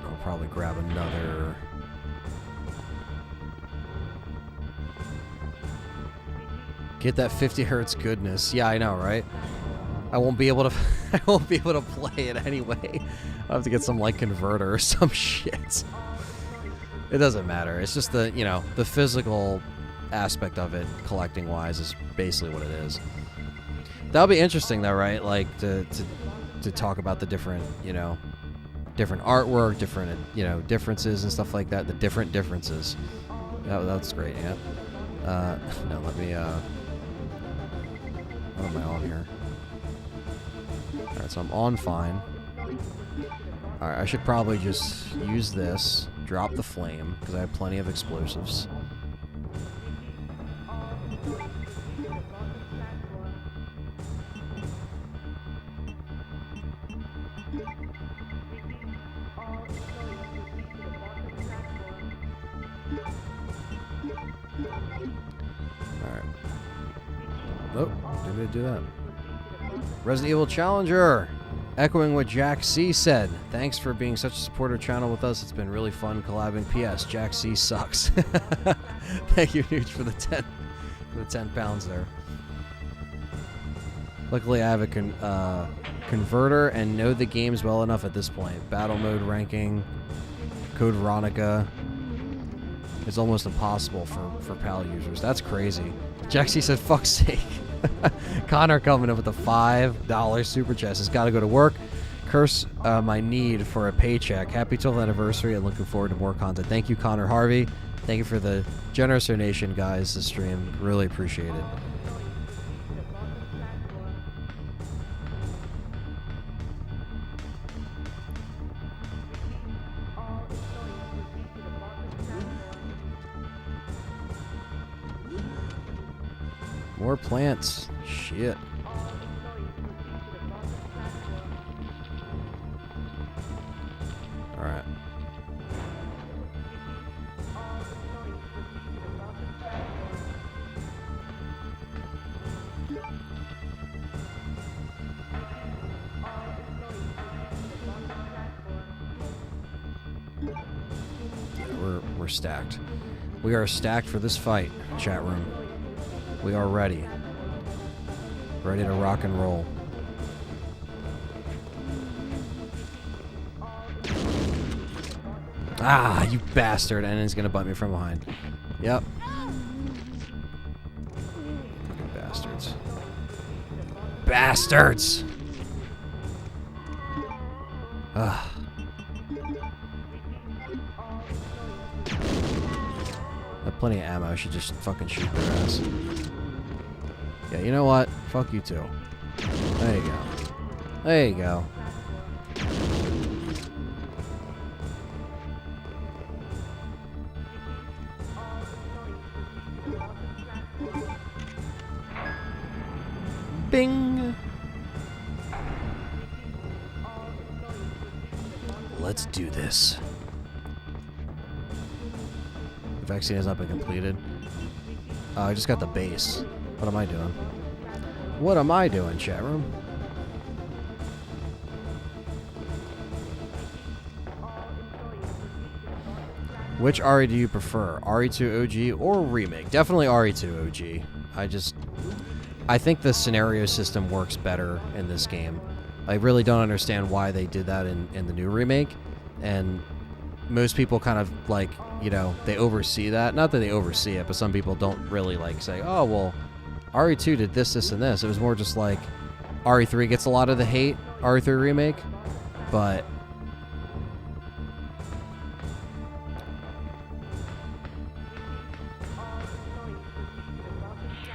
I'll probably grab another. Get that 50 hertz goodness. Yeah, I know, right? I won't be able to. I won't be able to play it anyway. I'll have to get some like converter or some shit. It doesn't matter. It's just the the physical aspect of it, collecting wise, is basically what it is. That'll be interesting though, right? Like to talk about the different different artwork, different differences and stuff like that. The different differences. That's great. Yeah. No, let me. What am I on here? All right, so I'm on fine. All right, I should probably just use this, drop the flame because I have plenty of explosives. Do that. Resident Evil Challenger, echoing what Jack C said. Thanks for being such a supporter channel with us. It's been really fun collabing. P.S. Jack C sucks. Thank you, Nooch, for the 10 pounds there. Luckily, I have a converter and know the games well enough at this point. Battle mode ranking, Code Veronica. It's almost impossible for PAL users. That's crazy. Jack C said, "Fuck's sake." Connor coming in with a $5 super chest. Has got to go to work. Curse my need for a paycheck. Happy 12th anniversary and looking forward to more content. Thank you, Connor Harvey. Thank you for the generous donation, guys, this stream. Really appreciate it. More plants. Shit. Alright. Yeah, we're stacked. We are stacked for this fight, chat room. We are ready. Ready to rock and roll. Ah, you bastard. And he's going to butt me from behind. Yep. Fucking bastards. Bastards! Ugh. I have plenty of ammo. I should just fucking shoot their ass. Yeah, you know what? Fuck you too. There you go. There you go. Bing! Let's do this. The vaccine has not been completed. I just got the base. What am I doing? What am I doing, chat room? Which RE do you prefer? RE2 OG or Remake? Definitely RE2 OG. I think the scenario system works better in this game. I really don't understand why they did that in the new remake. And most people kind of like, you know, they oversee that. Not that they oversee it, but some people don't really like say, oh, well, RE2 did this, this, and this. It was more just like RE3 gets a lot of the hate, RE3 remake, but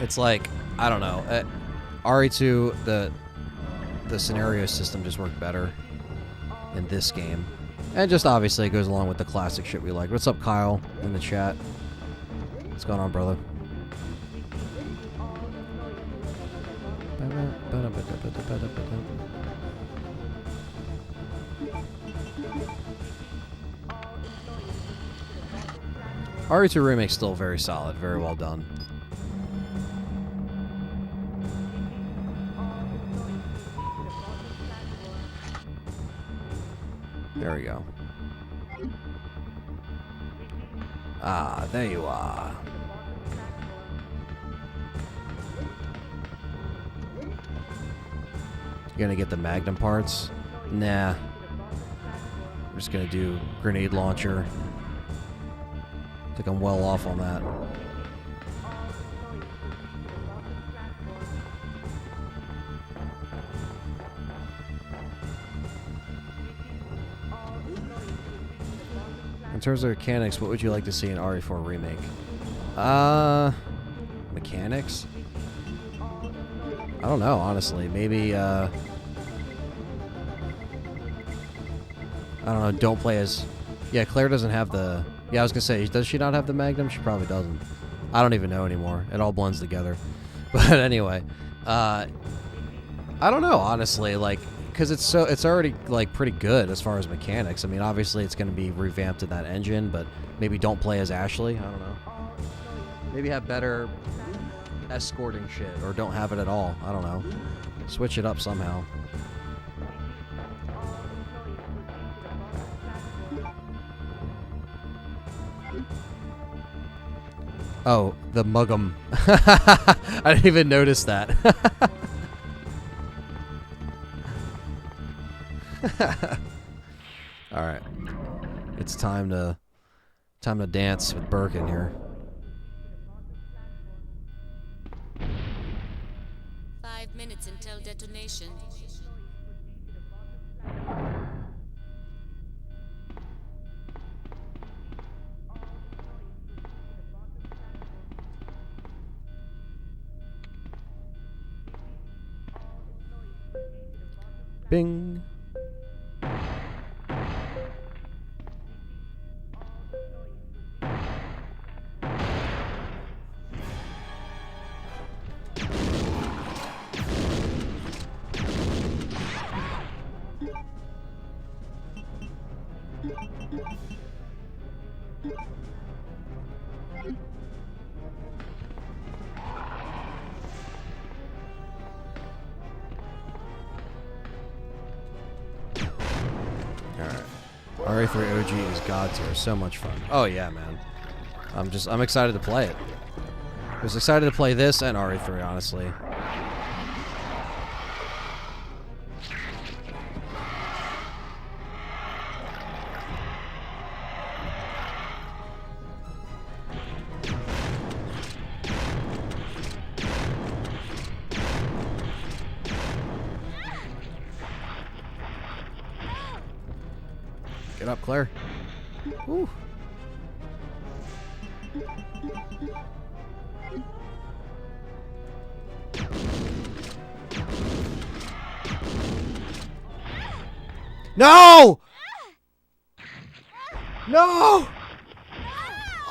it's like, I don't know. RE2, the scenario system just worked better in this game. And just obviously it goes along with the classic shit we like. What's up, Kyle, in the chat? What's going on, brother? RE2 Remake's still very solid, very well done. There we go. Ah, there you are. You gonna get the Magnum parts? Nah. I'm just gonna do grenade launcher. I think I'm well off on that. In terms of mechanics, what would you like to see in RE4 Remake? Mechanics? I don't know, honestly. Maybe, I don't know, don't play as... Yeah, Claire doesn't have the... Yeah, I was gonna say, does she not have the Magnum? She probably doesn't. I don't even know anymore. It all blends together. But anyway, I don't know, honestly, like... Because it's already like pretty good as far as mechanics. I mean, obviously it's going to be revamped in that engine, but maybe don't play as Ashley. I don't know. Maybe have better escorting shit, or don't have it at all. I don't know. Switch it up somehow. Oh, the Muggum. I didn't even notice that. All right, it's time to dance with Birkin here. 5 minutes until detonation. Bing. RE3 OG is god tier. So much fun. Oh yeah, man. I'm excited to play it. I was excited to play this and RE3, honestly. Get up, Claire. Woo. No! No!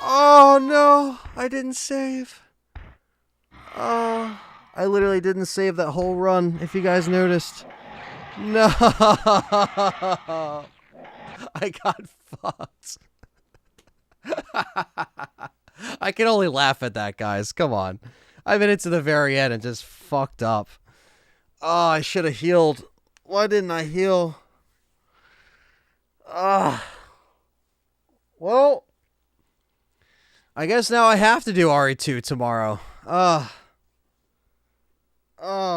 Oh, no. I didn't save. Oh, I literally didn't save that whole run, if you guys noticed. No! I got fucked. I can only laugh at that, guys. Come on. I made it to the very end and just fucked up. Oh, I should have healed. Why didn't I heal? Well, I guess now I have to do RE2 tomorrow. Oh,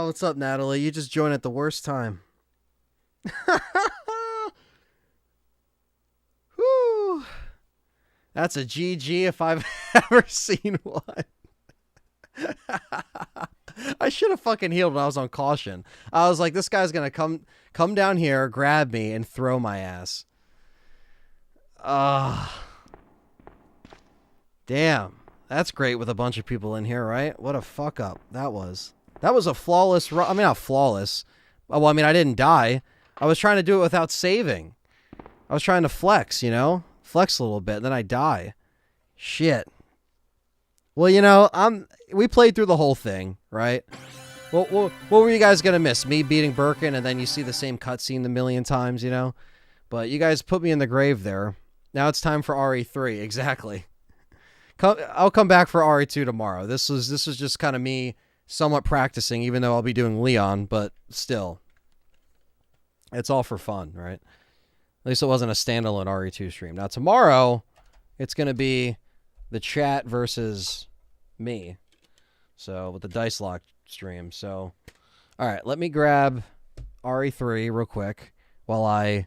what's up, Natalie? You just joined at the worst time. Whew. That's a GG if I've ever seen one. I should have fucking healed when I was on caution. I was like, this guy's gonna come down here, grab me, and throw my ass. Damn. That's great with a bunch of people in here, right? What a fuck up that was. That was a flawless run. I mean, not flawless. Well, I mean, I didn't die. I was trying to do it without saving. I was trying to flex, you know? Flex a little bit, and then I die. Shit. Well, you know, we played through the whole thing, right? Well, what were you guys going to miss? Me beating Birkin, and then you see the same cutscene a million times, you know? But you guys put me in the grave there. Now it's time for RE3. Exactly. I'll come back for RE2 tomorrow. This was just kind of me somewhat practicing, even though I'll be doing Leon, but still. It's all for fun, right? At least it wasn't a standalone RE2 stream. Now tomorrow, it's going to be the chat versus me. So, with the Dice Lock stream. So, alright, let me grab RE3 real quick while I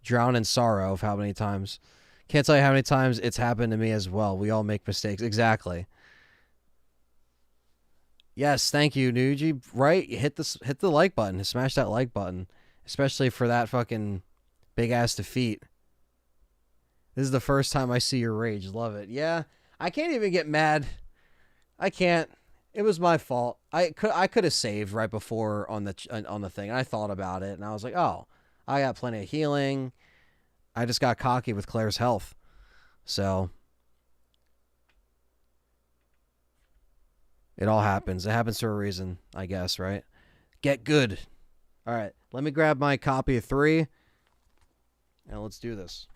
drown in sorrow of how many times. Can't tell you how many times it's happened to me as well. We all make mistakes. Exactly. Yes, thank you, Nuji. Right? Hit the like button. Smash that like button. Especially for that fucking big-ass defeat. This is the first time I see your rage. Love it. Yeah, I can't even get mad. I can't. It was my fault. I could have saved right before on the thing. And I thought about it, and I was like, oh, I got plenty of healing. I just got cocky with Claire's health. So, it all happens. It happens for a reason, I guess, right? Get good. All right, let me grab my copy of 3, and let's do this.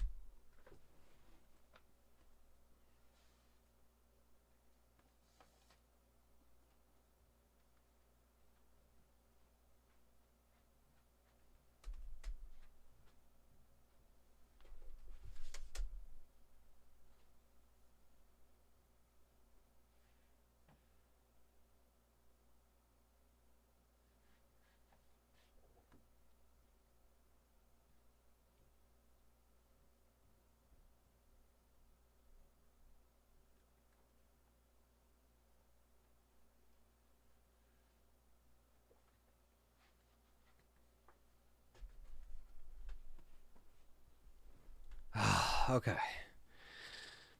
Okay.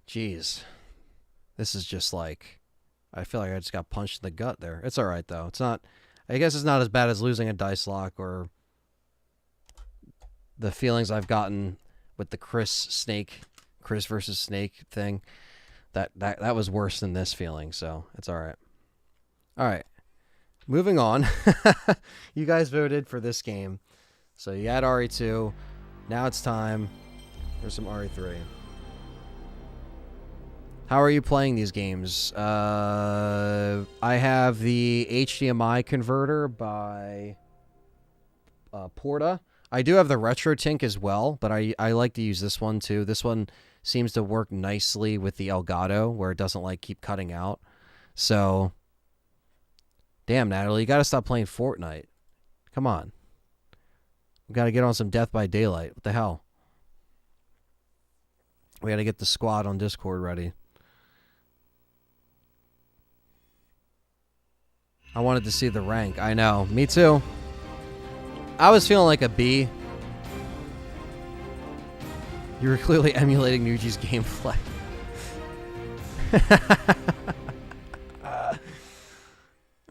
Jeez. This is just like... I feel like I just got punched in the gut there. It's alright, though. It's not... I guess it's not as bad as losing a dice lock or... the feelings I've gotten with the Chris versus Snake thing. That was worse than this feeling, so it's alright. Alright. Moving on. You guys voted for this game. So you had RE2. Now it's time... There's some RE3. How are you playing these games? I have the HDMI converter by Porta. I do have the RetroTink as well, but I like to use this one too. This one seems to work nicely with the Elgato, where it doesn't like keep cutting out. So, damn, Natalie, you gotta stop playing Fortnite. Come on. We gotta get on some Death by Daylight. What the hell? We gotta get the squad on Discord ready. I wanted to see the rank. I know. Me too. I was feeling like a B. You were clearly emulating Nuji's gameplay.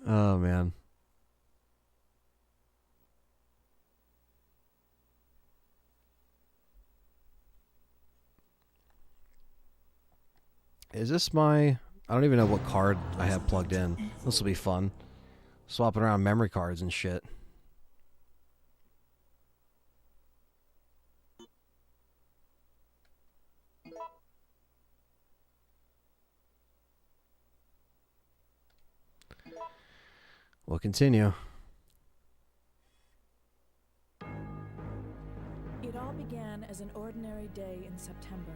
Oh, man. Is this my... I don't even know what card I have plugged in. This will be fun. Swapping around memory cards and shit. We'll continue. It all began as an ordinary day in September.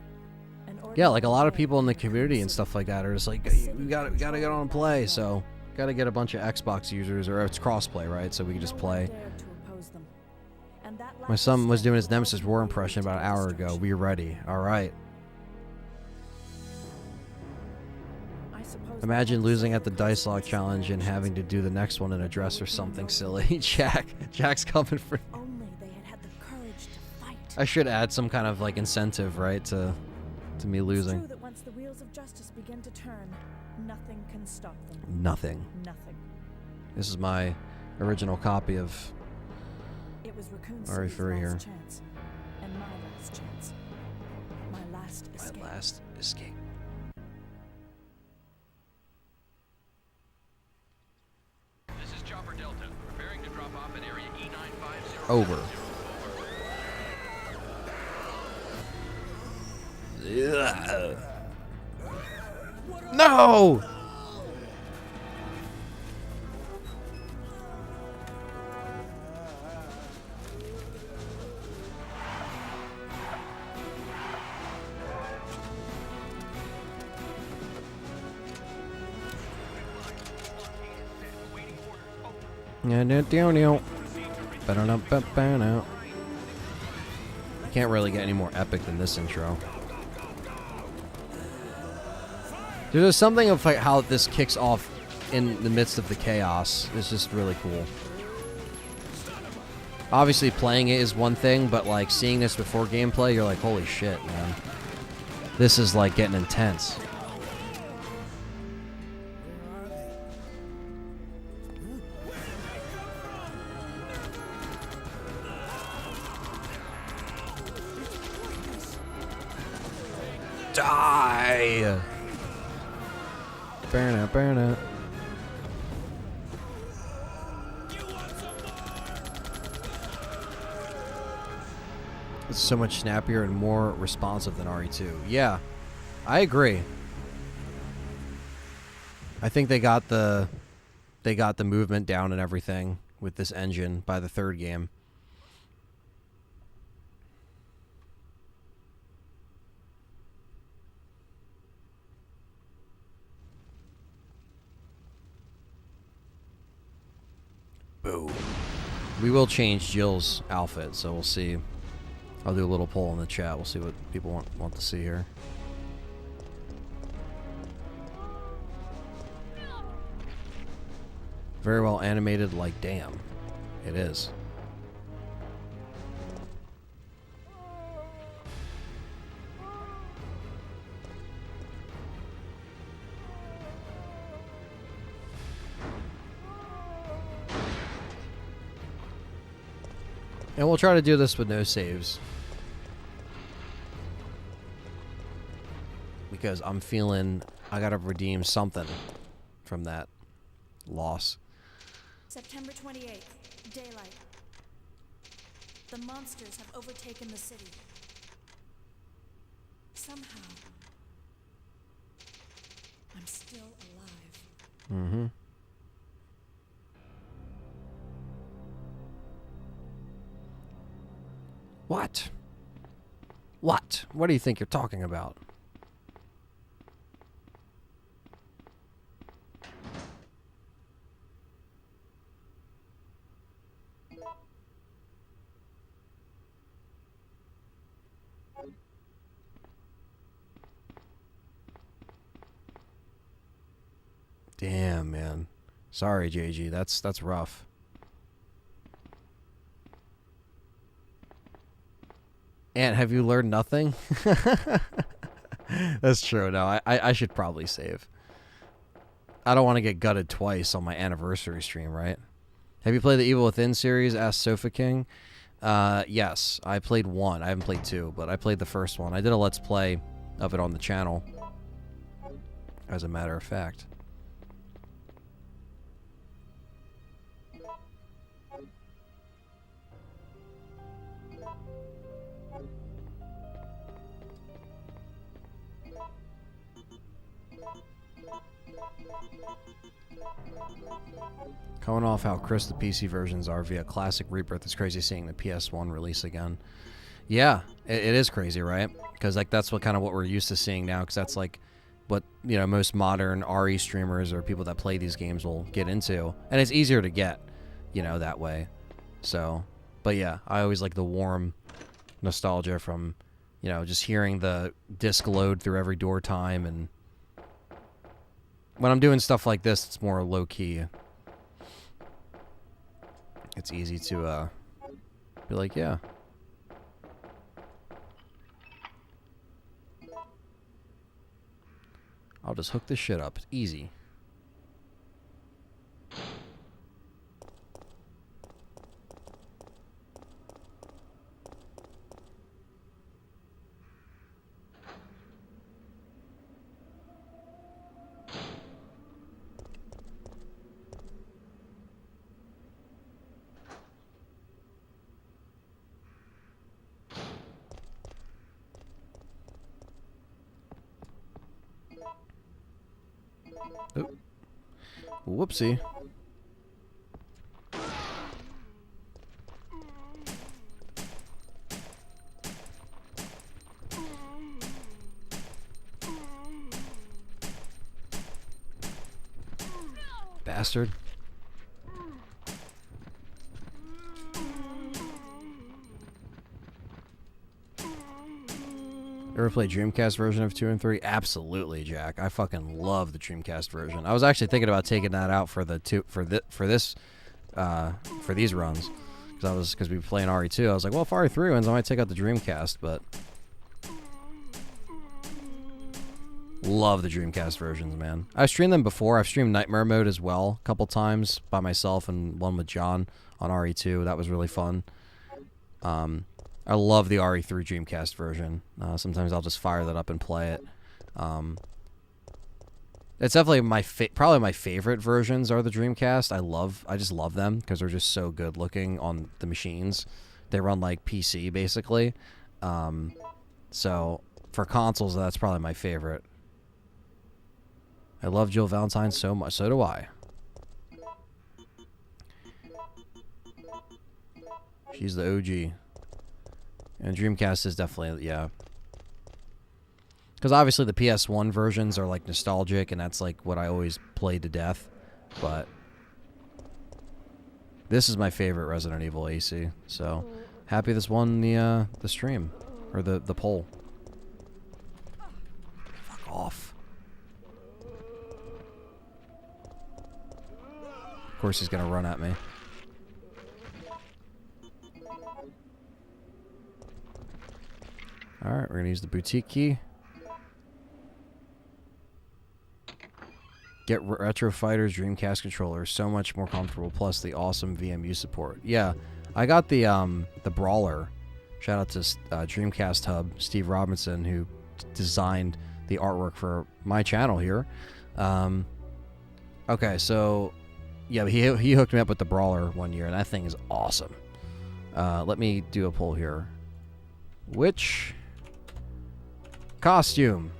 Yeah, like a lot of people in the community and stuff like that are just like, we gotta get on and play, so gotta get a bunch of Xbox users, or it's crossplay, right? So we can just play. And that My lack of son was strength doing his will Nemesis War ultimately impression lead to about an hour ago. destruction. We ready. All right. I suppose Imagine that losing has at the severe dice lock consequences challenge for and actions. having to do the next one in a dress or something silly. Jack's coming for. Only they had the courage to fight. I should add some kind of like incentive, right, to me It's losing. true that once the wheels of justice begin to turn, nothing can stop them. Nothing. Nothing. This is my original copy of It was Raccoon RE3 City's here. last chance, and my last chance. My last escape. My last escape. This is Chopper Delta, preparing to drop off at area E950. Over. Ugh. No! Can't really get any more epic than this intro. There's something of like how this kicks off in the midst of the chaos. It's just really cool. Obviously, playing it is one thing, but like seeing this before gameplay, you're like, holy shit, man. This is like getting intense. Die! Burn out, burn out. It's so much snappier and more responsive than RE2. Yeah, I agree. I think they got the movement down and everything with this engine by the third game. Boom. We will change Jill's outfit, so we'll see. I'll do a little poll in the chat. We'll see what people want to see here. Very well animated, like damn. It is. And we'll try to do this with no saves. Because I'm feeling I gotta redeem something from that loss. September 28th, daylight. The monsters have overtaken the city. Somehow, I'm still alive. Mm-hmm. What? What? What do you think you're talking about? Damn, man. Sorry, JG. That's rough. And have you learned nothing? That's true. No, I should probably save. I don't want to get gutted twice on my anniversary stream, right? Have you played the Evil Within series? Asked Sofa King. Yes, I played 1. I haven't played 2, but I played the first one. I did a Let's Play of it on the channel, as a matter of fact. Going off how crisp the PC versions are via Classic Rebirth, it's crazy seeing the PS1 release again. Yeah, it is crazy, right? Because like that's what we're used to seeing now. Because that's like what most modern RE streamers or people that play these games will get into, and it's easier to get, that way. So But yeah, I always like the warm nostalgia from, you know, just hearing the disc load through every door time. And when I'm doing stuff like this, it's more low key. It's easy to be like, yeah. I'll just hook this shit up. It's easy. Oh. Whoopsie. Bastard. Ever play Dreamcast version of 2 and 3? Absolutely, Jack. I fucking love the Dreamcast version. I was actually thinking about taking that out for the for these runs, because we were playing RE2. I was like, well, if RE3 wins, I might take out the Dreamcast, but love the Dreamcast versions, man. I've streamed them before. I've streamed Nightmare Mode as well a couple times by myself and one with John on RE2. That was really fun. I love the RE3 Dreamcast version. Sometimes I'll just fire that up and play it. It's definitely probably my favorite versions are the Dreamcast. I just love them because they're just so good looking on the machines. They run like PC basically. So for consoles, that's probably my favorite. I love Jill Valentine so much. So do I. She's the OG. And Dreamcast is definitely, yeah. Because obviously the PS1 versions are like nostalgic, and that's like what I always played to death. But this is my favorite Resident Evil AC. So happy this won the stream. Or the poll. Fuck off. Of course he's going to run at me. Alright, we're going to use the boutique key. Get Retro Fighters Dreamcast controller. So much more comfortable. Plus the awesome VMU support. Yeah, I got the Brawler. Shout out to Dreamcast Hub, Steve Robinson, who designed the artwork for my channel here. Okay, so yeah, he hooked me up with the Brawler one year, and that thing is awesome. Let me do a poll here. Which costume?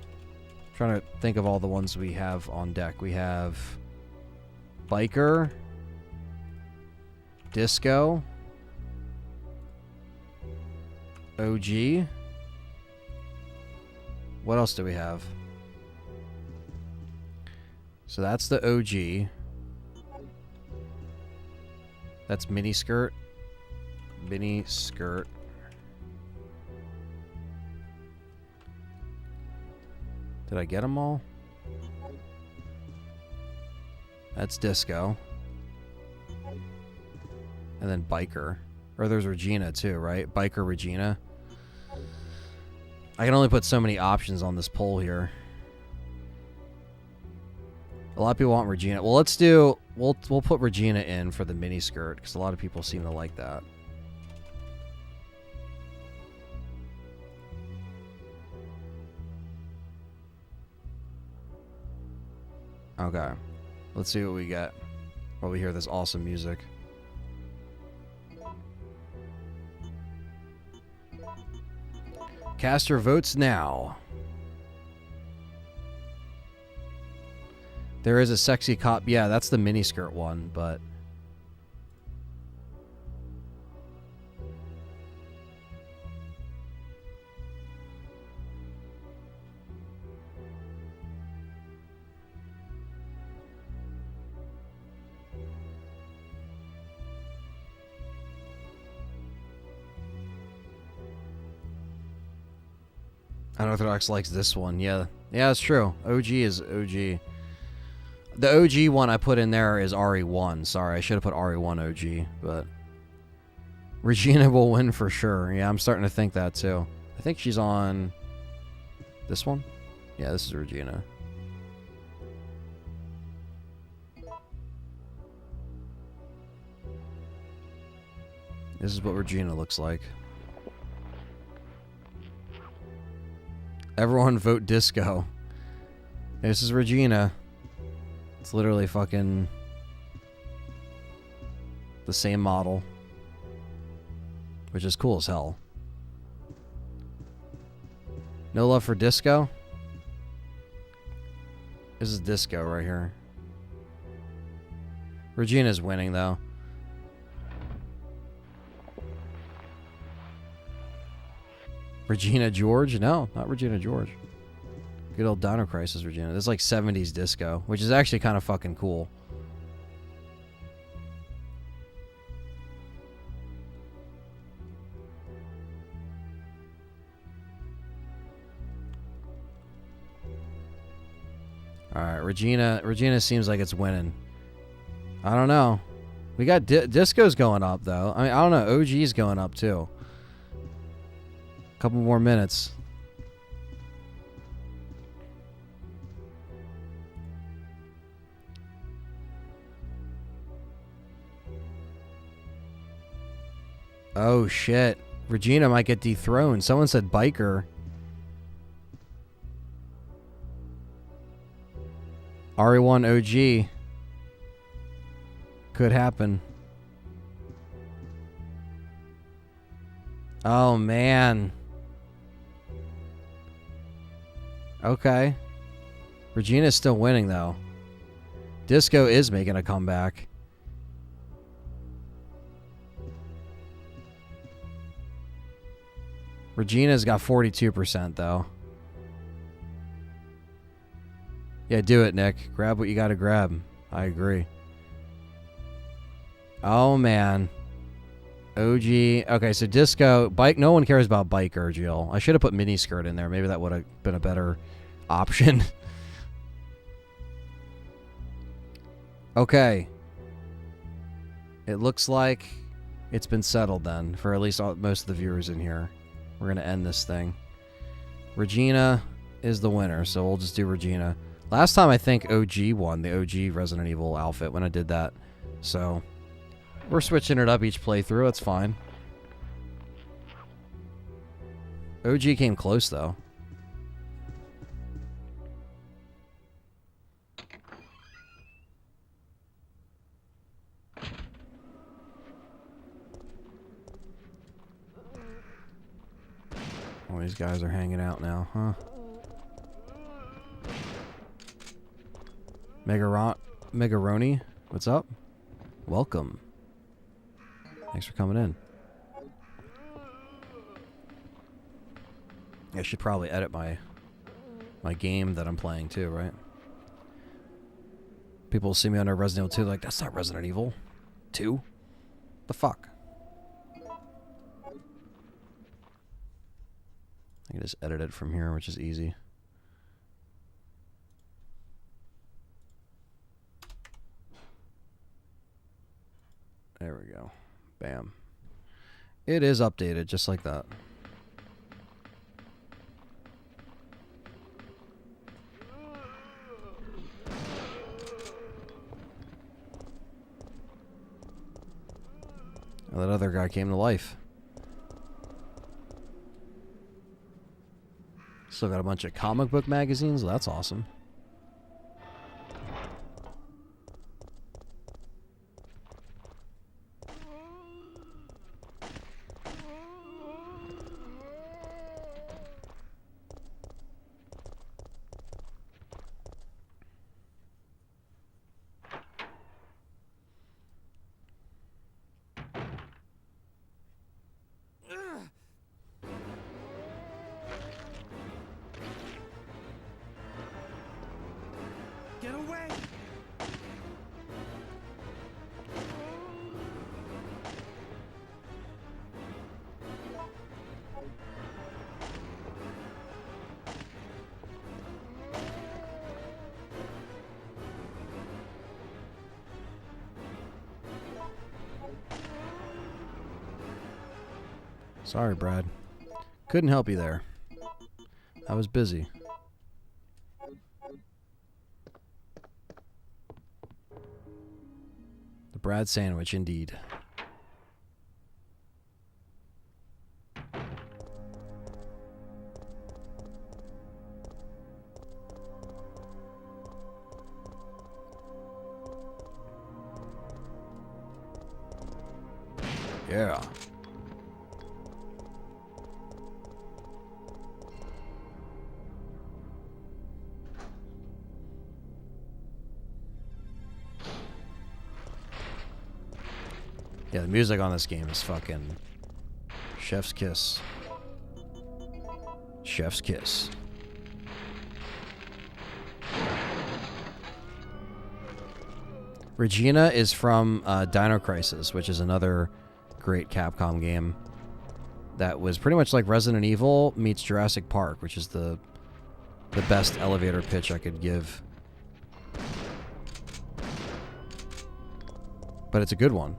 I'm trying to think of all the ones we have on deck. We have Biker, Disco, OG. What else do we have? So that's the OG. That's mini skirt. Mini skirt. Did I get them all? That's Disco. And then Biker. Or there's Regina too, right? Biker Regina. I can only put so many options on this poll here. A lot of people want Regina. Well, let's do... We'll put Regina in for the mini skirt, because a lot of people seem to like that. Okay. Let's see what we get while we hear this awesome music. Cast your votes now. There is a sexy cop. Yeah, that's the miniskirt one, but... Unorthodox likes this one. Yeah. Yeah, it's true. OG is OG. The OG one I put in there is RE1. Sorry, I should have put RE1 OG, but Regina will win for sure. Yeah, I'm starting to think that too. I think she's on this one. Yeah, this is Regina. This is what Regina looks like. Everyone vote disco. This is Regina. It's literally fucking the same model, which is cool as hell. No love for disco? This is disco right here. Regina's winning though. Regina George? No, not Regina George. Good old Dino Crisis Regina. This is like 70s disco, which is actually kind of fucking cool. Alright, Regina seems like it's winning. I don't know. We got disco's going up though. I mean, I don't know. OG's going up too. Couple more minutes. Oh shit. Regina might get dethroned. Someone said biker. RE1 OG. Could happen. Oh man. Okay. Regina's still winning, though. Disco is making a comeback. Regina's got 42%, though. Yeah, do it, Nick. Grab what you gotta grab. I agree. Oh, man. OG. Okay, so disco. Bike. No one cares about biker, Jill. I should have put miniskirt in there. Maybe that would have been a better option. Okay. It looks like it's been settled then, for at least most of the viewers in here. We're going to end this thing. Regina is the winner, so we'll just do Regina. Last time I think OG won, the OG Resident Evil outfit, when I did that. So we're switching it up each playthrough. It's fine. OG came close, though. Oh, these guys are hanging out now, huh? Megaroni, what's up? Welcome. Thanks for coming in. I should probably edit my game that I'm playing too, right? People will see me under Resident Evil 2 like, that's not Resident Evil 2. The fuck? I can just edit it from here, which is easy. There we go. Bam. It is updated, just like that. That other guy came to life. Still got a bunch of comic book magazines. That's awesome. Sorry, Brad. Couldn't help you there. I was busy. The Brad sandwich, indeed. Yeah. Yeah, the music on this game is fucking chef's kiss. Chef's kiss. Regina is from Dino Crisis, which is another great Capcom game that was pretty much like Resident Evil meets Jurassic Park, which is the best elevator pitch I could give. But it's a good one.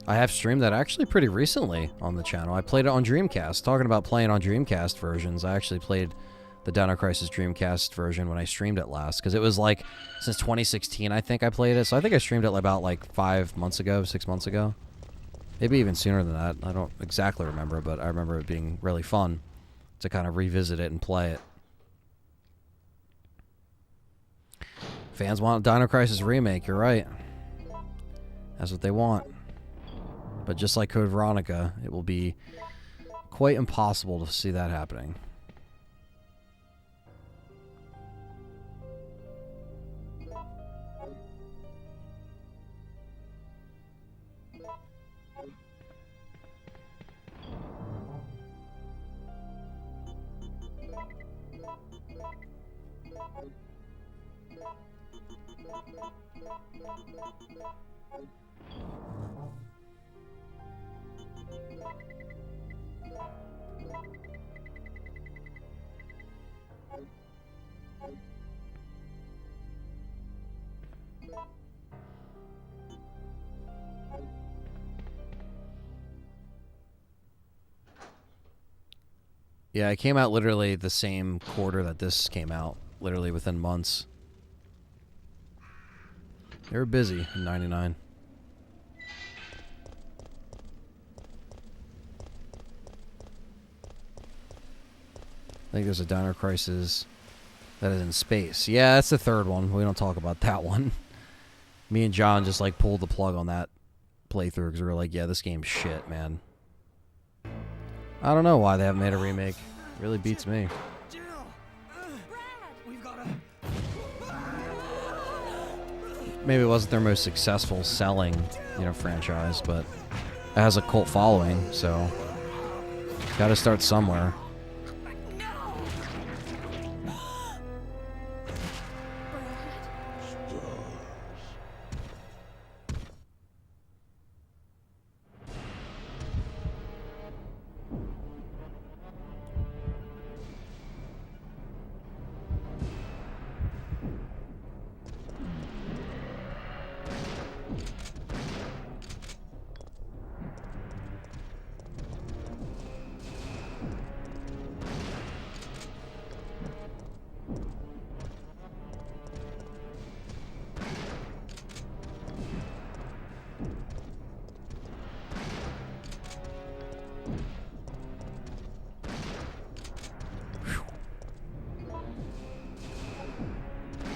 I have streamed that actually pretty recently on the channel. I played it on Dreamcast. Talking about playing on Dreamcast versions, I actually played the Dino Crisis Dreamcast version when I streamed it last. Because it was like, since 2016 I think I played it. So I think I streamed it about like 5 months ago, 6 months ago. Maybe even sooner than that. I don't exactly remember, but I remember it being really fun to kind of revisit it and play it. Fans want a Dino Crisis remake, you're right. That's what they want. But just like Code Veronica, it will be quite impossible to see that happening. Yeah, it came out literally the same quarter that this came out, literally within months. They were busy in 99. I think there's a Dino Crisis that is in space. Yeah, that's the third one. We don't talk about that one. Me and John just like pulled the plug on that playthrough because we were like, yeah, this game's shit, man. I don't know why they haven't made a remake. It really beats me. Maybe it wasn't their most successful selling, franchise, but it has a cult following, so gotta start somewhere.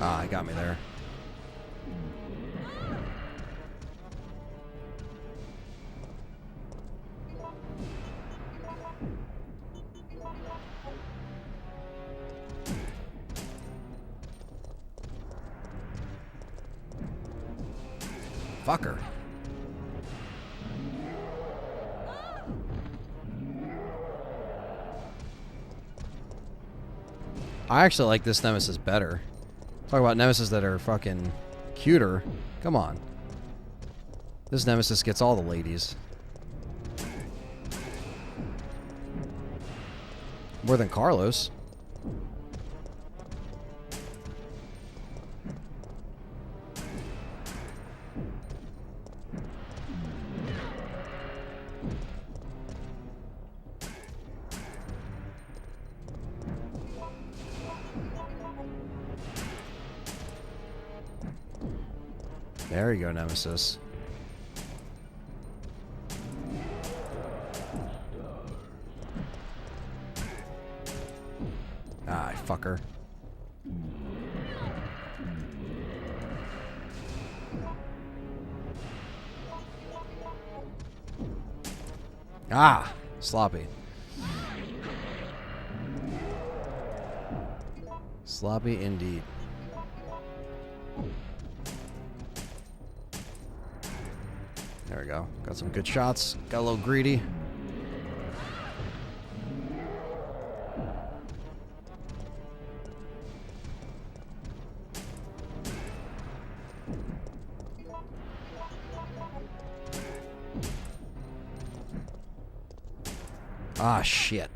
Ah, it got me there. Fucker. I actually like this Nemesis better. Talk about Nemesis that are fucking cuter. Come on. This Nemesis gets all the ladies. More than Carlos. There you go, Nemesis. Ah, fucker. Ah, sloppy. Sloppy indeed. There we go. Got some good shots. Got a little greedy. Ah, shit.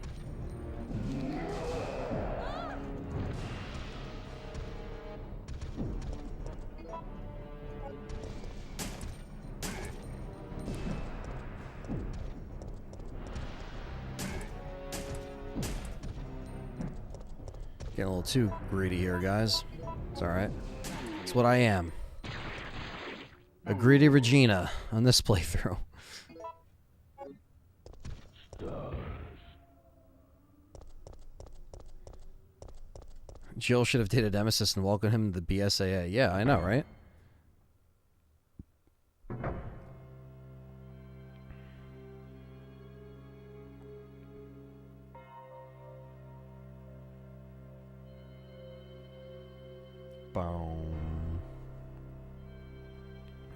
Getting a little too greedy here, guys. It's alright. It's what I am. A greedy Regina on this playthrough. Jill should have dated Nemesis and welcomed him to the BSAA. Yeah, I know, right? Boom.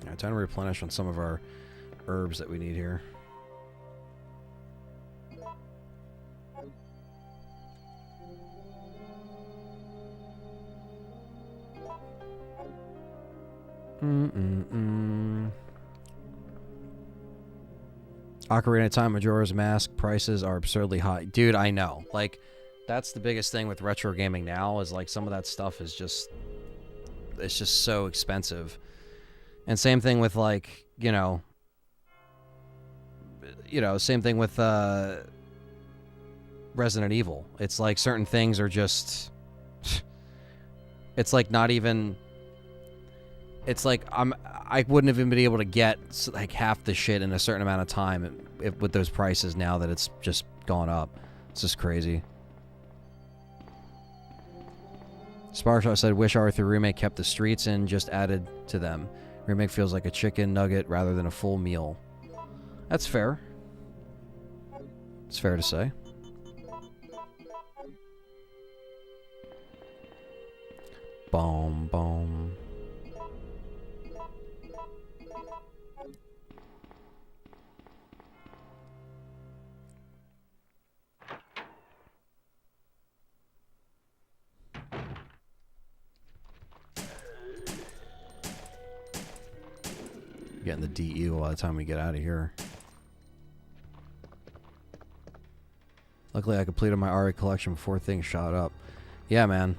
Yeah, time to replenish on some of our herbs that we need here. Ocarina of Time Majora's Mask prices are absurdly high. Dude, I know. Like, that's the biggest thing with retro gaming now is like some of that stuff is just, it's just so expensive. And same thing with like, you know, same thing with Resident Evil. It's like certain things are just, it's like not even, it's like I wouldn't have even been able to get like half the shit in a certain amount of time with those prices now that it's just gone up. It's just crazy. Sparshot said, wish R3 Remake kept the streets and just added to them. Remake feels like a chicken nugget rather than a full meal. That's fair. It's fair to say. Boom, boom. Getting the DE by the time we get out of here. Luckily, I completed my RE collection before things shot up. Yeah, man.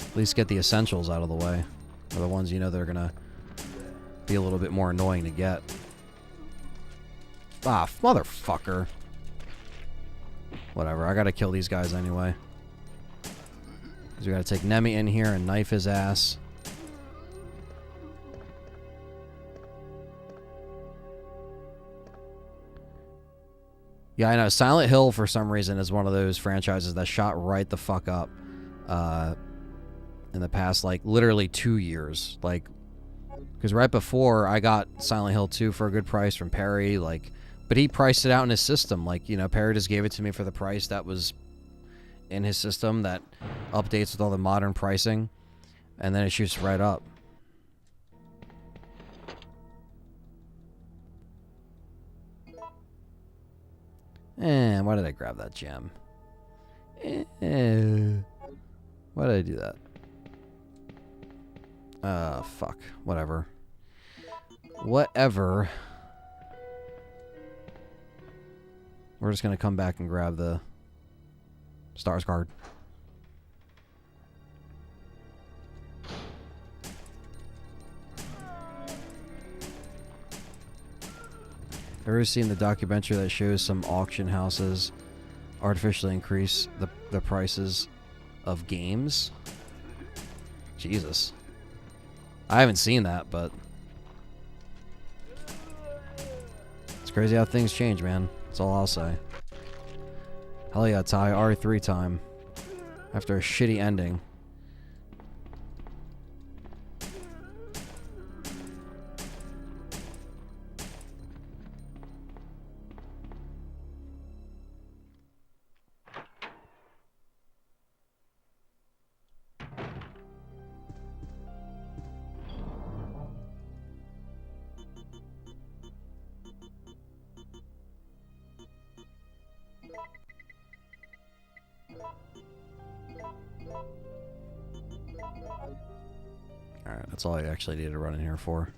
At least get the essentials out of the way. Or the ones you know that are gonna be a little bit more annoying to get. Ah, motherfucker. Whatever, I gotta kill these guys anyway. Because we gotta take Nemi in here and knife his ass. Yeah, I know. Silent Hill, for some reason, is one of those franchises that shot right the fuck up in the past, like, literally 2 years. Like, because right before, I got Silent Hill 2 for a good price from Perry, like, but he priced it out in his system. Like, you know, Perry just gave it to me for the price that was in his system that updates with all the modern pricing, and then it shoots right up. Why did I grab that gem? Why did I do that? Fuck. Whatever. Whatever. We're just gonna come back and grab the S.T.A.R.S card. Ever seen the documentary that shows some auction houses artificially increase the prices of games? Jesus. I haven't seen that, but it's crazy how things change, man. That's all I'll say. Hell yeah, Ty. RE3 time. After a shitty ending. Alright, that's all I actually need to run in here for.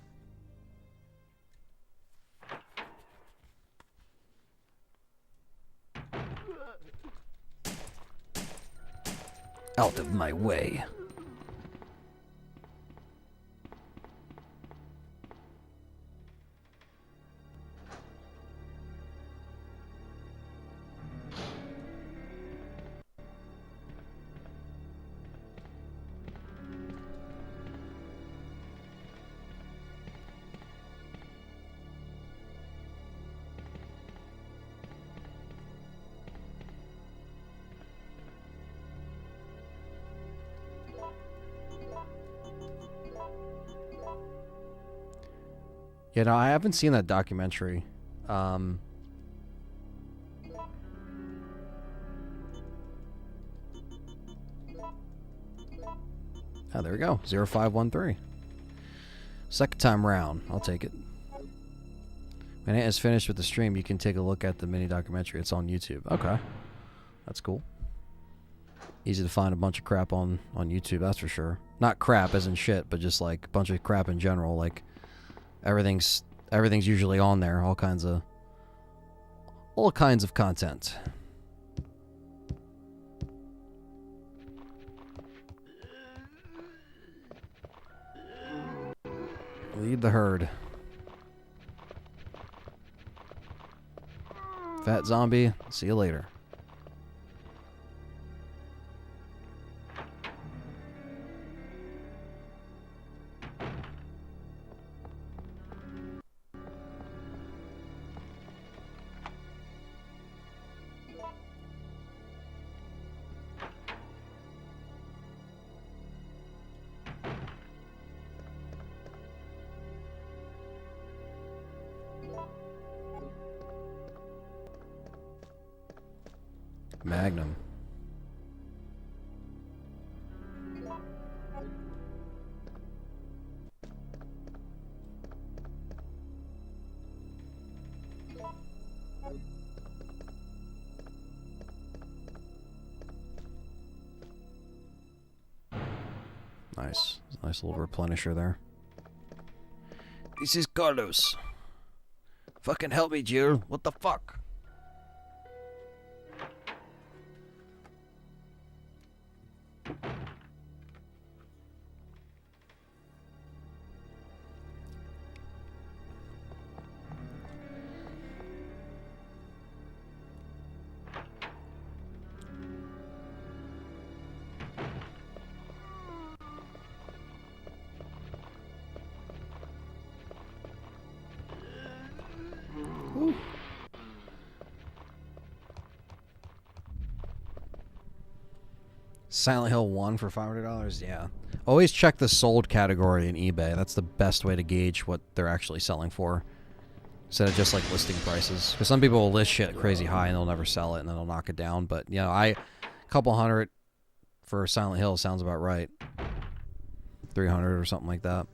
Out of my way. You know, I haven't seen that documentary. Oh, there we go. 0513. Second time round. I'll take it. When it is finished with the stream, you can take a look at the mini documentary. It's on YouTube. Okay. That's cool. Easy to find a bunch of crap on YouTube, that's for sure. Not crap as in shit, but just like a bunch of crap in general. Like everything's usually on there. All kinds of content. Lead the herd. Fat zombie, see you later. Magnum. Nice. Nice little replenisher there. This is Carlos. Fucking help me, Jill. What the fuck? Silent Hill 1 for $500? Yeah. Always check the sold category in eBay. That's the best way to gauge what they're actually selling for. Instead of just like listing prices. Because some people will list shit crazy high and they'll never sell it and then they'll knock it down. But, you know, a couple hundred for Silent Hill sounds about right. 300 or something like that.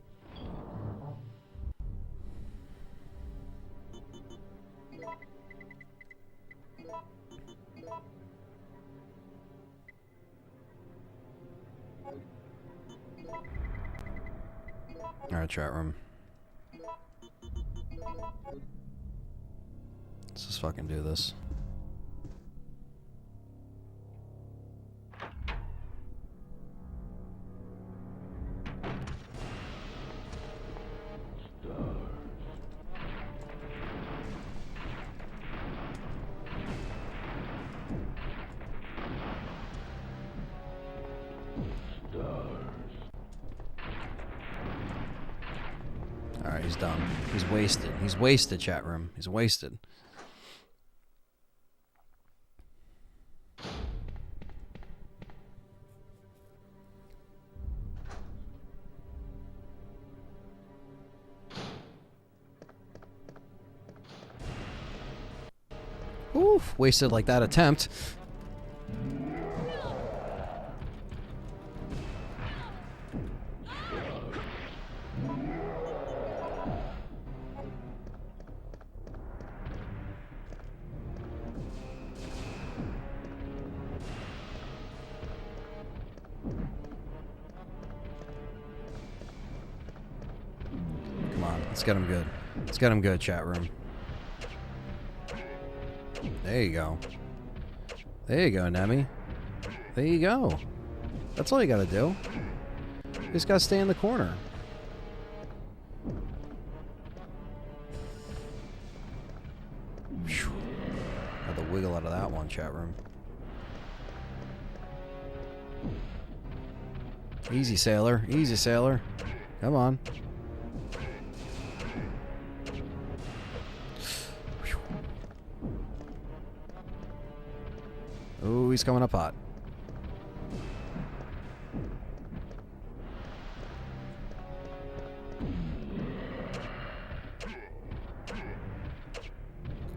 Alright, chat room. Let's just fucking do this. Alright, he's done. He's wasted. He's wasted, chat room. He's wasted. Oof, wasted like that attempt. Come on, let's get him good. Let's get him good, chat room. There you go. There you go, Nemi. There you go. That's all you gotta do. You just gotta stay in the corner. Whew. Had to wiggle out of that one, chat room. Easy, sailor. Easy, sailor. Come on. Oh, he's coming up hot.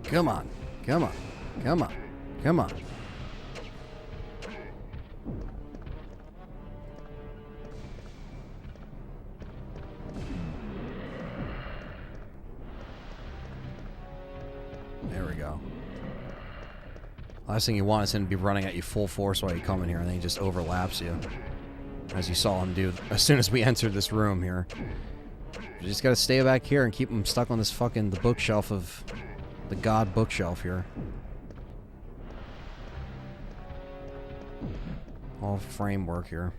Come on. Come on. Come on. Come on. There we go. Last thing you want is him to be running at you full force while you come in here, and then he just overlaps you. As you saw him do as soon as we entered this room here. You just gotta stay back here and keep him stuck on this fucking, the bookshelf of, the god bookshelf here. All framework here.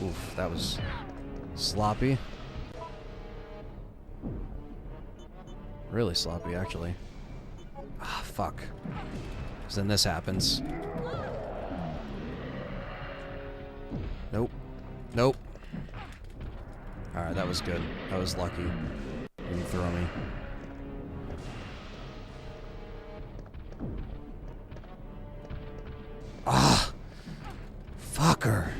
Oof, that was sloppy. Really sloppy, actually. Ah, fuck. Because then this happens. Nope. Nope. Alright, that was good. That was lucky. Didn't throw me. Ah! Fucker.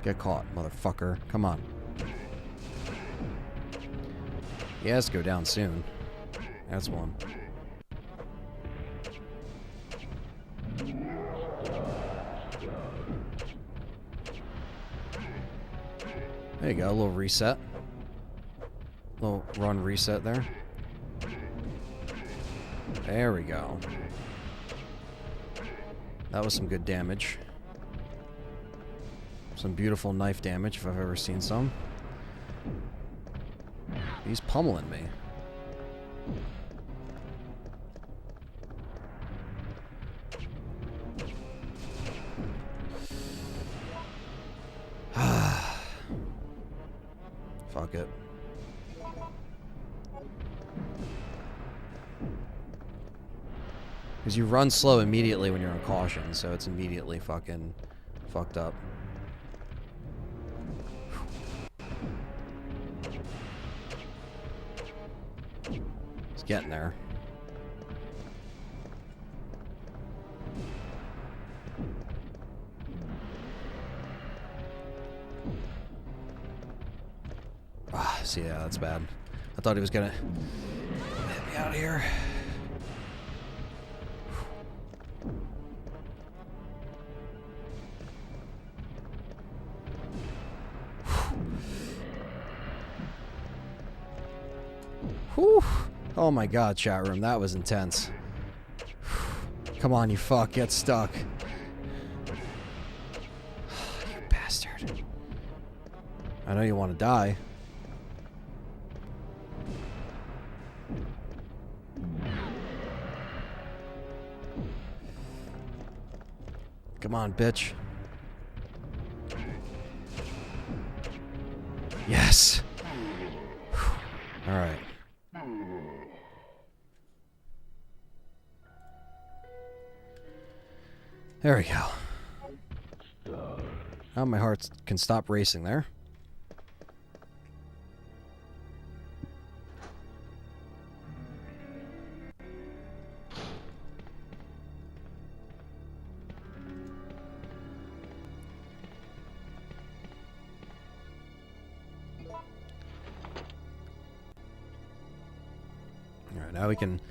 Get caught, motherfucker. Come on. He has to go down soon. That's one. There you go, a little reset. Little run reset there. There we go. That was some good damage. Some beautiful knife damage, if I've ever seen some. He's pummeling me. Fuck it. Because you run slow immediately when you're on caution, so it's immediately fucking fucked up. It's getting there. Ah, see, yeah, that's bad. I thought he was gonna get me out of here. Whew. Oh my god, chat room, that was intense. Come on, you fuck, get stuck. You bastard. I know you want to die. Come on, bitch. Yes. All right. There we go. Now my heart can stop racing there. Alright, now we can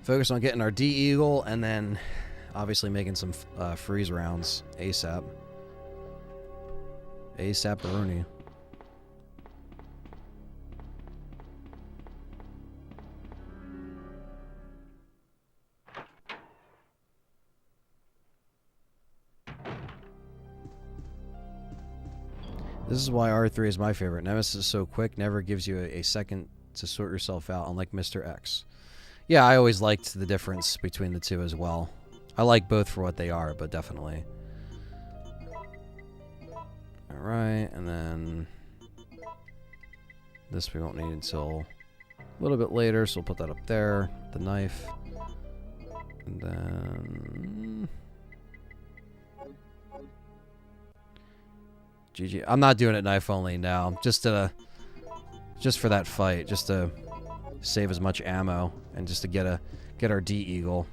focus on getting our D-Eagle and then obviously making some freeze rounds ASAP. ASAP-aroni. This is why R3 is my favorite. Nemesis is so quick, never gives you a second to sort yourself out, unlike Mr. X. Yeah, I always liked the difference between the two as well. I like both for what they are, but definitely. Alright, and then this we won't need until a little bit later, so we'll put that up there, the knife. And then GG. I'm not doing it knife only now, just for that fight, just to save as much ammo and just to get our D-Eagle.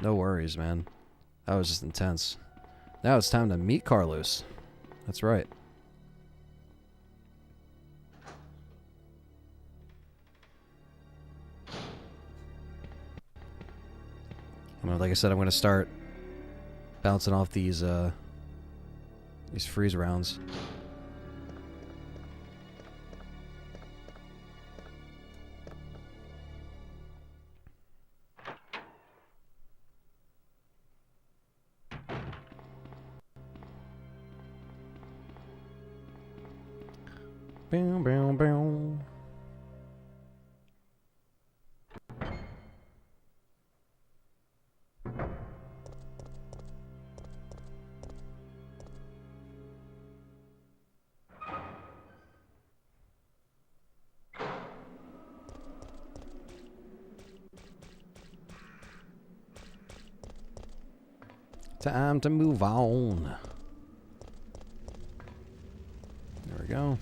No worries, man. That was just intense. Now it's time to meet Carlos. That's right. Like I said, I'm going to start bouncing off these freeze rounds. Boom, boom, boom. Time to move on. There we go.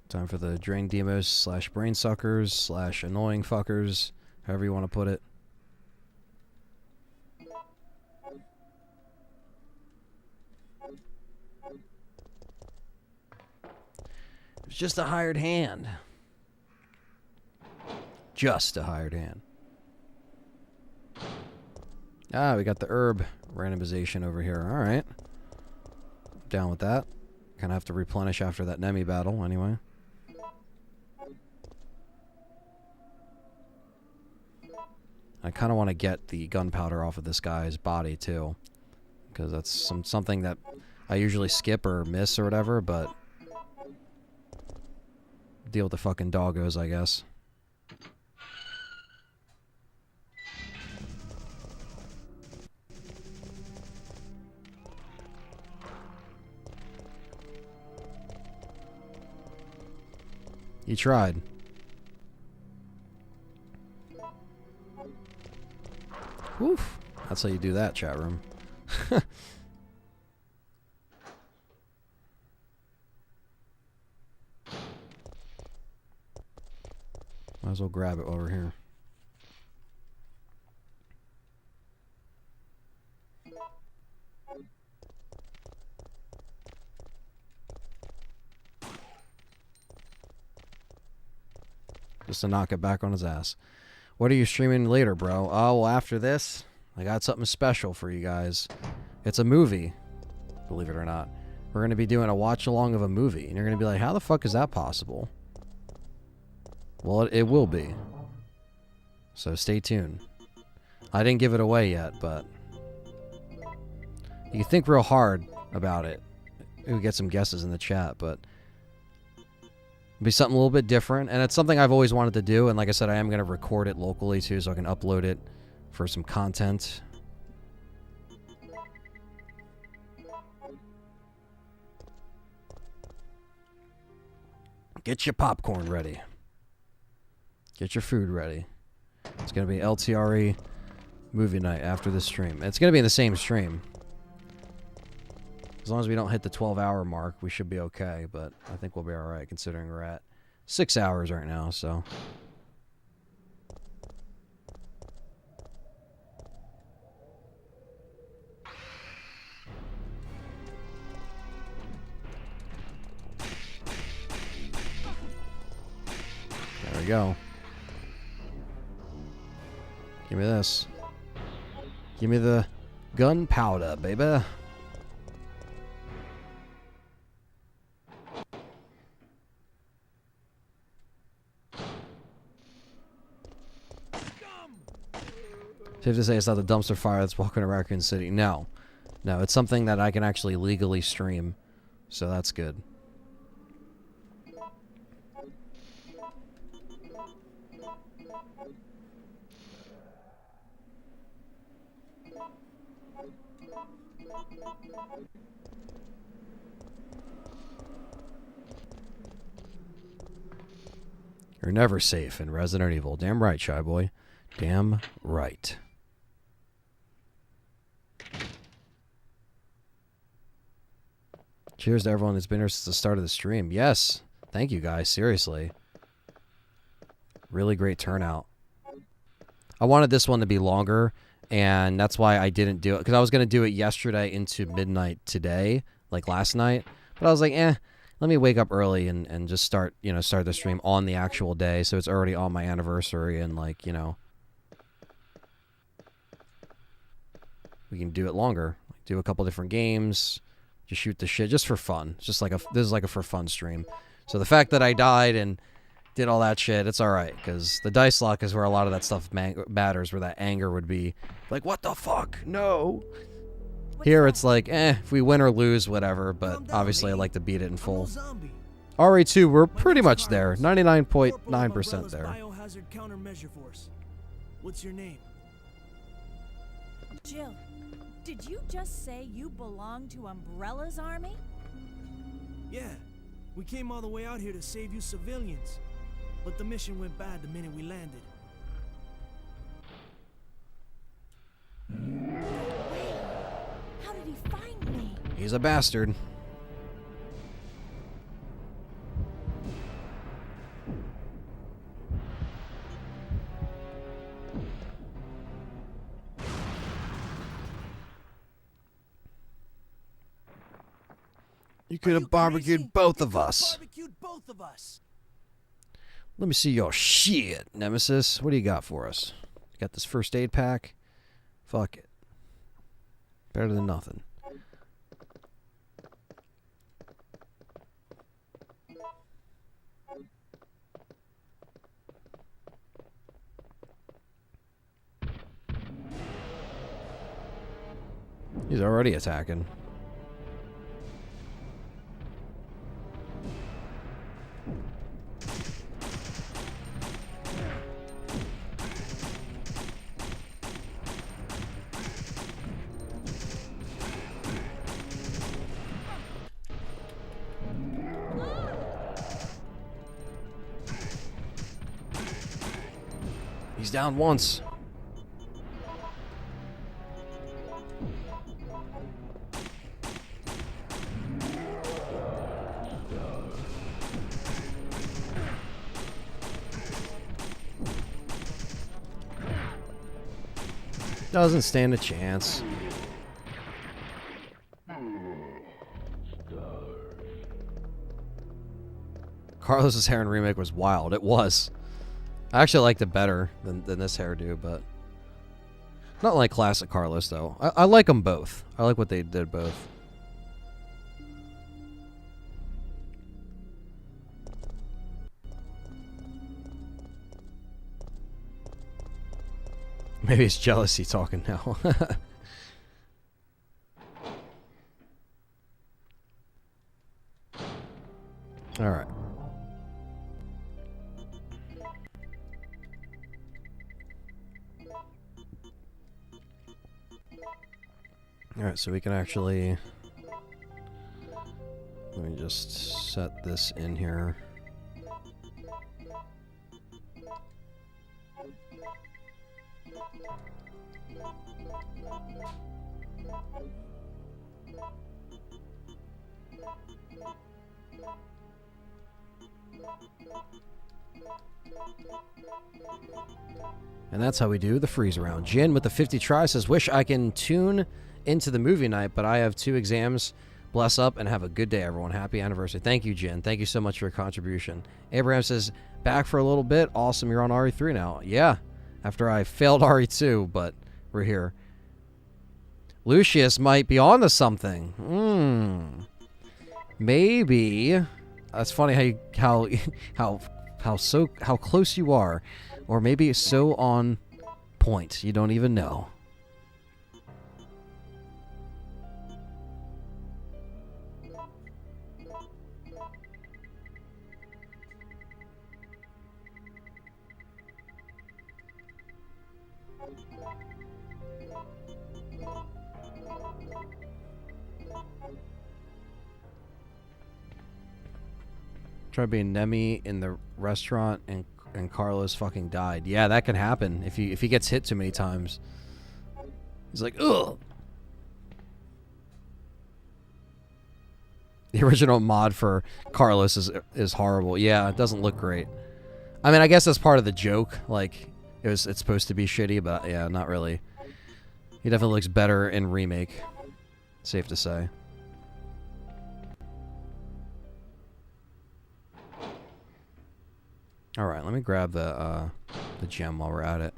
Time for the drain demos slash brain suckers slash annoying fuckers, however you want to put it. It's just a hired hand. Just a hired hand. Ah, we got the herb randomization over here. All right. Down with that. Kind of have to replenish after that Nemi battle anyway. I kind of want to get the gunpowder off of this guy's body too, because that's something that I usually skip or miss or whatever, but deal with the fucking doggos, I guess. You tried. Oof. That's how you do that, chat room. Might as well grab it while we're here. Just to knock it back on his ass. What are you streaming later, bro? Oh, well, after this, I got something special for you guys. It's a movie, believe it or not. We're going to be doing a watch-along of a movie, and you're going to be like, how the fuck is that possible? Well, it will be. So stay tuned. I didn't give it away yet, but you can think real hard about it. We get some guesses in the chat, but it'll be something a little bit different, and it's something I've always wanted to do, and like I said, I am going to record it locally too, so I can upload it for some content. Get your popcorn ready. Get your food ready. It's going to be LTRE movie night after this stream. It's going to be in the same stream. As long as we don't hit the 12-hour mark, we should be okay, but I think we'll be alright considering we're at 6 hours right now, so... There we go. Give me this. Give me the gunpowder, baby. Safe to say it's not the dumpster fire that's walking around Raccoon City. No. No, it's something that I can actually legally stream. So that's good. You're never safe in Resident Evil. Damn right, Shy Boy. Damn right. Cheers to everyone that's been here since the start of the stream. Yes. Thank you, guys. Seriously. Really great turnout. I wanted this one to be longer, and that's why I didn't do it. Because I was going to do it yesterday into midnight today, like last night. But I was like, let me wake up early and just start the stream on the actual day. So it's already on my anniversary, and like, we can do it longer. Do a couple different games. Just shoot the shit just for fun. It's just like this is like a for fun stream. So the fact that I died and did all that shit, it's alright, because the dice lock is where a lot of that stuff matters, where that anger would be like, what the fuck? No. Here it's like, if we win or lose, whatever, but obviously I like to beat it in full. RE2, we're pretty much there. 99.9% there. Biohazard countermeasure force. What's your name? Jill, did you just say you belong to Umbrella's army? Yeah. We came all the way out here to save you civilians. But the mission went bad the minute we landed. How did he find me? He's a bastard. You could have barbecued both of us. Let me see your shit, Nemesis. What do you got for us? You got this first aid pack? Fuck it. Better than nothing. He's already attacking. He's down once. Doesn't stand a chance. Carlos's hair in remake was wild. It was. I actually liked it better than this hairdo, but not like classic Carlos though. I like them both. I like what they did both. Maybe it's jealousy talking now. All right. All right, so we can actually, let me just set this in here. And that's how we do the freeze round. Jin with the 50 try says, wish I can tune into the movie night, but I have 2 exams. Bless up and have a good day, everyone. Happy anniversary. Thank you, Jin. Thank you so much for your contribution. Abraham says, back for a little bit. Awesome, you're on RE3 now. Yeah, after I failed RE2, but we're here. Lucius might be on to something. Maybe. That's funny how close you are. Or maybe it's so on point, you don't even know. Try being Nemi in the restaurant and Carlos fucking died. Yeah, that can happen if he gets hit too many times. He's like, ugh. The original mod for Carlos is horrible. Yeah, it doesn't look great. I mean, I guess that's part of the joke. Like, it's supposed to be shitty, but yeah, not really. He definitely looks better in remake. Safe to say. All right, let me grab the gem while we're at it.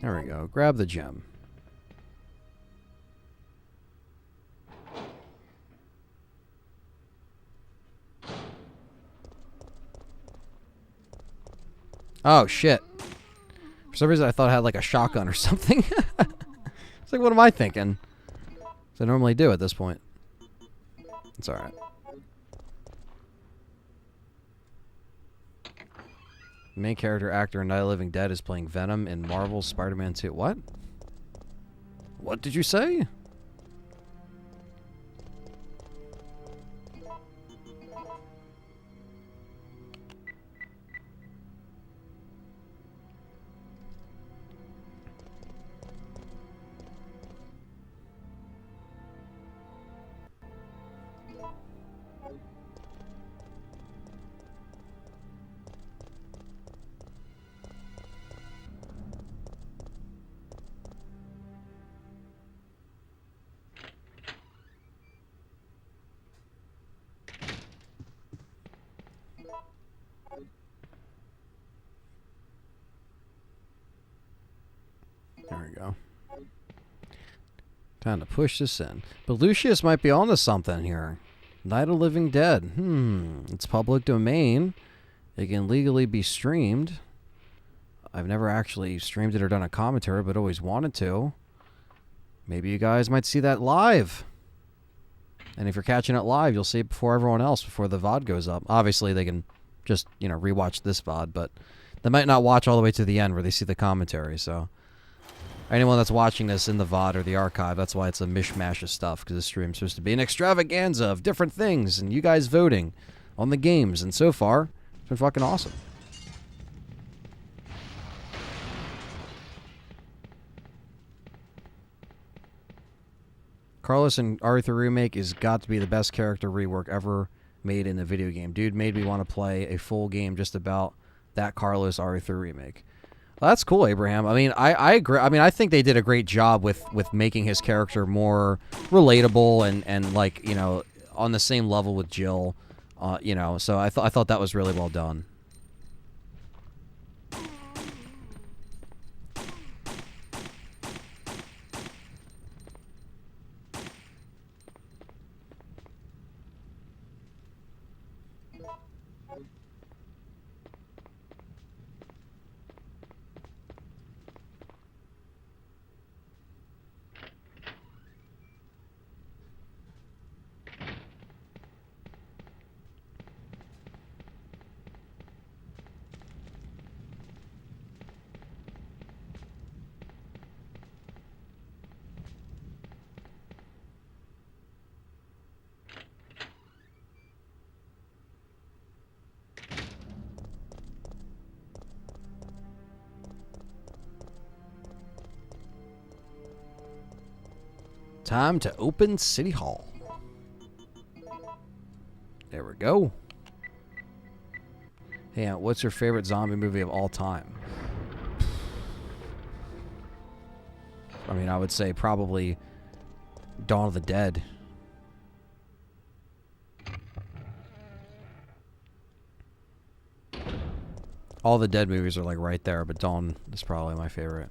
There we go. Grab the gem. Oh shit. For some reason I thought I had like a shotgun or something. It's like, what am I thinking? As I normally do at this point. It's alright. The main character actor in Night of the Living Dead is playing Venom in Marvel's Spider-Man 2. What? What did you say? There we go. Time to push this in. But Lucius might be onto something here. Night of the Living Dead. It's public domain. It can legally be streamed. I've never actually streamed it or done a commentary, but always wanted to. Maybe you guys might see that live. And if you're catching it live, you'll see it before everyone else, before the VOD goes up. Obviously, they can just, rewatch this VOD, but they might not watch all the way to the end where they see the commentary, so... Anyone that's watching this in the VOD or the archive, that's why it's a mishmash of stuff, because this stream's supposed to be an extravaganza of different things, and you guys voting on the games, and so far, it's been fucking awesome. Carlos in RE3 Remake has got to be the best character rework ever made in a video game. Dude made me want to play a full game just about that Carlos RE3 Remake. Well, that's cool, Abraham. I mean, I agree. I mean, I think they did a great job with making his character more relatable and like, on the same level with Jill. So I thought that was really well done. Time to open City Hall. There we go. Hey, what's your favorite zombie movie of all time? I mean, I would say probably Dawn of the Dead. All the Dead movies are like right there, but Dawn is probably my favorite.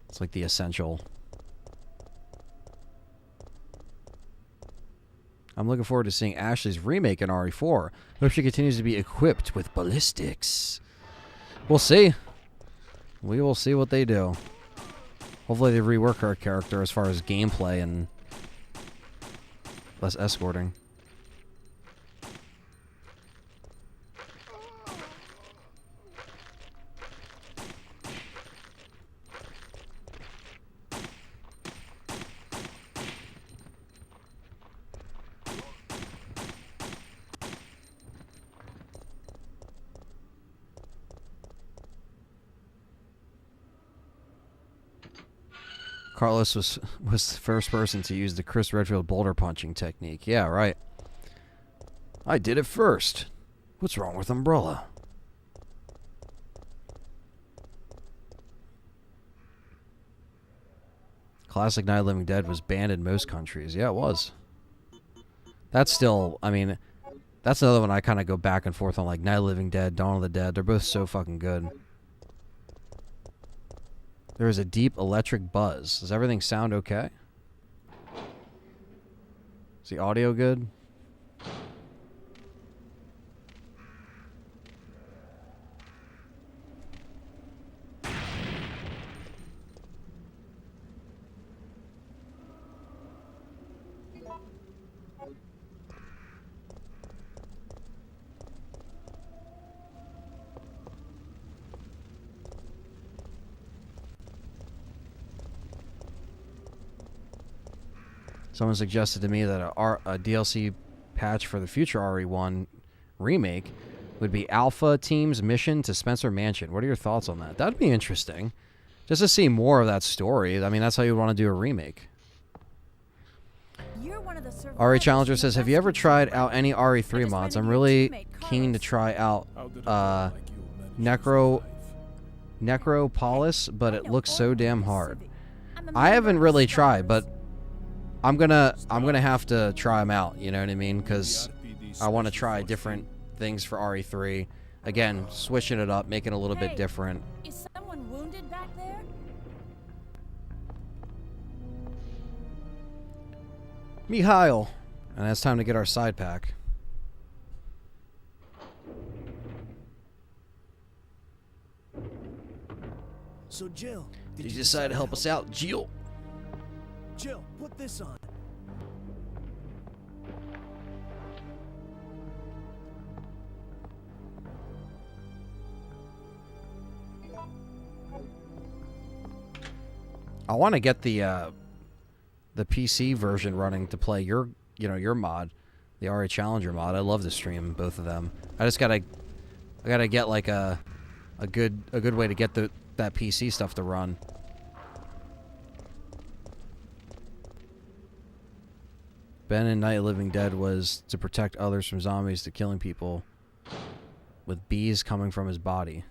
It's like the essential. I'm looking forward to seeing Ashley's remake in RE4. Hope she continues to be equipped with ballistics. We'll see. We will see what they do. Hopefully they rework her character as far as gameplay and less escorting. Carlos was the first person to use the Chris Redfield boulder punching technique. Yeah, right. I did it first. What's wrong with Umbrella? Classic Night of the Living Dead was banned in most countries. Yeah, it was. That's still, I mean, that's another one I kind of go back and forth on, like Night of the Living Dead, Dawn of the Dead. They're both so fucking good. There is a deep electric buzz. Does everything sound okay? Is the audio good? Someone suggested to me that a DLC patch for the future RE1 remake would be Alpha Team's mission to Spencer Mansion. What are your thoughts on that? That'd be interesting. Just to see more of that story. I mean, that's how you want to do a remake. RE Challenger says, have you ever tried out any RE3 mods? I'm really keen to try out Necropolis, but it looks so damn hard. I haven't really tried, but I'm gonna have to try them out, you know what I mean? Because I want to try different things for RE3. Again, switching it up, making it a little bit different. Is someone wounded back there? Mihail. And it's time to get our side pack. So Jill, did you decide to help us out, Jill? Jill, put this on. I want to get the PC version running to play your mod, the RE Challenger mod. I love to stream both of them. I gotta get like a good way to get that PC stuff to run. Ben in Night of the Living Dead was to protect others from zombies to killing people with bees coming from his body.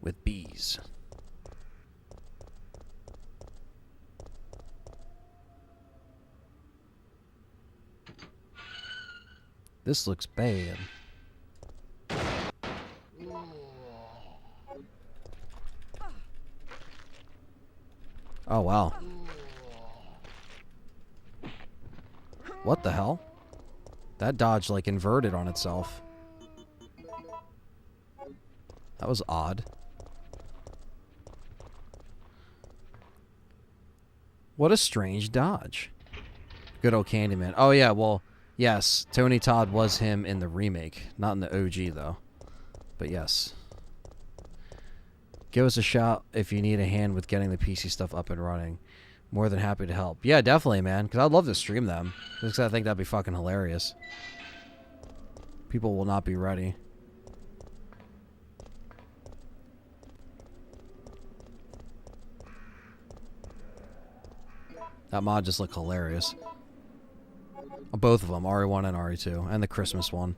With bees. This looks bad. Oh, wow. What the hell? That dodge, like, inverted on itself. That was odd. What a strange dodge. Good old Candyman. Oh, yeah, well, yes, Tony Todd was him in the remake. Not in the OG, though. But yes. Give us a shout if you need a hand with getting the PC stuff up and running. More than happy to help. Yeah, definitely, man. Because I'd love to stream them. Just 'cause I think that'd be fucking hilarious. People will not be ready. That mod just looked hilarious. Both of them, RE1 and RE2, and the Christmas one.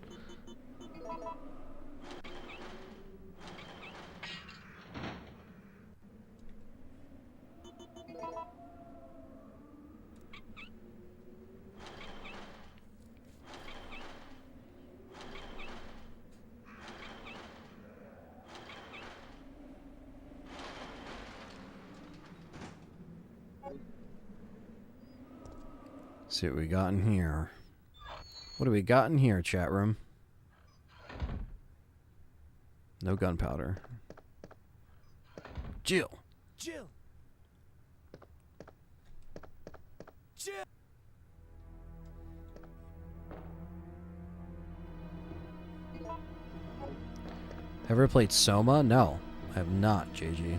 See what we got in here. What do we got in here, chat room? No gunpowder. Jill. Jill. Jill. Ever played Soma? No, I have not, JG.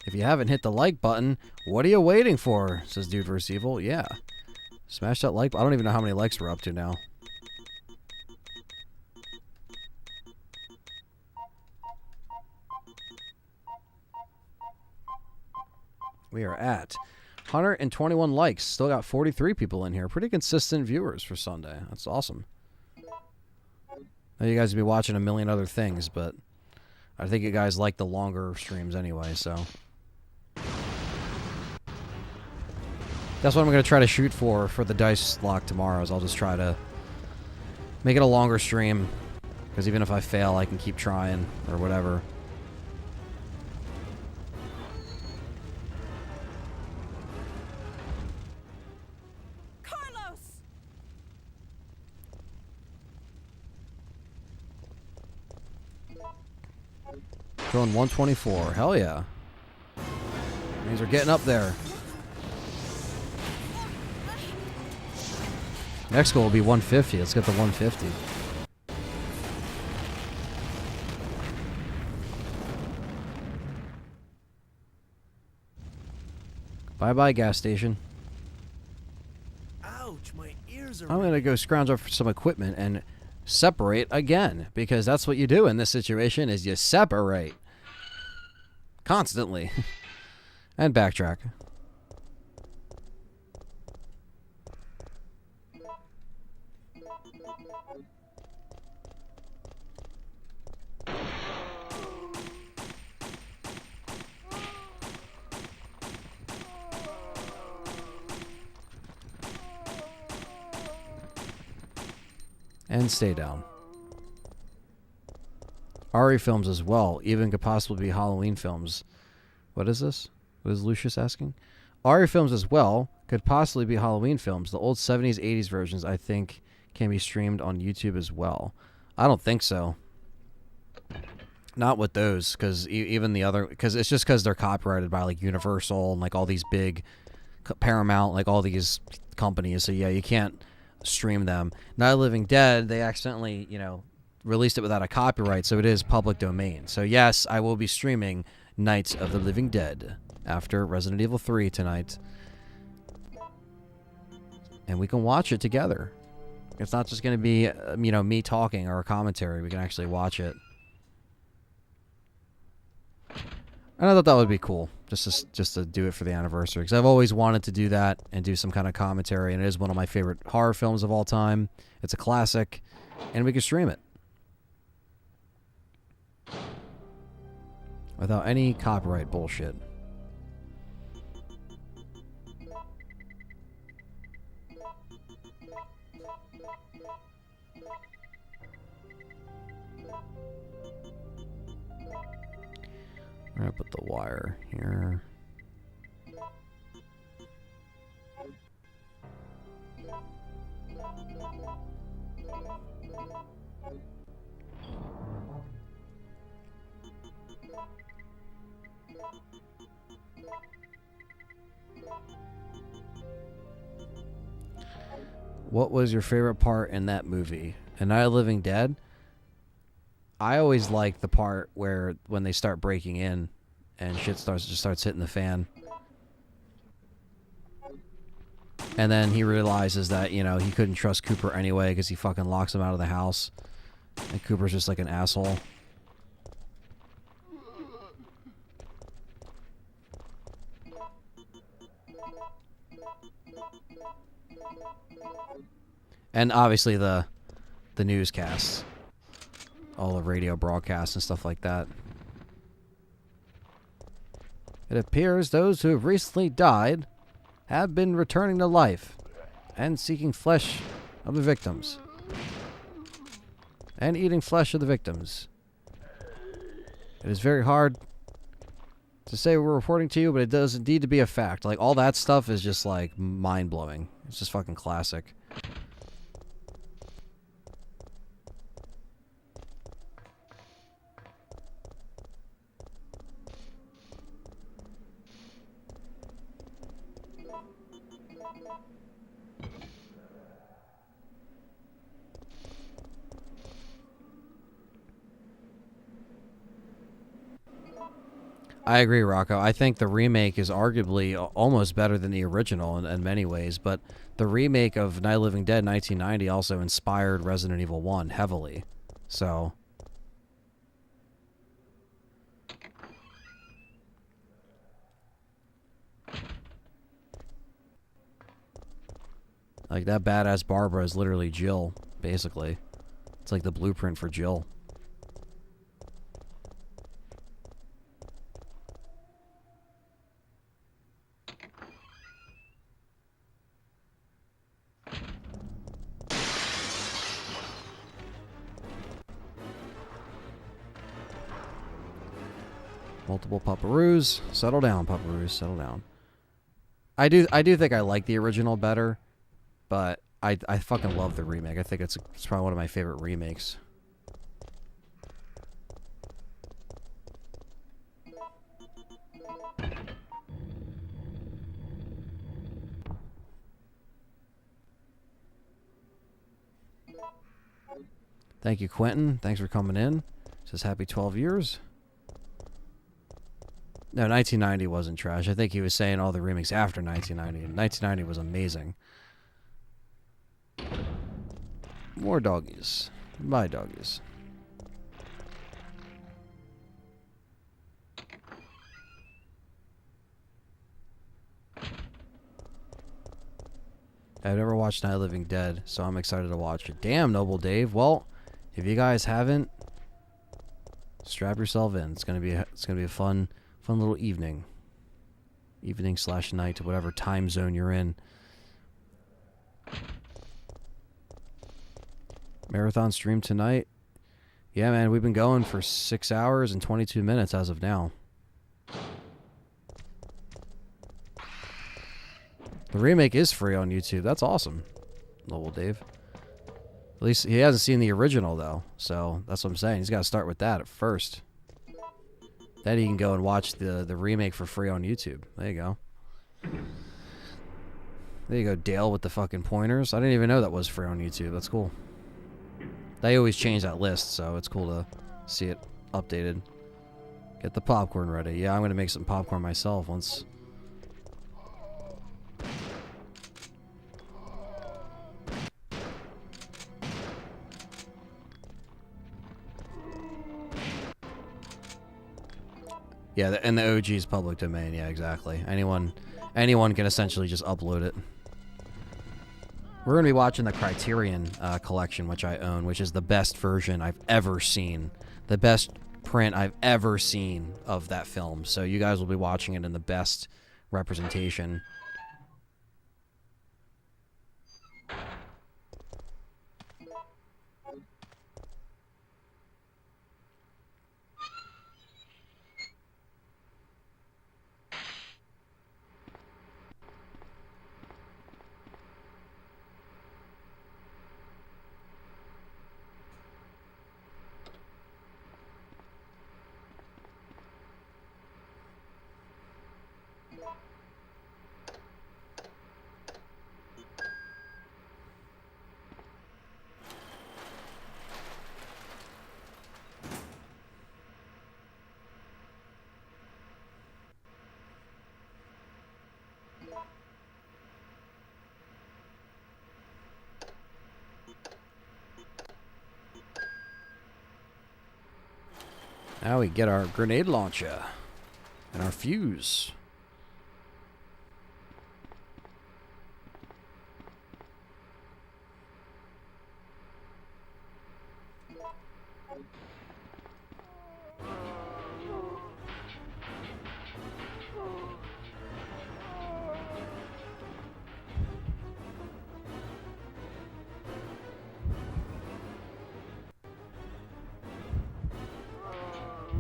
If you haven't hit the like button, what are you waiting for? Says Dude vs. Evil. Yeah. Smash that like button. I don't even know how many likes we're up to now. We are at 121 likes. Still got 43 people in here. Pretty consistent viewers for Sunday. That's awesome. Now you guys will be watching a million other things, but I think you guys like the longer streams anyway, so. That's what I'm going to try to shoot for the dice lock tomorrow, is I'll just try to make it a longer stream. Because even if I fail, I can keep trying, or whatever. Carlos! Throwing 124. Hell yeah. These are getting up there. Next goal will be 150. Let's get the 150. Bye-bye, gas station. Ouch, my ears are... I'm going to go scrounge up for some equipment and separate again, because that's what you do in this situation, is you separate. Constantly. And backtrack. And stay down. RE films as well, even could possibly be Halloween films. What is this? What is Lucius asking? RE films as well could possibly be Halloween films. The old 70s, 80s versions, I think, can be streamed on YouTube as well. I don't think so. Not with those, because even the other... Because it's just because they're copyrighted by, like, Universal and, like, all these big... Paramount, like, all these companies. So, yeah, you can't stream them. Night of the Living Dead, they accidentally, you know, released it without a copyright, so it is public domain. So, yes, I will be streaming Night of the Living Dead after Resident Evil 3 tonight. And we can watch it together. It's not just going to be, you know, me talking or a commentary. We can actually watch it. And I thought that would be cool, just to do it for the anniversary. Because I've always wanted to do that and do some kind of commentary. And it is one of my favorite horror films of all time. It's a classic. And we can stream it. Without any copyright bullshit. I'm going to put the wire here. What was your favorite part in that movie? And Night of the Living Dead? I always like the part where when they start breaking in and shit starts hitting the fan. And then he realizes that, you know, he couldn't trust Cooper anyway because he fucking locks him out of the house. And Cooper's just like an asshole. And obviously the newscasts. All the radio broadcasts and stuff like that. It appears those who have recently died have been returning to life and seeking flesh of the victims. And eating flesh of the victims. It is very hard to say we're reporting to you, but it does indeed to be a fact. Like, all that stuff is just, like, mind-blowing. It's just fucking classic. I agree, Rocco. I think the remake is arguably almost better than the original in many ways, but the remake of Night of the Living Dead 1990 also inspired Resident Evil 1 heavily. So, like, that badass Barbara is literally Jill, basically. It's like the blueprint for Jill. Multiple pupperoos. Settle down, pupperoos. Settle down. I do think I like the original better, but I fucking love the remake. I think it's probably one of my favorite remakes. Thank you, Quentin. Thanks for coming in. Says happy 12 years. No, 1990 wasn't trash. I think he was saying all the remakes after 1990. And 1990 was amazing. More doggies. Bye, doggies. I've never watched Night of the Living Dead, so I'm excited to watch it. Damn, Noble Dave. Well, if you guys haven't, strap yourself in. It's gonna be a fun little evening. Evening/night, whatever time zone you're in. Marathon stream tonight. Yeah, man, we've been going for 6 hours and 22 minutes as of now. The remake is free on YouTube. That's awesome. Noble Dave. At least he hasn't seen the original, though. So that's what I'm saying. He's got to start with that at first. Then he can go and watch the remake for free on YouTube. There you go. There you go, Dale with the fucking pointers. I didn't even know that was free on YouTube. That's cool. They always change that list, so it's cool to see it updated. Get the popcorn ready. Yeah, I'm going to make some popcorn myself once. Yeah, and the OG is public domain. Yeah, exactly. Anyone can essentially just upload it. We're going to be watching the Criterion collection, which I own, which is the best version I've ever seen. The best print I've ever seen of that film. So you guys will be watching it in the best representation. Now we get our grenade launcher and our fuse.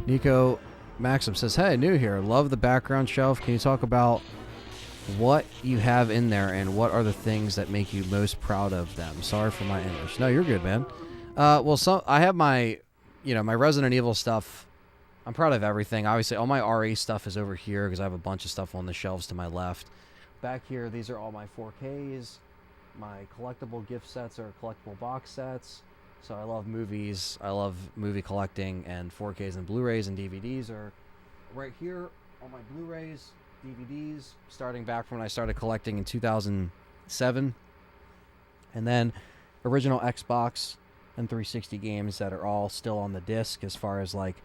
Nico Maxim says, hey, new here. Love the background shelf. Can you talk about what you have in there and what are the things that make you most proud of them? Sorry for my English. No, you're good, man. Well, I have my, my Resident Evil stuff. I'm proud of everything. Obviously, all my RA stuff is over here because I have a bunch of stuff on the shelves to my left. Back here, these are all my 4Ks. My collectible gift sets are collectible box sets. So I love movies. I love movie collecting, and 4Ks and Blu-rays and DVDs are right here. All my Blu-rays, DVDs, starting back from when I started collecting in 2007. And then original Xbox and 360 games that are all still on the disc as far as like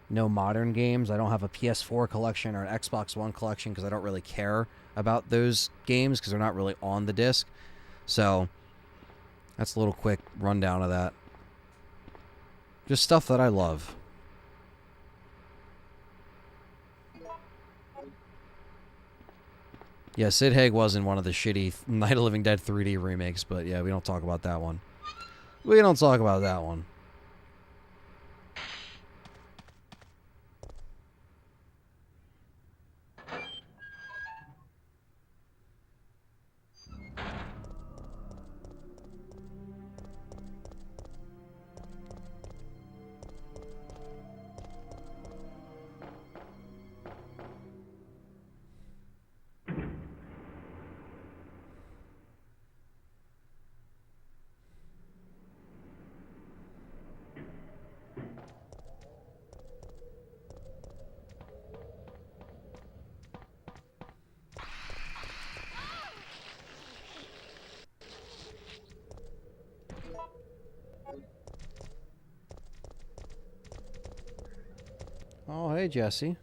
no modern games. I don't have a PS4 collection or an Xbox One collection because I don't really care about those games because they're not really on the disc. So that's a little quick rundown of that. Just stuff that I love. Yeah, Sid Haig was in one of the shitty Night of the Living Dead 3D remakes, but yeah, we don't talk about that one. We don't talk about that one. Oh, hey, Jesse.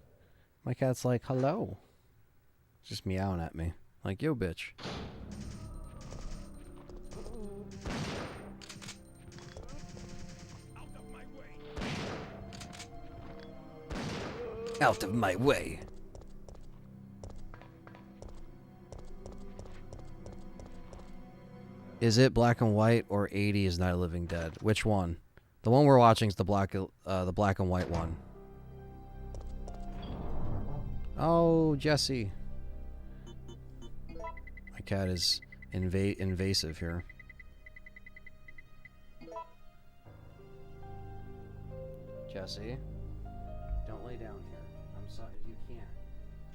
My cat's like, hello. Just meowing at me. Like, yo, bitch. Out of my way. Is it black and white or 80s Night of the Living Dead? Which one? The one we're watching is the black and white one. Oh, Jesse. My cat is invasive here. Jesse, don't lay down here. I'm sorry, you can't.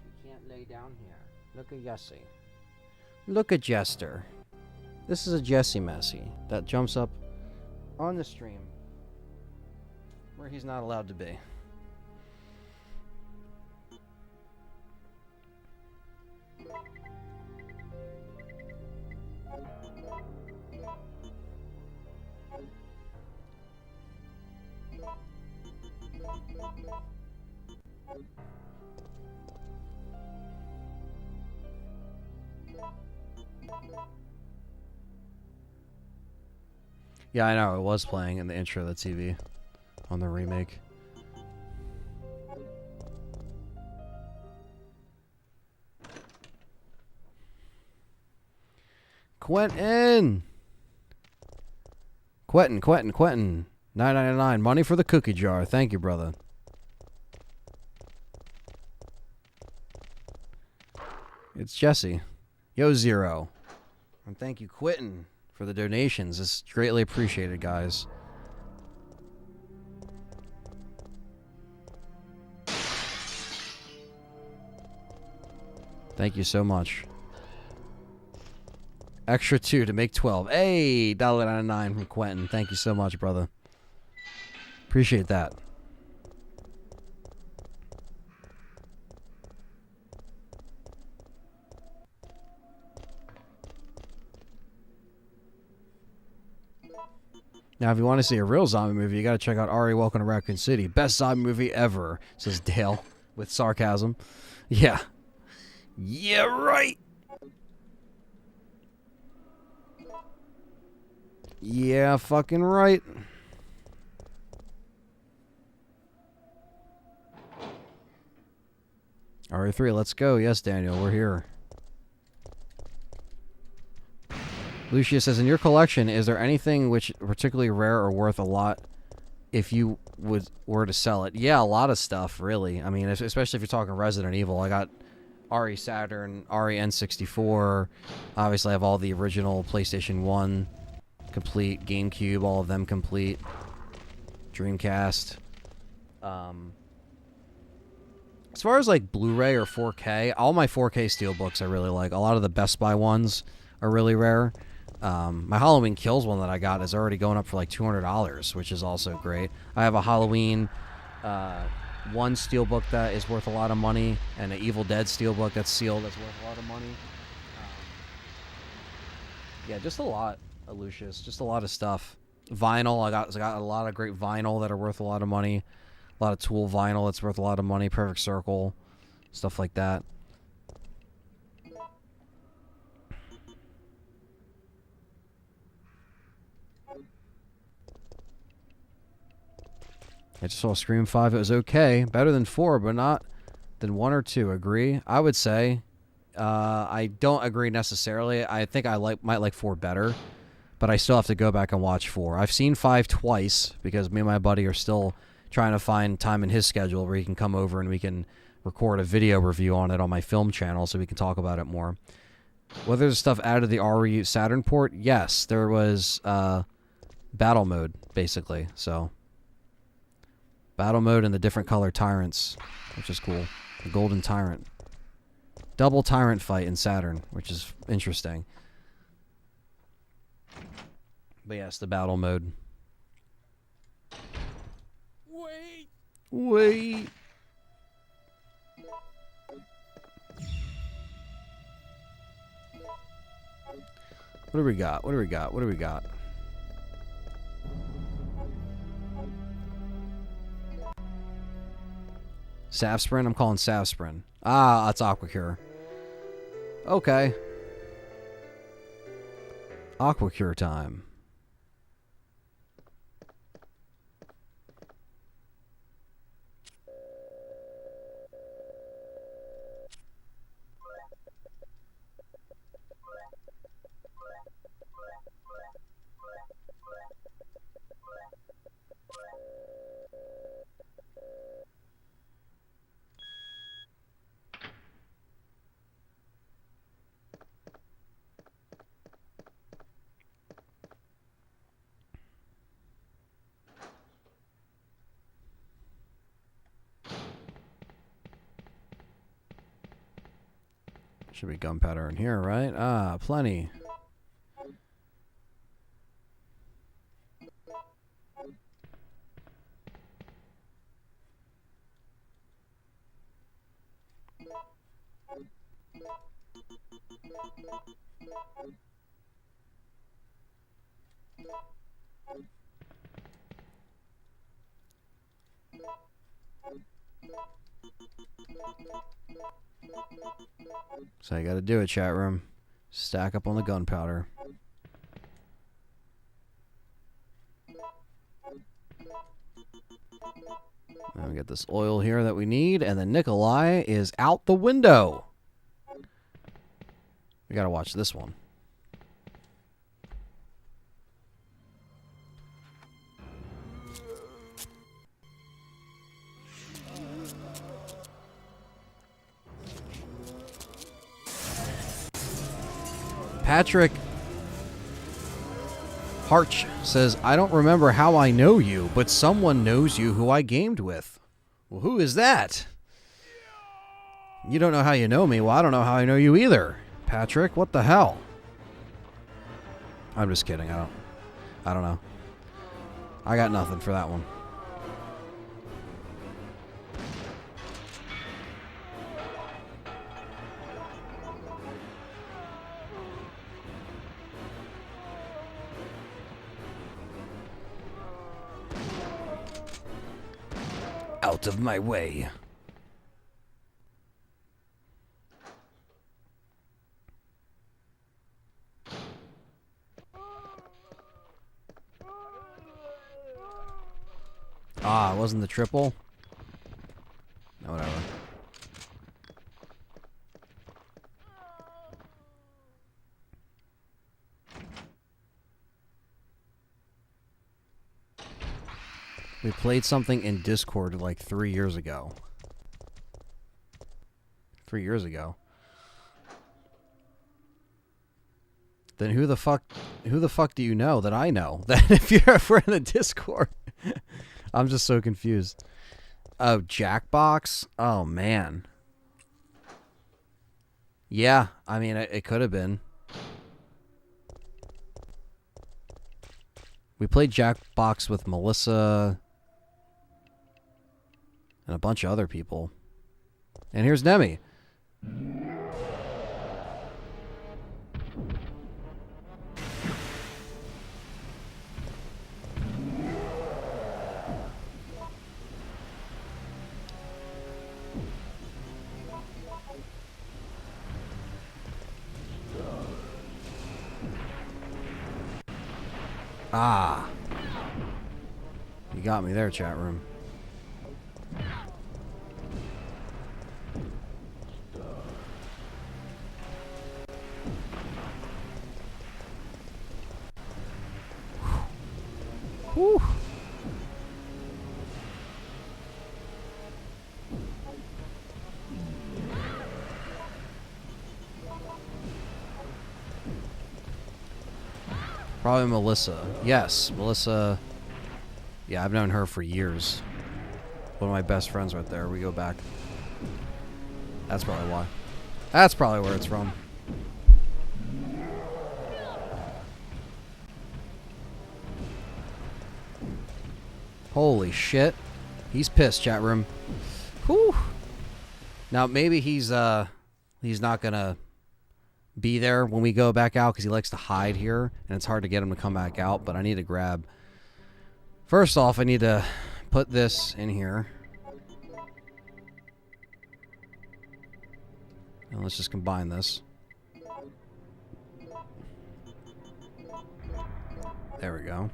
You can't lay down here. Look at Jesse. Look at Jester. This is a Jesse Messi that jumps up on the stream where he's not allowed to be. Yeah, I know. It was playing in the intro of the TV on the remake. Quentin! Quentin. $9.99. Money for the cookie jar. Thank you, brother. It's Jesse. Yo, Zero. And thank you, Quentin, for the donations. It's greatly appreciated, guys. Thank you so much. Extra 2 to make 12. Hey, $1.99 from Quentin. Thank you so much, brother. Appreciate that. Now, if you want to see a real zombie movie, you got to check out Ari Welcome to Raccoon City. Best zombie movie ever, says Dale with sarcasm. Yeah. Yeah, right. Yeah, fucking right. RE3, let's go. Yes, Daniel, we're here. Lucia says, in your collection, is there anything which particularly rare or worth a lot if you were to sell it? Yeah, a lot of stuff, really. I mean, especially if you're talking Resident Evil. I got RE Saturn, RE N64. Obviously, I have all the original PlayStation 1 complete, GameCube, all of them complete. Dreamcast. As far as like Blu-ray or 4K, all my 4K steelbooks I really like. A lot of the Best Buy ones are really rare. My Halloween Kills one that I got is already going up for like $200, which is also great. I have a Halloween 1 steelbook that is worth a lot of money, and an Evil Dead steelbook that's sealed that's worth a lot of money. Yeah, just a lot, Lucius. Just a lot of stuff. Vinyl, I got a lot of great vinyl that are worth a lot of money. A lot of Tool vinyl that's worth a lot of money. Perfect Circle, stuff like that. I just saw Scream 5. It was okay. Better than 4, but not than 1 or 2. Agree? I would say. I don't agree necessarily. I think I might like 4 better, but I still have to go back and watch 4. I've seen 5 twice because me and my buddy are still trying to find time in his schedule where he can come over and we can record a video review on it on my film channel so we can talk about it more. Whether there's stuff added to the RE Saturn port, yes. There was battle mode, basically. So battle mode and the different color tyrants, which is cool. The golden tyrant. Double tyrant fight in Saturn, which is interesting. But yes, the battle mode. Wait. What do we got? Savsprin? I'm calling Savsprin. Ah, that's Aquacure. Okay. Aquacure time. Should be gunpowder in here, right? Ah, plenty. So you gotta do it, chat room. Stack up on the gunpowder. And we get this oil here that we need, and then Nikolai is out the window. We gotta watch this one. Patrick Harch says, I don't remember how I know you, but someone knows you who I gamed with. Well, who is that? You don't know how you know me. Well, I don't know how I know you either. Patrick, what the hell? I'm just kidding. I don't know. I got nothing for that one. Out of my way. Ah, it wasn't the triple? No, whatever. We played something in Discord like 3 years ago. 3 years ago. Then who the fuck do you know that I know? That if we're in the Discord. I'm just so confused. Oh, Jackbox? Oh, man. Yeah, I mean, it could have been. We played Jackbox with Melissa and a bunch of other people. And here's Nemi. Ah. You got me there, chat room. Whew. Probably Melissa. Yes, Melissa. Yeah, I've known her for years. One of my best friends right there. We go back. That's probably why. That's probably where it's from. Holy shit. He's pissed, chat room. Whew. Now, maybe he's not gonna be there when we go back out because he likes to hide here, and it's hard to get him to come back out, but I need to grab... First off, I need to put this in here. And let's just combine this. There we go.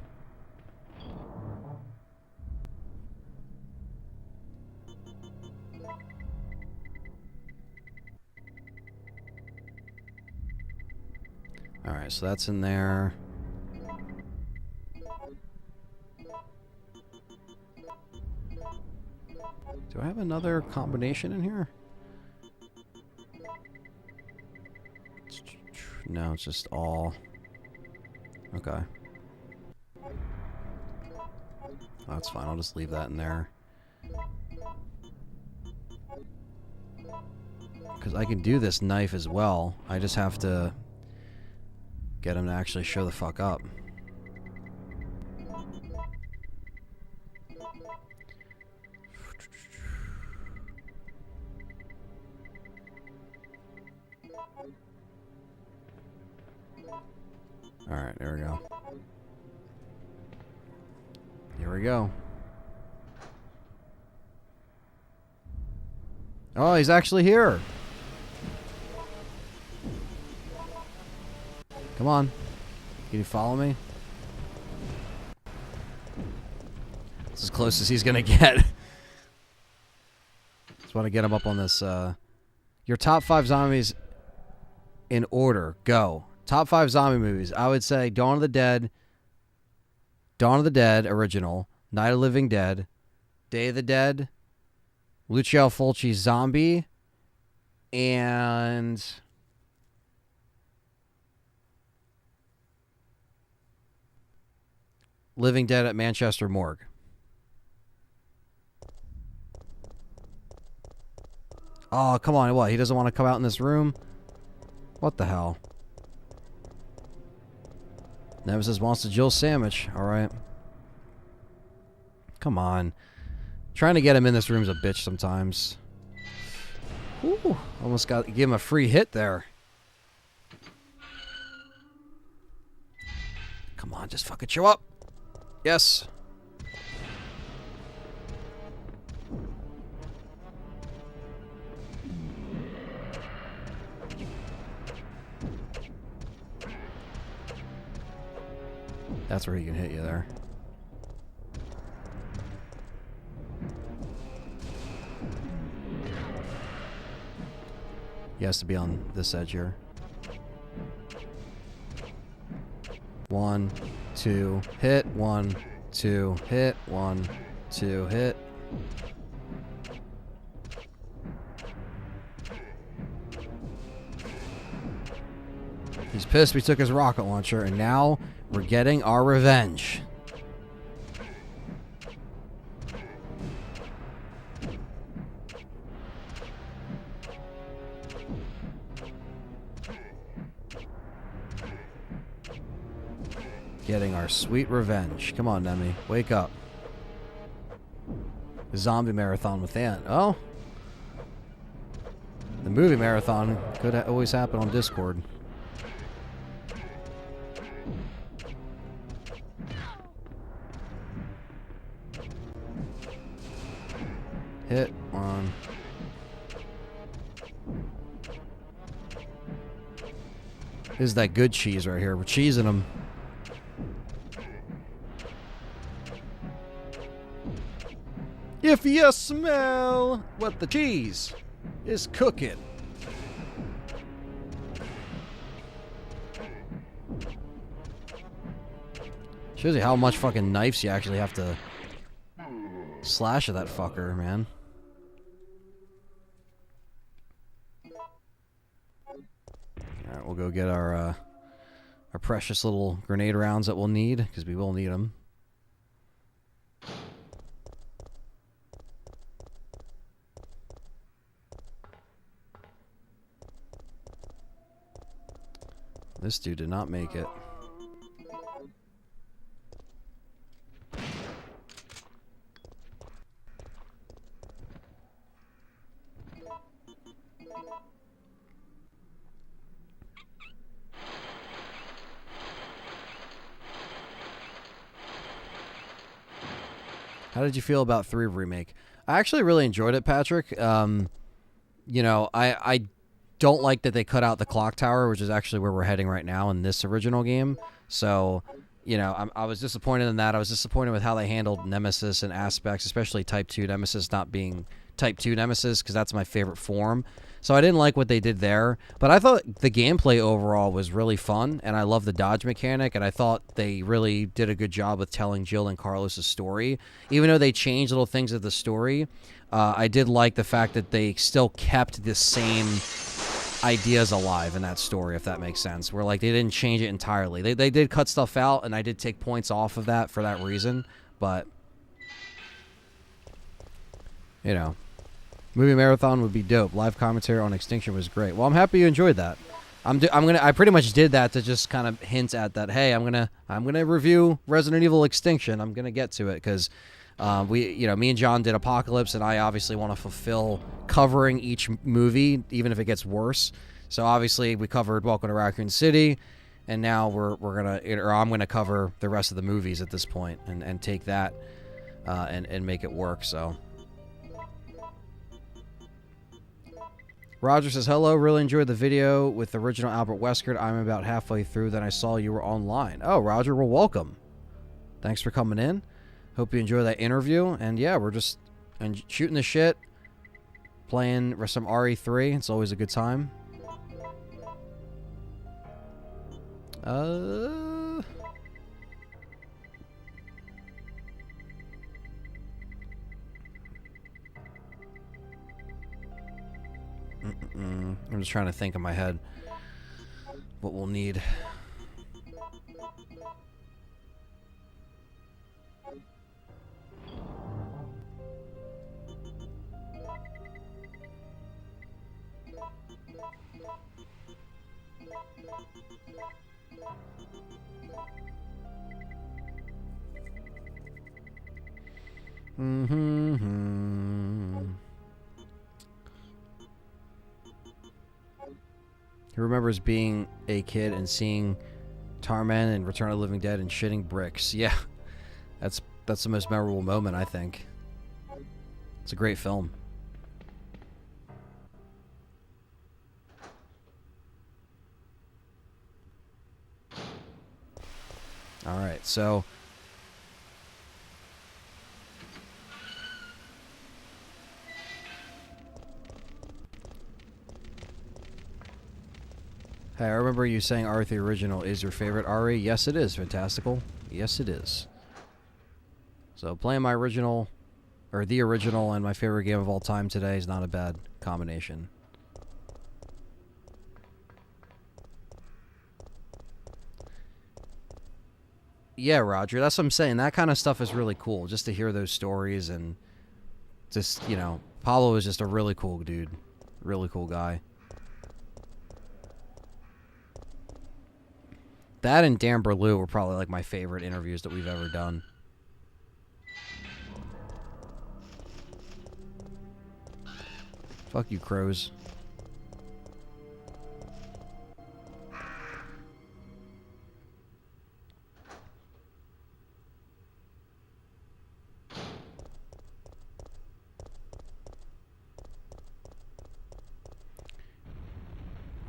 Alright, so that's in there. Do I have another combination in here? No, it's just all... Okay. Oh, that's fine, I'll just leave that in there. Because I can do this knife as well. I just have to get him to actually show the fuck up. Alright, there we go. Here we go. Oh, he's actually here. Come on. Can you follow me? It's as close as he's gonna get. Just want to get him up on this. Your top 5 zombies in order. Go. Top 5 zombie movies. I would say Dawn of the Dead. Dawn of the Dead, original. Night of the Living Dead. Day of the Dead. Lucio Fulci's Zombie. And... Living Dead at Manchester Morgue. Oh, come on. What? He doesn't want to come out in this room? What the hell? Nemesis wants the Jill sandwich. Alright. Come on. Trying to get him in this room's a bitch sometimes. Ooh, almost got to give him a free hit there. Come on, just fucking show up. Yes. That's where he can hit you there. He has to be on this edge here. 1, 2, hit. 1, 2, hit. 1, 2, hit. He's pissed we took his rocket launcher, and now we're getting our revenge. Getting our sweet revenge. Come on, Nemi. Wake up. Zombie marathon with Ant. Oh. The movie marathon could always happen on Discord. Hit 1. This is that good cheese right here. We're cheesing them. If you smell what the cheese is cooking. Shows you how much fucking knives you actually have to slash at that fucker, man. Alright, we'll go get our precious little grenade rounds that we'll need, because we will need them. This dude did not make it. How did you feel about 3 Remake? I actually really enjoyed it, Patrick. You know, I don't like that they cut out the clock tower, which is actually where we're heading right now in this original game. So, you know, I was disappointed in that. I was disappointed with how they handled Nemesis and aspects, especially Type 2 Nemesis not being Type 2 Nemesis, because that's my favorite form. So I didn't like what they did there, but I thought the gameplay overall was really fun, and I love the dodge mechanic, and I thought they really did a good job with telling Jill and Carlos's story. Even though they changed little things of the story, I did like the fact that they still kept the same ideas alive in that story, if that makes sense. Where, like, they didn't change it entirely. They did cut stuff out, and I did take points off of that for that reason, but, you know. Movie marathon would be dope. Live commentary on Extinction was great. Well, I'm happy you enjoyed that. I pretty much did that to just kind of hint at that. Hey, I'm gonna review Resident Evil Extinction. I'm gonna get to it because me and John did Apocalypse, and I obviously want to fulfill covering each movie, even if it gets worse. So obviously we covered Welcome to Raccoon City, and now I'm gonna cover the rest of the movies at this point and take that and make it work. So. Roger says, hello, really enjoyed the video with the original Albert Wesker. I'm about halfway through, then I saw you were online. Oh, Roger, well, welcome. Thanks for coming in. Hope you enjoy that interview. And yeah, we're just shooting the shit, playing some RE3. It's always a good time. I'm just trying to think in my head what we'll need. He remembers being a kid and seeing Tarman and Return of the Living Dead and shitting bricks. Yeah, that's the most memorable moment, I think. It's a great film. All right, so hey, I remember you saying RE the original is your favorite RE. Yes, it is. Fantastical. Yes, it is. So playing my original, or the original, and my favorite game of all time today is not a bad combination. Yeah, Roger, that's what I'm saying. That kind of stuff is really cool, just to hear those stories, and just, you know, Pablo is just a really cool dude. Really cool guy. That and Dan Berlew were probably like my favorite interviews that we've ever done. Fuck you, crows.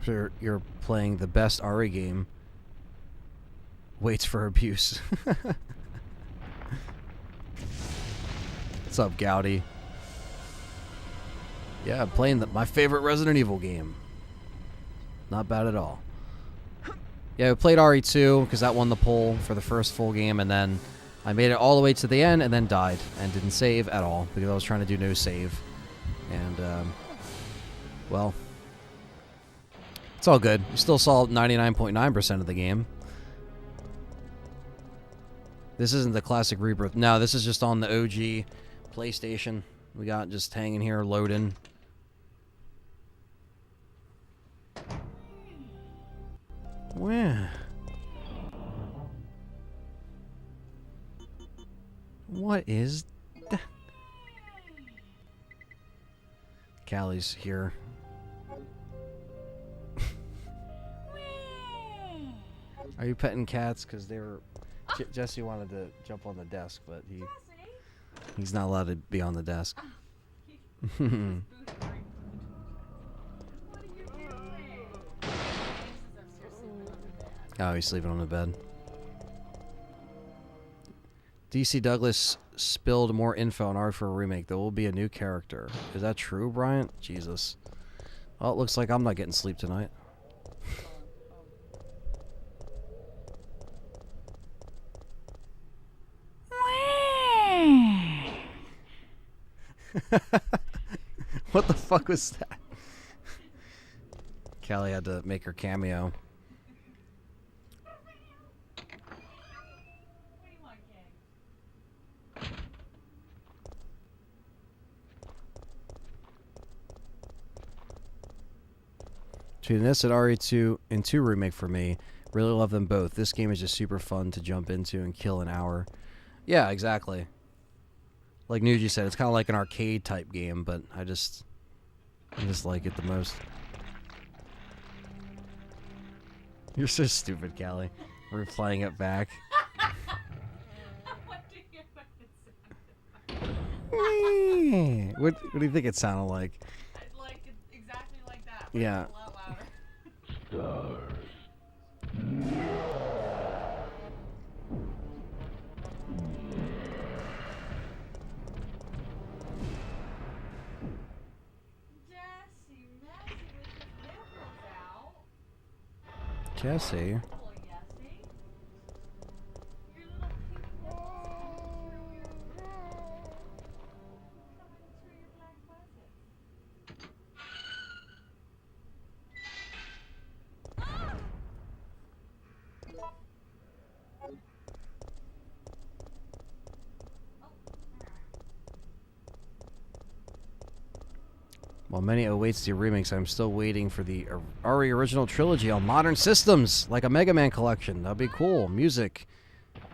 So you're playing the best RE game. Waits for abuse. What's up, Gowdy? Yeah, I'm playing my favorite Resident Evil game. Not bad at all. Yeah, we played RE2 because that won the poll for the first full game, and then I made it all the way to the end and then died and didn't save at all because I was trying to do no save. And, well, it's all good. We still saw 99.9% of the game. This isn't the classic rebirth. No, this is just on the OG PlayStation. We got just hanging here, loading. Where? What is that? Callie's here. Are you petting cats? Because they were... Jesse wanted to jump on the desk, but he's not allowed to be on the desk. Oh, he's sleeping on the bed. DC Douglas spilled more info on R for a remake. There will be a new character. Is that true, Bryant? Jesus. Well, it looks like I'm not getting sleep tonight. What the fuck was that? Callie had to make her cameo. Between this and RE2 and 2 remake for me, really love them both. This game is just super fun to jump into and kill an hour. Yeah, exactly. Like Nuji said, it's kind of like an arcade type game, but I just like it the most. You're so stupid, Callie. We're playing it back. What do you think it sounded like? Like exactly like that. Yeah. A lot louder. Jesse. While many awaits the remakes, I'm still waiting for the RE original trilogy on modern systems, like a Mega Man collection. That'd be cool. Music,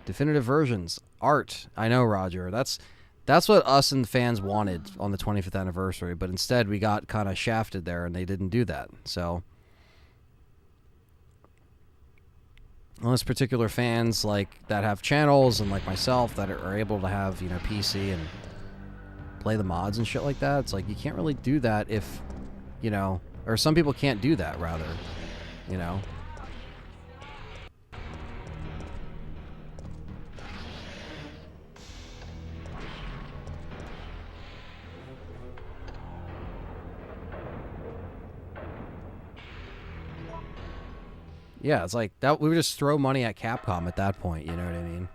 definitive versions, art. I know, Roger. That's what us and fans wanted on the 25th anniversary, but instead we got kind of shafted there, and they didn't do that. So, unless particular fans like that have channels and like myself that are able to have, you know, PC and play the mods and shit like that, it's like you can't really do that if, you know, or some people can't do that, rather, you know. Yeah, it's like that. We would just throw money at Capcom at that point. You know what I mean?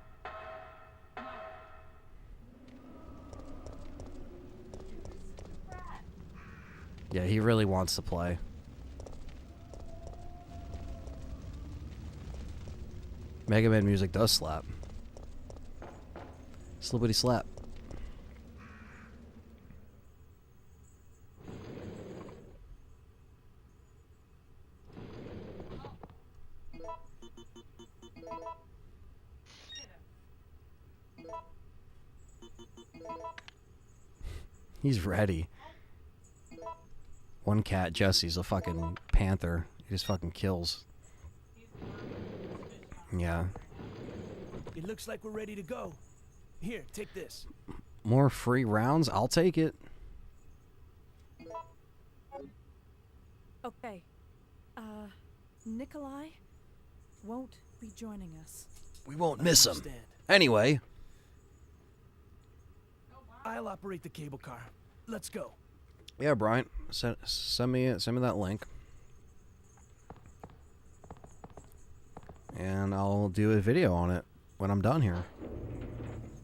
Yeah, he really wants to play. Mega Man music does slap. Slippity slap. He's ready. One cat, Jesse's a fucking panther. He just fucking kills. Yeah. It looks like we're ready to go. Here, take this. More free rounds? I'll take it. Okay. Nikolai won't be joining us. We won't miss him. Anyway. I'll operate the cable car. Let's go. Yeah, Brian. Send me that link. And I'll do a video on it when I'm done here.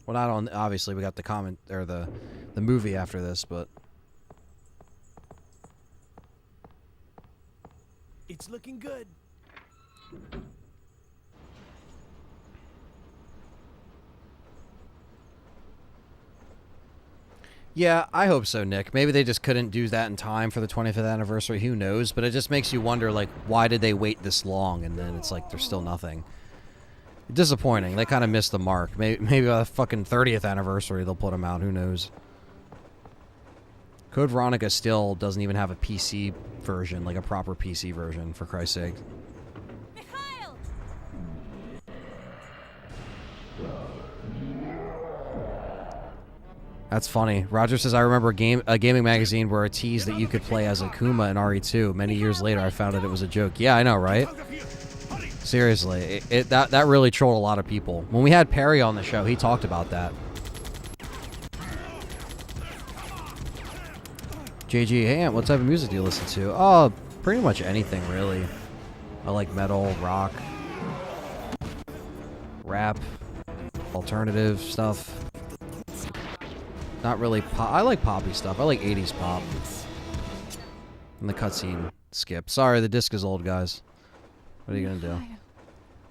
Well, not on, obviously we got the comment or the movie after this, but it's looking good. yeah, I hope so, Nick. Maybe they just couldn't do that in time for the 25th anniversary. Who knows? But it just makes you wonder, like, why did they wait this long? And then it's like there's still nothing. Disappointing. They kind of missed the mark. Maybe by the fucking 30th anniversary they'll put them out. Who knows? Code Veronica still doesn't even have a PC version, like a proper PC version, for Christ's sake. That's funny. Roger says, I remember a gaming magazine where it teased that you could play as Akuma in RE2. Many years later, I found out it was a joke. Yeah, I know, right? Seriously. That really trolled a lot of people. When we had Perry on the show, he talked about that. JG, hey, what type of music do you listen to? Oh, pretty much anything, really. I like metal, rock, rap, alternative stuff. Not really pop. I like poppy stuff. I like 80s pop. And the cutscene skip. Sorry, the disc is old, guys. What are you gonna do?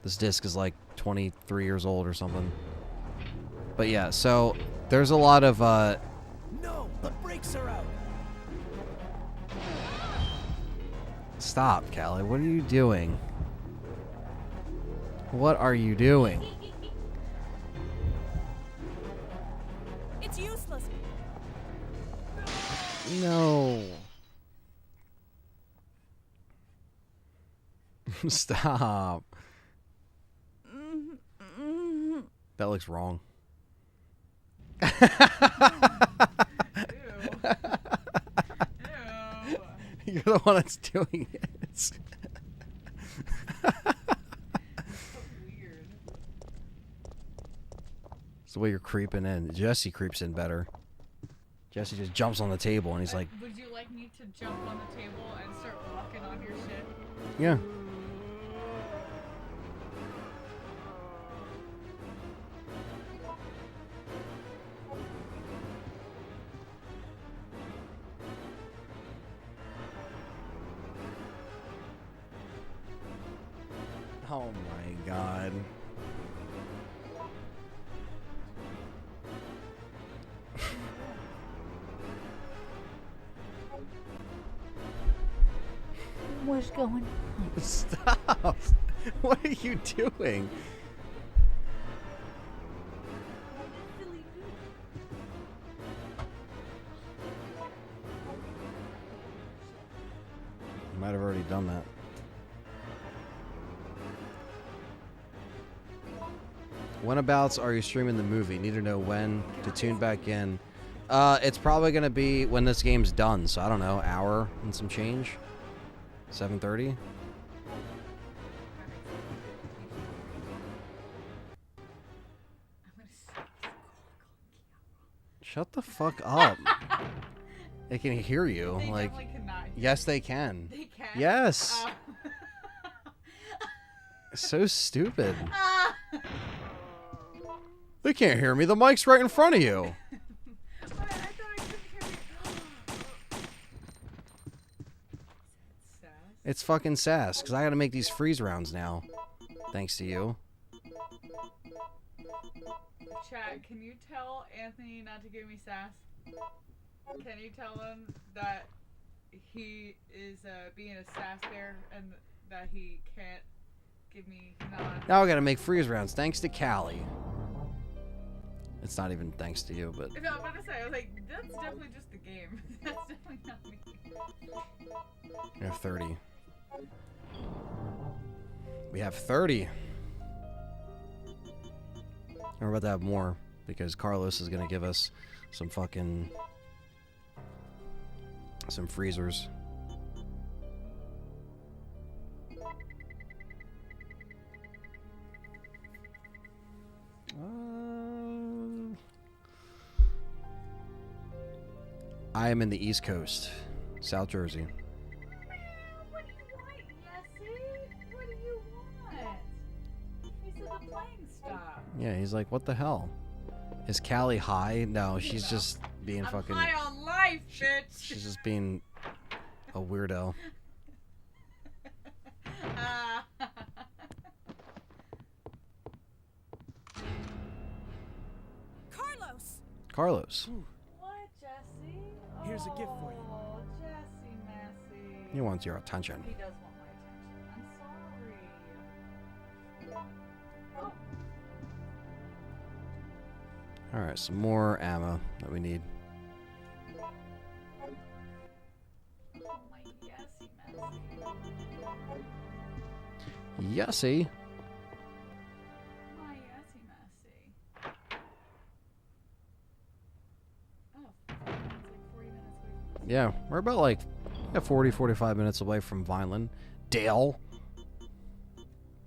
This disc is like 23 years old or something. But yeah, so there's a lot of No, the brakes are out. Stop, Callie. What are you doing? What are you doing? It's useless. No. Stop. That looks wrong. You're the one that's doing it. It's the way you're creeping in. Jesse creeps in better. Jesse just jumps on the table and he's like, would you like me to jump on the table and start walking on your shit? yeah. Oh my god. What's going on? Stop! What are you doing? You might have already done that. Whenabouts are you streaming the movie? Need to know when to tune back in. It's probably going to be when this game's done, so I don't know, hour and some change. 7:30. Shut the fuck up. They can hear you. They like, definitely cannot hear yes, you. they can. They can? Yes. So stupid. They can't hear me. The mic's right in front of you. It's fucking sass, because I gotta make these freeze rounds now. Thanks to you. Chat, can you tell Anthony not to give me sass? Can you tell him that he is being a sass bear and that he can't give me non... Now I gotta make freeze rounds, thanks to Callie. It's not even thanks to you, but... No, I'm about to say, I was like, that's definitely just the game. That's definitely not me. We have 30. We have 30. We're about to have more, because Carlos is gonna give us some fucking... some freezers. I am in the East Coast, South Jersey. What do you want, Yessie? What do you want? He said the playing stop. Yeah, he's like, what the hell? Is Callie high? No, she's just being I'm fucking... high on life, bitch! She's just being a weirdo. Carlos! Carlos. What, Jesse? Here's a gift for you. Oh, Jesse, Massey. He wants your attention. He does want my attention. I'm sorry. Oh. Alright, some more ammo that we need. Oh, my Yessie, Massey. Yessie. My Yessie, Massey. Oh, it's like 40 minutes away from Yeah, we're about like 40, 45 minutes away from Vineland. Dale.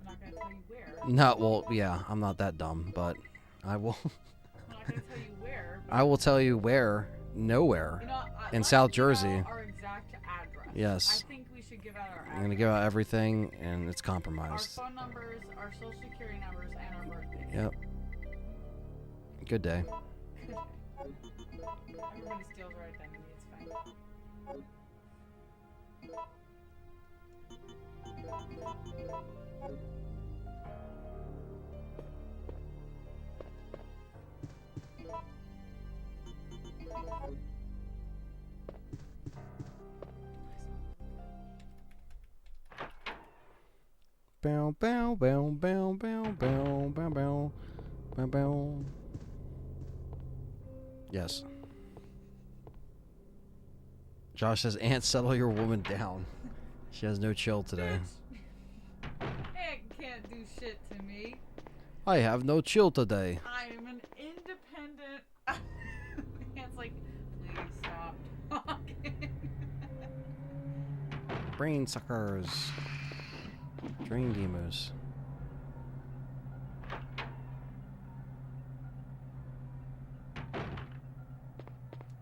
I'm not going to tell you where. No, well, yeah, I'm not that dumb, but I will. I'm not going to tell you where. I will tell you where. Nowhere. You know, in South Jersey. Our exact address. Yes. I think we should give out our address. I'm gonna give out everything, and it's Our compromised. phone numbers, our social security numbers, and our birthdays. Yep. Good day. Good day. Everybody steals our identity. It's fine. Bow, bow, bow, bow, bow, bow, bow, bow, bow, bow. Yes. Josh says, Aunt, settle your woman down. She has no chill today. Aunt can't do shit to me. I have no chill today. I am an independent. Aunt's like, please stop talking. Brain suckers. Drain demos.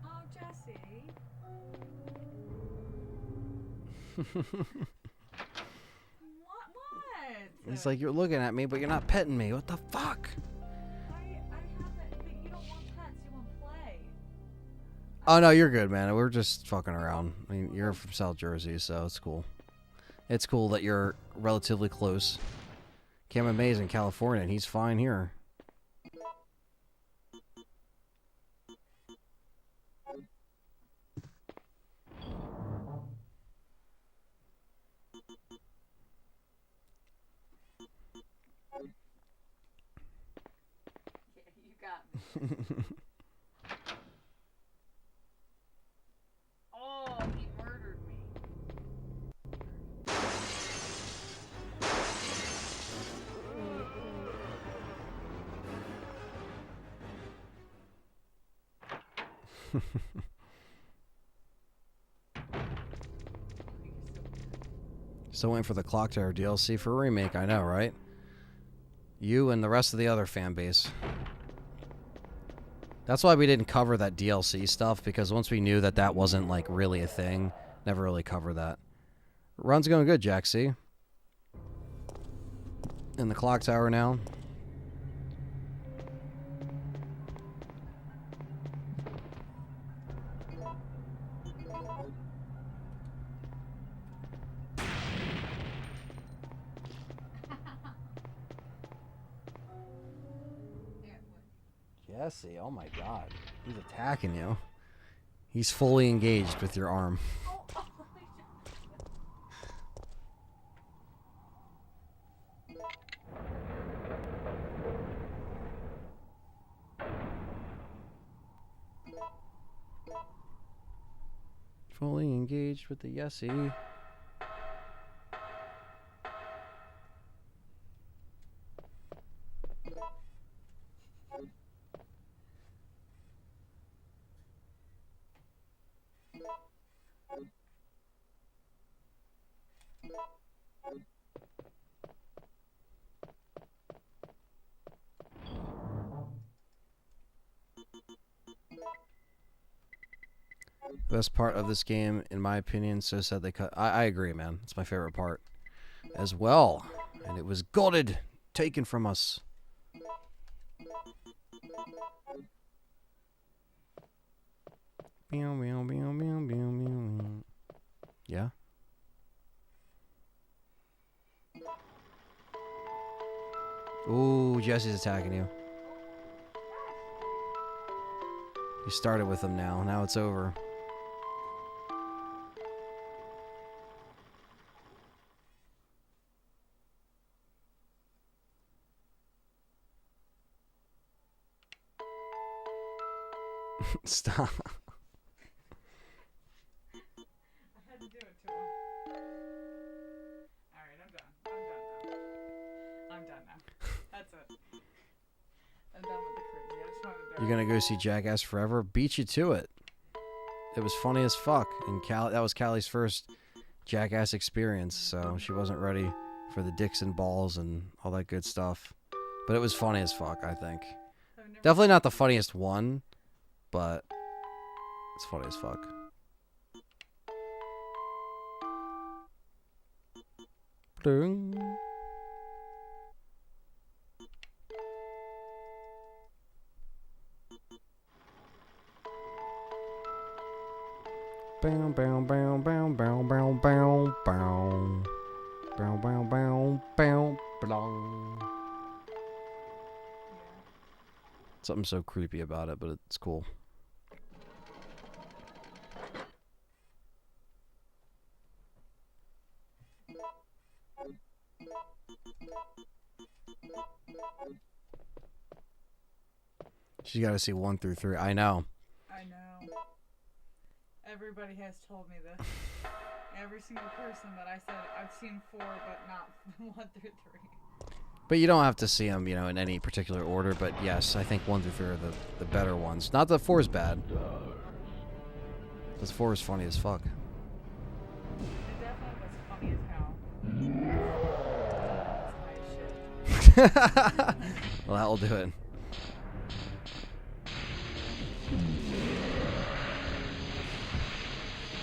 Oh, Jesse. What? He's like, you're looking at me, but you're not petting me. What the fuck? I have that, but you don't want pets, you want play. Oh, no, you're good, man. We're just fucking around. I mean, you're from South Jersey, so it's cool. It's cool that you're relatively close. Cam May's in California, and he's fine here. Yeah, you got me. Oh, he murdered me. Still waiting for the Clock Tower DLC for a remake, I know, right? You and the rest of the other fan base. That's why we didn't cover that DLC stuff, because once we knew that that wasn't, like, really a thing, never really covered that. Run's going good, Jack, see? in the clock tower now. Jesse, oh my god. He's attacking you. He's fully engaged with your arm. Fully engaged with the Yessie. The best part of this game, in my opinion, so sad they cut. I agree, man. It's my favorite part as well. And it was gutted, taken from us. Yeah? Ooh, Jesse's attacking you. You started with him now. Now it's over. Stop. I had to do it to him. Alright, I'm done. I'm done now. That's it. I'm done with the crazy. I just wanted to. You're gonna go see Jackass Forever? Beat you to it. It was funny as fuck. And that was Callie's first Jackass experience, so she wasn't ready for the dicks and balls and all that good stuff. But it was funny as fuck, I think. Definitely not the funniest one, but it's funny as fuck. Ding. Bow bow bow bow bow bow bow bow bow bow bow bow blong. Something so creepy about it, but it's cool. She's got to see 1 through 3. I know. I know. Everybody has told me this. Every single person that I said I've seen 4, but not 1 through 3. But you don't have to see them, in any particular order. But yes, I think 1 through 3 are the better ones. Not that 4 is bad. Because 4 is funny as fuck. It definitely was funny as hell. Well, that will do it.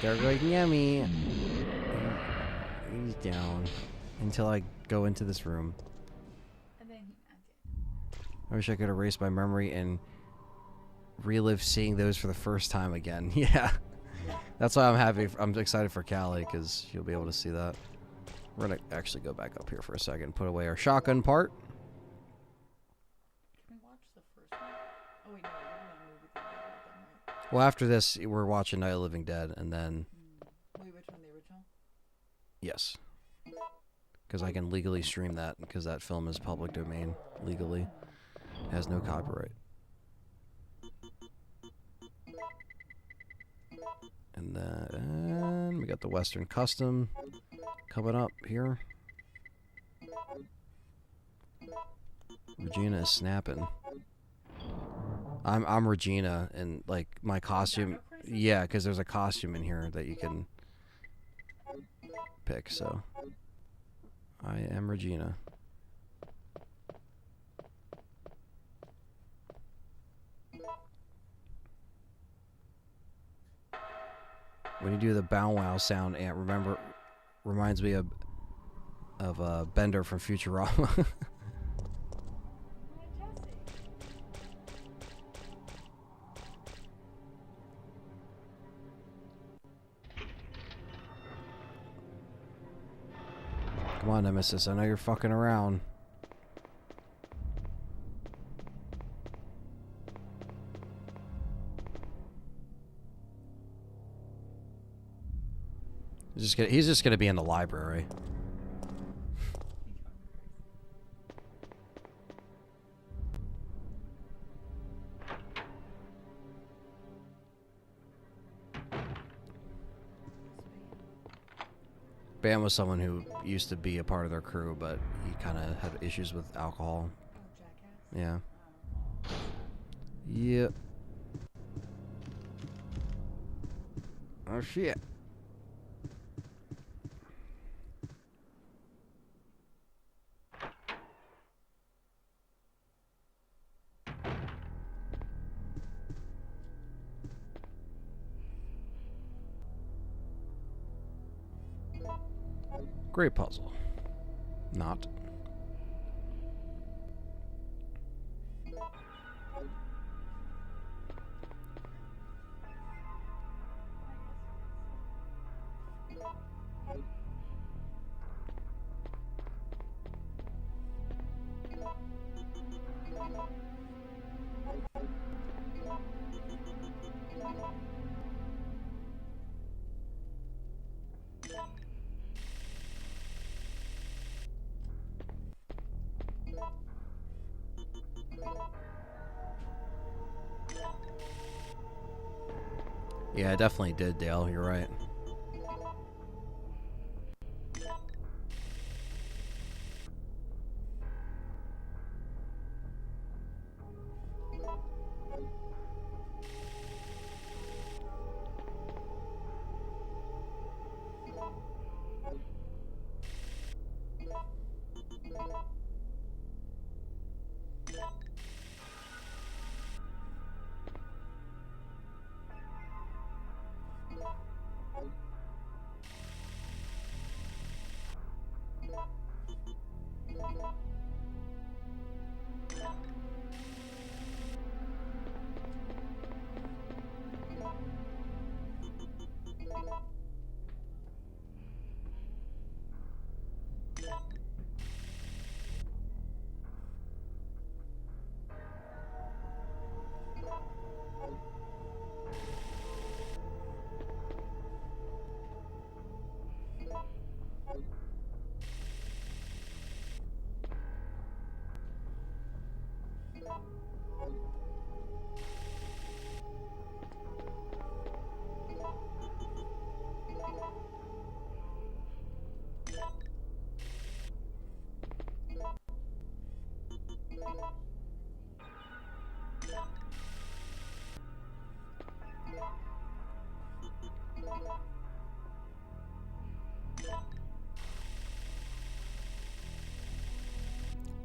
They're going yummy. He's down until I go into this room. I wish I could erase my memory and relive seeing those for the first time again. Yeah. That's why I'm happy. I'm excited for Callie, because she'll be able to see that. We're going to actually go back up here for a second. Put away our shotgun part. Can we watch the first one? Oh, wait, no. We're going to movie theater with them, right? Well, after this, we're watching Night of the Living Dead, and then... Wait, which one? The original? Yes. Because I can legally stream that, because that film is public domain legally. It has no copyright. And then we got the Western Custom coming up here. Regina is snapping. I'm Regina, and like my costume. Yeah, because there's a costume in here that you can pick. So I am Regina. When you do the bow wow sound, Ant, reminds me of of Bender from Futurama. Come on, Nemesis. I know you're fucking around. He's just gonna be in the library. Bam was someone who used to be a part of their crew, but he kind of had issues with alcohol. Yeah. Yep. Oh shit. Great puzzle. Not. Yeah, I definitely did, Dale. You're right.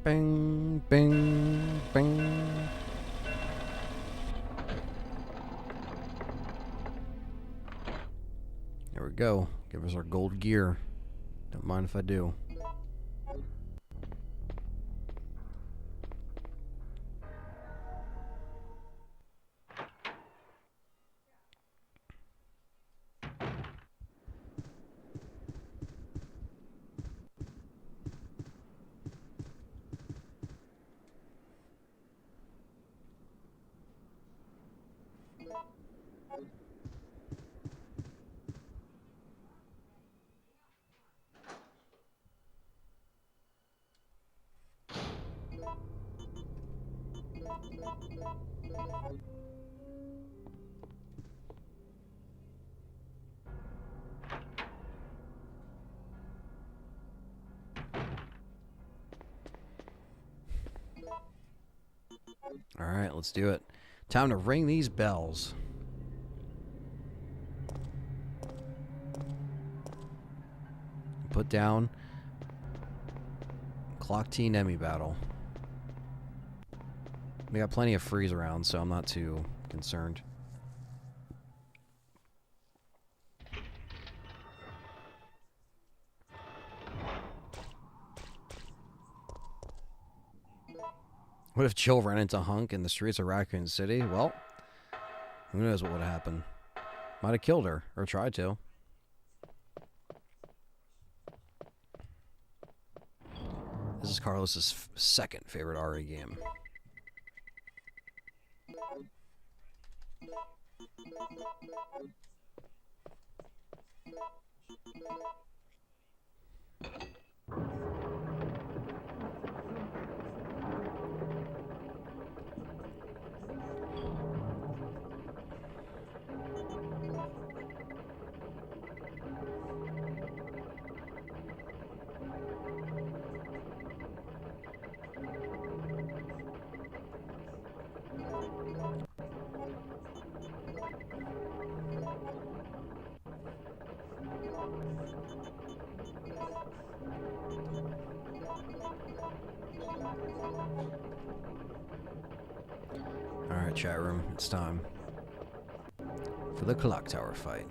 Bing, bing, bing. There we go. Give us our gold gear. Don't mind if I do. All right, let's do it. Time to ring these bells. Put down Clock Teen Emmy battle. We got plenty of freeze around, so I'm not too concerned. What if Jill ran into Hunk in the streets of Raccoon City? Well, who knows what would happen. Might have killed her, or tried to. This is Carlos's second favorite RE game. Alright, chat room, it's time for the clock tower fight.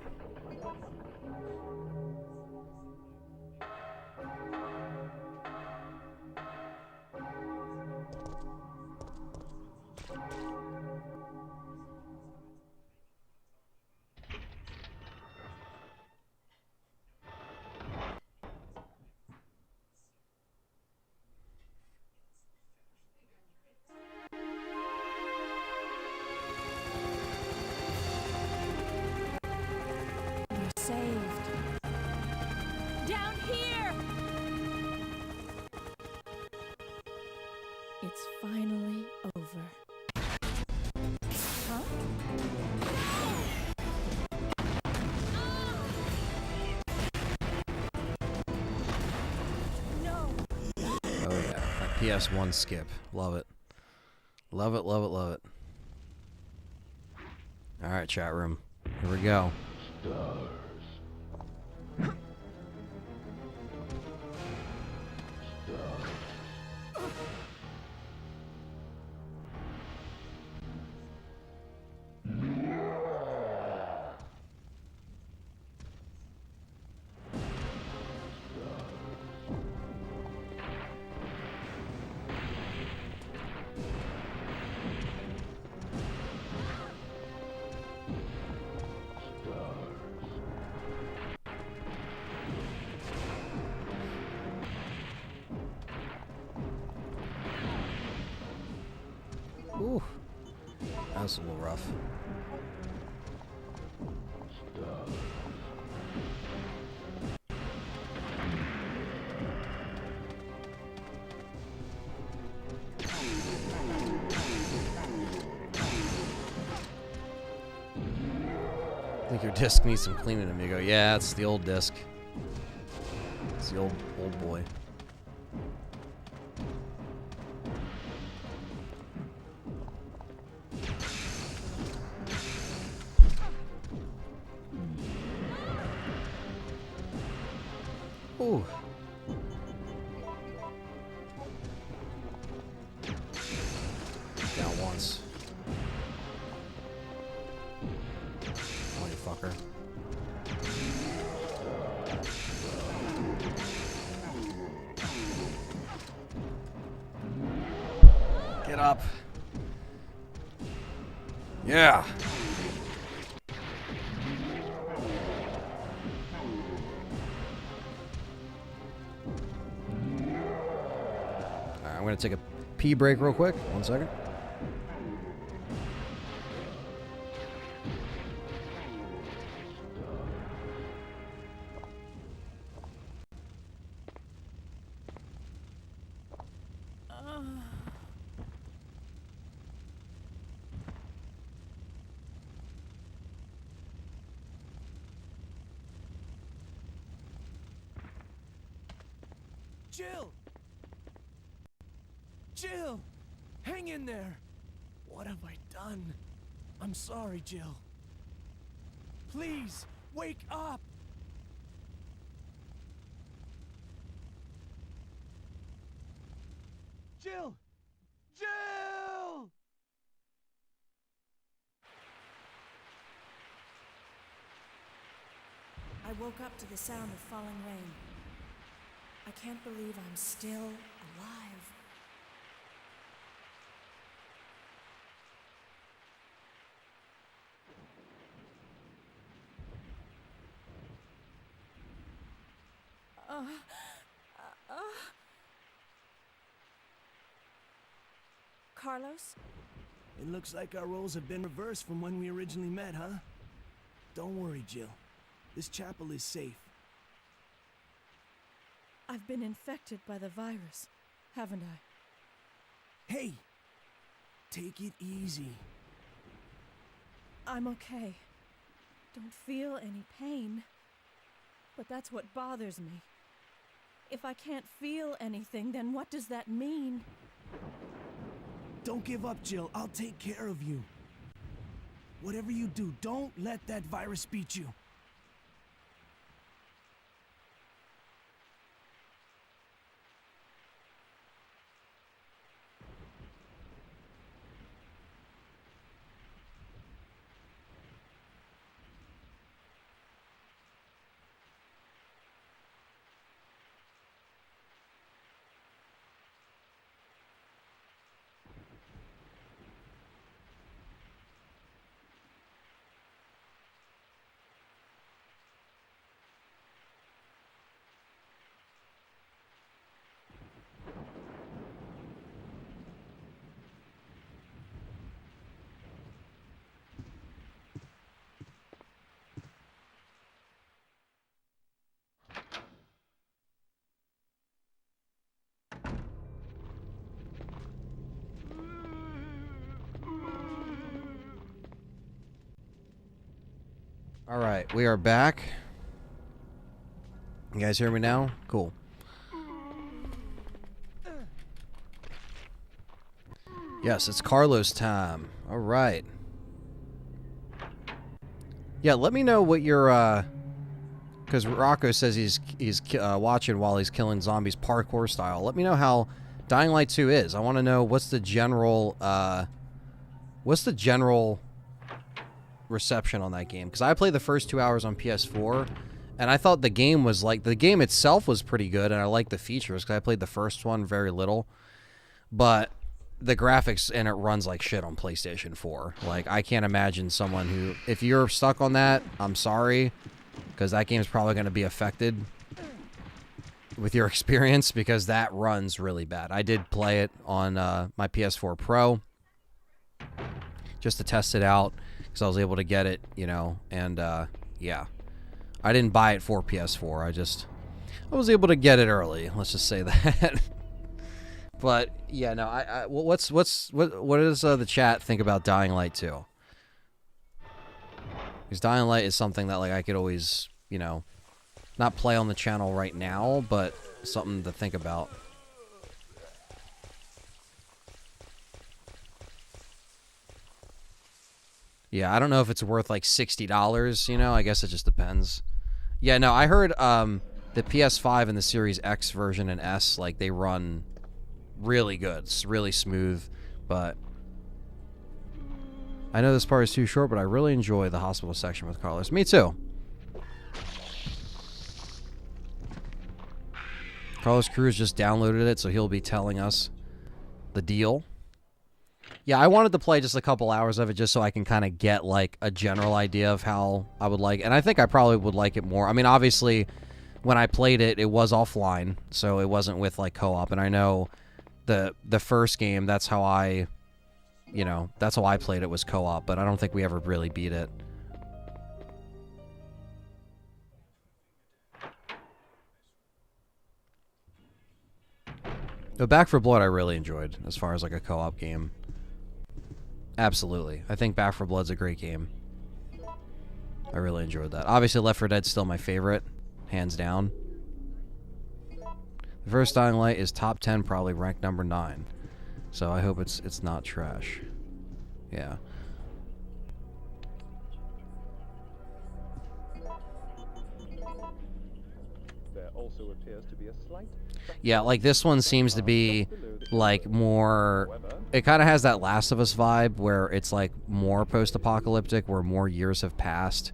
It's finally over. Huh? No. Oh yeah, that PS1 skip. Love it. Love it, love it, love it. Alright, chat room. Here we go. S.T.A.R.S. Ooh, that's a little rough. I think your disc needs some cleaning, amigo. Yeah, it's the old disc. It's the old boy. Ooh. Down once. Oh, you fucker. Get up. Yeah. I'm going to take a pee break real quick. 1 second. Jill! Jill! Hang in there! What have I done? I'm sorry, Jill. Please, wake up! Jill! Jill! I woke up to the sound of falling rain. I can't believe I'm still alive. Carlos? It looks like our roles have been reversed from when we originally met, huh? Don't worry, Jill. This chapel is safe. I've been infected by the virus, haven't I? Hey! Take it easy. I'm okay. Don't feel any pain. But that's what bothers me. If I can't feel anything, then what does that mean? Don't give up, Jill. I'll take care of you. Whatever you do, don't let that virus beat you. All right, we are back. You guys hear me now? Cool. Yes, it's Carlos time. All right. Yeah, let me know what your because Rocco says he's watching while he's killing zombies parkour style. Let me know how Dying Light 2 is. I want to know what's the general reception on that game, because I played the first 2 hours on PS4 and I thought the game was like, the game itself was pretty good and I liked the features because I played the first one very little, but the graphics in it runs like shit on PlayStation 4. Like, I can't imagine someone who, if you're stuck on that, I'm sorry, because that game's probably going to be affected with your experience, because that runs really bad. I did play it on my PS4 Pro just to test it out, because I was able to get it, you know, and yeah. I didn't buy it for PS4. I was able to get it early. Let's just say that. But yeah, no. What does the chat think about Dying Light 2? Because Dying Light is something that, like, I could always, you know, not play on the channel right now, but something to think about. Yeah, I don't know if it's worth like $60, you know, I guess it just depends. Yeah, no, I heard the PS5 and the Series X version and S, like, they run really good. It's really smooth, but I know this part is too short, but I really enjoy the hospital section with Carlos. Me too. Carlos Cruz just downloaded it, so he'll be telling us the deal. Yeah, I wanted to play just a couple hours of it just so I can kind of get, like, a general idea of how I would like it. And I think I probably would like it more. I mean, obviously, when I played it, it was offline, so it wasn't with, like, co-op. And I know the first game, that's how I, you know, that's how I played it, was co-op. But I don't think we ever really beat it. But Back 4 Blood I really enjoyed as far as, like, a co-op game. Absolutely. I think Back 4 Blood's a great game. I really enjoyed that. Obviously, Left 4 Dead's still my favorite, hands down. The first Dying Light is top 10, probably ranked number 9. So I hope it's not trash. Yeah. There also appears to be a slight... Yeah, like, this one seems to be, like, more... It kind of has that Last of Us vibe, where it's, like, more post-apocalyptic, where more years have passed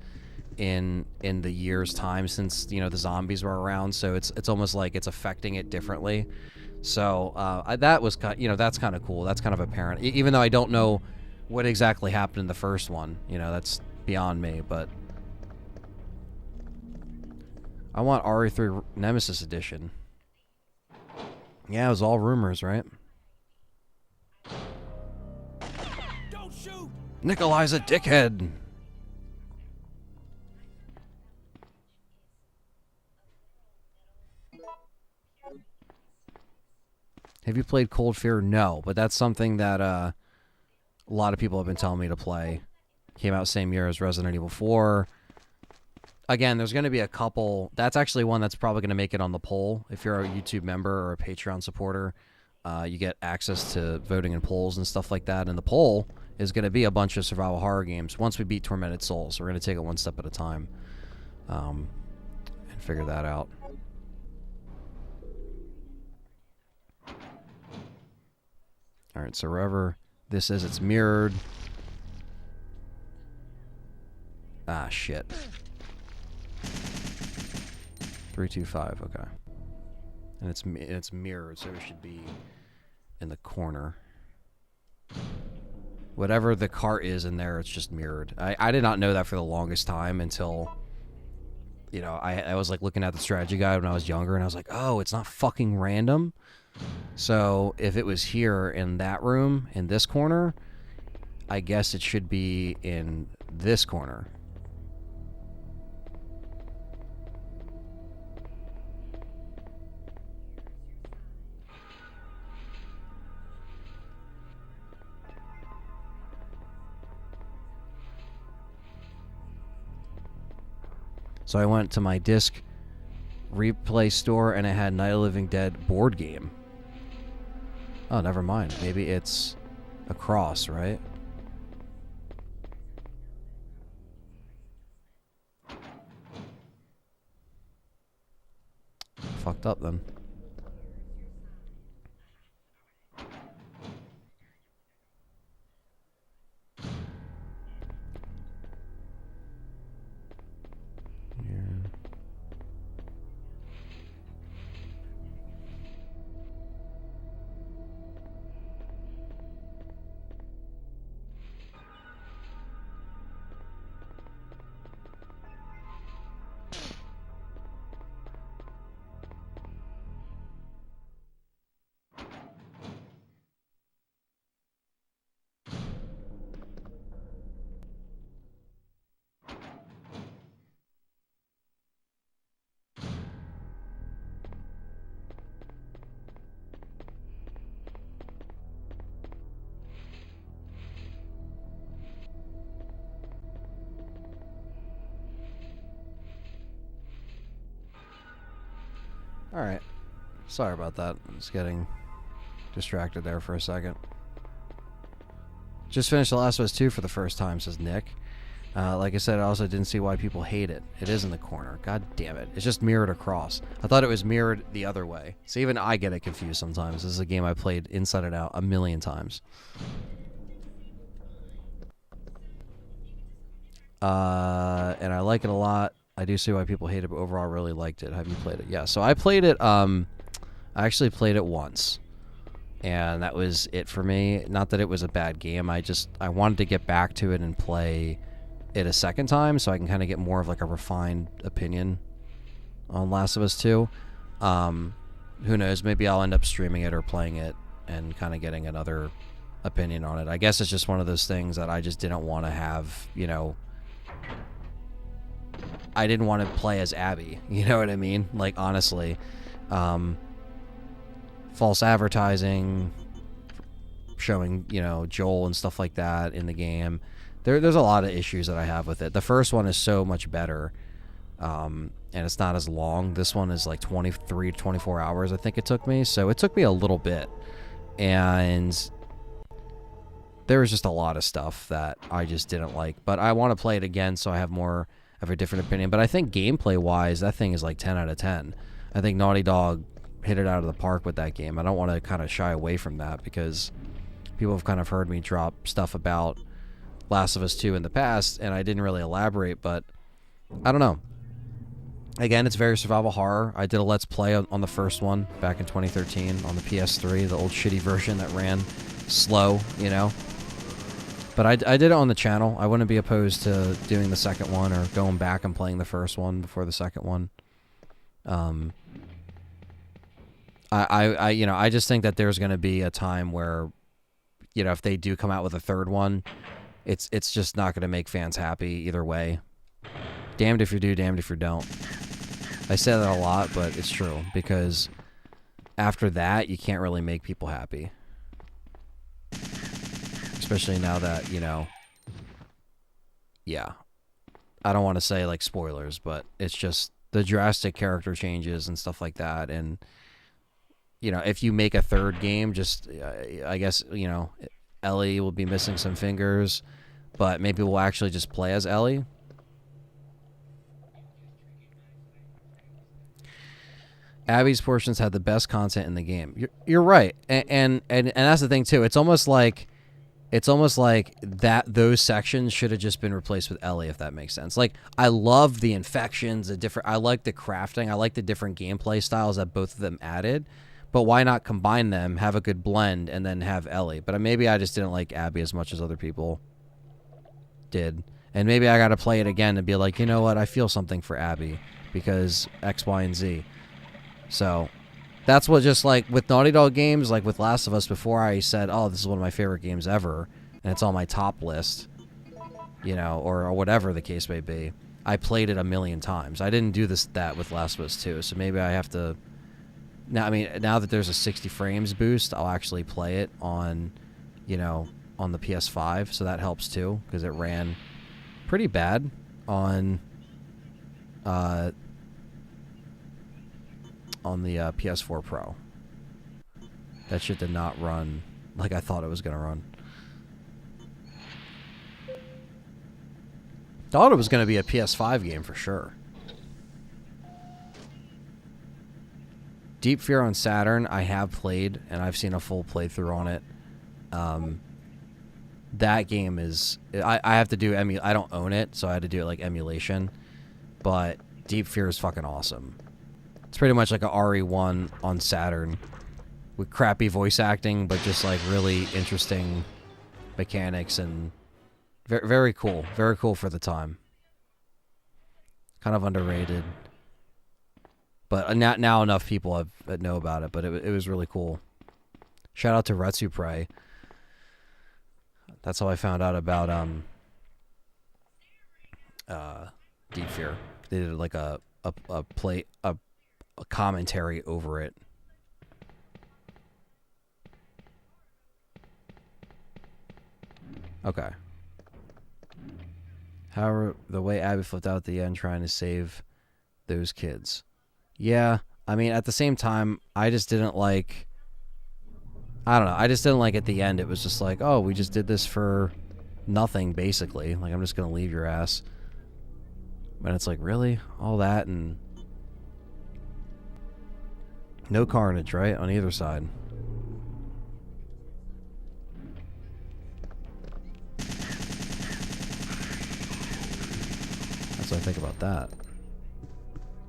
in the year's time since, you know, the zombies were around. So it's almost like it's affecting it differently. So that was, you know, that's kind of cool. That's kind of apparent. Even though I don't know what exactly happened in the first one. You know, that's beyond me, but... I want RE3 Nemesis Edition. Yeah, it was all rumors, right? Don't shoot! Nikolai's a dickhead. Have you played Cold Fear? No, but that's something that a lot of people have been telling me to play. Came out same year as Resident Evil 4. Again, there's going to be a couple. That's actually one that's probably going to make it on the poll. If you're a YouTube member or a Patreon supporter, you get access to voting in polls and stuff like that. And the poll is going to be a bunch of survival horror games. Once we beat Tormented Souls, we're going to take it one step at a time and figure that out. All right, so wherever this is, it's mirrored. Ah, shit. 325, okay. And it's mirrored, so it should be in the corner. Whatever the cart is in there, it's just mirrored. I did not know that for the longest time until, you know, I was like looking at the strategy guide when I was younger, and I was like, oh, it's not fucking random. So if it was here in that room, in this corner, I guess it should be in this corner. So I went to my disc replay store and it had Night of the Living Dead board game. Oh, never mind. Maybe it's across, right? Fucked up then. Alright. Sorry about that. I was getting distracted there for a second. Just finished The Last of Us 2 for the first time, says Nick. Like I said, I also didn't see why people hate it. It is in the corner. God damn it. It's just mirrored across. I thought it was mirrored the other way. So even I get it confused sometimes. This is a game I played inside and out a million times. And I like it a lot. I do see why people hate it, but overall I really liked it. Have you played it? Yeah, so I played it, I actually played it once. And that was it for me. Not that it was a bad game, I wanted to get back to it and play it a second time so I can kind of get more of like a refined opinion on Last of Us 2. Who knows, maybe I'll end up streaming it or playing it and kind of getting another opinion on it. I guess it's just one of those things that I just didn't want to have, you know, I didn't want to play as Abby, you know what I mean? Like, honestly, false advertising, showing, you know, Joel and stuff like that in the game. There's a lot of issues that I have with it. The first one is so much better, and it's not as long. This one is like 23 to 24 hours, I think it took me. So it took me a little bit, and there was just a lot of stuff that I just didn't like. But I want to play it again so I have more of a different opinion. But I think gameplay-wise, that thing is like 10 out of 10. I think Naughty Dog hit it out of the park with that game. I don't want to kind of shy away from that because people have kind of heard me drop stuff about Last of Us 2 in the past, and I didn't really elaborate, but I don't know. Again, it's very survival horror. I did a Let's Play on the first one back in 2013 on the PS3, the old shitty version that ran slow, you know. But I did it on the channel. I wouldn't be opposed to doing the second one or going back and playing the first one before the second one. I you know, I just think that there's going to be a time where, you know, if they do come out with a third one, it's just not going to make fans happy either way. Damned if you do, damned if you don't. I say that a lot, but it's true, because after that, you can't really make people happy. Especially now that, you know, yeah. I don't want to say, like, spoilers, but it's just the drastic character changes and stuff like that. And, you know, if you make a third game, just, I guess, you know, Ellie will be missing some fingers, but maybe we'll actually just play as Ellie. Abby's portions had the best content in the game. You're right, and that's the thing too. It's almost like that those sections should have just been replaced with Ellie, if that makes sense. Like, I love the infections, I like the crafting, I like the different gameplay styles that both of them added. But why not combine them, have a good blend, and then have Ellie? But maybe I just didn't like Abby as much as other people did, and maybe I got to play it again and be like, you know what, I feel something for Abby because X, Y, and Z. So that's what, just like with Naughty Dog games, like with Last of Us, before I said, oh, this is one of my favorite games ever, and it's on my top list, you know, or whatever the case may be, I played it a million times. I didn't do that with Last of Us 2, so maybe I have to, now, I mean, now that there's a 60 frames boost, I'll actually play it on, you know, on the PS5, so that helps too, because it ran pretty bad on the PS4 Pro. That shit did not run like I thought it was going to run. Thought it was going to be a PS5 game for sure. Deep Fear on Saturn, I have played, and I've seen a full playthrough on it. That game is... I have to do... I don't own it, so I had to do it like emulation. But Deep Fear is fucking awesome. It's pretty much like a RE1 on Saturn with crappy voice acting, but just like really interesting mechanics, and very, very cool. Very cool for the time. Kind of underrated. But now enough people know about it, but it was really cool. Shout out to Ltre. That's how I found out about Deep Fear. They did like a commentary over it. Okay. However, the way Abby flipped out at the end trying to save those kids. Yeah, I mean, at the same time, I just didn't like... I don't know, I just didn't like at the end, it was just like, oh, we just did this for nothing, basically. Like, I'm just gonna leave your ass. And it's like, really? All that, and... no carnage, right? On either side. That's what I think about that.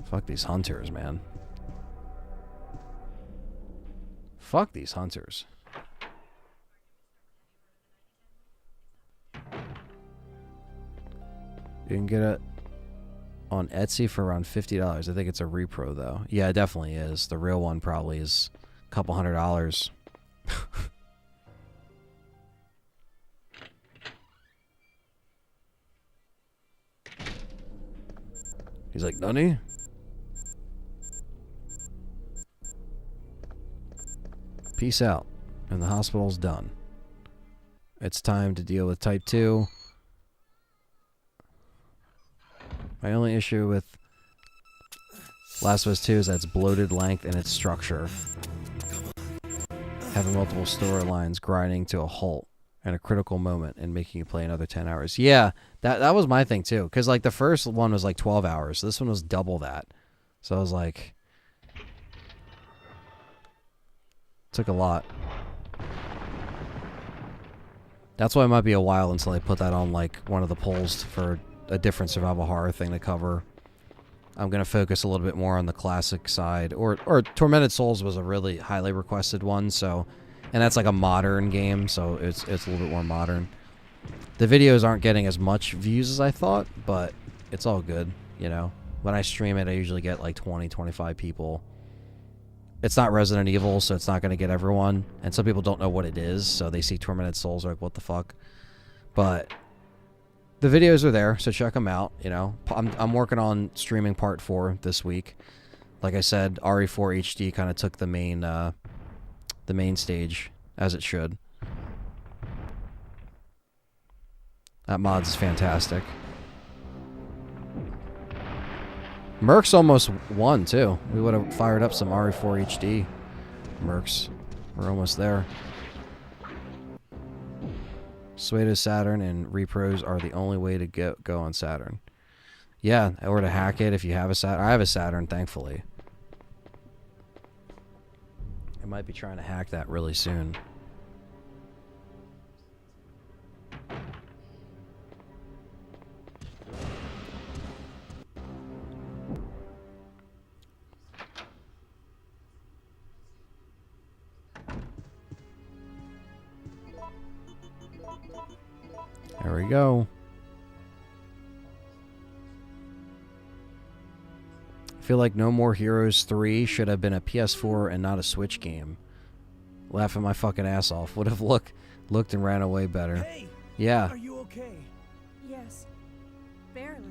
Fuck these hunters, man. Fuck these hunters. You can get it on Etsy for around $50. I think it's a repro, though. Yeah, it definitely is. The real one probably is a couple $100. He's like, Nani? Peace out. And the hospital's done. It's time to deal with type 2. My only issue with Last of Us 2 is that its bloated length and its structure. Having multiple storylines grinding to a halt and a critical moment and making you play another 10 hours. Yeah, that was my thing too. Because like the first one was like 12 hours. So this one was double that. So I was like... took a lot. That's why it might be a while until I put that on like one of the polls for a different survival horror thing to cover. I'm going to focus a little bit more on the classic side. Or Tormented Souls was a really highly requested one, so... and that's like a modern game, so it's a little bit more modern. The videos aren't getting as much views as I thought, but it's all good, you know? When I stream it, I usually get like 20, 25 people. It's not Resident Evil, so it's not going to get everyone. And some people don't know what it is, so they see Tormented Souls, like, what the fuck? But the videos are there, so check them out. You know, I'm working on streaming part 4 this week. Like I said, RE4 HD kind of took the main stage, as it should. That mod's fantastic. Mercs almost won, too. We would have fired up some RE4 HD. Mercs. We're almost there. Sway to Saturn and repros are the only way to go on Saturn. Yeah, or to hack it if you have a Saturn. I have a Saturn, thankfully. I might be trying to hack that really soon. There we go. I feel like No More Heroes 3 should have been a PS4 and not a Switch game. Laughing my fucking ass off. Would have looked and ran away better. Hey, yeah. Are you okay? Yes. Barely.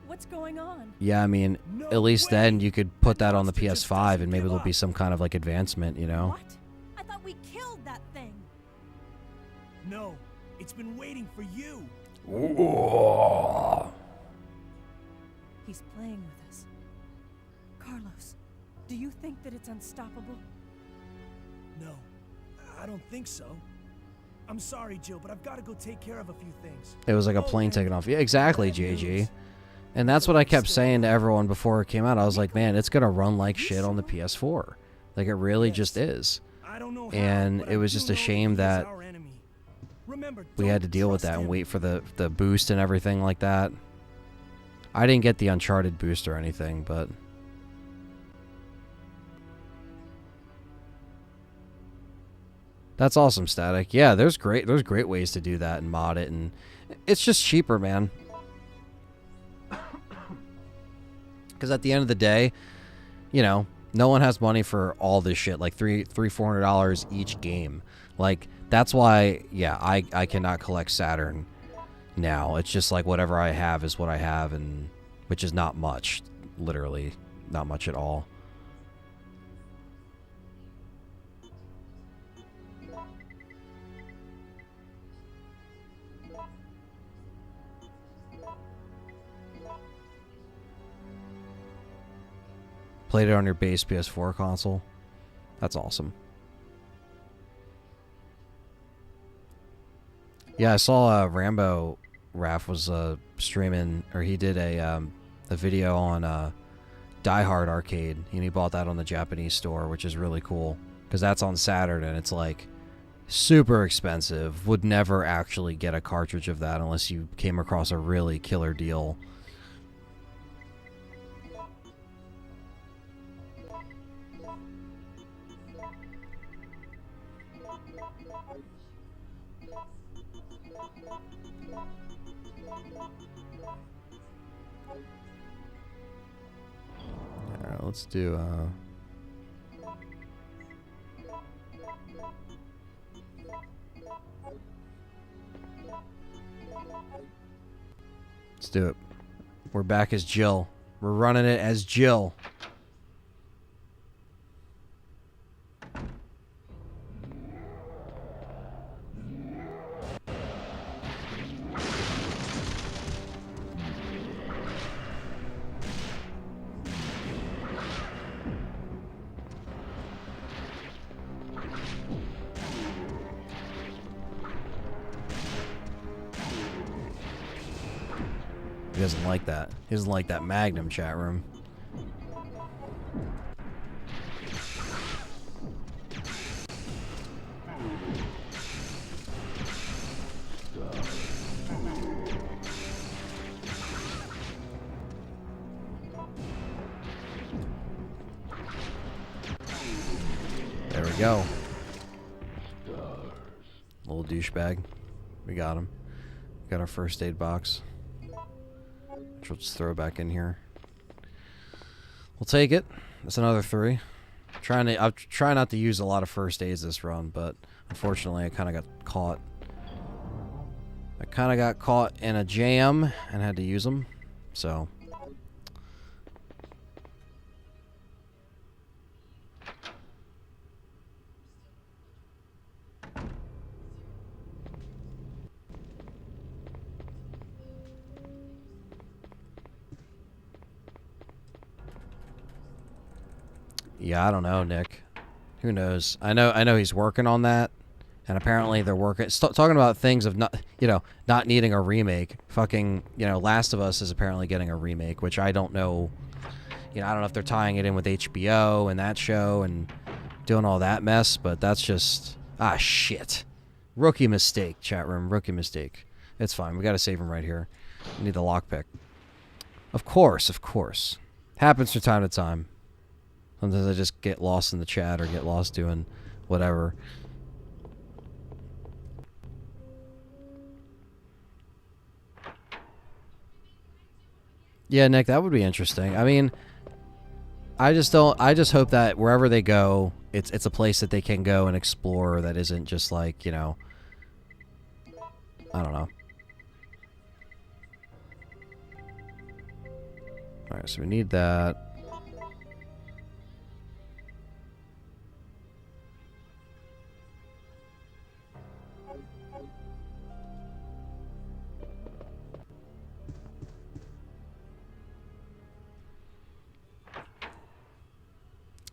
What's going on? Yeah, I mean, at least then you could put that on the PS5 and maybe there'll be some kind of like advancement, you know? What? I thought we killed that thing. No, it's been waiting for you. He's playing with us. Carlos, do you think that it's unstoppable? No, I don't think so. I'm sorry, Jill, but I've got to go take care of a few things. It was like a plane taking off. Yeah, exactly, JG. And that's what I kept saying to everyone before it came out. I was like, man, it's going to run like shit on the PS4. Like, it really just is. And it was just a shame that we had to deal with that and wait for the boost and everything like that. I didn't get the Uncharted boost or anything, but... That's awesome, Static. Yeah, there's great ways to do that and mod it, and it's just cheaper, man. Because at the end of the day, you know, no one has money for all this shit, like $400 each game. Like, that's why, yeah, I cannot collect Saturn now. It's just like whatever I have is what I have, and which is not much, literally, not much at all. Played it on your base PS4 console. That's awesome. Yeah, I saw Rambo Raph was streaming, or he did a video on Die Hard Arcade, and he bought that on the Japanese store, which is really cool because that's on Saturn and it's like super expensive. Would never actually get a cartridge of that unless you came across a really killer deal. Alright, let's do let's do it. We're back as Jill. We're running it as Jill. He doesn't like that. He doesn't like that Magnum, chat room. There we go. Little douchebag. We got him. Got our first aid box. Which we'll just throw back in here. We'll take it. That's another 3. I'll try not to use a lot of first aids this run, but unfortunately I kind of got caught. I kind of got caught in a jam and had to use them. So. Yeah, I don't know, Nick. Who knows? I know he's working on that, and apparently they're working talking about things of not needing a remake. Fucking, Last of Us is apparently getting a remake, which I don't know. I don't know if they're tying it in with HBO and that show and doing all that mess, but that's just shit. Rookie mistake, chat room. Rookie mistake. It's fine. We got to save him right here. We need the lockpick. Of course. Happens from time to time. Sometimes I just get lost in the chat or get lost doing whatever. Yeah, Nick, that would be interesting. I mean, I just hope that wherever they go, it's a place that they can go and explore that isn't just like, I don't know. Alright, so we need that.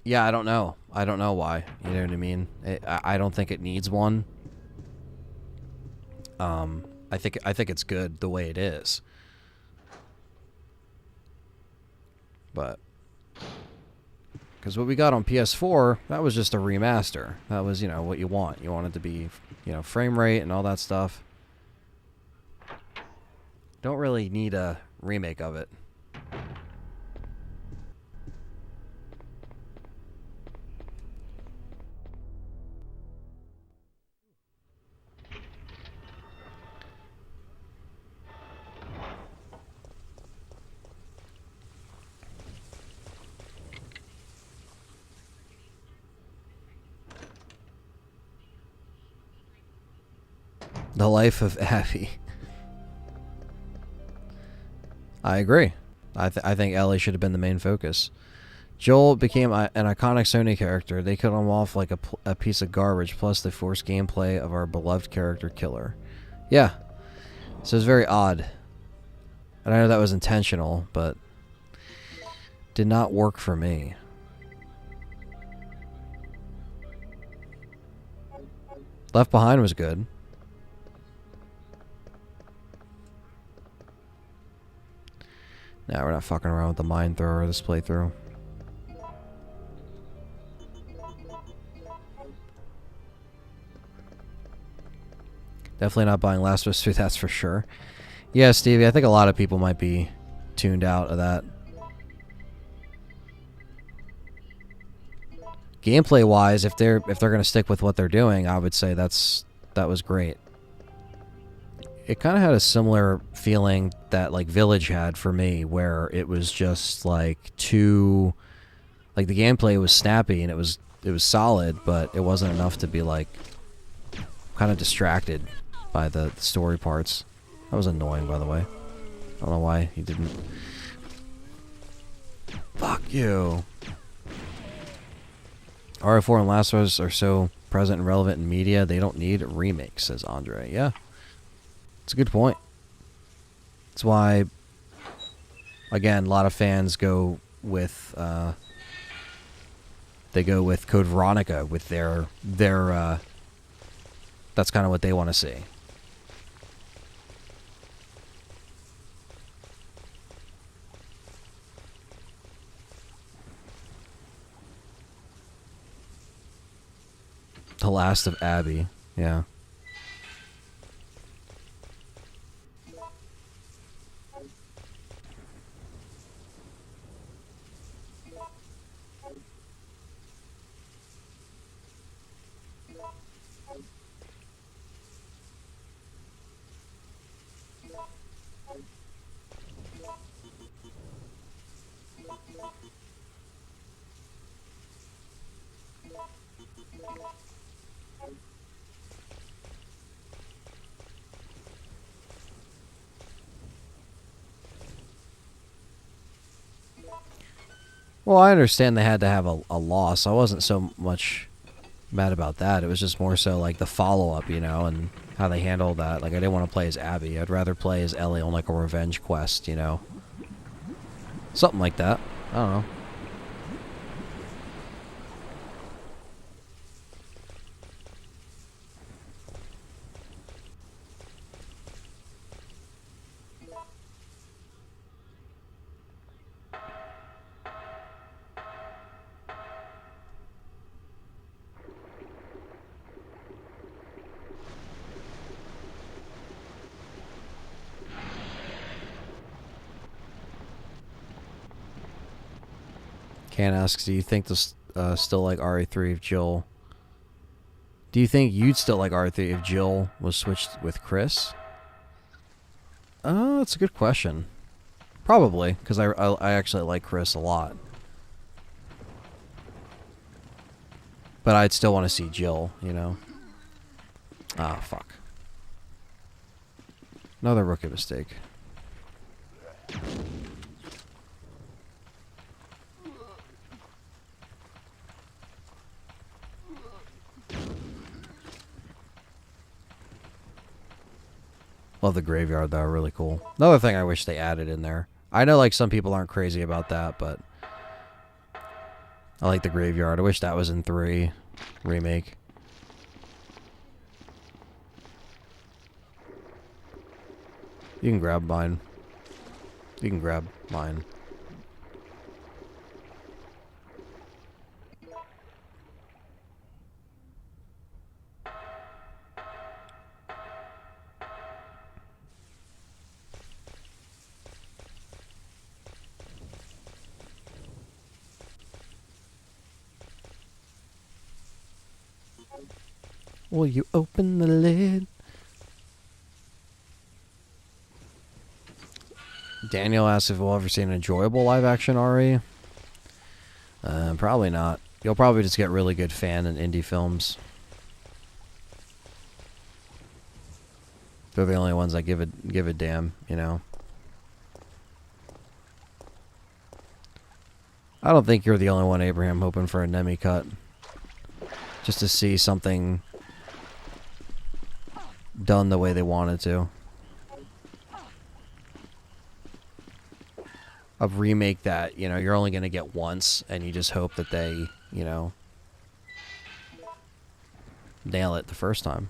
Yeah, I don't know. I don't know why. You know what I mean? I don't think it needs one. I think it's good the way it is. But because what we got on PS4, that was just a remaster. That was, what you want. You want it to be, frame rate and all that stuff. Don't really need a remake of it. The life of Abby. I agree. I think Ellie should have been the main focus. Joel became an iconic Sony character. They cut him off like a piece of garbage, plus the forced gameplay of our beloved character Killer. Yeah. So it's very odd. And I know that was intentional, but did not work for me. Left Behind was good. Nah, we're not fucking around with the mine thrower this playthrough. Definitely not buying Last of Us 2, that's for sure. Yeah, Stevie, I think a lot of people might be tuned out of that. Gameplay-wise, if they're going to stick with what they're doing, I would say that was great. It kind of had a similar feeling that like Village had for me, where it was just like the gameplay was snappy and it was solid, but it wasn't enough to be like kind of distracted by the story parts. That was annoying, by the way. I don't know why he didn't. Fuck you. RE4 and Last of Us are so present and relevant in media, they don't need remakes, says Andre. Yeah. It's a good point. That's why, again, a lot of fans go with Code Veronica with their that's kind of what they want to see. The Last of Abby, yeah. Well, I understand they had to have a loss. I wasn't so much mad about that. It was just more so like the follow-up, you know, and how they handled that. Like, I didn't want to play as Abby. I'd rather play as Ellie on, like, a revenge quest, you know. Something like that. I don't know. Ken asks, do you think this still like RE3 if Jill... Do you think you'd still like RE3 if Jill was switched with Chris? That's a good question. Probably, because I actually like Chris a lot. But I'd still want to see Jill, you know? Ah, fuck. Another rookie mistake. Love the graveyard, though. Really cool. Another thing I wish they added in there. I know, like, some people aren't crazy about that, but I like the graveyard. I wish that was in 3 remake. You can grab mine. You can grab mine. Will you open the lid? Daniel asks if we'll ever see an enjoyable live-action RE. Probably not. You'll probably just get really good fan and indie films. They're the only ones that give a damn, you know. I don't think you're the only one, Abraham, hoping for a Nemi cut. Just to see something done the way they wanted to. A remake that, you know, you're only going to get once, and you just hope that they, you know, nail it the first time.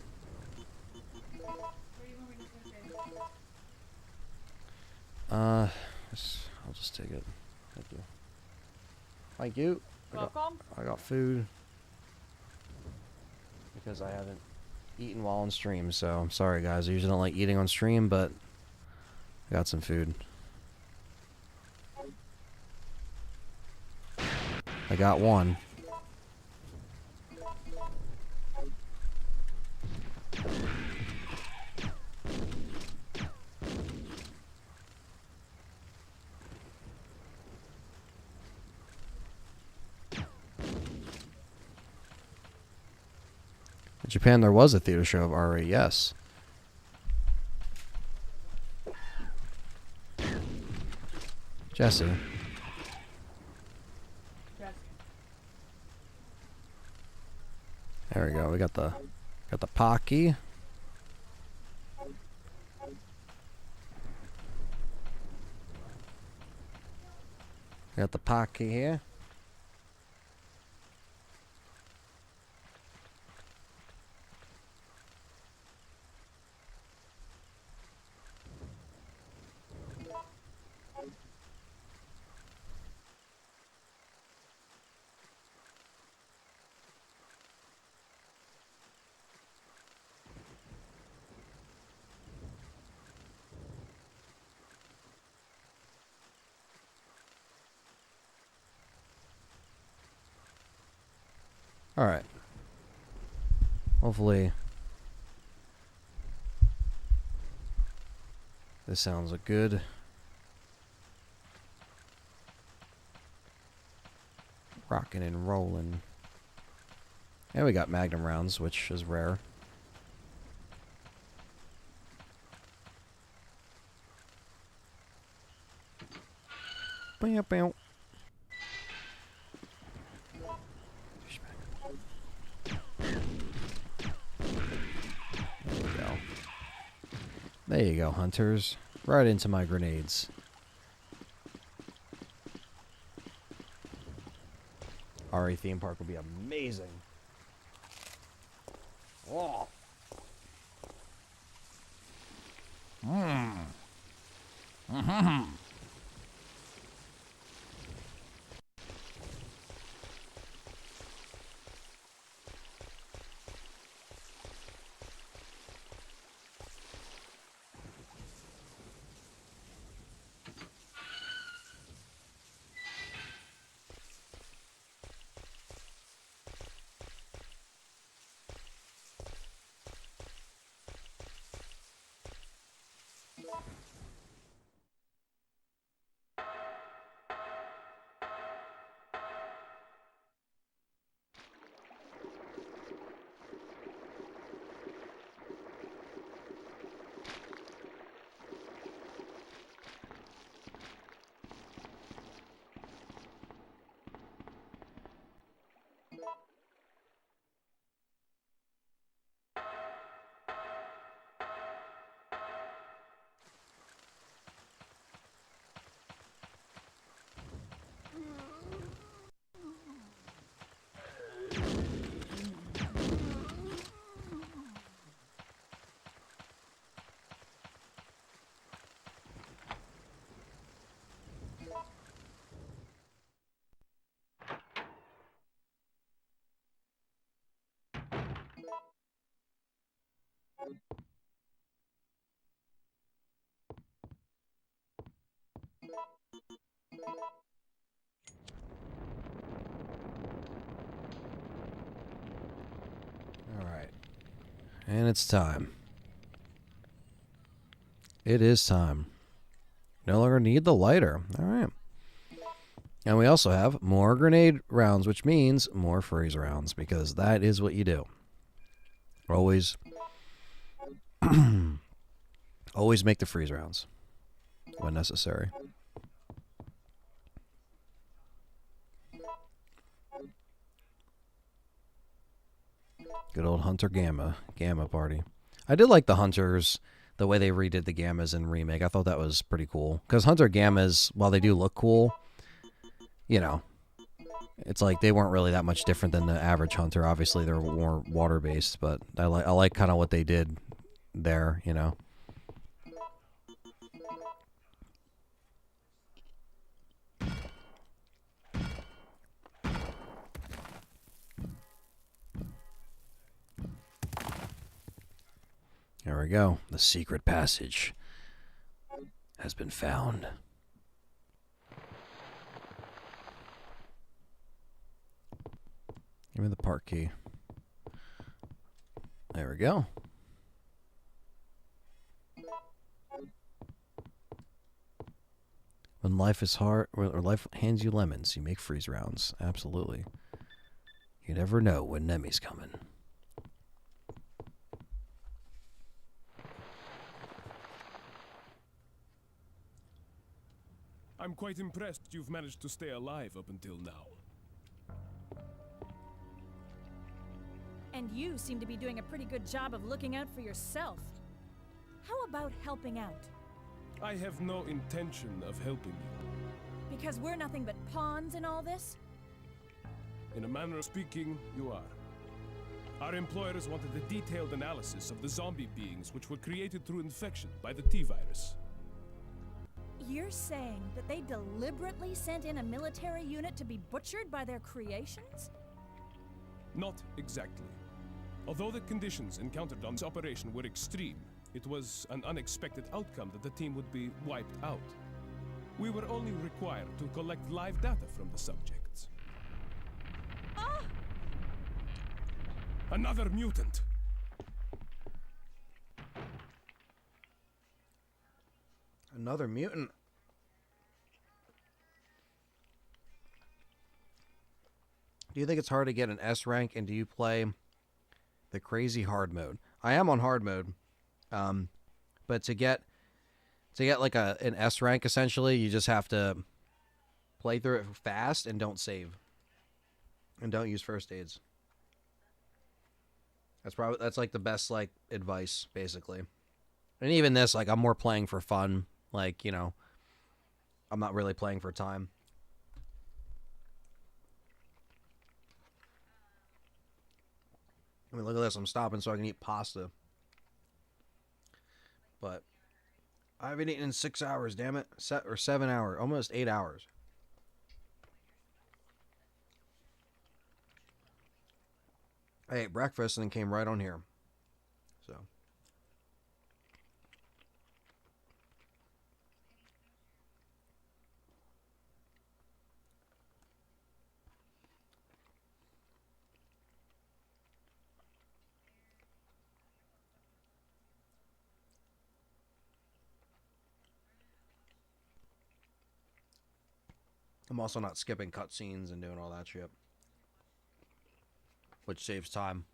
I'll just take it. Thank you. Thank you. Welcome. I got food. Because I haven't eaten while on stream, so I'm sorry, guys. I usually don't like eating on stream, but I got some food. I got one. In Japan, there was a theater show of RE, yes. Jesse. There we go. We got the Pocky. Got the Pocky here. Alright. Hopefully this sounds good. Rocking and rolling. And we got Magnum rounds, which is rare. Bow, bow. There you go. There you go, hunters. Right into my grenades. RE theme park would be amazing. Oh. Mm-hmm. Alright. And it's time. It is time. No longer need the lighter. Alright. And we also have more grenade rounds, which means more freeze rounds, because that is what you do. Always, always make the freeze rounds when necessary. Good old Hunter Gamma party. I did like the Hunters, the way they redid the Gammas in Remake. I thought that was pretty cool. Because Hunter Gammas, while they do look cool, you know, it's like they weren't really that much different than the average Hunter. Obviously, they're more water-based, but I like kind of what they did there, you know. There we go. The secret passage has been found. Give me the park key. There we go. When life is hard, or life hands you lemons, you make freeze rounds. Absolutely. You never know when Nemi's coming. I'm quite impressed you've managed to stay alive up until now. And you seem to be doing a pretty good job of looking out for yourself. How about helping out? I have no intention of helping you. Because we're nothing but pawns in all this? In a manner of speaking, you are. Our employers wanted a detailed analysis of the zombie beings which were created through infection by the T-virus. You're saying that they deliberately sent in a military unit to be butchered by their creations? Not exactly. Although the conditions encountered on this operation were extreme, it was an unexpected outcome that the team would be wiped out. We were only required to collect live data from the subjects. Ah! Another mutant! Another mutant. Do you think it's hard to get an S rank, and do you play the crazy hard mode? I am on hard mode, but to get like an S rank, essentially, you just have to play through it fast and don't save, and don't use first aids. That's like the best like advice, basically. And even this, like, I'm more playing for fun. Like, you know, I'm not really playing for time. I mean, look at this. I'm stopping so I can eat pasta. But I haven't eaten in 6 hours, damn it. 7 hours. Almost 8 hours. I ate breakfast and then came right on here. So. I'm also not skipping cutscenes and doing all that shit, which saves time.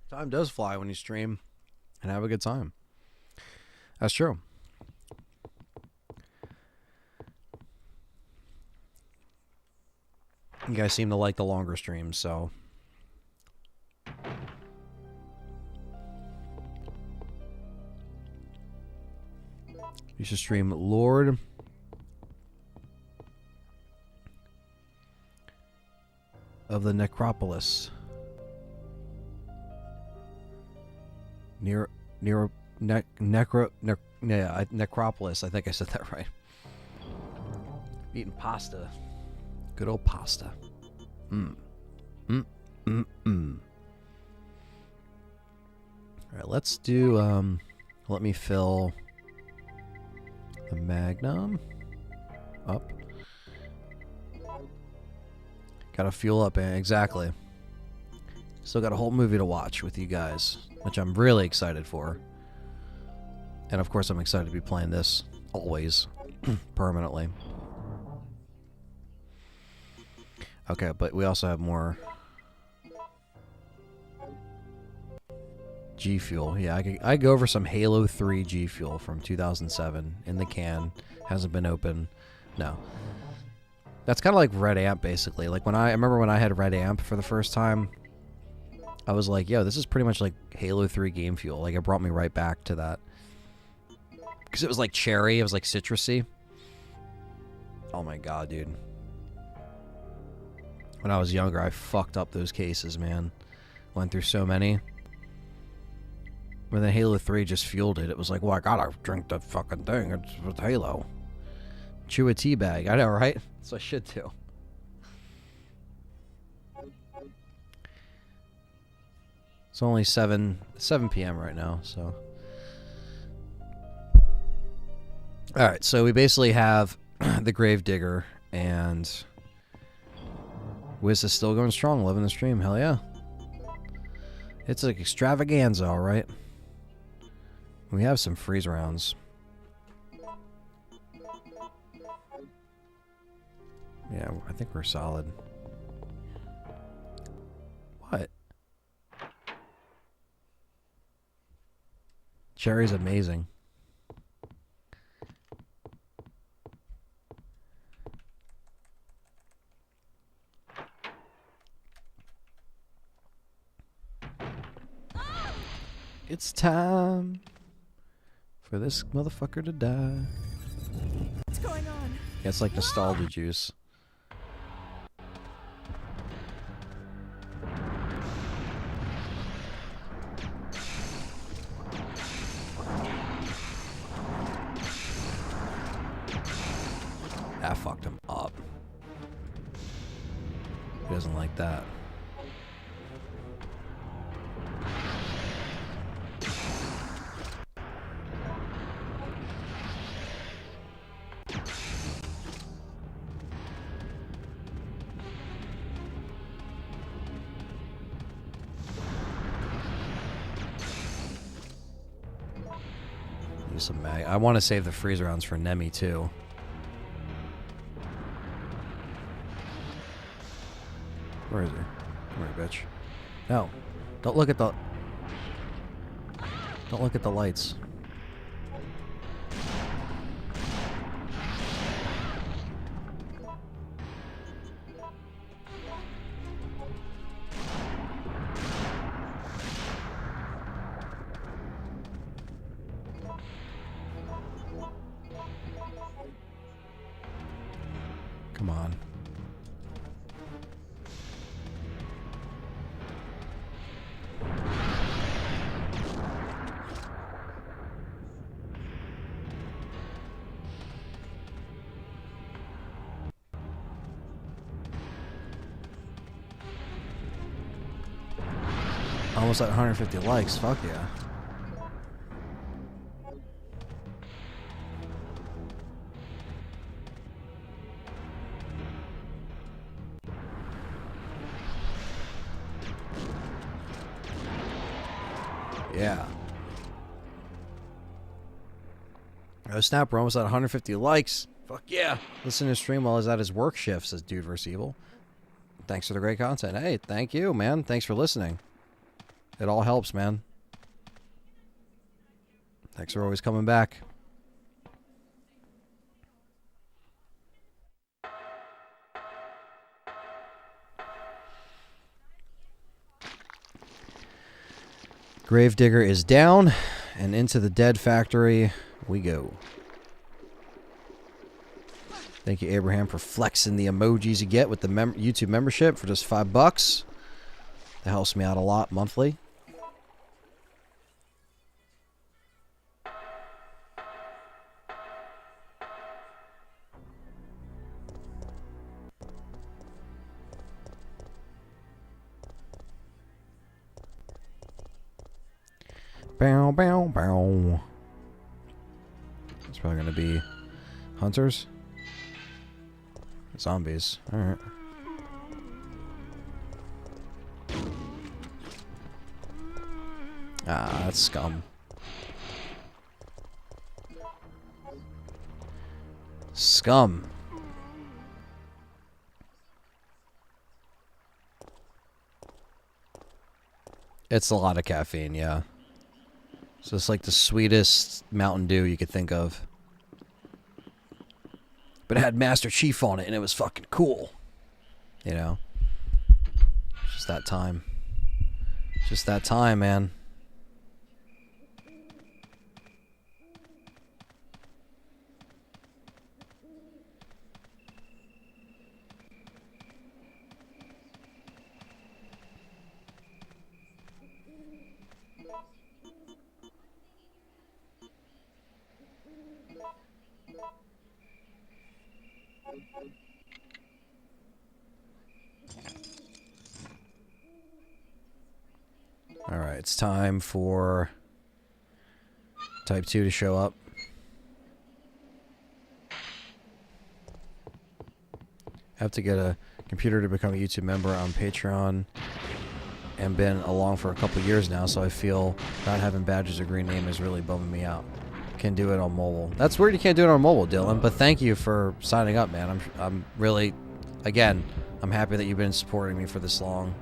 Time does fly when you stream and have a good time. That's true. You guys seem to like the longer streams, so. You should stream Lord of the Necropolis. Necropolis. I think I said that right. Eating pasta. Good old pasta. Alright, let's do, let me fill the Magnum up. Gotta fuel up, exactly. Still got a whole movie to watch with you guys, which I'm really excited for. And of course I'm excited to be playing this always, permanently. Okay, but we also have more G Fuel. Yeah, I go over some Halo 3 G Fuel from 2007 in the can. Hasn't been open. No. That's kind of like Red Amp, basically. Like I remember when I had Red Amp for the first time, I was like, yo, this is pretty much like Halo 3 game fuel. Like, it brought me right back to that. Because it was like cherry. It was like citrusy. Oh my god, dude. When I was younger, I fucked up those cases, man. Went through so many. When the Halo 3 just fueled it, it was like, well, I gotta drink that fucking thing. It's with Halo. Chew a tea bag. I know, right? That's what I should do. It's only 7 p.m. right now, so. Alright, so we basically have the Gravedigger, and Wiz is still going strong, living the stream. Hell yeah. It's like Extravaganza, alright. We have some freeze rounds. Yeah, I think we're solid. What? Cherry's amazing. It's time for this motherfucker to die. What's going on? Yeah, it's like nostalgia juice. That fucked him up. He doesn't like that. Use some mag. I want to save the freeze rounds for Nemi too. Where is he? Come here, bitch. No. Don't look at the... Don't look at the lights. Come on. Almost at 150 likes. Fuck yeah. Yeah. Oh, snap, we're almost at 150 likes. Fuck yeah. Listen to stream while he's at his work shift, says Dude vs. Evil. Thanks for the great content. Hey, thank you, man. Thanks for listening. It all helps, man. Thanks for always coming back. Gravedigger is down, and into the dead factory we go. Thank you, Abraham, for flexing the emojis you get with the YouTube membership for just $5. That helps me out a lot monthly. Bow, bow, bow. It's probably going to be hunters. Zombies. Alright. Ah, that's scum. Scum. It's a lot of caffeine, yeah. So it's like the sweetest Mountain Dew you could think of. But it had Master Chief on it, and it was fucking cool. You know? It's just that time. Just that time, man. Alright, it's time for Type 2 to show up. I have to get a computer to become a YouTube member on Patreon and been along for a couple years now, so I feel not having badges or green name is really bumming me out. Can do it on mobile. That's weird you can't do it on mobile, Dylan, but thank you for signing up, man. I'm really, again, I'm happy that you've been supporting me for this long.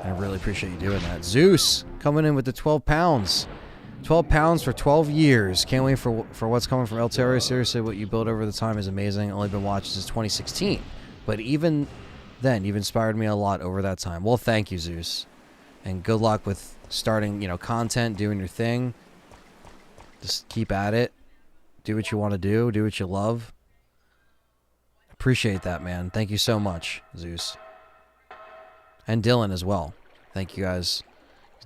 I really appreciate you doing that. Zeus coming in with the 12 pounds. 12 pounds for 12 years. Can't wait for what's coming from Ltre. Seriously, what you built over the time is amazing. Only been watching since 2016. But even then, you've inspired me a lot over that time. Well, thank you, Zeus. And good luck with starting, content, doing your thing. Just keep at it. Do what you want to do. Do what you love. Appreciate that, man. Thank you so much, Zeus. And Dylan as well. Thank you guys.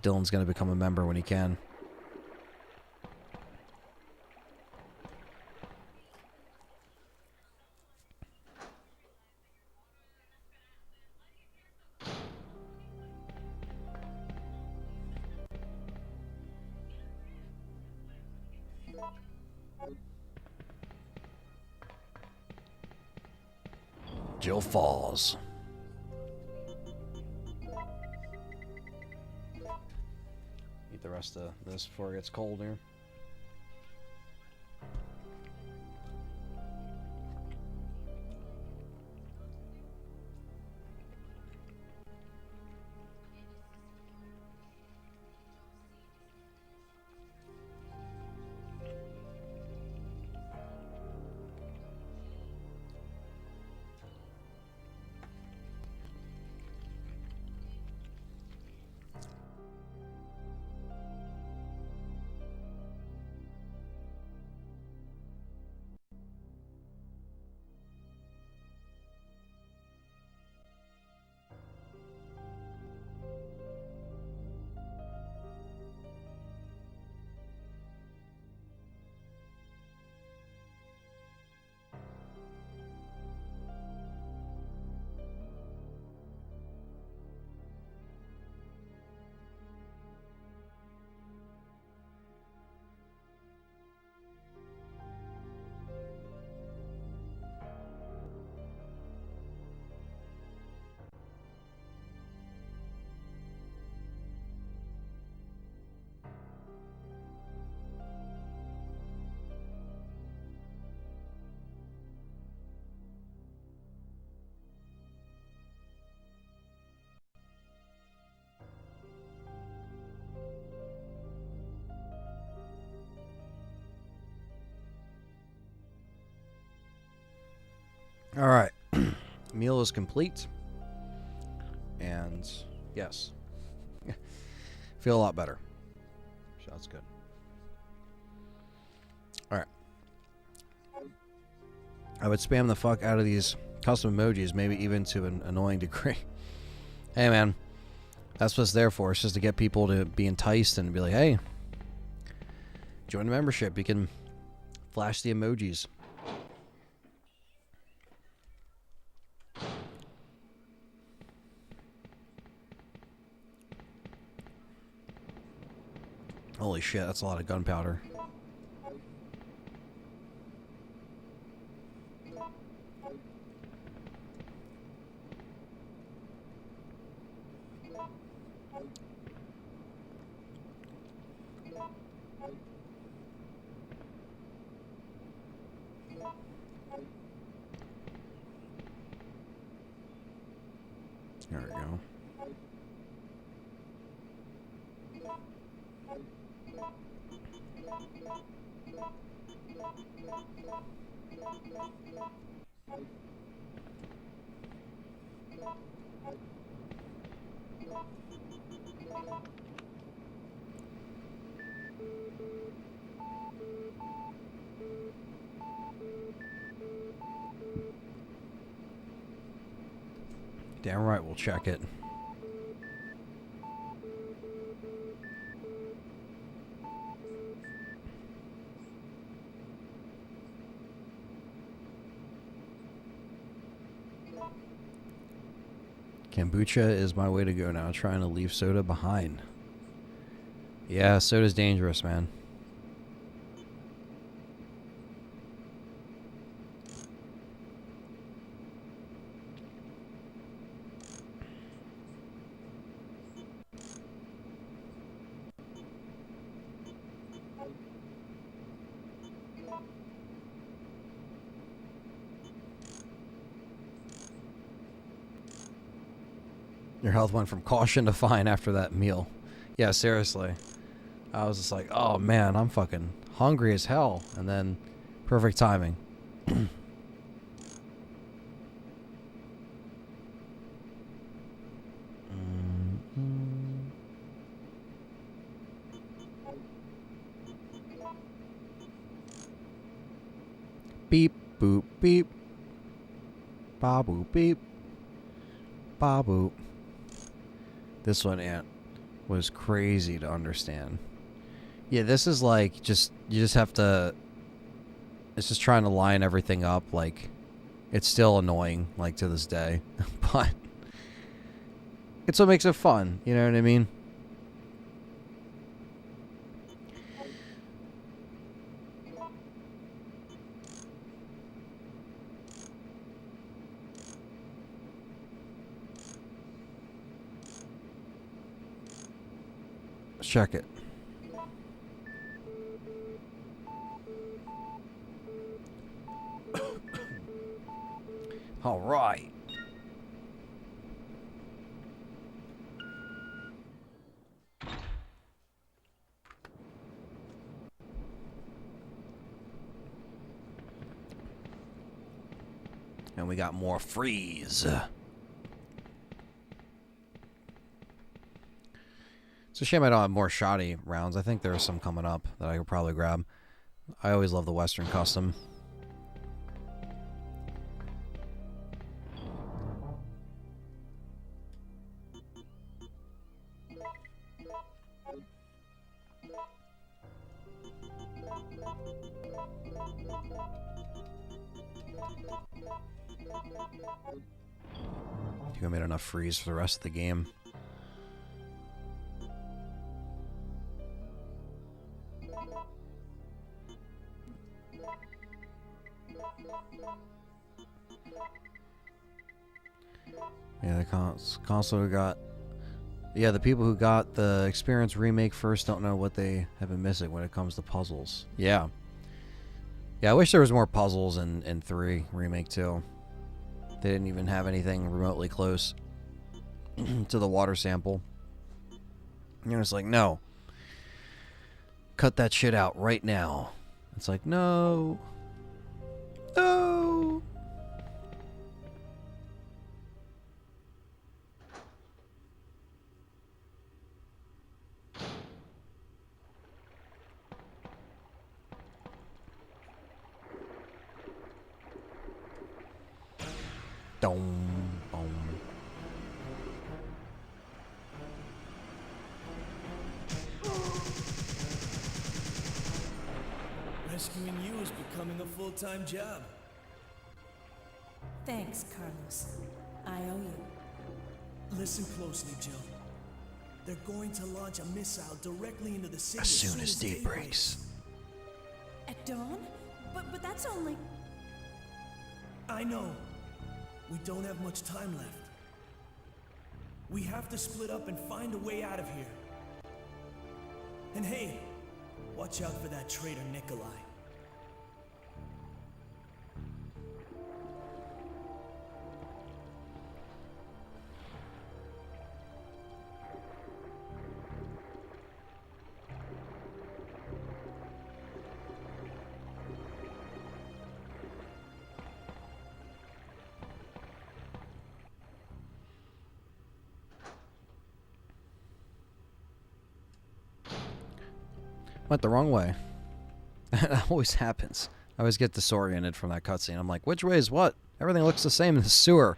Dylan's going to become a member when he can. Jill Falls. Eat the rest rest of this before it gets cold here. All right, meal is complete, and yes, feel a lot better. So that's good. All right, I would spam the fuck out of these custom emojis, maybe even to an annoying degree. Hey man, that's what it's there for. It's just to get people to be enticed and be like, hey, join the membership. You can flash the emojis. Holy shit, that's a lot of gunpowder. There we go. Damn right, we'll check it. Kombucha is my way to go now, trying to leave soda behind. Yeah, soda's dangerous, man. Your health went from caution to fine after that meal. Yeah, seriously. I was just like, oh man, I'm fucking hungry as hell. And then, perfect timing. Beep, boop, beep. Ba boop, beep. Ba boop. This one, Ant, was crazy to understand. Yeah, this is like, you just have to, it's just trying to line everything up. Like, it's still annoying, like, to this day. But it's what makes it fun, you know what I mean? Let's check it. All right. And we got more freeze. It's a shame I don't have more shoddy rounds. I think there are some coming up that I could probably grab. I always love the Western Custom. I think I made enough freeze for the rest of the game. Yeah, the console who got... Yeah, the people who got the Experience Remake first don't know what they have been missing when it comes to puzzles. Yeah. Yeah, I wish there was more puzzles in 3 Remake 2. They didn't even have anything remotely close to the water sample. And it's like, no. Cut that shit out right now. It's like, no. No. Dome, boom. Rescuing you is becoming a full-time job. Thanks, Carlos. I owe you. Listen closely, Jill. They're going to launch a missile directly into the city As soon as day breaks. At dawn? But that's only... I know. We don't have much time left. We have to split up and find a way out of here. And hey, watch out for that traitor Nikolai. Went the wrong way. That always happens. I always get disoriented from that cutscene. I'm like, which way is what? Everything looks the same in the sewer.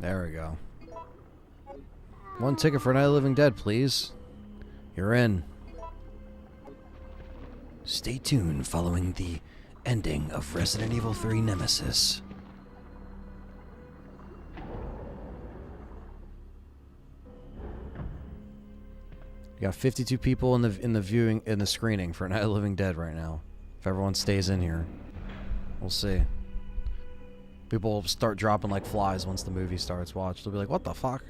There we go. 1 ticket for Night of the Living Dead, please. You're in. Stay tuned following the ending of Resident Evil 3 Nemesis. You got 52 people in the screening for Night of the Living Dead right now. If everyone stays in here, we'll see. People will start dropping like flies once the movie starts. Watch. They'll be like, what the fuck?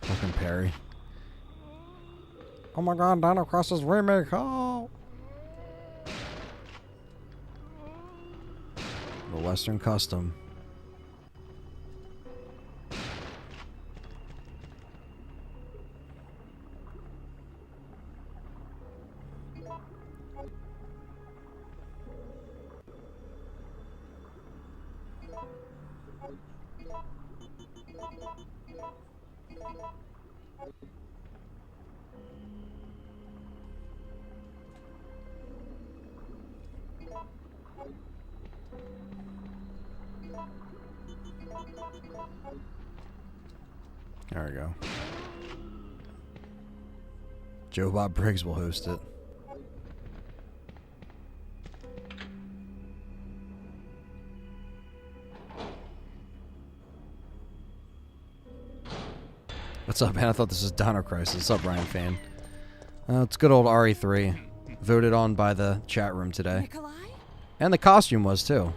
Fucking Perry. Oh my god, Dino Crisis Remake. Oh! The Western Custom. There we go. Joe Bob Briggs will host it. What's up, man? I thought this was Dino Crisis. What's up, Ryan fan? It's good old RE3. Voted on by the chat room today. Nikolai? And the costume was, too.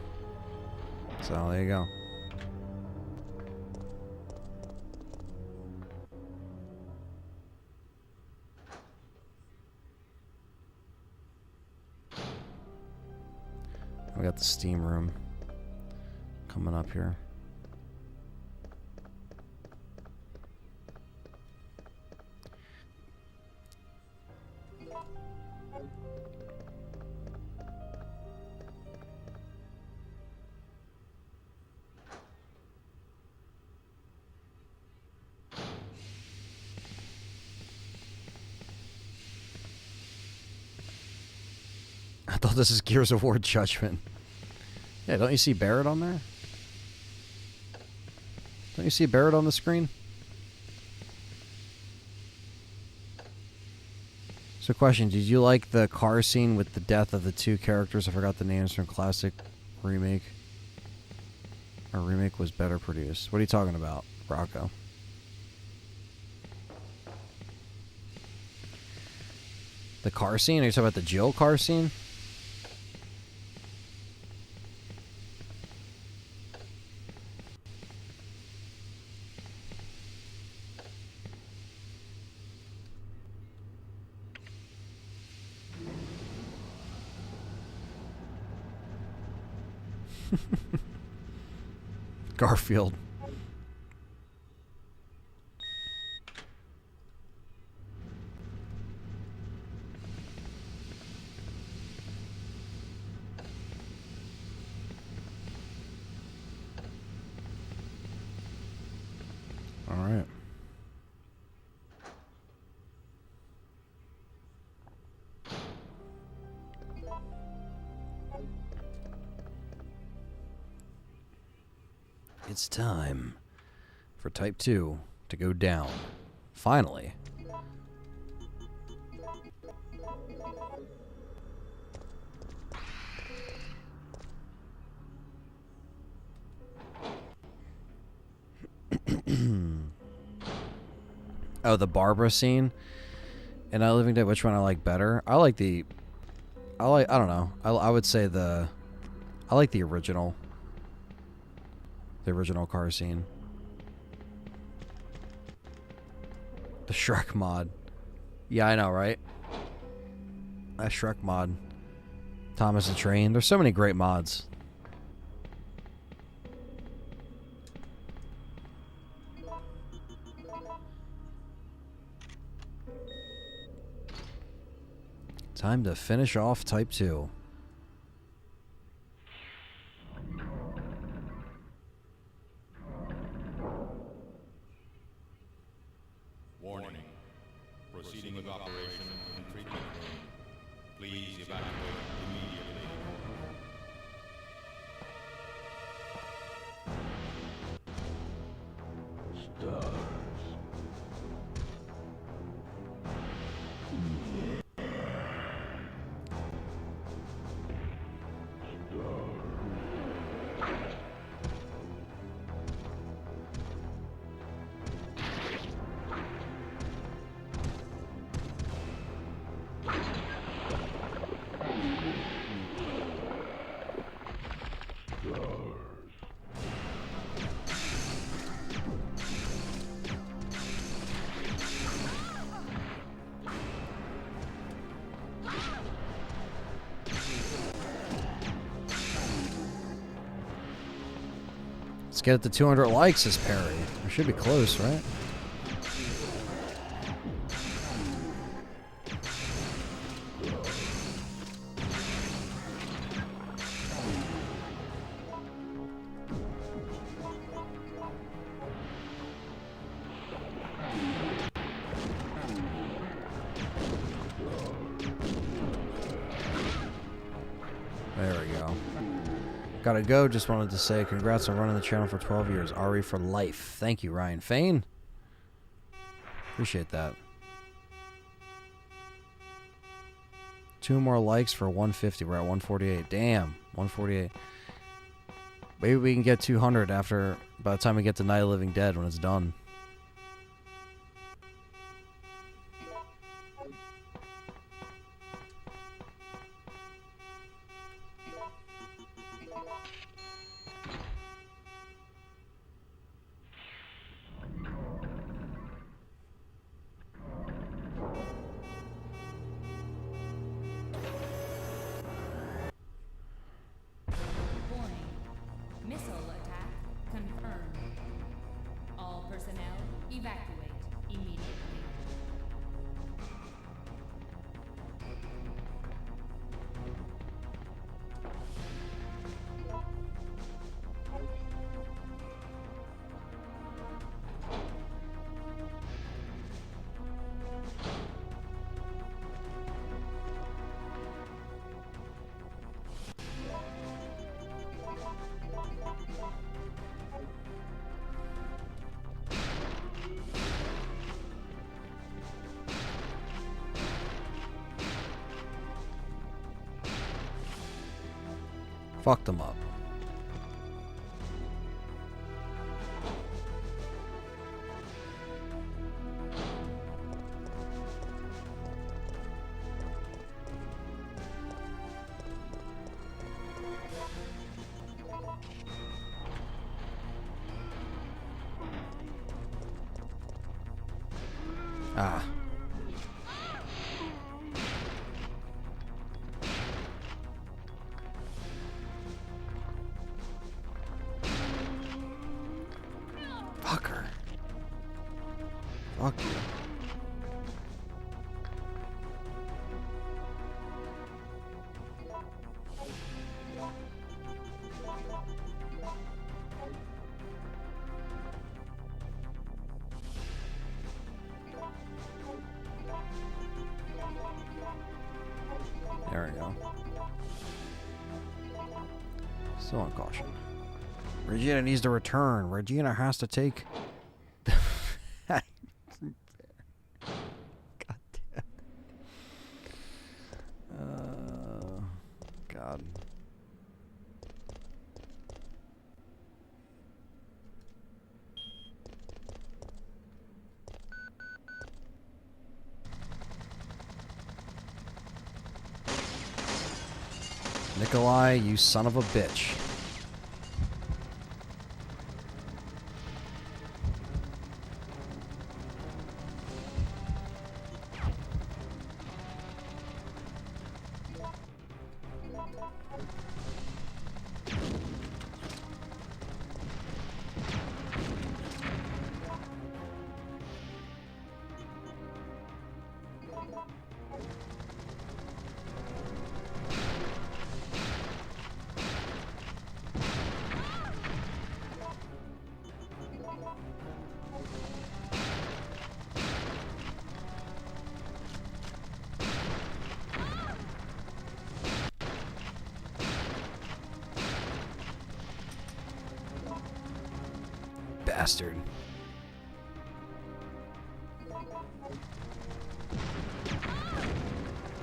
So, there you go. We got the steam room coming up here. I thought this is Gears of War Judgment. Yeah, don't you see Barrett on there? Don't you see Barrett on the screen? So question, did you like the car scene with the death of the two characters? I forgot the names from classic remake. Our remake was better produced. What are you talking about, Rocco? The car scene? Are you talking about the Jill car scene? Garfield. All right. It's time for Type 2 to go down. Finally. Oh, the Barbara scene in I Living Dead. Which one I like better? I like the. I don't know. I would say the. I like the original. The original car scene. The Shrek mod. Yeah, I know, right? That Shrek mod. Thomas the Train. There's so many great mods. Time to finish off Type 2. Warning. Proceeding with operation in treatment room. Please evacuate immediately. S.T.A.R.S. Let's get it to 200 likes, says Perry. We should be close, right? There we go. Gotta go. Just wanted to say congrats on running the channel for 12 years. RE for life. Thank you, Ryan Fain. Appreciate that. 2 more likes for 150. We're at 148. Damn, 148. Maybe we can get 200 after, by the time we get to Night of the Living Dead when it's done. Missile attack confirmed. All personnel evacuate immediately. Fuck them up. Ah. Fucker. Fuck you. There we go. Still on caution. Regina needs to return. Regina has to take. God damn. God. Nikolai, you son of a bitch. Bastard.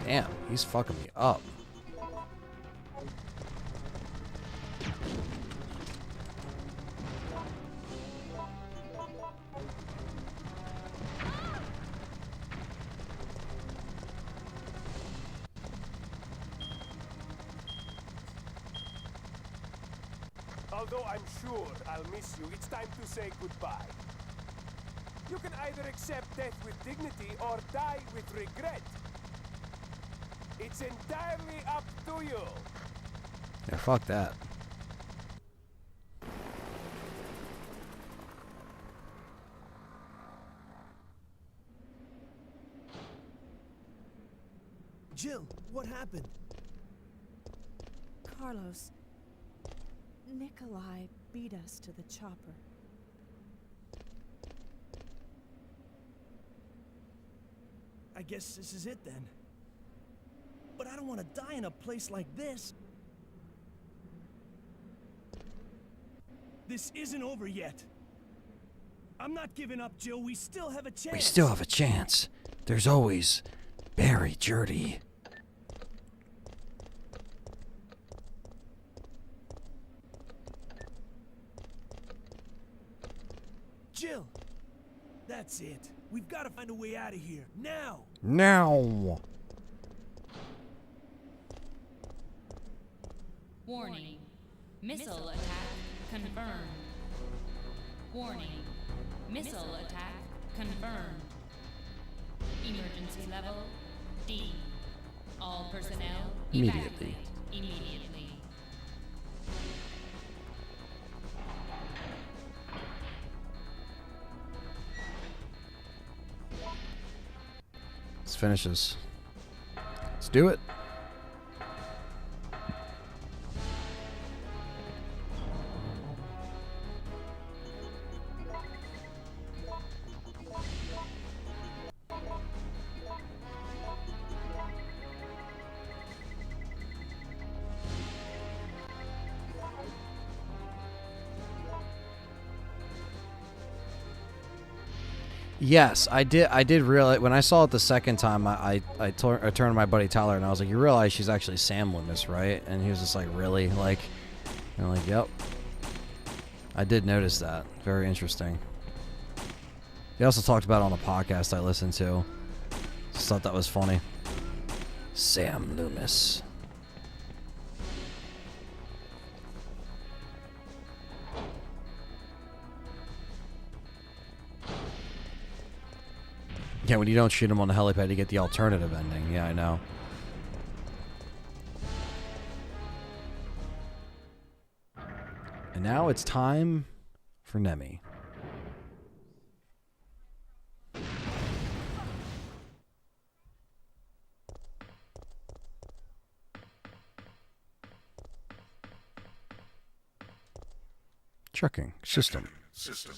Damn, he's fucking me up. Although I'm sure I'll miss you, it's time to say goodbye. You can either accept death with dignity or die with regret. It's entirely up to you. Yeah, fuck that. Jill, what happened? Carlos, Nikolai beat us to the chopper. I guess this is it then. But I don't want to die in a place like this. This isn't over yet. I'm not giving up, Jill. We still have a chance. We still have a chance. There's always Barry Jurdy. That's it. We've got to find a way out of here. Now! Now! Warning. Missile attack confirmed. Warning. Missile attack confirmed. Emergency level D. All personnel Immediately. evacuate immediately. Let's finish this. Let's do it. Yes, I did realize when I saw it the second time. I turned to my buddy Tyler and I was like, "You realize she's actually Sam Loomis, right?" And he was just like, "Really?" Like, and I'm like, "Yep." I did notice that. Very interesting. He also talked about it on a podcast I listened to. Just thought that was funny. Sam Loomis. Yeah, when you don't shoot him on the helipad, you get the alternative ending. Yeah, I know. And now it's time for Nemi. Checking system. System.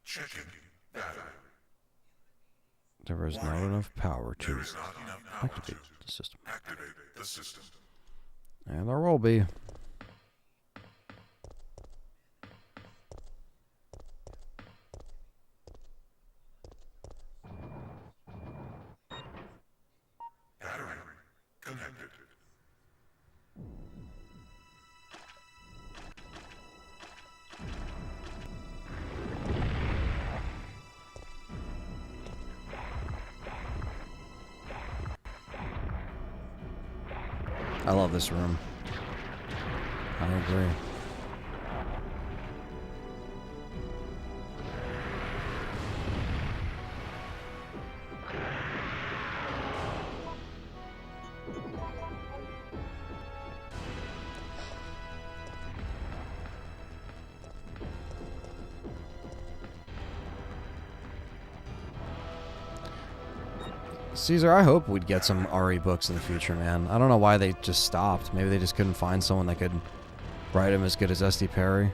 Checking battery. There is not enough power to activate the system. Activate the system. And there will be. Battery connected. I love this room. I agree. Caesar, I hope we'd get some RE books in the future, man. I don't know why they just stopped. Maybe they just couldn't find someone that could write them as good as S.T. Perry.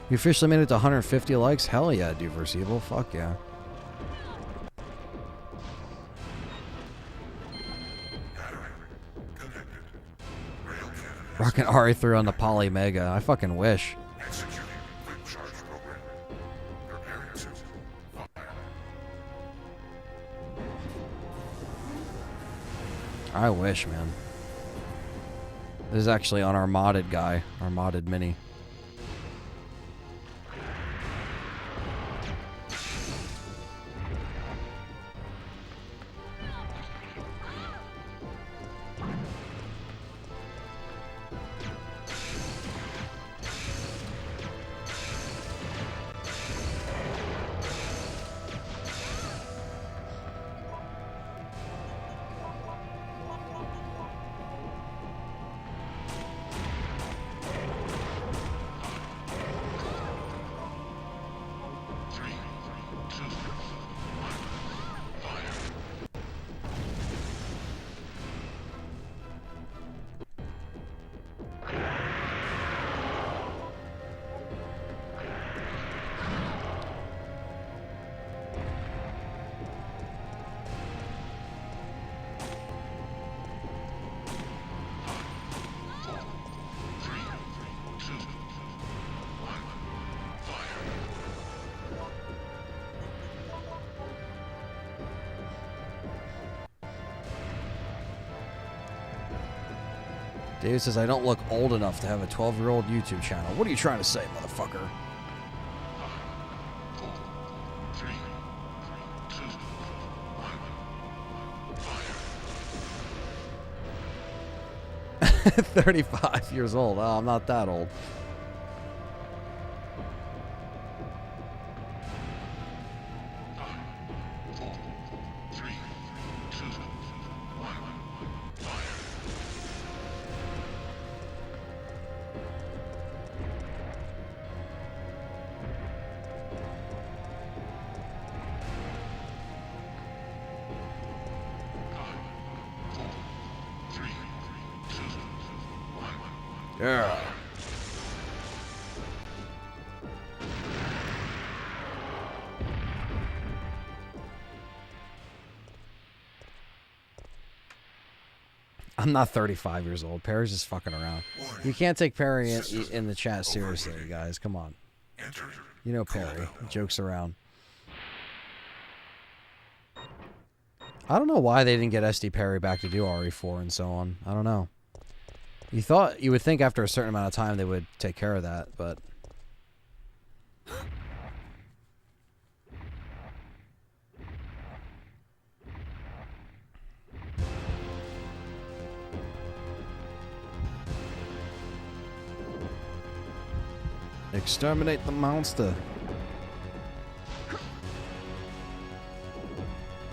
You officially made it to 150 likes? Hell yeah, dude, versus Evil. Fuck yeah. Rockin' RE3 on the Poly Mega. I fucking wish. Executing quick charge program. Preparing to fire. I wish, man. This is actually on our modded guy, our modded mini. David says, I don't look old enough to have a 12-year-old YouTube channel. What are you trying to say, motherfucker? 35 years old. Oh, I'm not that old. Yeah. I'm not 35 years old. Perry's just fucking around. You can't take Perry in the chat seriously, you guys. Come on. You know Perry. He jokes around. I don't know why they didn't get S.T.A.R.S back to do RE4 and so on. I don't know. You would think after a certain amount of time they would take care of that, but... Exterminate the monster.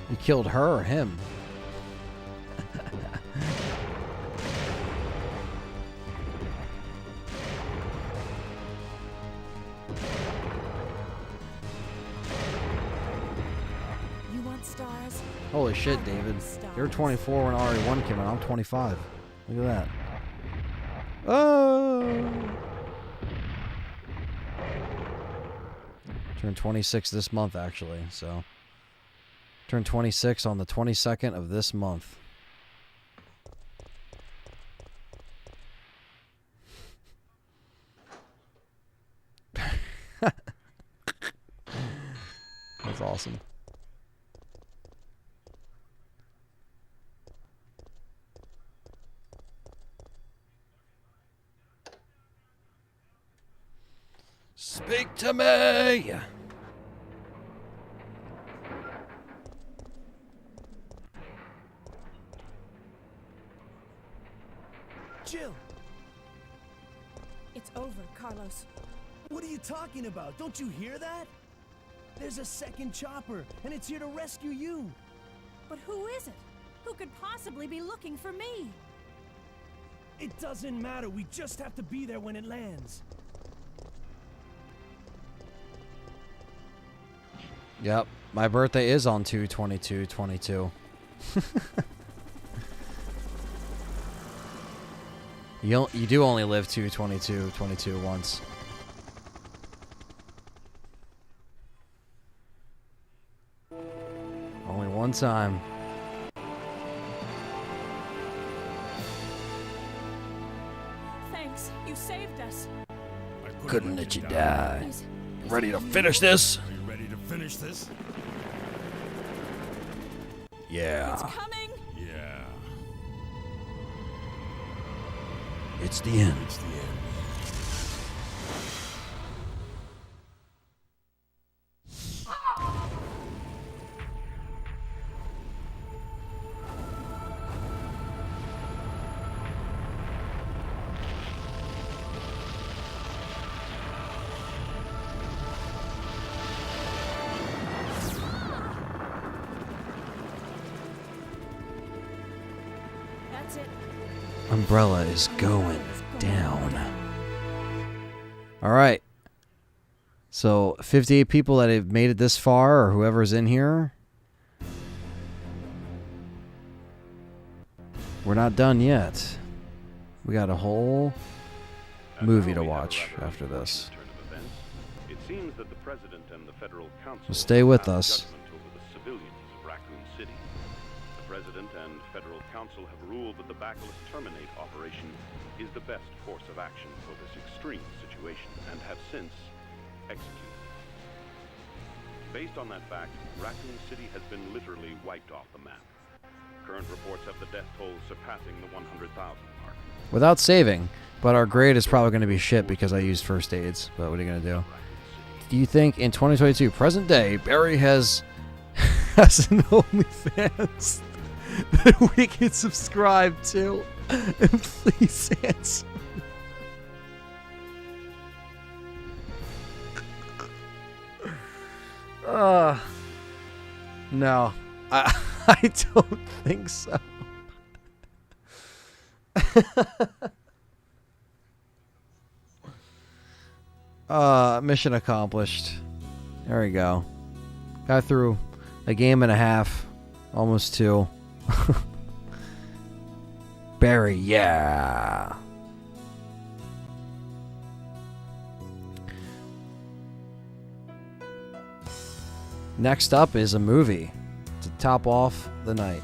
You killed her or him? You want stars? Holy shit, David. You're 24 when RE1 came out. I'm 25. Look at that. Oh! Turned 26 this month, actually, so... Turned 26 on the 22nd of this month. That's awesome. Speak to me! Jill! It's over, Carlos. What are you talking about? Don't you hear that? There's a second chopper, and it's here to rescue you. But who is it? Who could possibly be looking for me? It doesn't matter. We just have to be there when it lands. Yep, my birthday is on 2/22/22. You do only live 2/22/22 once. Only one time. Thanks, you saved us. Couldn't let you die. Ready to finish this? Are you ready to finish this? Yeah. It's coming. Yeah. It's the end. It's the end. That's it. Umbrella is going down. All right. So 58 people that have made it this far, or whoever's in here. We're not done yet. We got a whole movie to watch after this. It seems that the president and the federal council So stay with have us. judgment over the civilians of Raccoon City. The president and federal council have ruled that the Bacillus Terminate operation is the best course of action for this extreme situation and have since executed. Based on that fact, Raccoon City has been literally wiped off the map. Current reports have the death toll surpassing the 100,000 mark. Without saving, but our grade is probably going to be shit because I used first aids. But what are you going to do? Do you think in 2022, present day, Barry has an OnlyFans that we can subscribe to? And please answer. No, I don't think so. Mission accomplished. There we go. Got through a game and a half, almost 2. Barry, yeah. Next up is a movie to top off the night.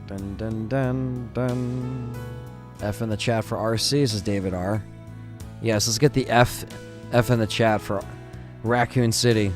Dun dun dun dun. F in the chat for RC, says David R. Yes, let's get the F in the chat for Raccoon City.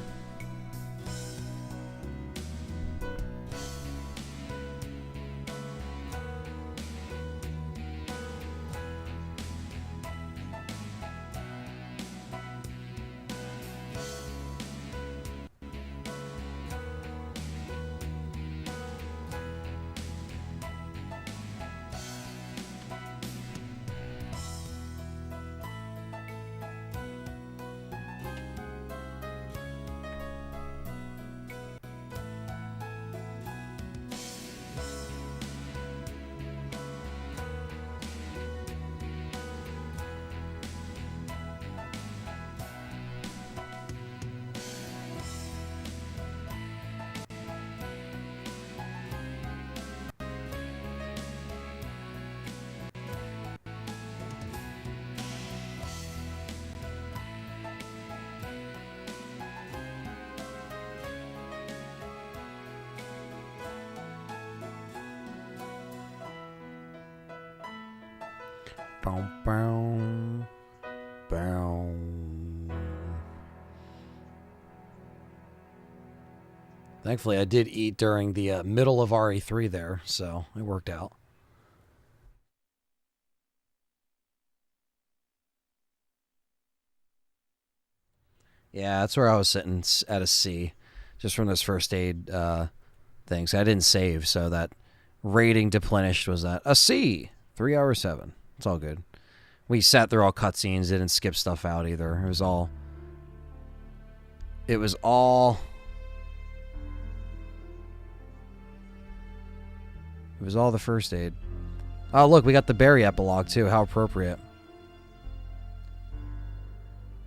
Bow, bow, bow. Thankfully, I did eat during the middle of RE3 there, so it worked out. Yeah, that's where I was sitting at a C, just from those first aid things. I didn't save, so that rating deplenished was at a C, 3 hours 7. It's all good. We sat through all cutscenes, didn't skip stuff out either. It was all the first aid. Oh, look, we got the Barry epilogue too. How appropriate.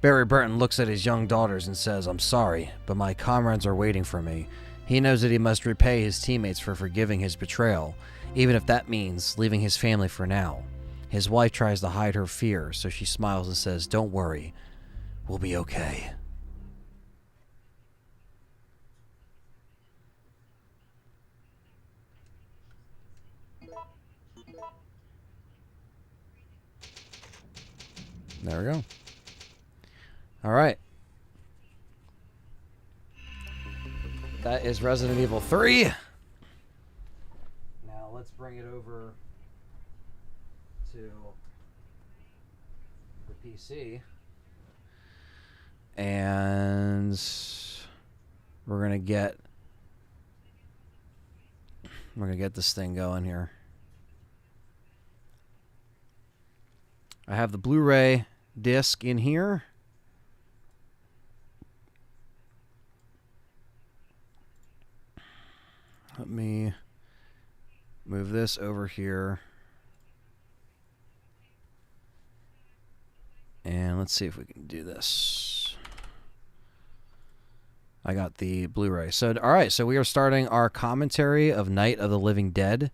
Barry Burton looks at his young daughters and says, "I'm sorry, but my comrades are waiting for me. He knows that he must repay his teammates for forgiving his betrayal, even if that means leaving his family for now." His wife tries to hide her fear, so she smiles and says, "Don't worry, we'll be okay." There we go. All right. That is Resident Evil 3. Now let's bring it over to the PC. And we're gonna get this thing going here. I have the Blu-ray disc in here. Let me move this over here. And let's see if we can do this. I got the Blu-ray. So, all right, so we are starting our commentary of Night of the Living Dead,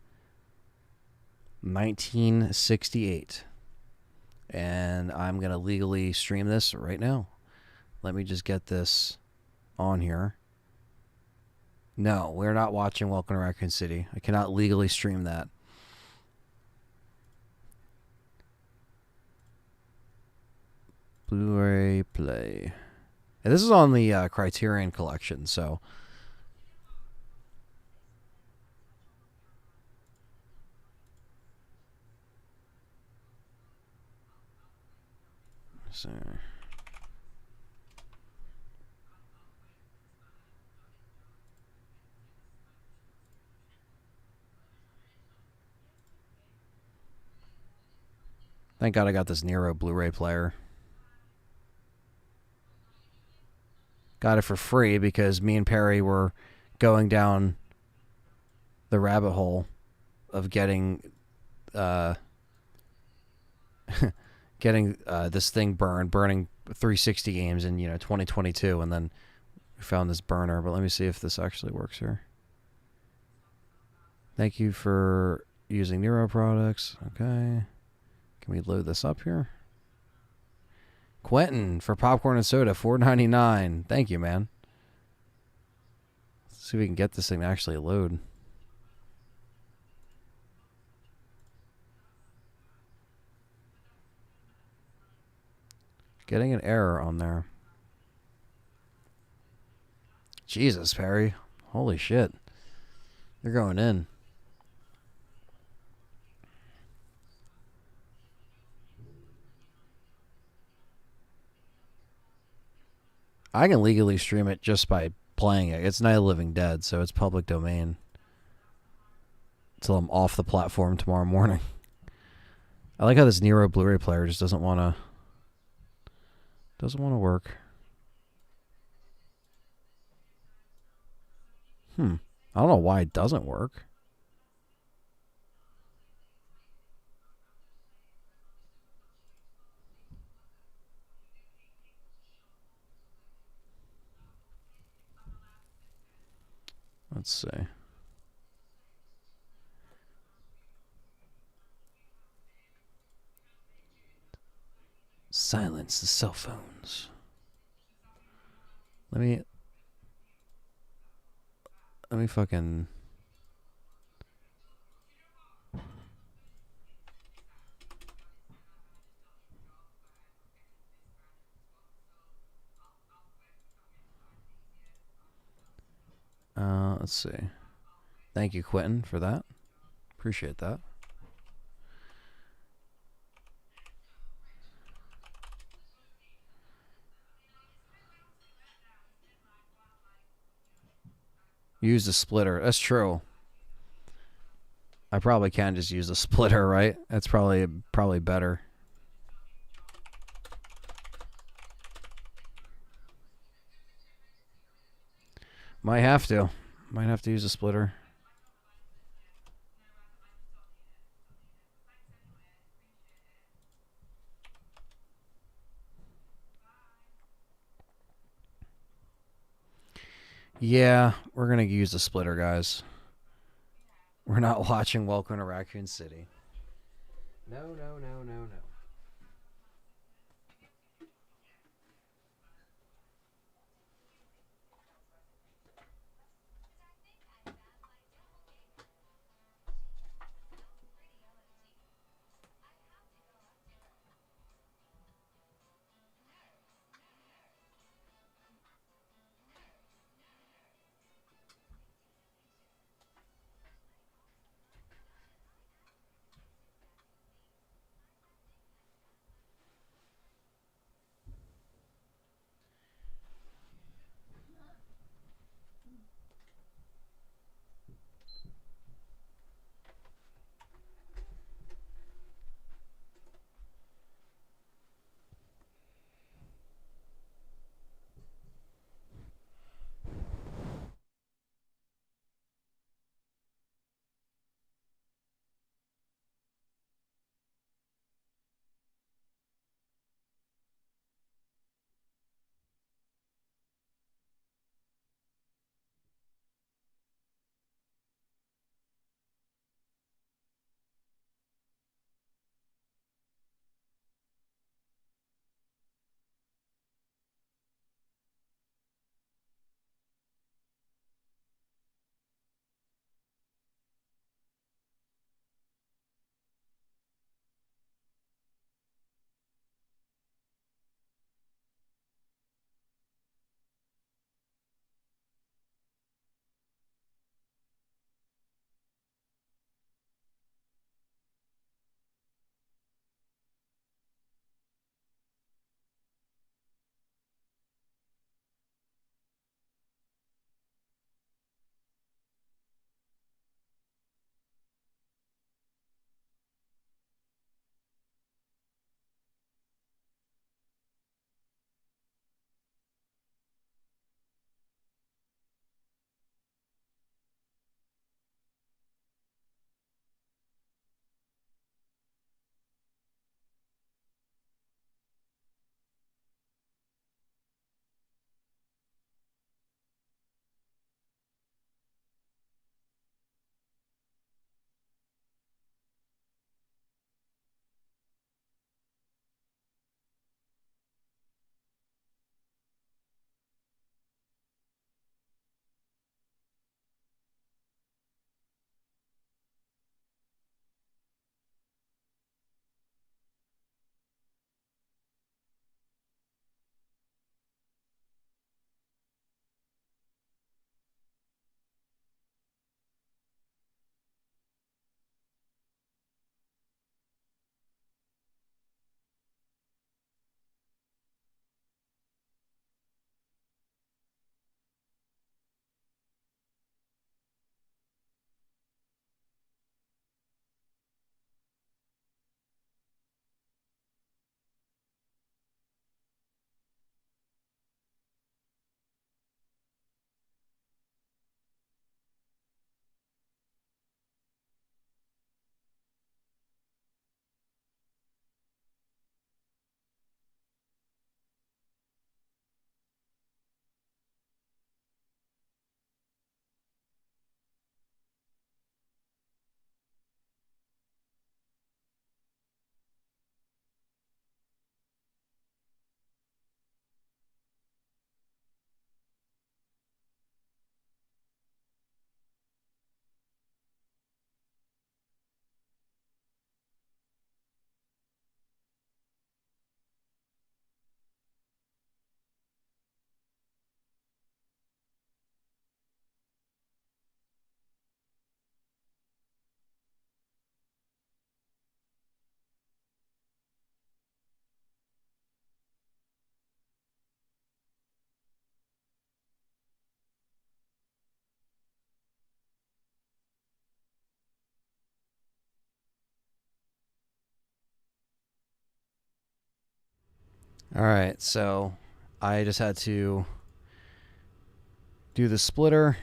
1968. And I'm going to legally stream this right now. Let me just get this on here. No, we're not watching Welcome to Raccoon City. I cannot legally stream that. Blu-ray play. And this is on the Criterion collection, so So. Thank God I got this Nero Blu-ray player. Got it for free because me and Perry were going down the rabbit hole of getting getting this thing burning 360 games in 2022, and then we found this burner. But let me see if this actually works here. Thank you for using Nero products. Okay. Can we load this up here? Quentin for popcorn and soda, $4.99. Thank you, man. Let's see if we can get this thing to actually load. Getting an error on there. Jesus, Perry. Holy shit. You're going in. I can legally stream it just by playing it. It's Night of the Living Dead, so it's public domain. Until I'm off the platform tomorrow morning. I like how this Nero Blu-ray player just doesn't want to work. I don't know why it doesn't work. Let's see. Silence the cell phones. Let me fucking... let's see. Thank you, Quentin, for that. Appreciate that. Use the splitter. That's true. I probably can just use the splitter, right? That's probably better. Might have to use a splitter. Yeah, we're gonna use the splitter, guys. We're not watching Welcome to Raccoon City. No. All right, so I just had to do the splitter.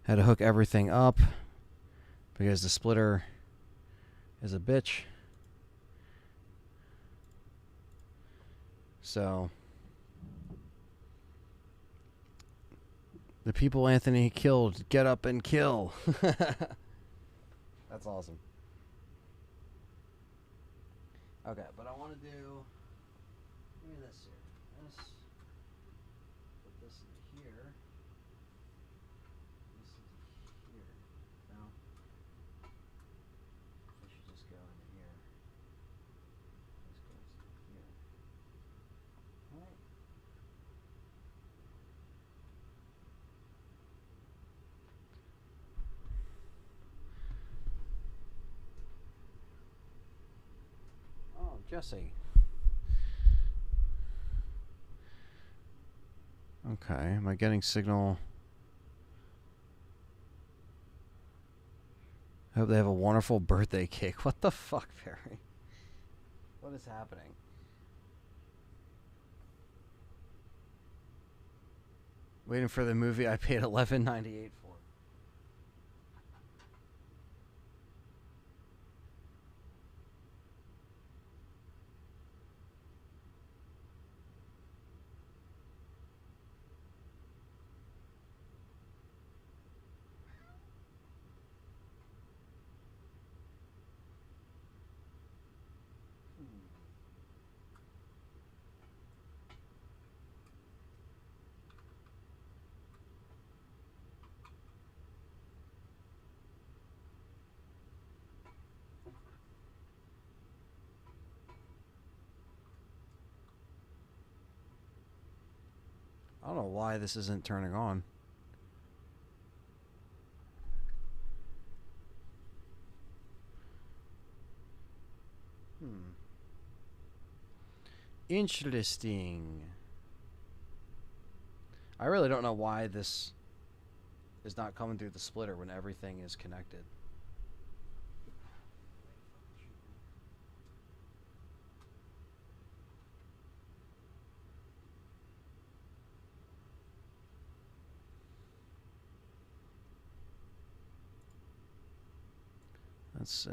Had to hook everything up because the splitter is a bitch. So the people Anthony killed, get up and kill. That's awesome. Okay, but I want to do. Give me this here. This. Put this in here. This is here. No. This should just go in here. This goes in here. Alright. Oh, Jesse. Okay, am I getting signal? I hope they have a wonderful birthday cake. What the fuck, Barry? What is happening? Waiting for the movie I paid $11.98 for. I don't know why this isn't turning on. Interesting. I really don't know why this is not coming through the splitter when everything is connected. Let's see.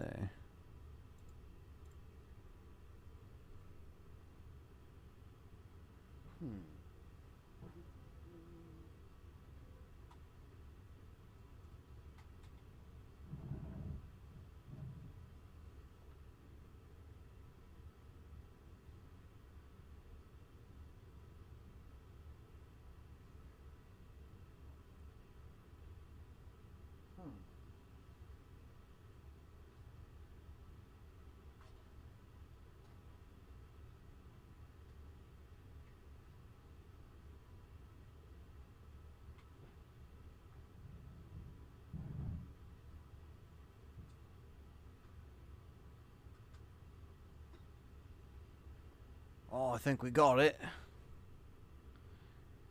Oh, I think we got it.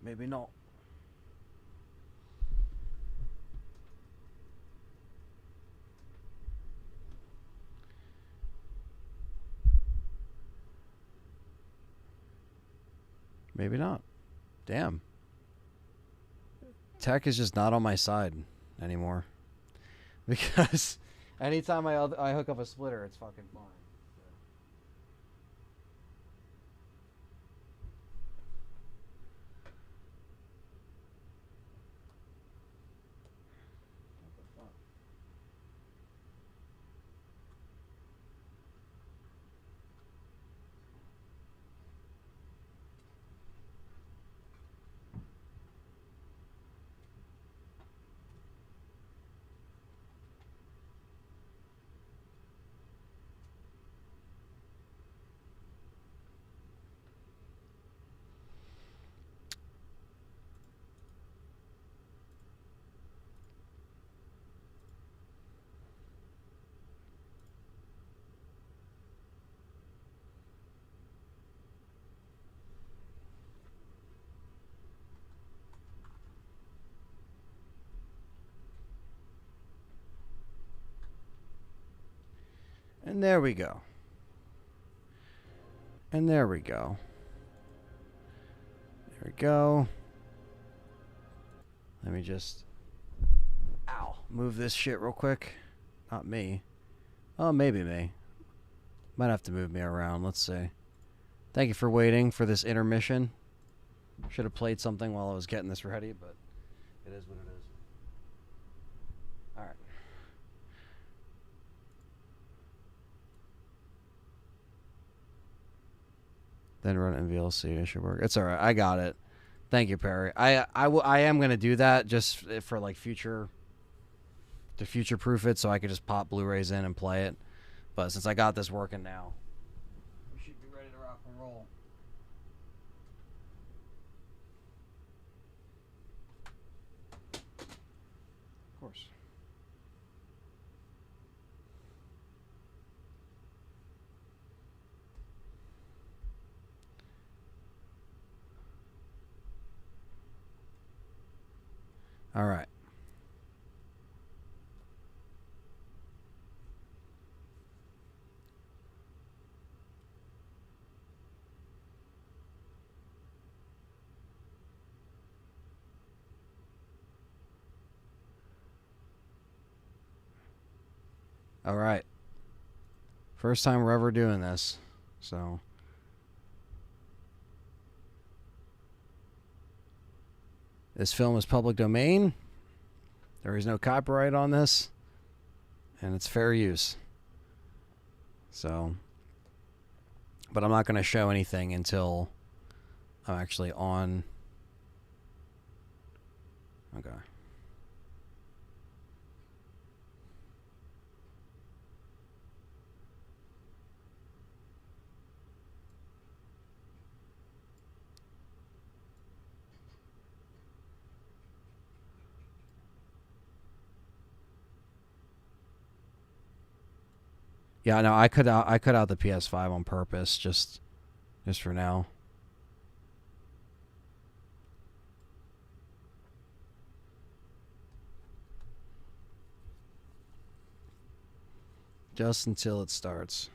Maybe not. Maybe not. Damn. Tech is just not on my side anymore. Because anytime I hook up a splitter, it's fucking fine. And there we go. And there we go. There we go. Let me just... Ow. Move this shit real quick. Not me. Oh, maybe me. Might have to move me around. Let's see. Thank you for waiting for this intermission. Should have played something while I was getting this ready, but it is what it is. Alright. Then run it in VLC. It should work. It's alright. I got it. Thank you, Perry. I am going to do that just for like future... to future-proof it so I could just pop Blu-rays in and play it. But since I got this working now, we should be ready to rock and roll. Of course. All right. All right. First time we're ever doing this, so... This film is public domain. There is no copyright on this. And it's fair use. So... But I'm not going to show anything until I'm actually on... Okay. Yeah, no, I cut out the PS5 on purpose, just for now. Just until it starts.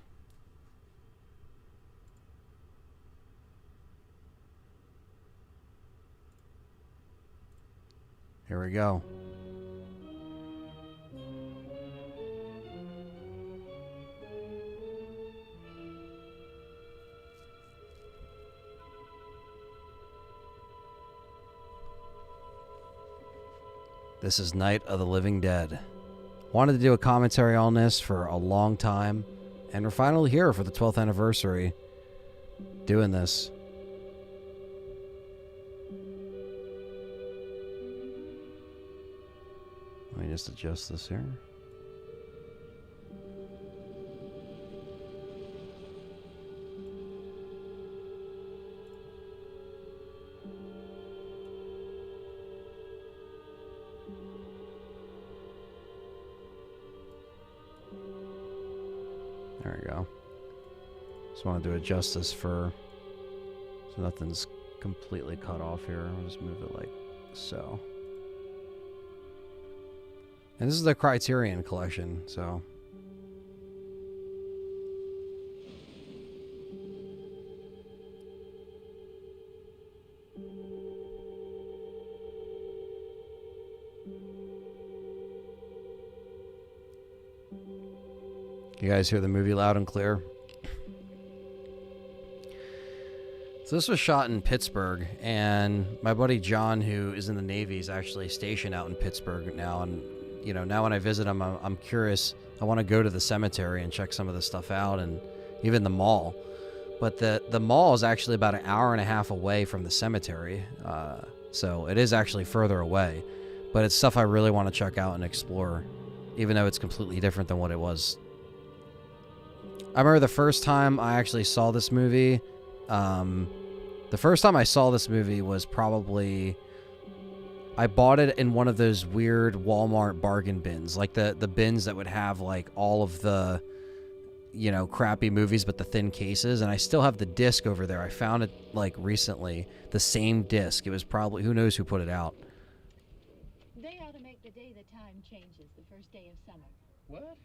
Here we go. This is Night of the Living Dead. Wanted to do a commentary on this for a long time, and we're finally here for the 12th anniversary doing this. Let me just adjust this here. There we go. Just wanted to adjust this so nothing's completely cut off here. I'll just move it like so. And this is the Criterion collection, so. You guys hear the movie loud and clear? So this was shot in Pittsburgh, and my buddy John, who is in the Navy, is actually stationed out in Pittsburgh now. And you know, now when I visit him, I'm curious. I want to go to the cemetery and check some of the stuff out, and even the mall. But the mall is actually about an hour and a half away from the cemetery, so it is actually further away. But it's stuff I really want to check out and explore, even though it's completely different than what it was. I remember the first time I actually saw this movie. The first time I saw this movie was probably... I bought it in one of those weird Walmart bargain bins. Like the bins that would have like all of the, you know, crappy movies but the thin cases. And I still have the disc over there. I found it like recently. The same disc. It was probably... Who knows who put it out. They ought to make the day the time changes the first day of summer. What?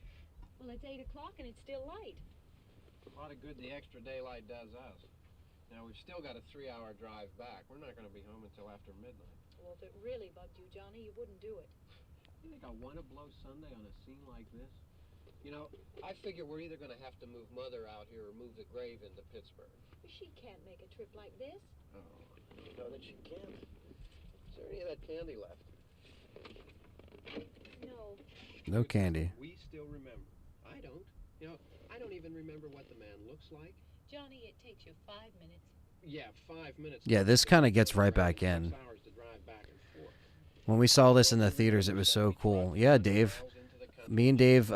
Well, it's 8 o'clock and it's still light. A lot of good the extra daylight does us. Now, we've still got a 3-hour drive back. We're not going to be home until after midnight. Well, if it really bugged you, Johnny, you wouldn't do it. You think I want to blow Sunday on a scene like this? You know, I figure we're either going to have to move Mother out here or move the grave into Pittsburgh. She can't make a trip like this. Oh, you know that she can't. Is there any of that candy left? No. No candy. We still remember. I don't. You know, I don't even remember what the man looks like. Johnny, it takes you 5 minutes. Yeah, 5 minutes. Yeah, this kind of gets right back in. When we saw this in the theaters, it was so cool. Yeah, Dave. Me and Dave,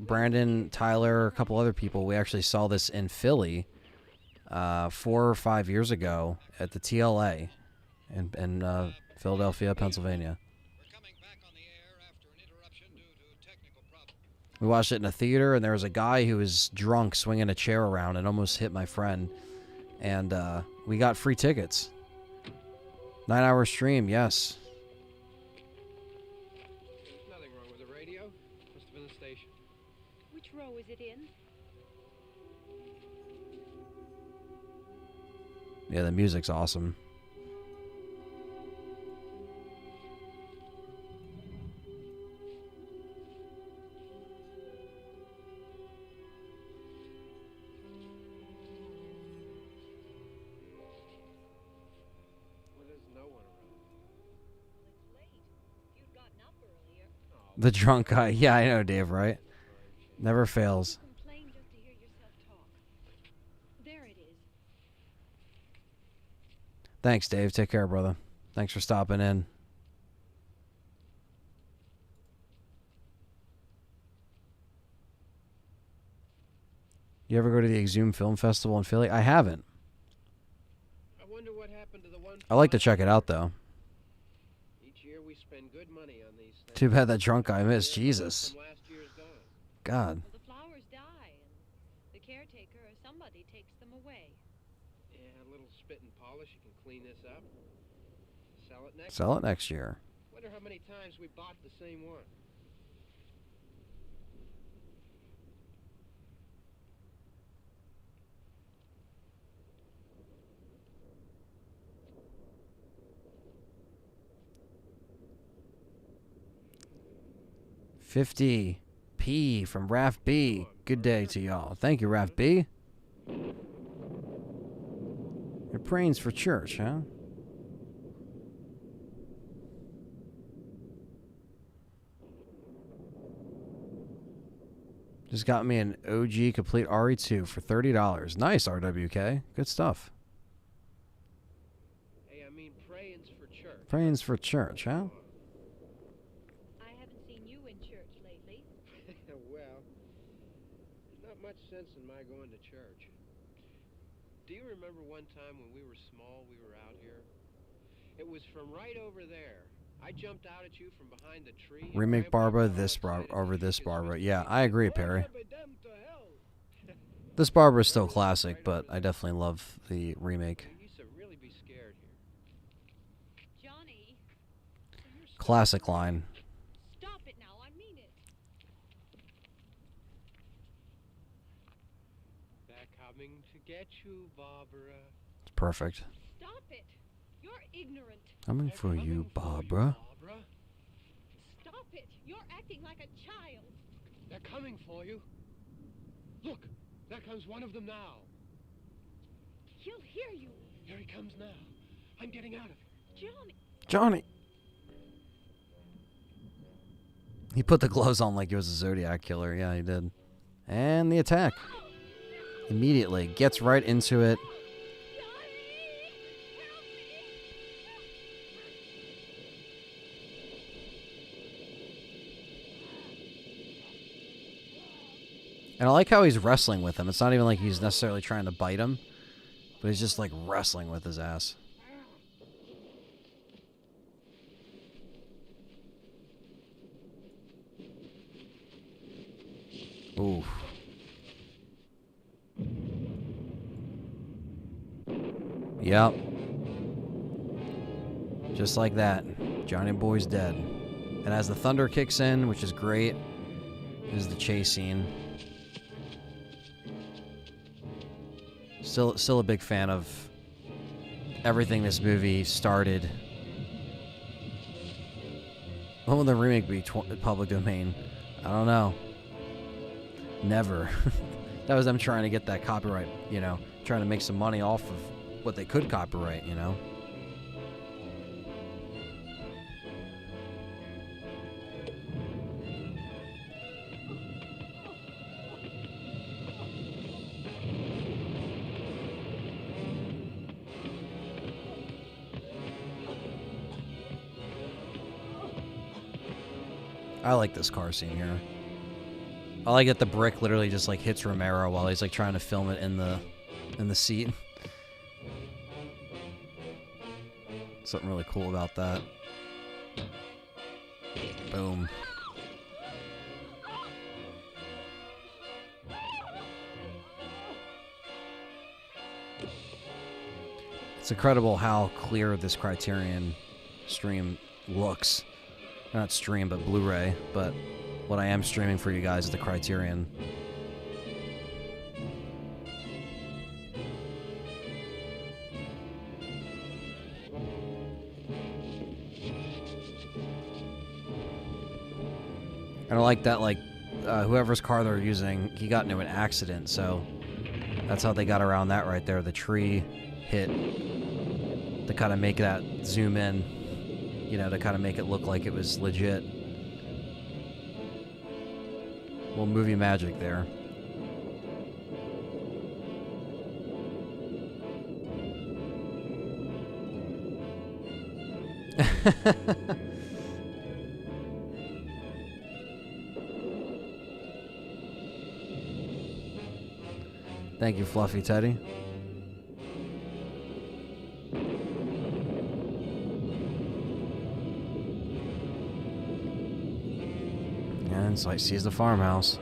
Brandon, Tyler, a couple other people, we actually saw this in Philly 4 or 5 years ago at the TLA in Philadelphia, Pennsylvania. We watched it in a theater, and there was a guy who was drunk swinging a chair around and almost hit my friend. And we got free tickets. 9-hour stream, yes. Nothing wrong with the radio. Must have been the station. Which row is it in? Yeah, the music's awesome. The drunk guy. Yeah, I know, Dave, right? Never fails. There it is. Thanks, Dave. Take care, brother. Thanks for stopping in. You ever go to the Exhumed Film Festival in Philly? I haven't. I wonder what happened to the one. I like to check it out, though. Each year we spend good money on these things. Too bad that drunk guy missed. Jesus. God. The flowers die, and the caretaker or somebody takes them away. Yeah, a little spit and polish. You can clean this up. Sell it next. Sell it next year. Wonder how many times we bought the same one. $50 P from Raf B. Good day to y'all. Thank you, Raf B. You're praying for church, huh? Just got me an OG complete RE2 for $30. Nice, RWK. Good stuff. Hey, I mean, praying's for church. Praying's for church, huh? I haven't seen you in church lately. Well, there's not much sense in my going to church. Do you remember one time when we were small, we were out here? It was from right over there. I jumped out at you from behind the tree. Remake Barbara, this over this Barbara. Yeah, I agree, Perry. This Barbara is still classic, but I definitely love the remake. You used to really be scared here. Johnny. Classic line. Stop it now. I mean it. They're coming to get you, Barbara. It's perfect. Stop it. You're ignorant. Coming for you, Barbara. Stop it. You're acting like a child. They're coming for you. Look, there comes one of them now. He'll hear you. Here he comes now. I'm getting out of here. Johnny. Johnny. He put the gloves on like he was a Zodiac killer. Yeah, he did. And the attack. Immediately. Gets right into it. And I like how he's wrestling with him. It's not even like he's necessarily trying to bite him, but he's just like wrestling with his ass. Ooh. Yep. Just like that. Johnny Boy's dead. And as the thunder kicks in, which is great, is the chase scene. Still a big fan of everything this movie started. When will the remake be public domain? I don't know. Never. That was them trying to get that copyright, you know, trying to make some money off of what they could copyright, you know. I like this car scene here. I like that the brick literally just like hits Romero while he's like trying to film it in the seat. Something really cool about that. Boom. It's incredible how clear this Criterion stream looks. Not stream, but Blu-ray. But what I am streaming for you guys is the Criterion. And I like that, like, whoever's car they're using, he got into an accident, so that's how they got around that right there. The tree hit to kind of make that zoom in, you know, to kind of make it look like it was legit. Little movie magic there. Thank you, Fluffy Teddy. And so he sees the farmhouse.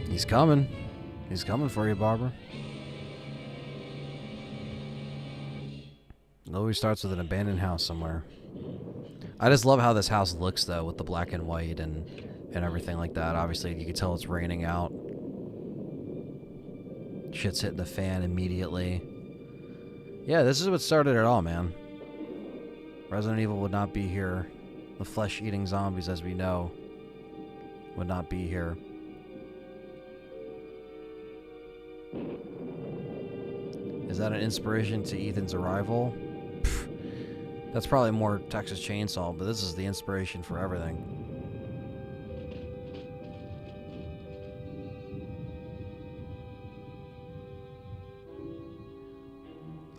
He's coming. He's coming for you, Barbara. It always starts with an abandoned house somewhere. I just love how this house looks, though, with the black and white and everything like that. Obviously, you can tell it's raining out. Shit's hitting the fan immediately. Yeah, this is what started it all, man. Resident Evil would not be here. The flesh-eating zombies, as we know, would not be here. Is that an inspiration to Ethan's arrival? Pfft, that's probably more Texas Chainsaw, but this is the inspiration for everything.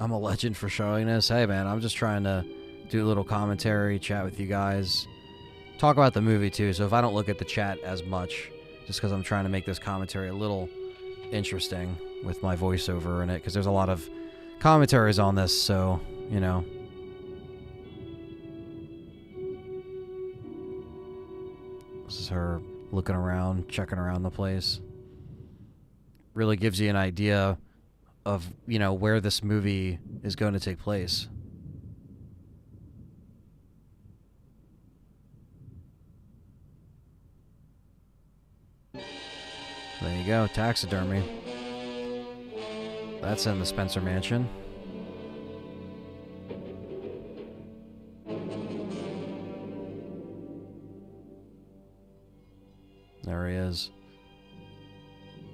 I'm a legend for showing this. Hey man, I'm just trying to do a little commentary, chat with you guys, talk about the movie too, so if I don't look at the chat as much, just because I'm trying to make this commentary a little interesting with my voiceover in it, because there's a lot of commentaries on this, so, you know. This is her looking around, checking around the place. Really gives you an idea of, you know, where this movie is going to take place. There you go, taxidermy. That's in the Spencer Mansion. There he is.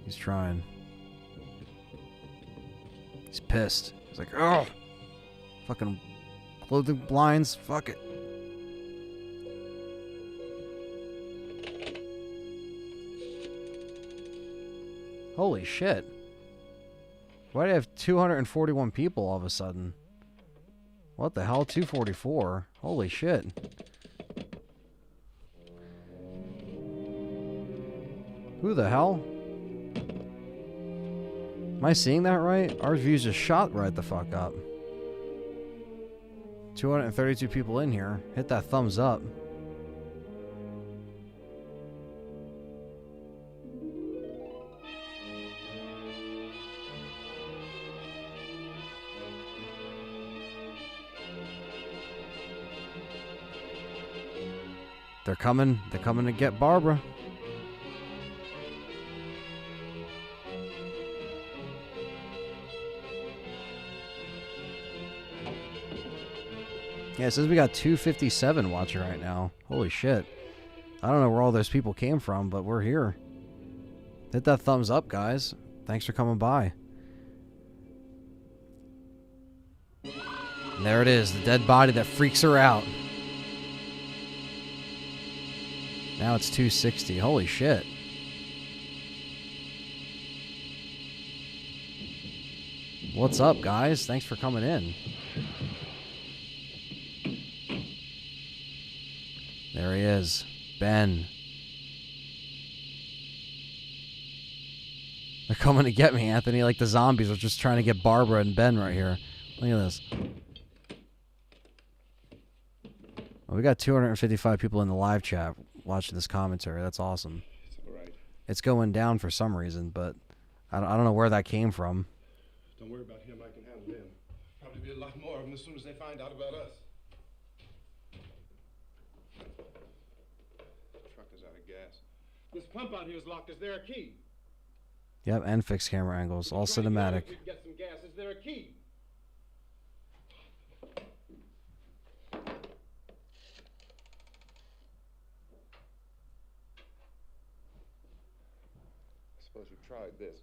He's trying. He's pissed. He's like, oh! Fucking clothing blinds, fuck it. Holy shit. Why do I have 241 people all of a sudden? What the hell? 244? Holy shit. Who the hell? Am I seeing that right? Our views just shot right the fuck up. 232 people in here. Hit that thumbs up. They're coming to get Barbara. Yeah, it says we got 257 watching right now. Holy shit. I don't know where all those people came from, but we're here. Hit that thumbs up, guys. Thanks for coming by. And there it is, the dead body that freaks her out. Now it's 260. Holy shit. What's up, guys? Thanks for coming in. There he is. Ben. They're coming to get me, Anthony. Like the zombies are just trying to get Barbara and Ben right here. Look at this. Well, we got 255 people in the live chat watching this commentary. That's awesome. It's all right. It's going down for some reason, but I don't know where that came from. Don't worry about him. I can handle him. Probably be a lot more of them as soon as they find out about us. The truck is out of gas. This pump out here is locked. Is there a key? Yep, and fixed camera angles. All cinematic. We can get some gas. Is there a key? I suppose you've tried this.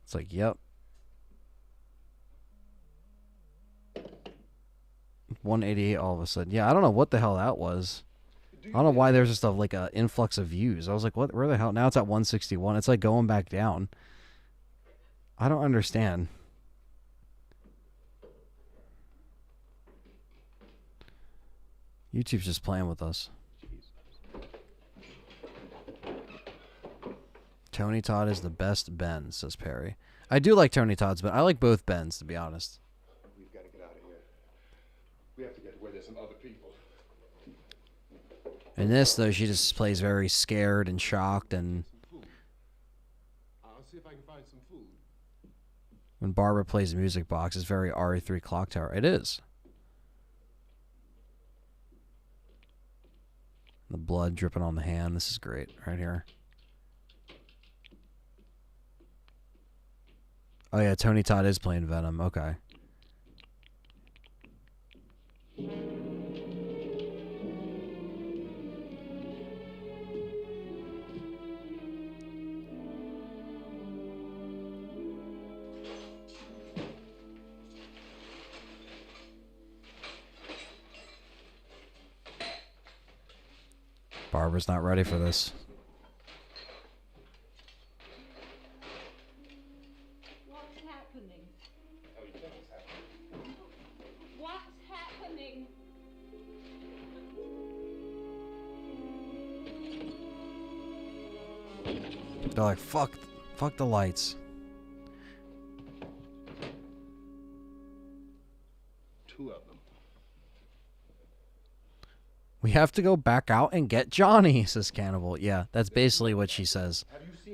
It's like, yep. 188 all of a sudden. Yeah, I don't know what the hell that was. I don't know why there's just like a influx of views. I was like, what? Where the hell? Now it's at 161. It's like going back down. I don't understand. YouTube's just playing with us. Tony Todd is the best Ben, says Perry. I do like Tony Todd's, but I like both Bens, to be honest. We've got to get out of here. We have to get to where there's some other people. In this, though, she just plays very scared and shocked, and I'll see if I can find some food. when Barbara plays the music box, it's very RE3 Clock Tower. It is. The blood dripping on the hand. This is great right here. Oh, yeah, Tony Todd is playing Venom. Okay. Barbara's not ready for this. What's happening? What's happening? They're like, fuck the lights. Two of them. We have to go back out and get Johnny, says Cannibal. Yeah, that's basically what she says.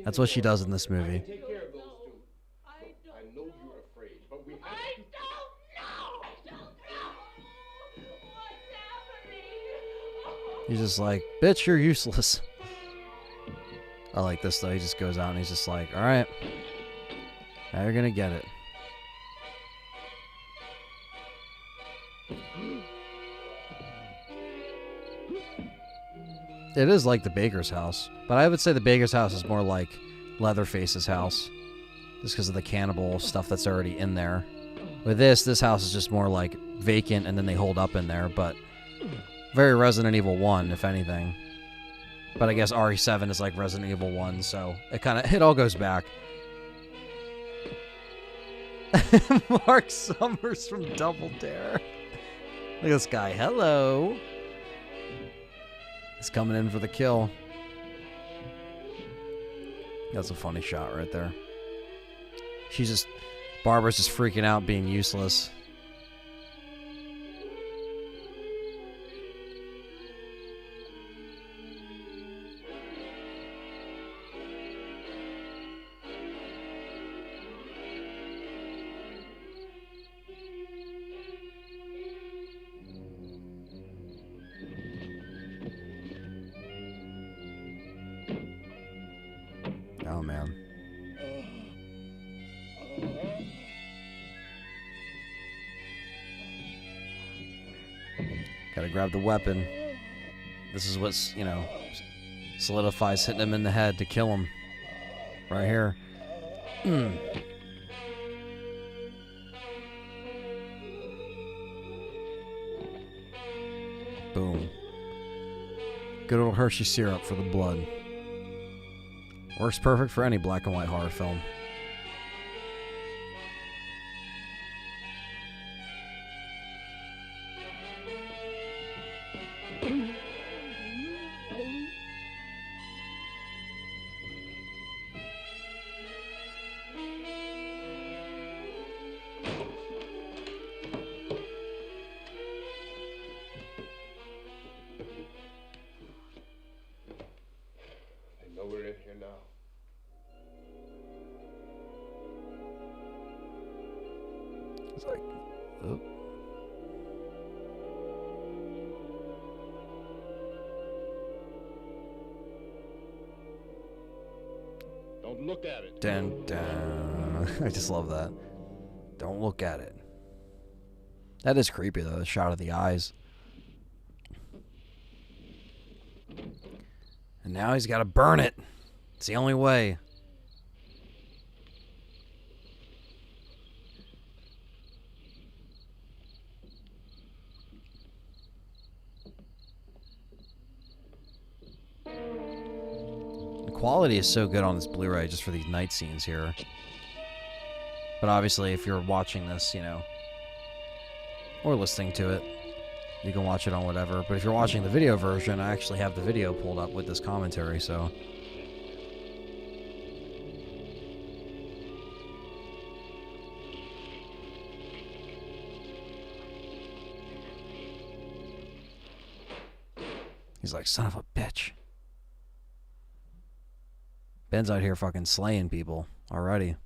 That's what she does in this movie. Take care of those two. I know you're afraid, but we have to. He's just like, bitch, you're useless. I like this, though. He just goes out and he's just like, all right, now you're going to get it. It is like the Baker's house, but I would say the Baker's house is more like Leatherface's house, just because of the cannibal stuff that's already in there. With this house is just more like vacant, and then they hold up in there, but very Resident Evil 1, if anything. But I guess RE7 is like Resident Evil 1, so it all goes back. Mark Summers from Double Dare. Look at this guy. Hello. He's coming in for the kill. That's a funny shot right there. Barbara's just freaking out, being useless. Oh, man. Gotta grab the weapon. This is what's, you know, solidifies hitting him in the head to kill him. Right here. Boom. Good old Hershey syrup for the blood. Works perfect for any black and white horror film. They know we're in here now. It's like, oh. Don't look at it. Dun, dun. I just love that. Don't look at it. That is creepy, though, the shot of the eyes. And now he's got to burn it. It's the only way. The quality is so good on this Blu-ray just for these night scenes here. But obviously, if you're watching this, you know, or listening to it, you can watch it on whatever. But if you're watching the video version, I actually have the video pulled up with this commentary, so. He's like, son of a bitch. Ben's out here fucking slaying people already.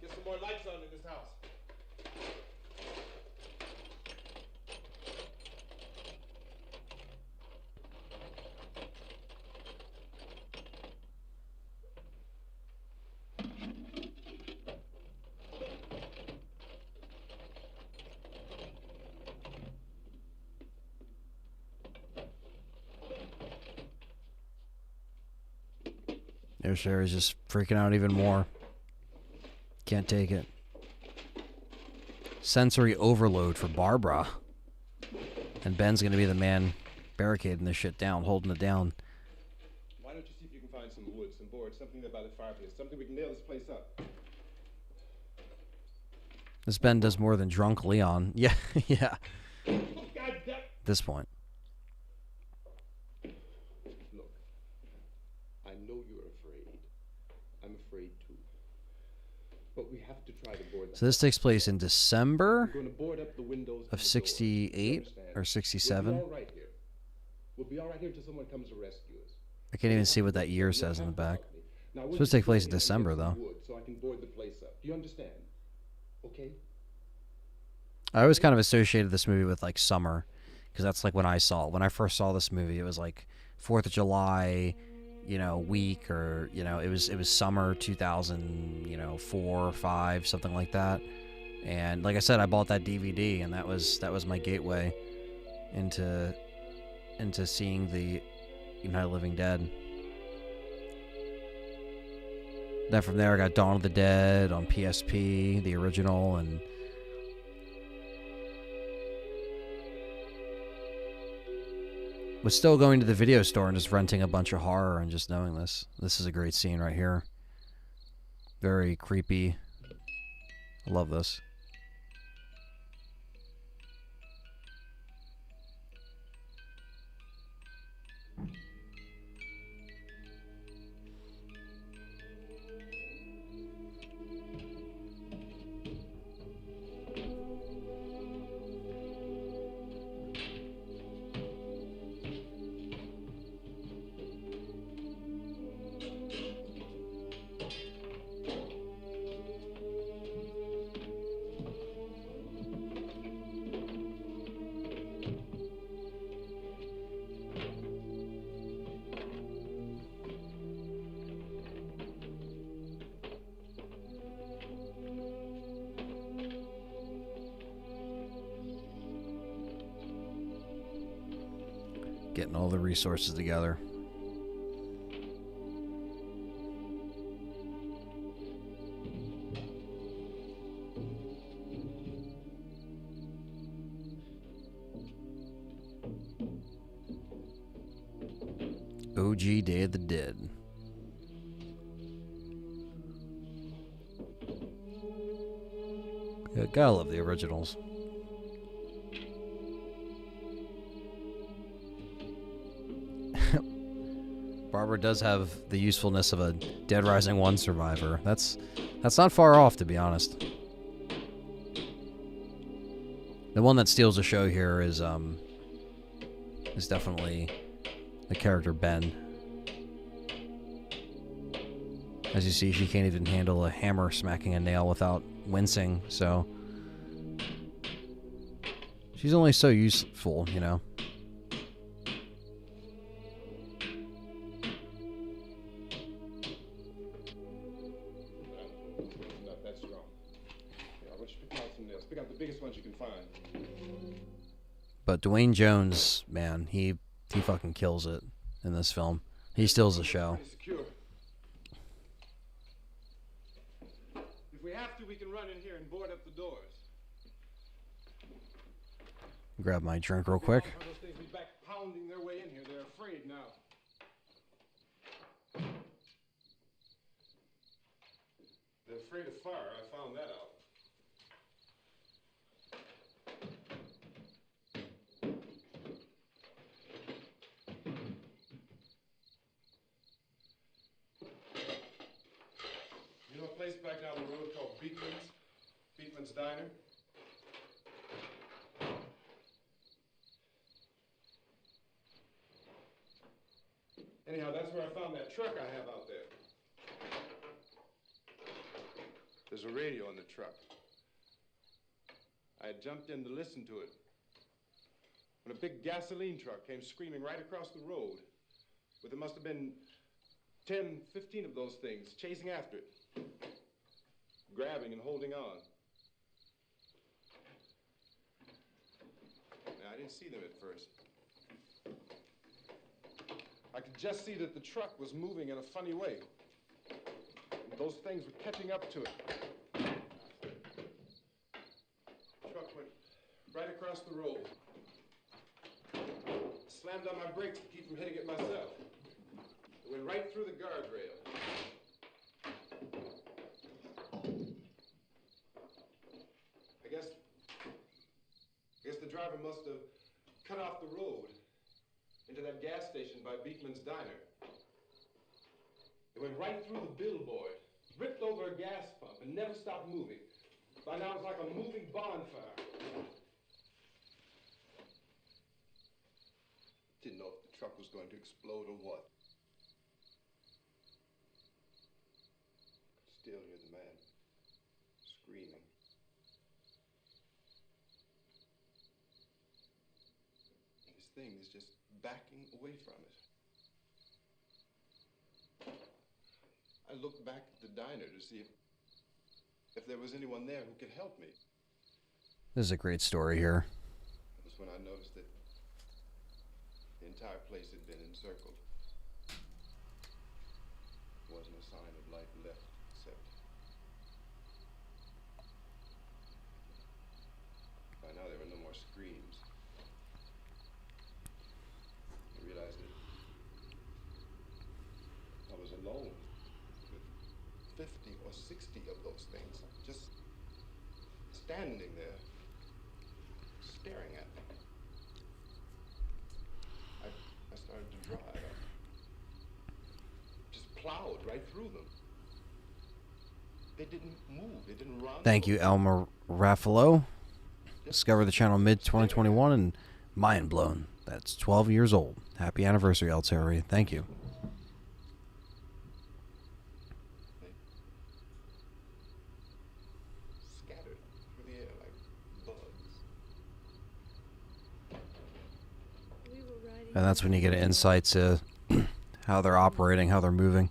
Get some more lights on in this house. There's Sherry's just freaking out even more. Can't take it. Sensory overload for Barbara. And Ben's going to be the man barricading this shit down, holding it down. Why don't you see if you can find some wood, some boards, something about the fireplace, something we can nail this place up. This Ben does more than drunk Leon. Yeah, yeah. God damn. At this point. Look, I know you're afraid. I'm afraid too. But we have to try to board So this takes place in December We're going to board up the windows of 68 or 67. We'll be all right here. We'll be all right here until someone comes to rescue us. I can't even see what that year says in the back. Now, It's supposed to take place in December, though. So I can board the place up. Do you understand? Okay? I always kind of associated this movie with like summer, because that's like when I saw it. When I first saw this movie, it was like 4th of July, you know, week, or you know, it was summer 2000, you know, 4 or 5, something like that. And like I said, I bought that DVD, and that was my gateway into seeing the Night of the Living Dead. Then from there, I got Dawn of the Dead on PSP, the original, and was still going to the video store and just renting a bunch of horror and just knowing this. This is a great scene right here. Very creepy. I love this. Getting all the resources together. OG Day of the Dead. Yeah, gotta love the originals. Barbara does have the usefulness of a Dead Rising 1 survivor. That's not far off, to be honest. The one that steals the show here is definitely the character Ben. As you see, she can't even handle a hammer smacking a nail without wincing, so she's only so useful, you know. Not that strong. Yeah, I want you to pick out some nails. Pick out the biggest ones you can find. But Dwayne Jones, man, he fucking kills it in this film. He steals the show. Secure. If we have to, we can run in here and board up the doors. Grab my drink real quick. Those things be back pounding their way in here. They're afraid now. They're afraid of fire. I found that out. You know a place back down the road called Beekman's Diner? Anyhow, that's where I found that truck I have out there. There's a radio in the truck. I had jumped in to listen to it when a big gasoline truck came screaming right across the road. But there must have been 10, 15 of those things chasing after it, grabbing and holding on. Now, I didn't see them at first. I could just see that the truck was moving in a funny way. And those things were catching up to it. The truck went right across the road. Slammed on my brakes to keep from hitting it myself. It went right through the guardrail. I guess the driver must have cut off the road into that gas station by Beekman's Diner. It went right through the billboard, ripped over a gas pump, and never stopped moving. By now, it was like a moving bonfire. Didn't know if the truck was going to explode or what. Could still hear the man screaming. This thing is just backing away from it. I looked back at the diner to see if there was anyone there who could help me. This is a great story here. That was when I noticed that the entire place had been encircled. There wasn't a sign of life left except by now there were no more screams. I realized that I was alone with 50 or 60 of those things just standing there staring at me. I started to drive. I just plowed right through them. They didn't move. They didn't run. Thank you, Elmer Raffalo. Discovered the channel mid-2021 and mind blown. That's 12 years old. Happy anniversary, Ltre. Thank you. Scattered through the air like bugs. And that's when you get an insight to how they're operating, how they're moving.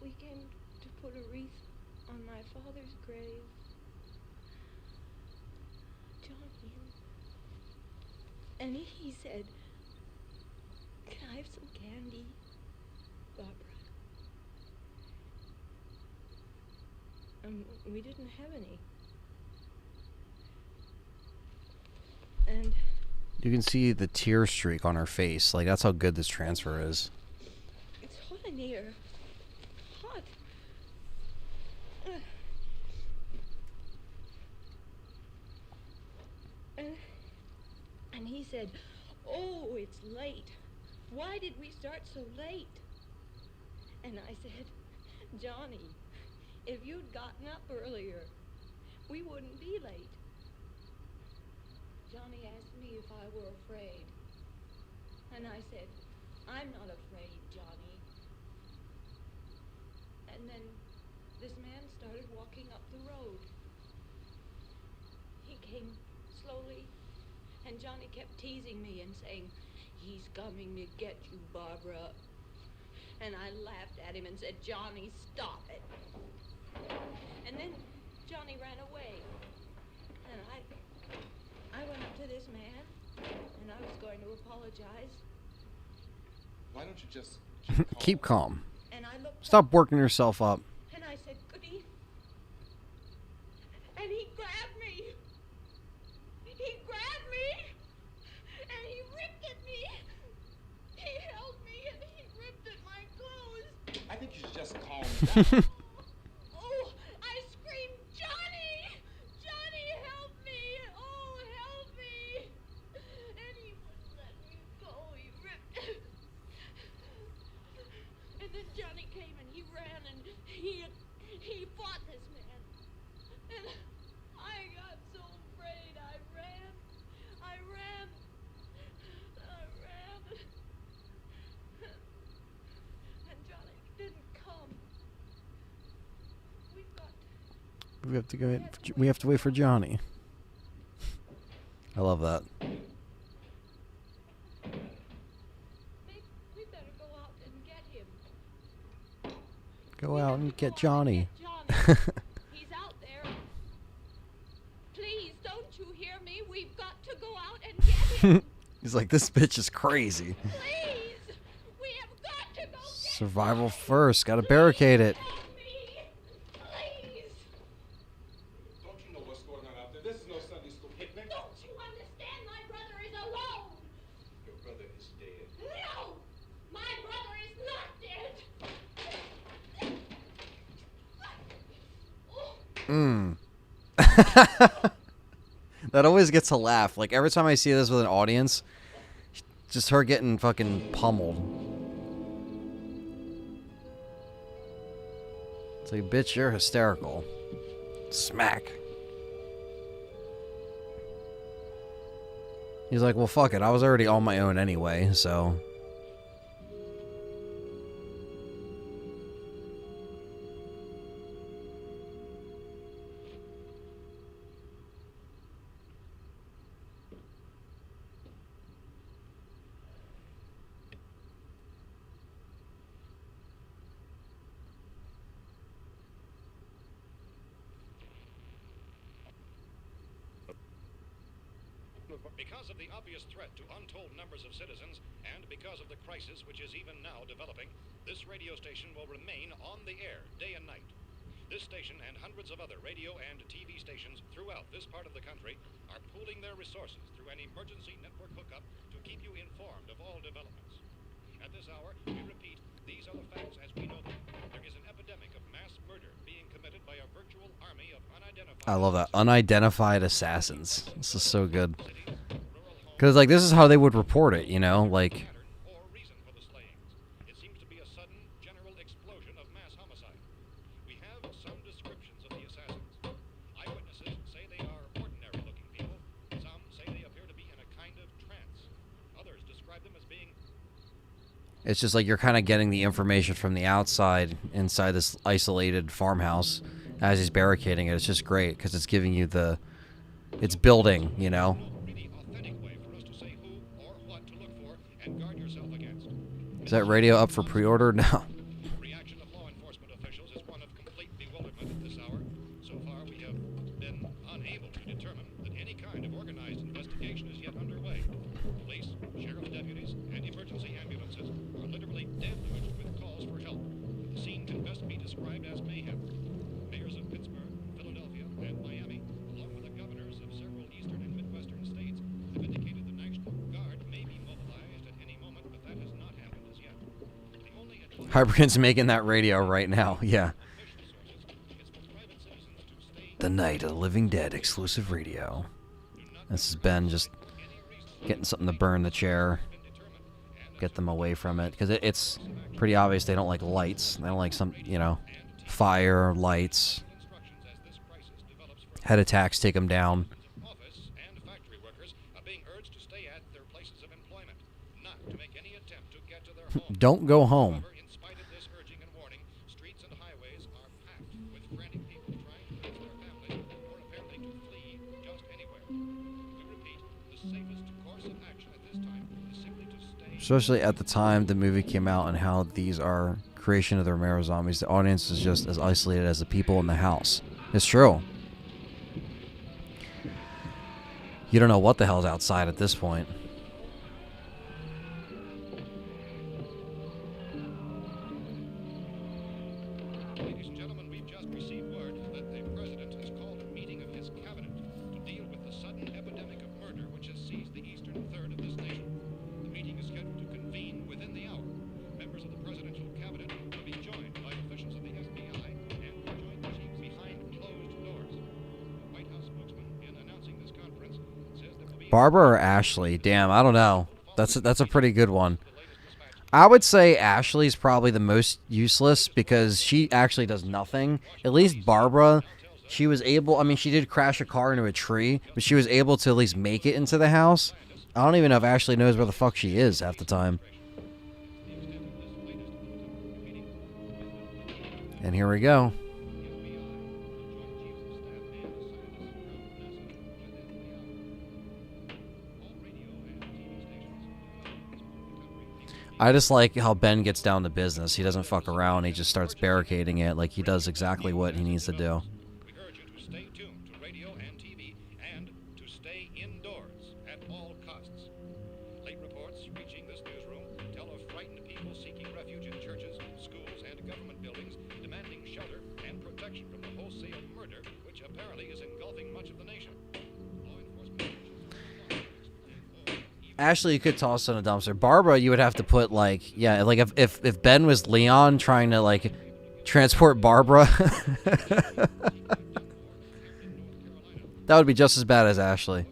We came to put a wreath on my father's grave. Johnny. And he said, "Can I have some candy, Barbara?" We didn't have any. And You can see the tear streak on her face. Like, that's how good this transfer is. it's hot in here. Hot. And he said, "Oh, it's late. Why did we start so late?" And I said, "Johnny, if you'd gotten up earlier, we wouldn't be late." Johnny asked me if I were afraid. And I said, "I'm not afraid, Johnny." And then this man started walking up the road. He came slowly, and Johnny kept teasing me and saying, "He's coming to get you, Barbara." And I laughed at him and said, "Johnny, stop it." And then Johnny ran away. And I went up to this man, and I was going to apologize. Why don't you just Keep calm. And I looked Stop working yourself up. and I said, "Goody." And he grabbed me. He grabbed me. And he ripped at me. He held me and he ripped at my clothes. I think you should just calm down. Oh, I screamed, "Johnny! Johnny, help me! Oh, help me!" And he wouldn't let me go. He ripped. And then Johnny came and he ran and he fought this man. And I got so afraid. I ran. And Johnny didn't come. We have to go. We have to wait for Johnny. I love that. We better go out and get him. Go out and get Johnny. He's out there. Please, don't you hear me? We've got to go out and get him. He's like, this bitch is crazy. Please, we have got to go. Survival first. Gotta barricade it. Please. Don't you know what's going on out there? This is no Sunday school picnic. Don't you understand? My brother is alone. Your brother is dead. No, my brother is not dead. That always gets a laugh. Like, every time I see this with an audience, just her getting fucking pummeled. It's like, bitch, you're hysterical. Smack. He's like, well, fuck it. I was already on my own anyway, so... Because of the obvious threat to untold numbers of citizens, and because of the crisis which is even now developing, this radio station will remain on the air day and night. This station and hundreds of other radio and TV stations throughout this part of the country are pooling their resources through an emergency network hookup to keep you informed of all developments. At this hour, we repeat, these are the facts as we know them. There is an epidemic of mass murder being committed by a virtual army of unidentified... I love that. Unidentified assassins. This is so good. Because, like, this is how they would report it, you know? Like... It seems to be a sudden, general explosion of mass homicide. We have some descriptions of the assassins. Eyewitnesses say they are ordinary-looking people. Some say they appear to be in a kind of trance. Others describe them as being... It's just like you're kind of getting the information from the outside inside this isolated farmhouse as he's barricading it. It's just great because it's giving you the... It's building, you know? Is that radio up for pre-order? No. Reaction of law enforcement officials is one of complete bewilderment at this Hybrian's making that radio right now. Yeah. The Night of the Living Dead exclusive radio. This is Ben just getting something to burn the chair. Get them away from it. Because it's pretty obvious they don't like lights. They don't like some, you know, fire, lights. Head attacks take them down. Don't go home. Especially at the time the movie came out and how these are creation of the Romero zombies. The audience is just as isolated as the people in the house. It's true. You don't know what the hell's outside at this point. Ladies and gentlemen, we've just received word that the president has called a meeting of his cabinet to deal with the sudden epidemic of murder which has seized the eastern third of this nation. The meeting is scheduled to convene within the hour. Members of the presidential cabinet will be joined by officials of the FBI and joint chiefs behind closed doors. The White House spokesman, in announcing this conference, says there will be Barbara or Ashley? Damn, I don't know. That's a pretty good one. I would say Ashley's probably the most useless because she actually does nothing. At least Barbara, she was able, I mean, she did crash a car into a tree, but she was able to at least make it into the house. I don't even know if Ashley knows where the fuck she is half the time. And here we go. I just like how Ben gets down to business. He doesn't fuck around. He just starts barricading it. Like, he does exactly what he needs to do. We urge you to stay tuned to radio and TV and to stay indoors at all costs. Late reports reaching this newsroom tell of frightened people seeking refuge in churches, schools, and government buildings, demanding shelter and protection from the wholesale murder which apparently is engulfing much of the nation. Law enforcement Ashley, you could toss in a dumpster. Barbara, you would have to put, like, yeah, like if Ben was Leon trying to, like, transport Barbara, that would be just as bad as Ashley.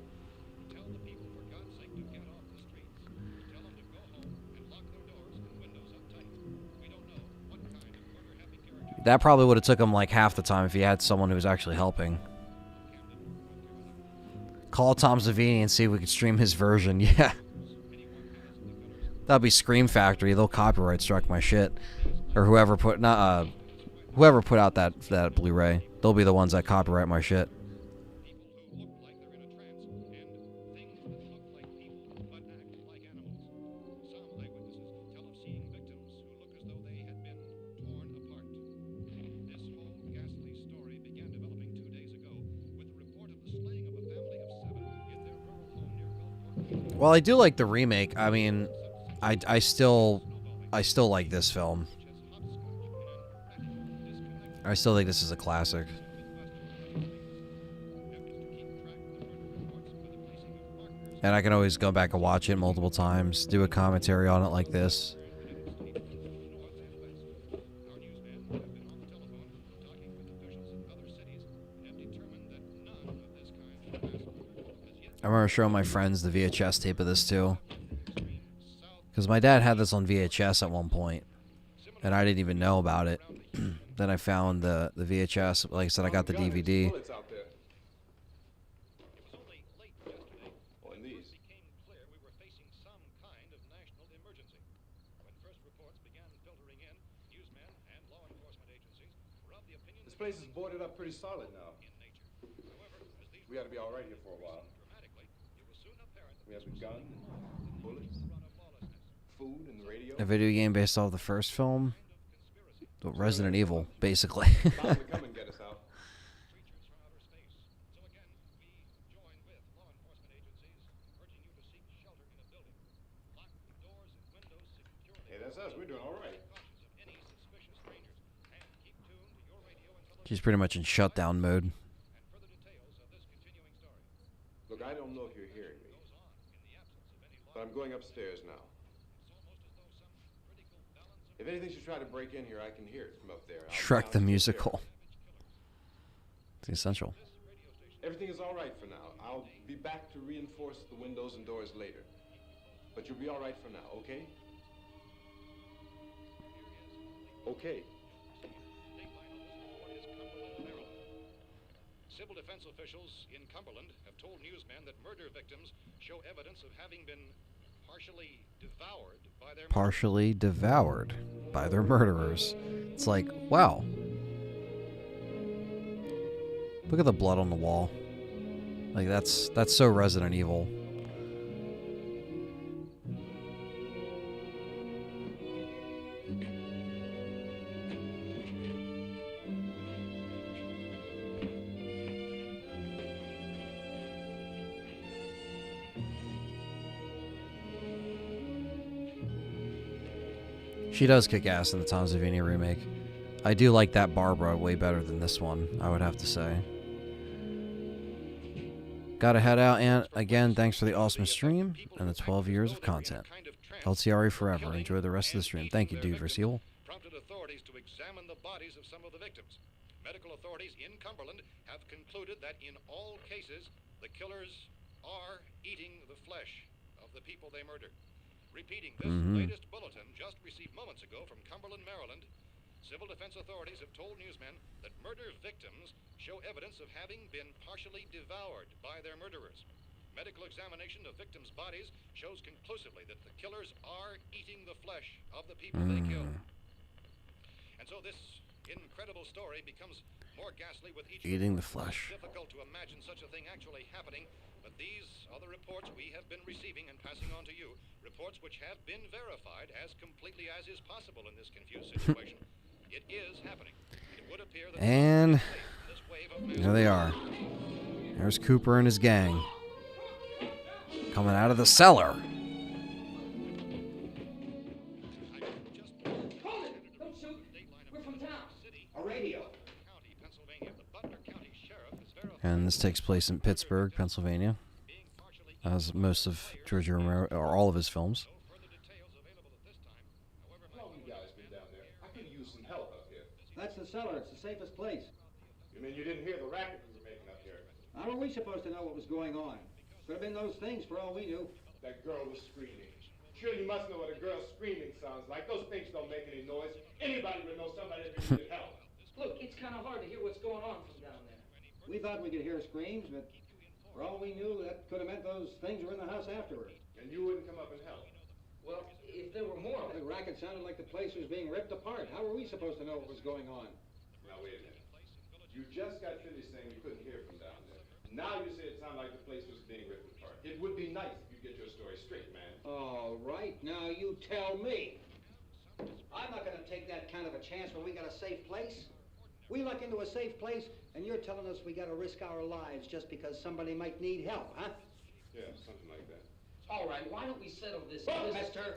That probably would have took him, like, half the time if he had someone who was actually helping. Call Tom Savini and see if we could stream his version. Yeah. That'll be Scream Factory. They'll copyright strike my shit. Or whoever put whoever put out that Blu-ray. They'll be the ones that copyright my shit. Well, I do like the remake. I mean, I still like this film. I still think this is a classic. And I can always go back and watch it multiple times, do a commentary on it like this. I remember showing my friends the VHS tape of this too. Because my dad had this on VHS at one point. And I didn't even know about it. Then I found the VHS. Like I said, I got the DVD. This place is boarded up pretty solid now. We ought to be all right here for a while. We have a gun, and bullets, food, and the radio. A video game based off the first film. Resident Evil, basically. Bound to come and get us out. Hey, that's us. We're doing all right. She's pretty much in shutdown mode. Look, I don't know if you're hearing me, but I'm going upstairs now. If anything should try to break in here, I can hear it from up there. I'll Shrek the take care musical. of it. It's essential. Everything is all right for now. I'll be back to reinforce the windows and doors later. But you'll be all right for now, okay? Okay. Civil defense officials in Cumberland have told newsmen that murder victims show evidence of having been partially devoured by their murderers. It's like, wow. Look at the blood on the wall. Like, that's so Resident Evil. She does kick ass in the Tom Savini remake. I do like that Barbara way better than this one, I would have to say. Gotta head out, and again, thanks for the awesome stream and the 12 years of content. LTRA forever. Enjoy the rest of the stream. Thank you, Dude Verseal. Prompted authorities to examine the bodies of some of the victims. Medical authorities in Cumberland have concluded that in all cases, the killers are eating the flesh of the people they murdered. Repeating this latest bulletin just received moments ago from Cumberland, Maryland, civil defense authorities have told newsmen that murder victims show evidence of having been partially devoured by their murderers. Medical examination of victims' bodies shows conclusively that the killers are eating the flesh of the people they killed. And so this incredible story becomes more ghastly with each Eating the flesh. It's difficult to imagine such a thing actually happening, but these are the reports we have been receiving and passing on to you. Reports which have been verified as completely as is possible in this confused situation. It is happening. It would appear that And there they are. There's Cooper and his gang. Coming out of the cellar. Don't shoot. We're from town. A radio. And this takes place in Pittsburgh, Pennsylvania, as most of George Romero, or all of his films. How long you guys been down there? I could use some help up here. That's the cellar. It's the safest place. You mean you didn't hear the racket we were making up here? How were we supposed to know what was going on? Could have been those things for all we knew. That girl was screaming. Sure, you must know what a girl screaming sounds like. Those things don't make any noise. Anybody would know somebody that needed help. Look, it's kind of hard to hear what's going on from down there. We thought we could hear screams, but for all we knew, that could have meant those things were in the house afterward. And you wouldn't come up and help? Well, if there were more, the racket sounded like the place was being ripped apart. How were we supposed to know what was going on? Now, wait a minute. You just got finished saying you couldn't hear from down there. Now you say it sounded like the place was being ripped apart. It would be nice if you get your story straight, man. All right, now you tell me. I'm not going to take that kind of a chance when we got a safe place. We luck into a safe place, and you're telling us we got to risk our lives just because somebody might need help, huh? Yeah, something like that. All right, why don't we settle this, mister?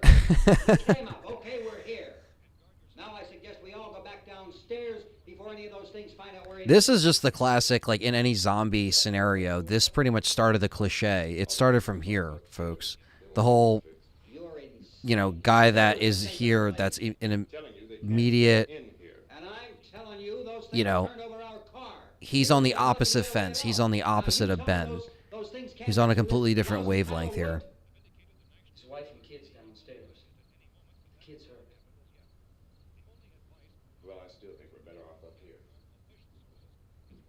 We came up. Okay, we're here. Now I suggest we all go back downstairs before any of those things find out where This is just the classic, like in any zombie scenario, this pretty much started the cliche. It started from here, folks. The whole, you know, guy that is here, that's in an immediate, you know, he's on the opposite fence. He's on the opposite of Ben. He's on a completely different wavelength here. His wife and kids downstairs. The kids hurt. Well, I still think we're better off up here.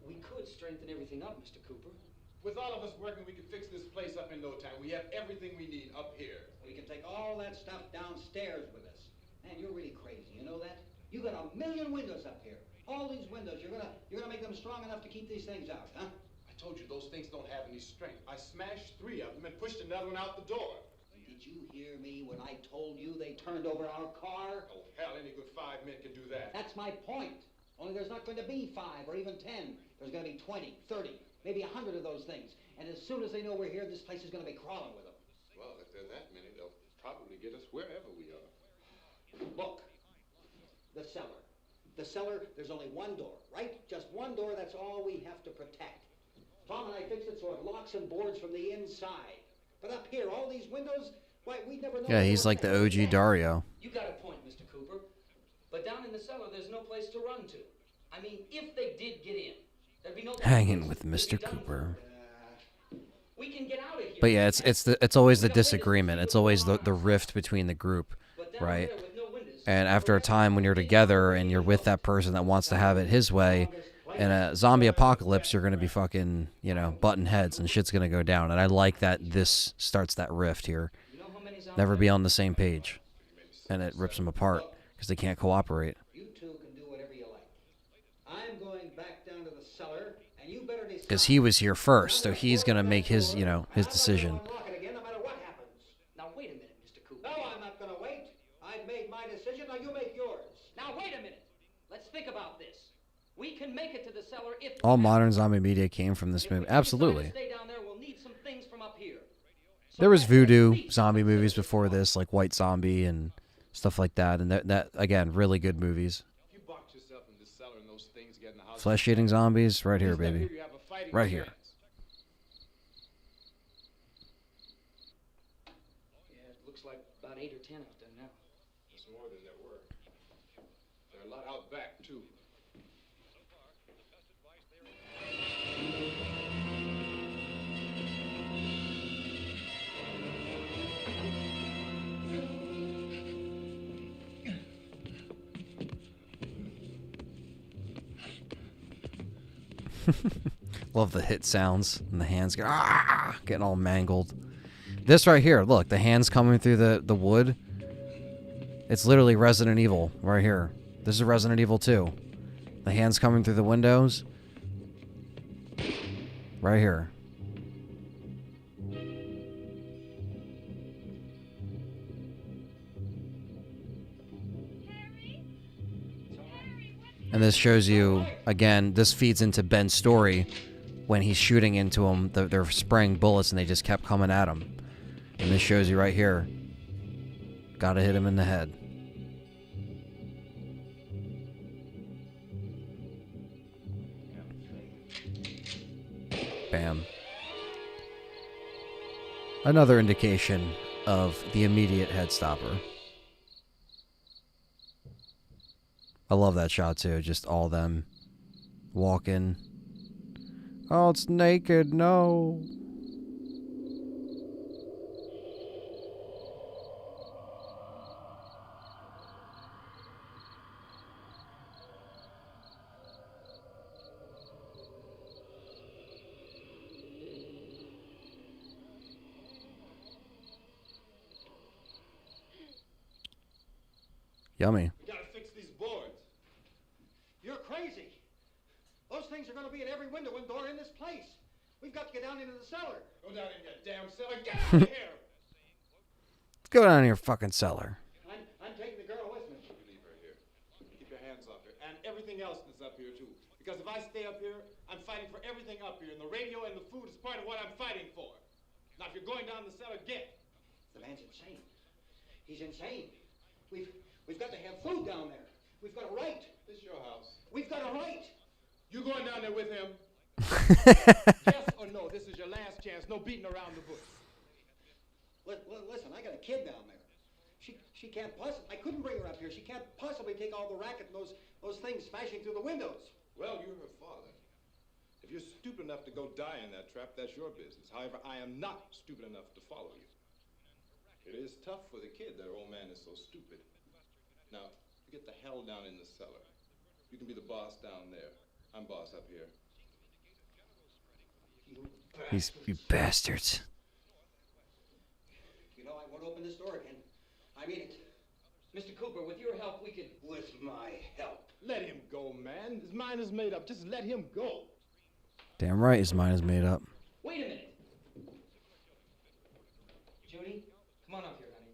We could strengthen everything up, Mr. Cooper. With all of us working, we could fix this place up in no time. We have everything we need up here. We can take all that stuff downstairs with us. Man, you're really crazy. You know that? You got 1 million windows up here. All these windows, you're gonna make them strong enough to keep these things out, huh? I told you those things don't have any strength. I smashed 3 of them and pushed another one out the door. Did you hear me when I told you they turned over our car? Oh, hell, any good 5 men can do that. That's my point. Only there's not going to be 5 or even 10. There's going to be 20, 30, maybe 100 of those things. And as soon as they know we're here, this place is going to be crawling with them. Well, if there are that many, they'll probably get us wherever we are. Look, the cellar. The cellar, there's only one door, right? Just one door, that's all we have to protect. Tom and I fixed it so it locks and boards from the inside. But up here, all these windows, why, we'd never know. Yeah, he's like the OG Dario. You got a point, Mr. Cooper. Hanging with Mr. Cooper. We can get out of here. But yeah, it's always the disagreement. It's always the rift between the group, right? And after a time when you're together and you're with that person that wants to have it his way, in a zombie apocalypse, you're going to be fucking, butting heads and shit's going to go down. And I like that this starts that rift here. Never be on the same page. And it rips them apart because they can't cooperate. You two can do whatever you like. I'm going back down to the cellar, and you better decide. Because he was here first, so he's going to make his, his decision. Now wait a minute, Mr. Cooper. No, I'm not going to wait. I've made my decision. Now you make yours. Now wait a minute. Let's think about this. We can make it to the cellar if All modern zombie media came from this movie. Absolutely. stay down there. We'll need some things from up here. There was voodoo zombie movies before this, like White Zombie and stuff like that. And that again, really good movies. Flesh-eating zombies, right here, baby. Right here. Yeah, it looks like about 8 or 10 out there now. There's more than there were. There are a lot out back, too. Love the hit sounds and the hands getting all mangled. This right here, look, the hands coming through the wood. It's literally Resident Evil right here. This is Resident Evil 2. The hands coming through the windows. Right here. And this shows you, again, this feeds into Ben's story when he's shooting into them. They're spraying bullets and they just kept coming at him. And this shows you right here. Gotta hit him in the head. Bam. Another indication of the immediate head stopper. I love that shot too, just all them walking. Oh, it's naked, no. Yummy. We gotta fix these boards. You're crazy. Those things are gonna be at every window and door in this place. We've got to get down into the cellar. Go down in your damn cellar. Get out of here. Let's go down in your fucking cellar. I'm taking the girl with me. Leave her here. Keep your hands off her. And everything else that's up here, too. Because if I stay up here, I'm fighting for everything up here. And the radio and the food is part of what I'm fighting for. Now, if you're going down the cellar, get. The man's insane. He's insane. We've got to have food down there. We've got a right. This is your house. We've got a right. You going down there with him? Yes or no? This is your last chance. No beating around the bush. Listen, I got a kid down there. She can't possibly. I couldn't bring her up here. She can't possibly take all the racket and those things smashing through the windows. Well, you're her father. If you're stupid enough to go die in that trap, that's your business. However, I am not stupid enough to follow you. It is tough for the kid. That old man is so stupid. Now, you get the hell down in the cellar. You can be the boss down there. I'm boss up here. You bastards. You know, I won't open this door again. I mean it. Mr. Cooper, with your help, we could... With my help. Let him go, man. His mind is made up. Just let him go. Damn right his mind is made up. Wait a minute. Judy, come on up here, honey.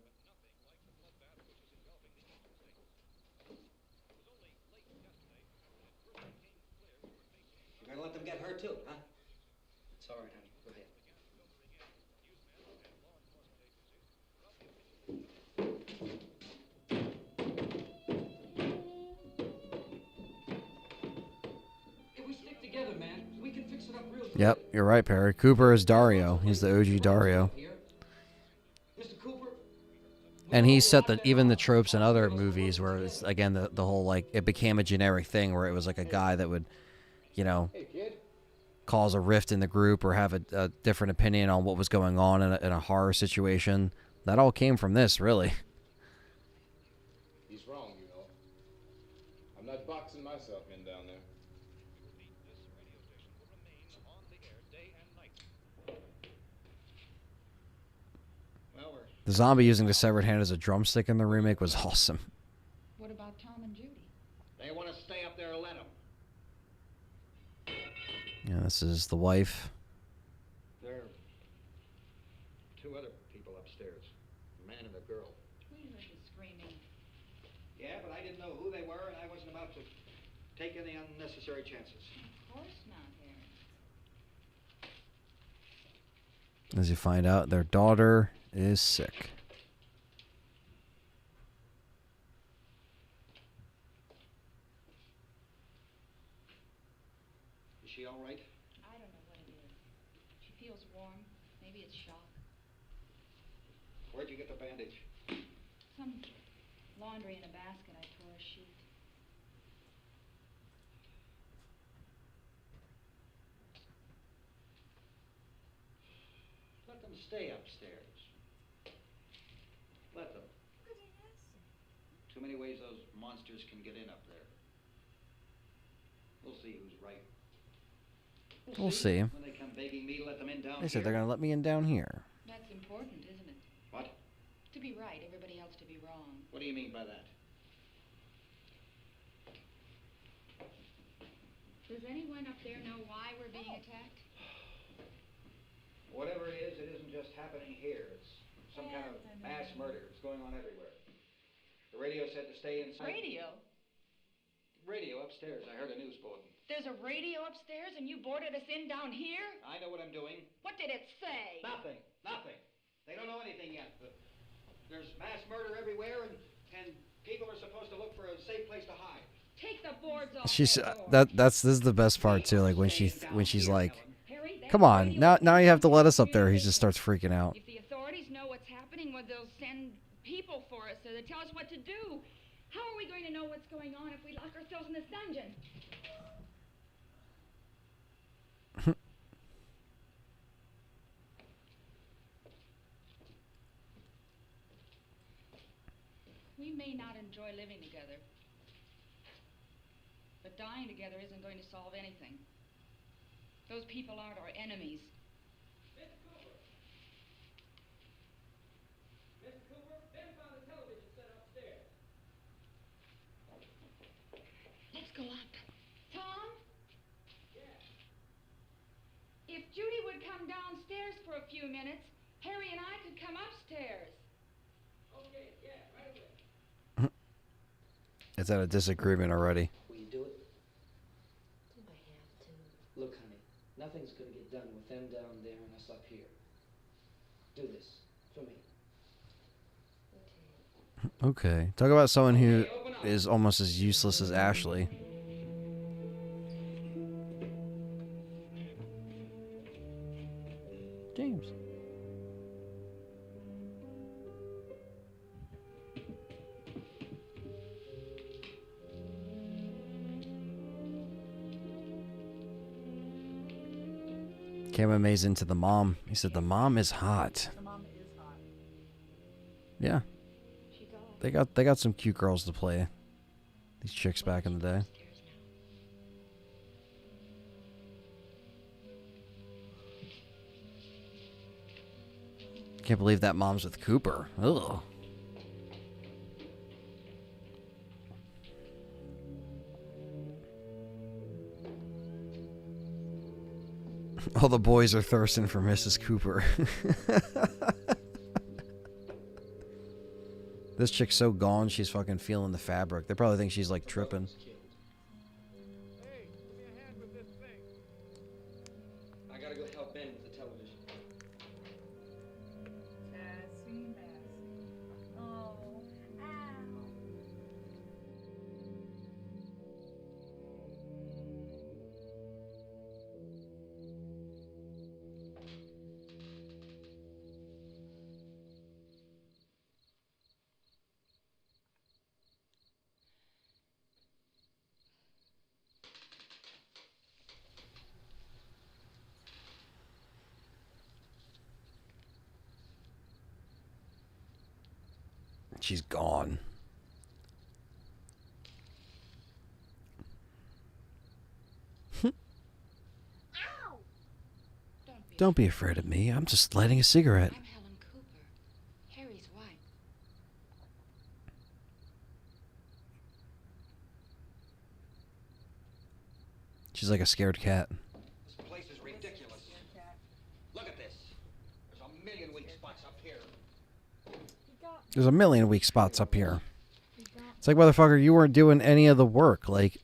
You're gonna let them get hurt too, huh? It's all right, honey. Go ahead. If we stick together, man, we can fix it up real good. Yep, you're right, Perry. Cooper is Dario. He's the OG Dario. Mr. Cooper, And he set even the tropes in other movies where it's, again, the whole, like, it became a generic thing where it was like a guy that would, Hey, kid. cause a rift in the group or have a different opinion on what was going on in a horror situation. That all came from this, really. He's wrong, you know. I'm not boxing myself in down there. The zombie using the severed hand as a drumstick in the remake was awesome. What about Tom and Judy? They want to stay up there and let them. Yeah, this is the wife. There are two other people upstairs, a man and a girl. We heard the screaming. Yeah, but I didn't know who they were, and I wasn't about to take any unnecessary chances. Of course not, Harry. As you find out, their daughter is sick. Is she all right? I don't know what it is. She feels warm. Maybe it's shock. Where'd you get the bandage? Some laundry in a basket. I tore a sheet. Let them stay upstairs. Let them. Too many ways those monsters can get in up there. We'll see who's right. We'll see. When they come begging me to let them in down They said here. they're going to let me in down here. That's important, isn't it? What? To be right, everybody else to be wrong. What do you mean by that? Does anyone up there know why we're being attacked? Whatever it isn't just happening here. It's some kind of mass murder. It's going on everywhere. The radio said to stay inside. Radio? Radio upstairs. I heard a news bulletin. There's a radio upstairs and you boarded us in down here? I know what I'm doing. What did it say? Nothing. Nothing. They don't know anything yet. There's mass murder everywhere, and people are supposed to look for a safe place to hide. Take the boards off. She's this is the best part too. Like when she's like, "Come on, now you have to let us up there." He just starts freaking out. If the authorities know what's happening, well, they'll send people for us so they tell us what to do. How are we going to know what's going on if we lock ourselves in this dungeon? We may not enjoy living together, but dying together isn't going to solve anything. Those people aren't our enemies. Miss Cooper, Ben found a television set upstairs. Let's go up. Tom? Yeah? If Judy would come downstairs for a few minutes, Harry and I could come upstairs. Okay, yeah, right away. It's at a disagreement already. Will you do it? Do I have to? Look, honey, nothing's gonna get done with them down there and us up here. Do this for me. Okay, talk about someone who is almost as useless as Ashley. James. Camera May's into the mom. He said the mom is hot. The mom is hot. Yeah. They got some cute girls to play. These chicks back in the day. Can't believe that mom's with Cooper. Ugh. All the boys are thirsting for Mrs. Cooper. This chick's so gone, she's fucking feeling the fabric. They probably think she's like tripping. I gotta go help Ben with the television. Sassy Massy. Oh, ow. She's gone. Don't be afraid of me. I'm just lighting a cigarette. I'm Helen Cooper, Harry's wife. She's like a scared cat. This place is ridiculous. Look at this. There's a million weak spots up here. There's a million weak spots up here. It's like, motherfucker, you weren't doing any of the work. Like,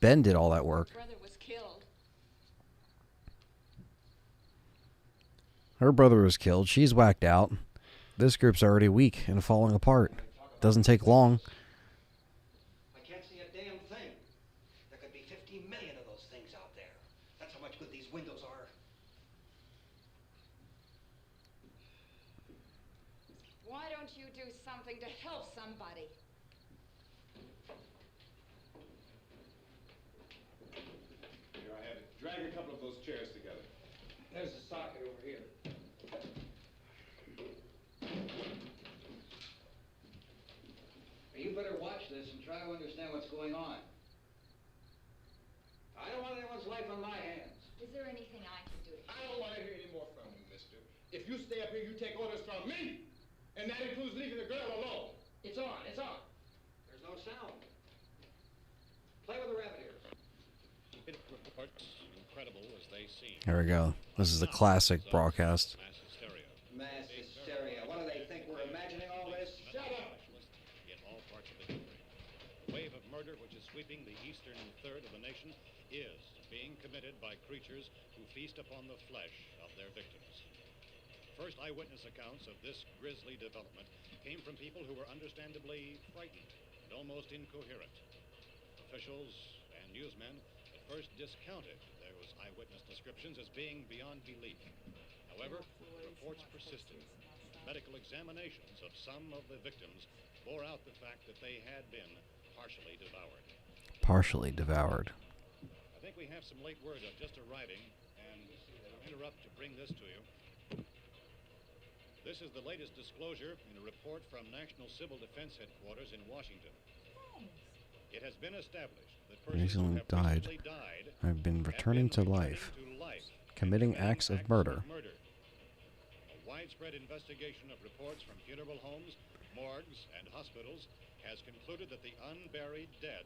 Ben did all that work. Her brother was killed. She's whacked out. This group's already weak and falling apart. Doesn't take long. I can't see a damn thing. There could be 15 million of those things out there. That's how much good these windows are. Why don't you do something to help somebody? Here I have it. Drag a couple of those chairs together. There's the socket over here. You better watch this and try to understand what's going on. I don't want anyone's life on my hands. Is there anything I can do? I don't want to hear any more from you, mister. If you stay up here, you take orders from me. And that includes leaving the girl alone. It's on, it's on. There's no sound. Play with the rabbit ears. Reports, incredible as they seem. Here we go. This is the classic broadcast. Mass hysteria. What do they think? We're imagining all this? Shut up! In all parts of the country. The wave of murder which is sweeping the eastern third of the nation is being committed by creatures who feast upon the flesh of their victims. First eyewitness accounts of this grisly development came from people who were understandably frightened and almost incoherent. Officials and newsmen at first discounted those eyewitness descriptions as being beyond belief. However, reports persisted. Medical examinations of some of the victims bore out the fact that they had been partially devoured. Partially devoured. I think we have some late word of just arriving, and I'll interrupt to bring this to you. This is the latest disclosure in a report from National Civil Defense Headquarters in Washington. It has been established that persons who have recently died have been returning to life, committing acts of murder. A widespread investigation of reports from funeral homes, morgues, and hospitals has concluded that the unburied dead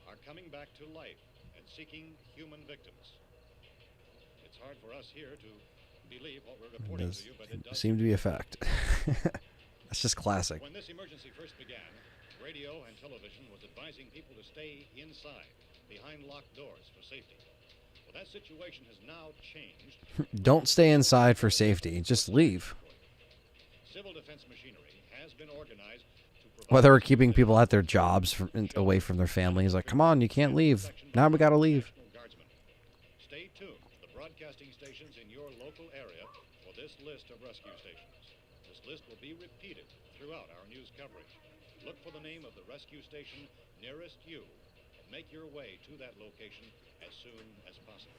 are coming back to life and seeking human victims. It's hard for us here to believe what we're reporting to you, but it does seem to be a fact. That's just classic. When this emergency first began, radio and television was advising people to stay inside, behind locked doors for safety. Well, that situation has now changed. Don't stay inside for safety. Just leave. Civil defense machinery has been organized to provide Whether we're keeping people at their jobs away from their families, like, come on, you can't leave. Now we gotta leave. Stay tuned to the broadcasting stations in your local area for this list of rescue stations. This list will be repeated throughout our news coverage. Look for the name of the rescue station nearest you and make your way to that location as soon as possible.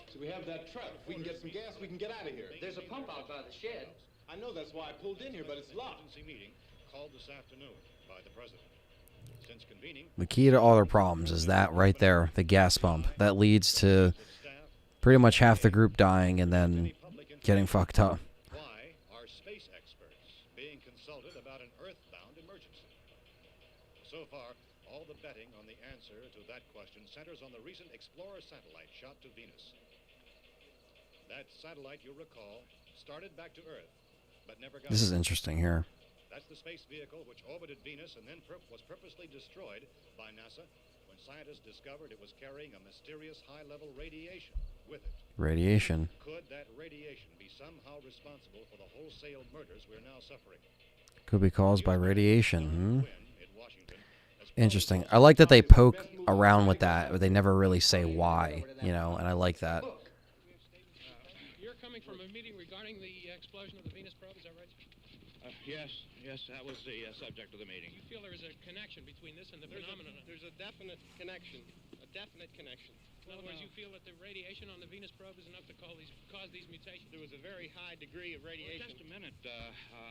So we have that truck. If we can get some gas, we can get out of here. There's a pump out by the shed. I know, that's why I pulled in here, but it's locked. Emergency meeting called this afternoon by the president. Since convening, The key to all their problems is that right there, the gas pump. That leads to pretty much half the group dying and then getting fucked up. why are space experts being consulted about an earthbound emergency? So far, all the betting on the answer to that question centers on the recent Explorer satellite shot to Venus. That satellite, you'll recall, started back to Earth, but never got This is interesting here. That's the space vehicle which orbited Venus and then was purposely destroyed by NASA when scientists discovered it was carrying a mysterious high-level radiation with it. Radiation. Could that radiation be somehow responsible for the wholesale murders we're now suffering? Could be caused by radiation. Interesting. I like that they poke around with that, but they never really say why, you know, and I like that. You're coming from a meeting regarding the explosion of the Venus probe, is that right? Yes, that was the subject of the meeting. You feel there is a connection between this and the phenomenon? There's a definite connection. A definite connection. In other words, you feel that the radiation on the Venus probe is enough to cause these mutations? There was a very high degree of radiation. Well, just a minute.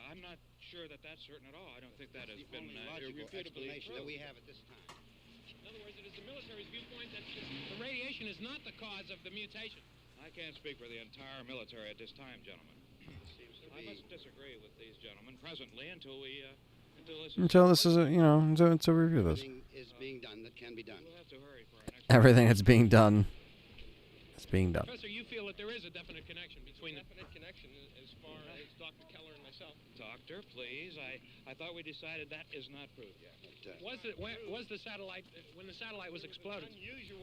I'm not sure that that's certain at all. I don't think that has been Logical irrefutably explanation that proved. we have at this time. In other words, it is the military's viewpoint that the radiation is not the cause of the mutation. I can't speak for the entire military at this time, gentlemen. I must disagree with these gentlemen presently until This is until we review this. Everything is being done that can be done. We'll have to hurry for our next. Everything that's being done is being done. Professor, you feel that there is a definite connection between Definite connection as far as Dr. Keller and myself. Doctor, please. I thought we decided that is not proved yet. Was the satellite when the satellite was exploded?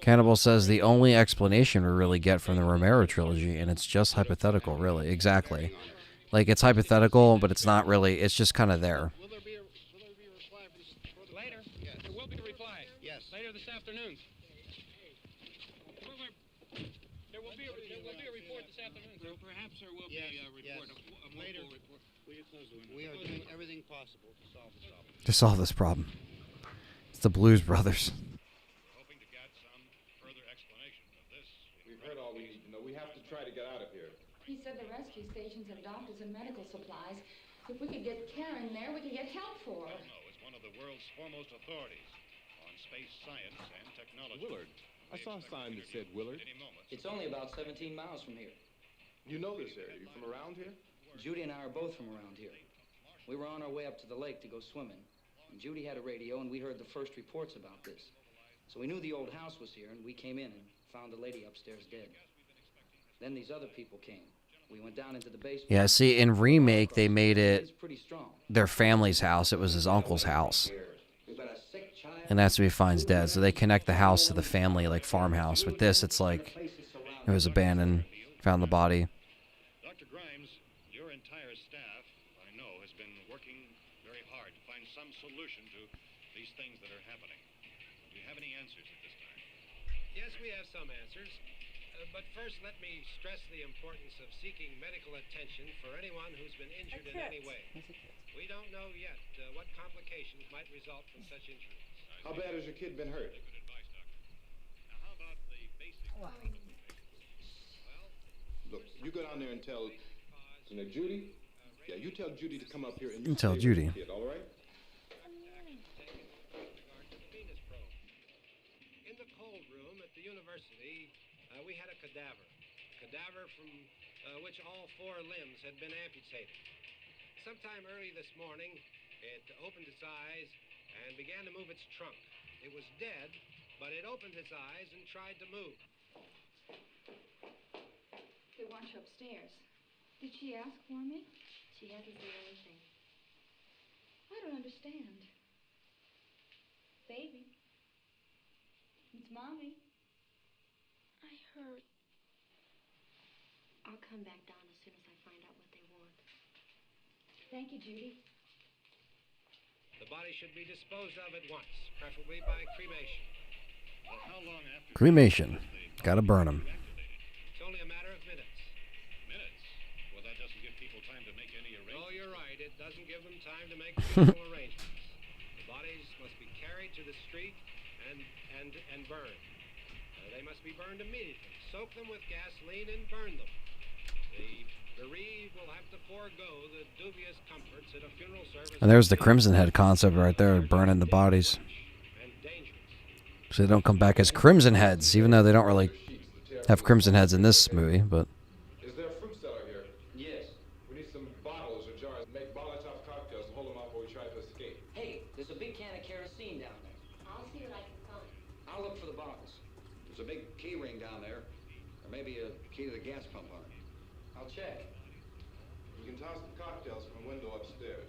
Cannibal says the only explanation we really get from the Romero trilogy, and it's just hypothetical, really. Exactly. Like, it's hypothetical, but it's not really. It's just kind of there. Will there be a reply later? Yes. There will be a reply. Yes. Later this afternoon. There will be a report this afternoon. Perhaps there will be a report. Yes. Later. Will you close the window? We are doing everything possible to solve this problem. To solve this problem. It's the Blues Brothers. Hoping to get some further explanation of this. We've heard all we need to know. We have to try to get out of here. He said the rescue stations have doctors and medical supplies. If we could get care in there, we could get help for her. No, it's one of the world's foremost authorities on space science and technology. Willard. I saw a sign that said Willard. It's only about 17 miles from here. You know this area. You from around here? Judy and I are both from around here. We were on our way up to the lake to go swimming. And Judy had a radio, and we heard the first reports about this. So we knew the old house was here, and we came in and found the lady upstairs dead. Then these other people came. We went down into the basement. Yeah, see, in Remake, they made it their family's house. It was his uncle's house. And that's where he finds dead. So they connect the house to the family, like farmhouse. With this, it's like it was abandoned, found the body. Dr. Grimes, your entire staff, I know, has been working very hard to find some solution to these things that are happening. Do you have any answers at this time? Yes, we have some answers. But first, let me stress the importance of seeking medical attention for anyone who's been injured in any way. We don't know yet what complications might result from such injuries. How bad has your kid been hurt? How about the basic... Look, you go down there and tell, Judy? Yeah, you tell Judy to come up here and You tell stay with Judy. the kid, all right? In the cold room at the university, we had a cadaver from which all 4 limbs had been amputated. Sometime early this morning, it opened its eyes and began to move its trunk. It was dead, but it opened its eyes and tried to move. They want you upstairs. Did she ask for me? She hasn't said anything. I don't understand. Baby. It's Mommy. I heard. I'll come back down as soon as I find out what they want. Thank you, Judy. The body should be disposed of at once, preferably by cremation. Well, how long after... Cremation. Gotta burn them. It's only a matter of minutes. Minutes? Well, that doesn't give people time to make any arrangements. Oh, you're right. It doesn't give them time to make suitable arrangements. The bodies must be carried to the street and burned. They must be burned immediately. Soak them with gasoline and burn them. The bereaved will have to forego the dubious comforts at a funeral service. And there's the Crimson Head concept right there, burning the bodies. So they don't come back as Crimson Heads, even though they don't really have Crimson Heads in this movie, but... Is there a fruit cellar here? Yes. We need some bottles or jars. Make Molotov cocktails and hold them up while we try to escape. Hey, there's a big can of kerosene down there. I'll see what I can find. I'll look for the bottles. There's a big key ring down there. Or maybe a key to the gas pump on it. I'll check. We can toss the cocktails from a window upstairs.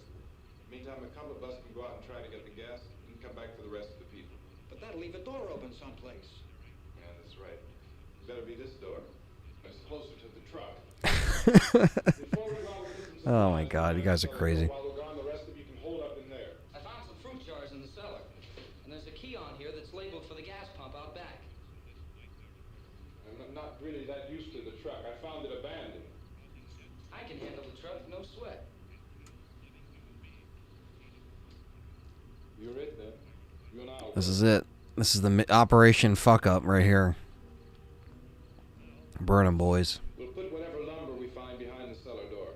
Meantime, a couple of us can go out and try to get the gas and come back for the rest of the people. But that'll leave a door open someplace. Yeah, that's right. It better be this door. It's closer to the truck. Oh my god, you guys are crazy. While we're gone, the rest of you can hold up in there. I found some fruit jars in the cellar. And there's a key on here that's labeled for the gas pump out back. I'm not really that used to the truck. I found it abandoned. I can handle the truck, no sweat. This is it. This is the Operation Fuck Up right here. Burn 'em, boys. We'll put whatever lumber we find behind the cellar door.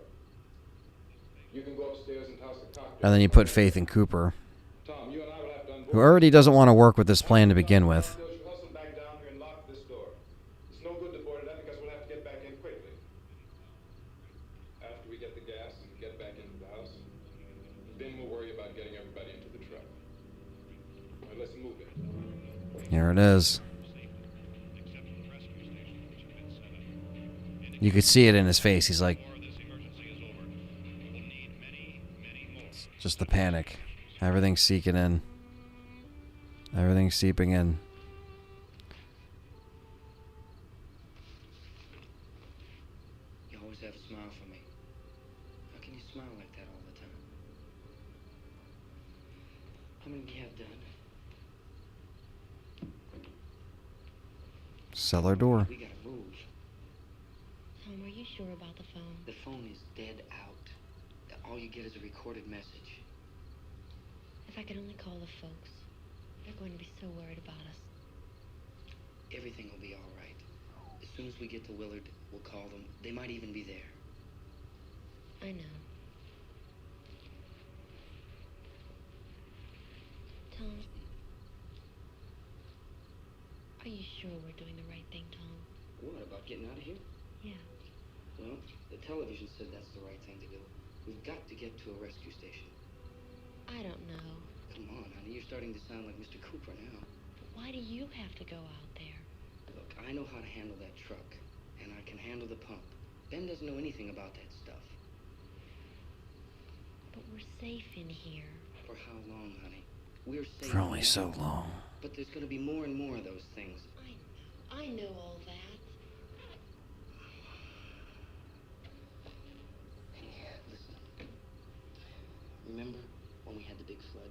You can go upstairs and toss the cocktail. And then you put faith in Cooper, Tom, you and I will have to unboard. who already doesn't want to work with this plan to begin with. You hustle back down here and lock this door. It's no good to board it up because we'll have to get back in quickly. After we get the gas and get back into the house, then we'll worry about getting everybody into the truck. All right, let's move it. Here it is. You could see it in his face. He's like, it's just the panic. Everything's seeping in. Everything's seeping in. You always have a smile for me. How can you smile like that all the time? How many do you have done? Cellar door. We gotta move. Tom, are you sure about the phone? The phone is dead out. All you get is a recorded message. If I could only call the folks. They're going to be so worried about us. Everything will be all right. As soon as we get to Willard, we'll call them. They might even be there. I know. Tom, are you sure we're doing the right thing, Tom? What, about getting out of here? Yeah. Well, the television said that's the right thing to do. We've got to get to a rescue station. I don't know. Come on, honey. You're starting to sound like Mr. Cooper now. But why do you have to go out there? Look, I know how to handle that truck, and I can handle the pump. Ben doesn't know anything about that stuff. But we're safe in here. For how long, honey? We're safe For only now. so long. But there's going to be more and more of those things. I know all that. Remember when we had the big flood?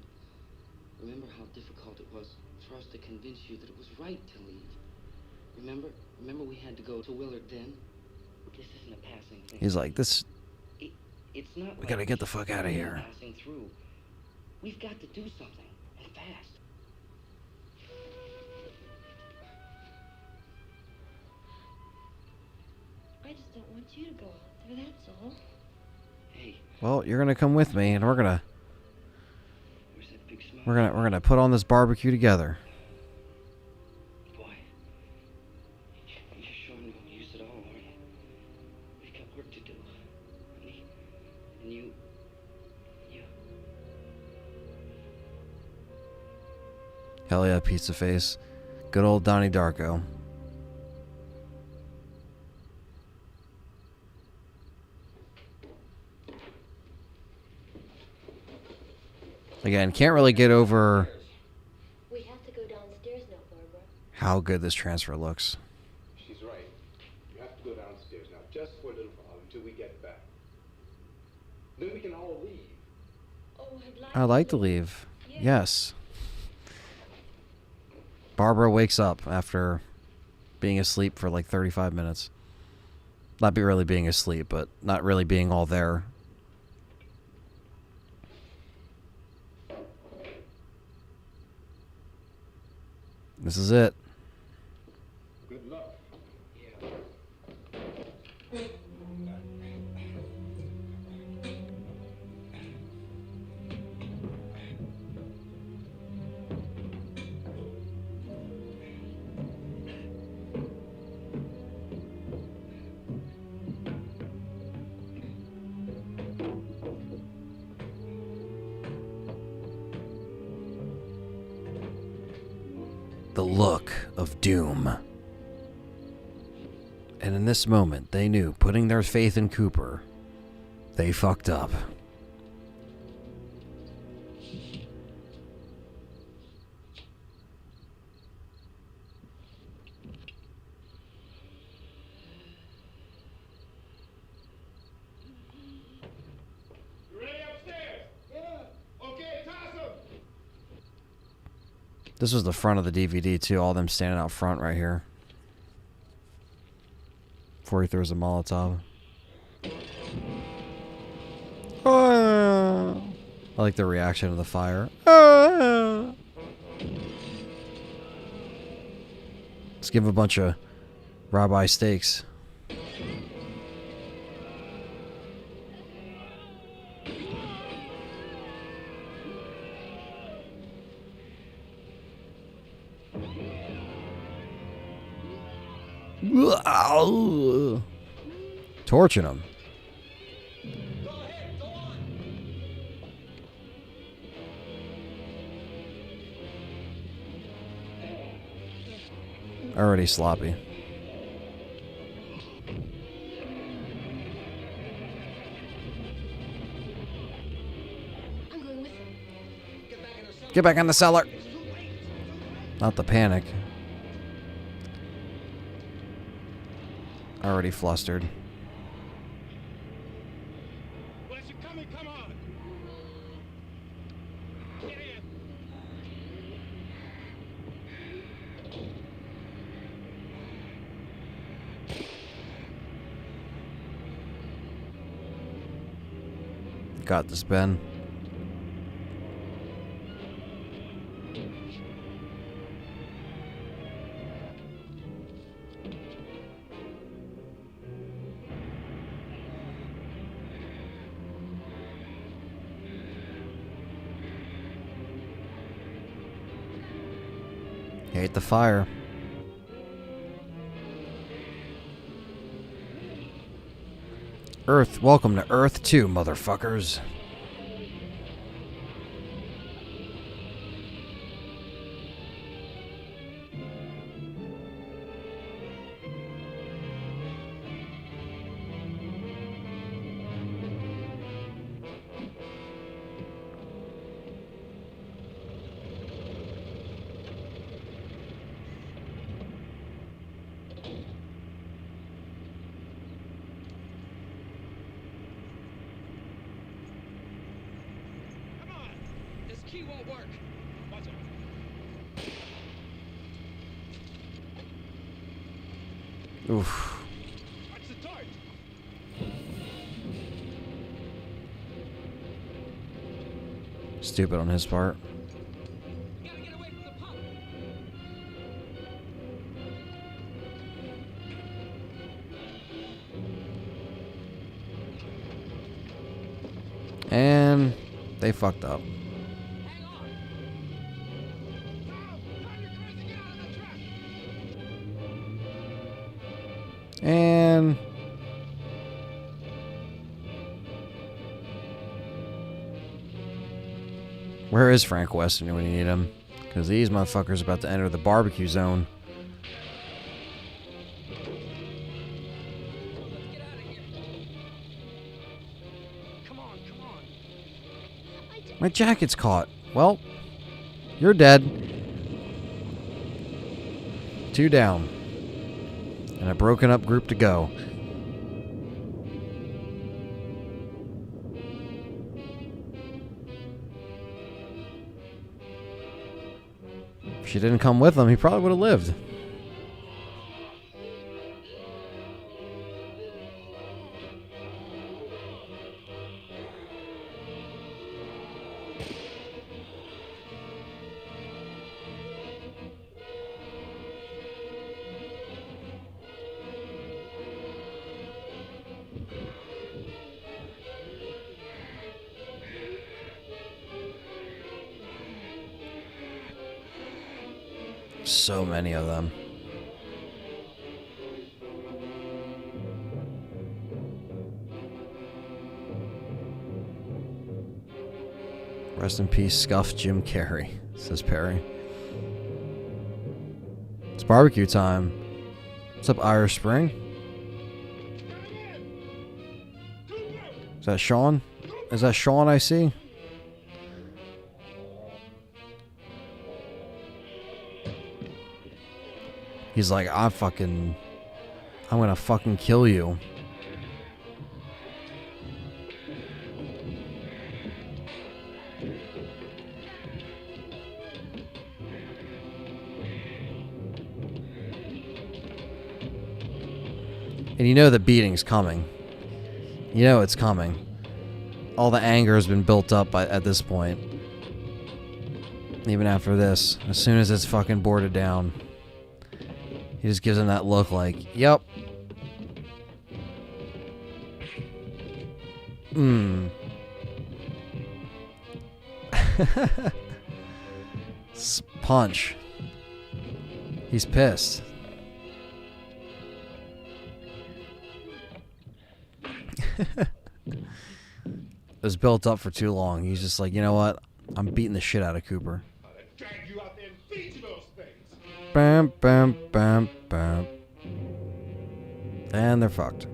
Remember how difficult it was for us to convince you that it was right to leave? Remember we had to go to Willard then? This isn't a passing thing. He's like, this. It's not. We gotta get the fuck out of here. Passing through. We've got to do something, and fast. I just don't want you to go out there, that's all. Hey. Well, you're gonna come with me, and we're gonna Where's that big smile? we're gonna put on this barbecue together. Boy, you're sure no use at all, are you? We've got work to do, honey. And you. Hell yeah, pizza face. Good old Donnie Darko. Again, can't really get over We have to go downstairs now, Barbara. how good this transfer looks. She's right. You have to go downstairs now, just for a little while, until we get back. Then we can all leave. Oh, I'd like to leave. Yes. Barbara wakes up after being asleep for like 35 minutes. Not really being asleep, but not really being all there. This is it. Good luck. The look of doom. And in this moment, they knew, putting their faith in Cooper, they fucked up. You ready upstairs? Yeah. Okay, toss 'em. This was the front of the DVD, too. All them standing out front right here. Before he throws a Molotov. I like the reaction of the fire. give him a bunch of ribeye steaks. Torching him. Already sloppy. Get back in the cellar. Not the panic. Already flustered. Come on. Get in. Got this, Ben. Hate the fire. Earth, welcome to Earth 2, motherfuckers. Key won't work. Watch it. Oof. Watch the dart. Stupid on his part. Gotta get away from the pump. And they fucked up. And where is Frank Weston when you need him? Because these motherfuckers are about to enter the barbecue zone. My jacket's caught. Well, you're dead. 2 down. And a broken up group to go. If she didn't come with him, he probably would have lived. So many of them. Rest in peace, scuffed Jim Carrey, says Perry. It's barbecue time. What's up, Irish Spring? Is that Sean? Is that Sean I see? He's like, I'm gonna fucking kill you. And you know the beating's coming. You know it's coming. All the anger has been built up at this point. Even after this. As soon as it's fucking boarded down. He just gives him that look like, yep. Punch. He's pissed. It was built up for too long. He's just like, you know what? I'm beating the shit out of Cooper. Drag you out there and feed you those things. Bam, bam, bam, bam. And they're fucked.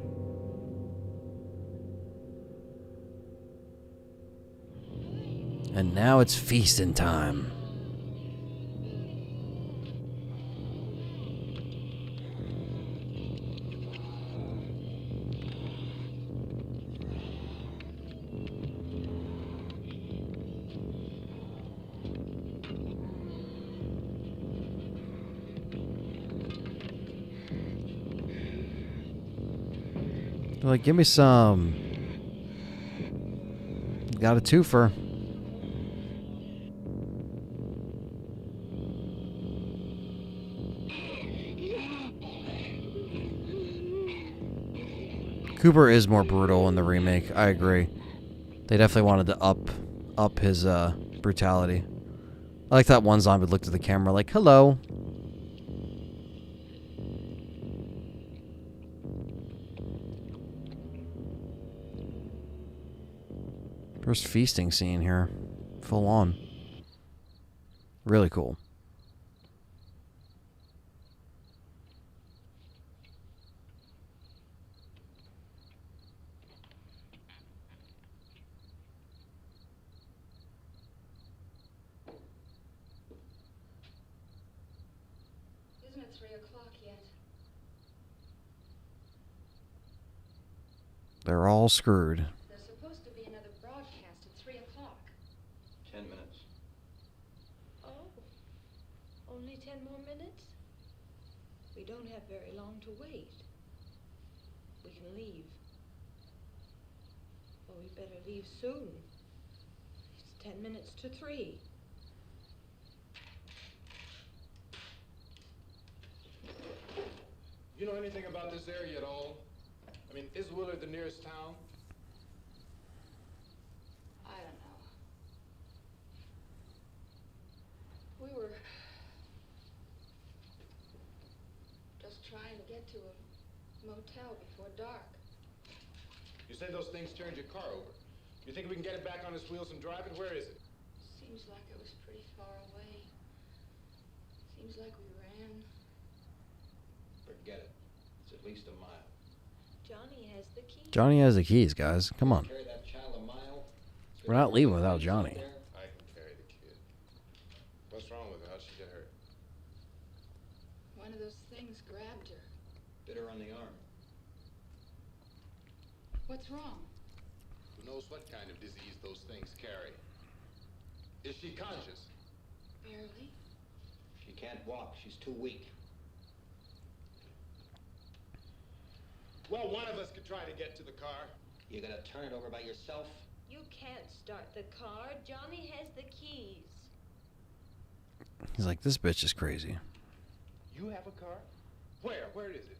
And now it's feasting time. They're like, give me some. Got a twofer. Cooper is more brutal in the remake. I agree. They definitely wanted to up his brutality. I like that one zombie looked at the camera like, hello. First feasting scene here. Full on. Really cool. Isn't it 3 o'clock yet? They're all screwed. There's supposed to be another broadcast at 3 o'clock. 10 minutes. Oh, only 10 more minutes? We don't have very long to wait. We can leave. Well, we better leave soon. It's 10 minutes to 3. You know anything about this area at all? I mean, is Willard the nearest town? I don't know. We were just trying to get to a motel before dark. You said those things turned your car over. You think we can get it back on its wheels and drive it? Where is it? Seems like it was pretty far away. Seems like we ran. Forget it. It's at least a mile. Johnny has the key. Johnny has the keys, guys. Come on. Carry that child a mile. We're not leaving without Johnny. I can carry the kid. What's wrong with her? How'd she get hurt? One of those things grabbed her. Bit her on the arm. What's wrong? Who knows what kind of disease those things carry? Is she conscious? Barely. She can't walk. She's too weak. Well, one of us could try to get to the car. You gonna turn it over by yourself? You can't start the car. Johnny has the keys. He's like, this bitch is crazy. You have a car? Where? Where is it?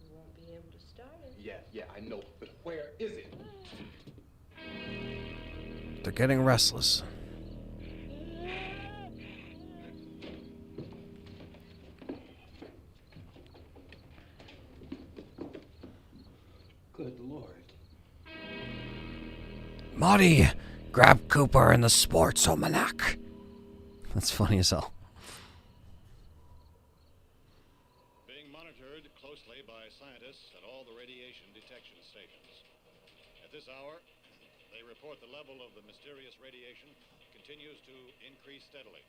You won't be able to start it. Yeah, I know. But where is it? They're getting restless. Good Lord. Marty, grab Cooper in the sports almanac. That's funny as hell. Being monitored closely by scientists at all the radiation detection stations. At this hour, they report the level of the mysterious radiation continues to increase steadily.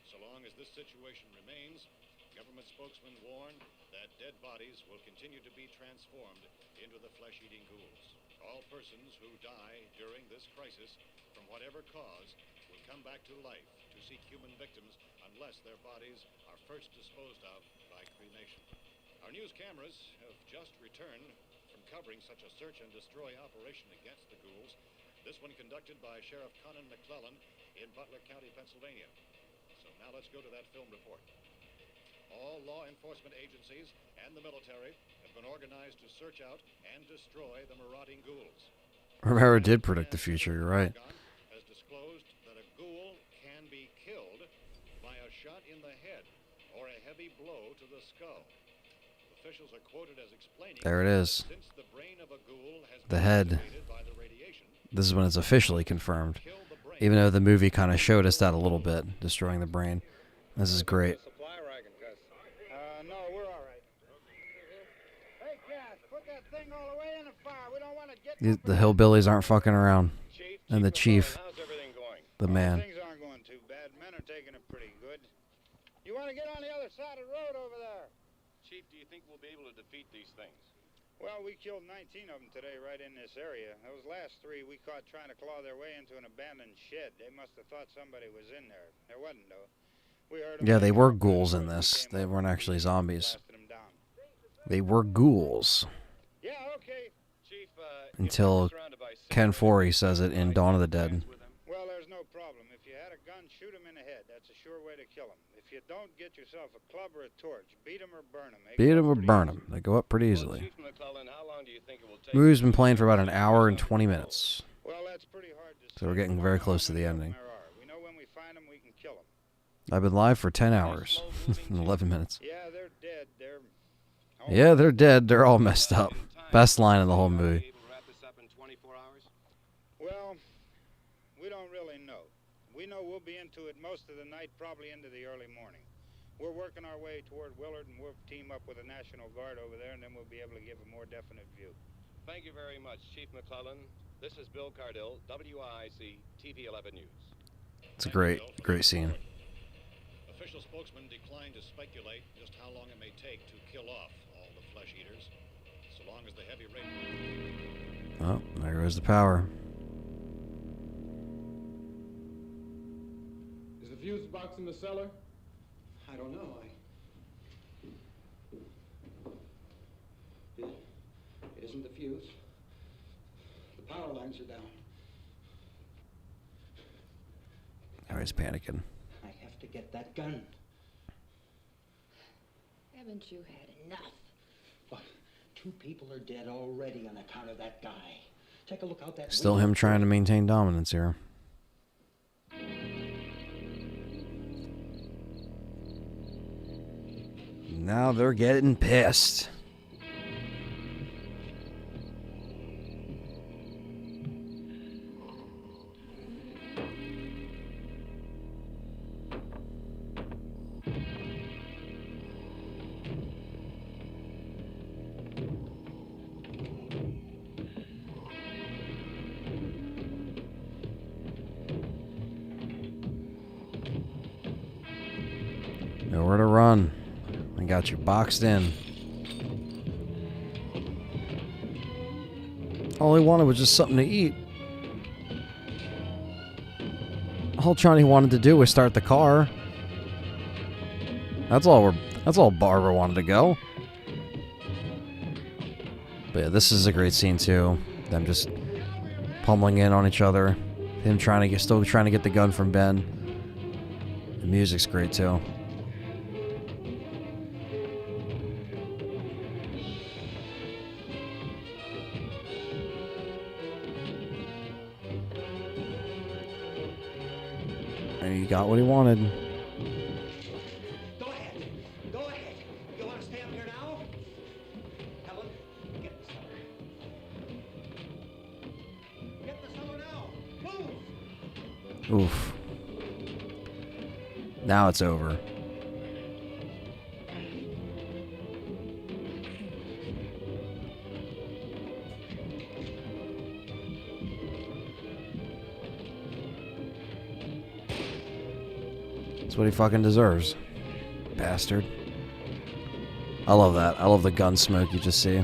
So long as this situation remains, government spokesmen warn that dead bodies will continue to be transformed into the flesh-eating ghouls. All persons who die during this crisis, from whatever cause, will come back to life to seek human victims unless their bodies are first disposed of by cremation. Our news cameras have just returned from covering such a search and destroy operation against the ghouls, this one conducted by Sheriff Conan McClellan in Butler County, Pennsylvania. So now let's go to that film report. All law enforcement agencies and the military have been organized to search out and destroy the marauding ghouls. Romero did predict the future, you're right. Has disclosed that a ghoul can be killed by a shot in the head or a heavy blow to the skull. Officials are quoted as explaining There it is. since the brain of a ghoul has The been head. activated by the radiation, This is when it's officially confirmed. Even though the movie kind of showed us that a little bit, destroying the brain. This is great. No, we're all right. Hey, Cass, put that thing all the way in the fire. We don't want to get... The hillbillies aren't fucking around. And the chief, the man. Things aren't going too bad. Men are taking it pretty good. You want to get on the other side of the road over there? Chief, do you think we'll be able to defeat these things? Well, we killed 19 of them today right in this area. Those last 3 we caught trying to claw their way into an abandoned shed. They must have thought somebody was in there. There wasn't, though. We heard 'em. Yeah, they were ghouls in this. They weren't actually zombies. They were ghouls. Yeah, okay. Chief, Until Ken Forey says it in Dawn of the Dead. Well, there's no problem. If you had a gun, shoot him in the head. That's a sure way to kill him. If you don't, get yourself a club or a torch. Beat him or burn him. Beat them or burn them. They go up pretty easily. Chief McClellan, how long do you think it will take? The movie's been playing for about an hour and 20 minutes. Well, that's pretty hard to So we're getting very close to the ending. We know when we find them, we can kill them. I've been live for 10 hours and 11 minutes. Yeah, they're dead. Yeah, they're dead. They're all messed up. Best line in the whole movie. Well, we don't really know. We know we'll be into it most of the night, probably into the early morning. We're working our way toward Willard, and we'll team up with the National Guard over there, and then we'll be able to give a more definite view. Thank you very much, Chief McClellan. This is Bill Cardill, WIC TV 11 News. It's a great scene. official spokesman declined to speculate just how long it may take to kill off all the flesh eaters, so long as the heavy rain... Oh, there goes the power. Is the fuse box in the cellar? I don't know. It isn't the fuse. The power lines are down. Now he's panicking. I have to get that gun. Haven't you had enough? What? 2 people are dead already on account of that guy. Take a look out that Still window. him trying to maintain dominance here. Now they're getting pissed. Nowhere to run. I got you boxed in. All he wanted was just something to eat. All Johnny wanted to do was start the car. That's all Barbara wanted to go. But yeah, this is a great scene too. Them just pummeling in on each other. Him still trying to get the gun from Ben. The music's great too. And he got what he wanted. Go ahead. Go ahead. You want to stay up here now? Helen, get the cellar. Get the cellar now. Move. Oof. Now it's over. That's what he fucking deserves. Bastard. I love that. I love the gun smoke you just see.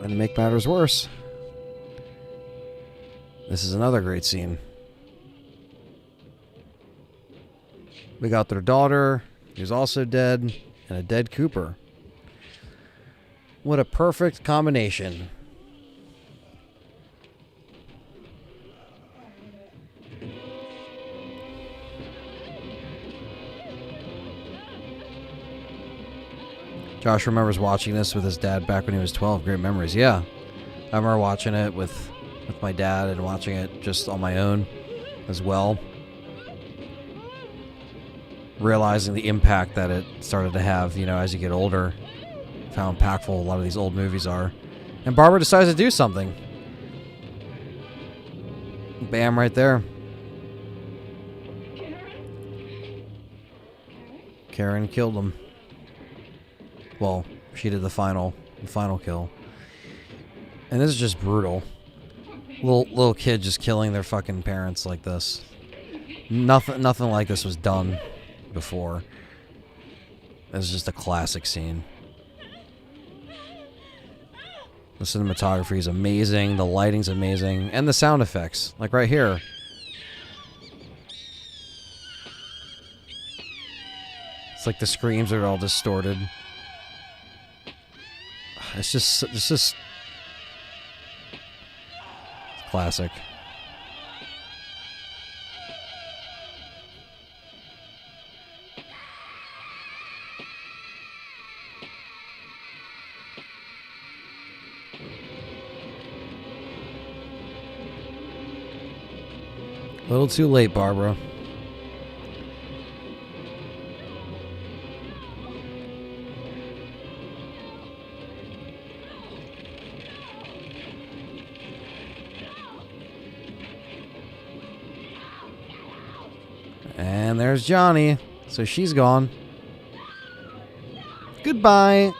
And to make matters worse, this is another great scene. We got their daughter, who's also dead, and a dead Cooper. What a perfect combination. Josh remembers watching this with his dad back when he was 12. Great memories. Yeah. I remember watching it with my dad and watching it just on my own as well. Realizing the impact that it started to have, you know, as you get older. How impactful a lot of these old movies are. And Barbara decides to do something. Bam, right there. Karen killed him. Well, she did the final kill. And this is just brutal. Little kid just killing their fucking parents like this. Nothing like this was done before. This is just a classic scene. The cinematography is amazing, the lighting's amazing, and the sound effects, like right here. It's like the screams are all distorted. It's just classic. A little too late, Barbara. And there's Johnny. So she's gone. Goodbye.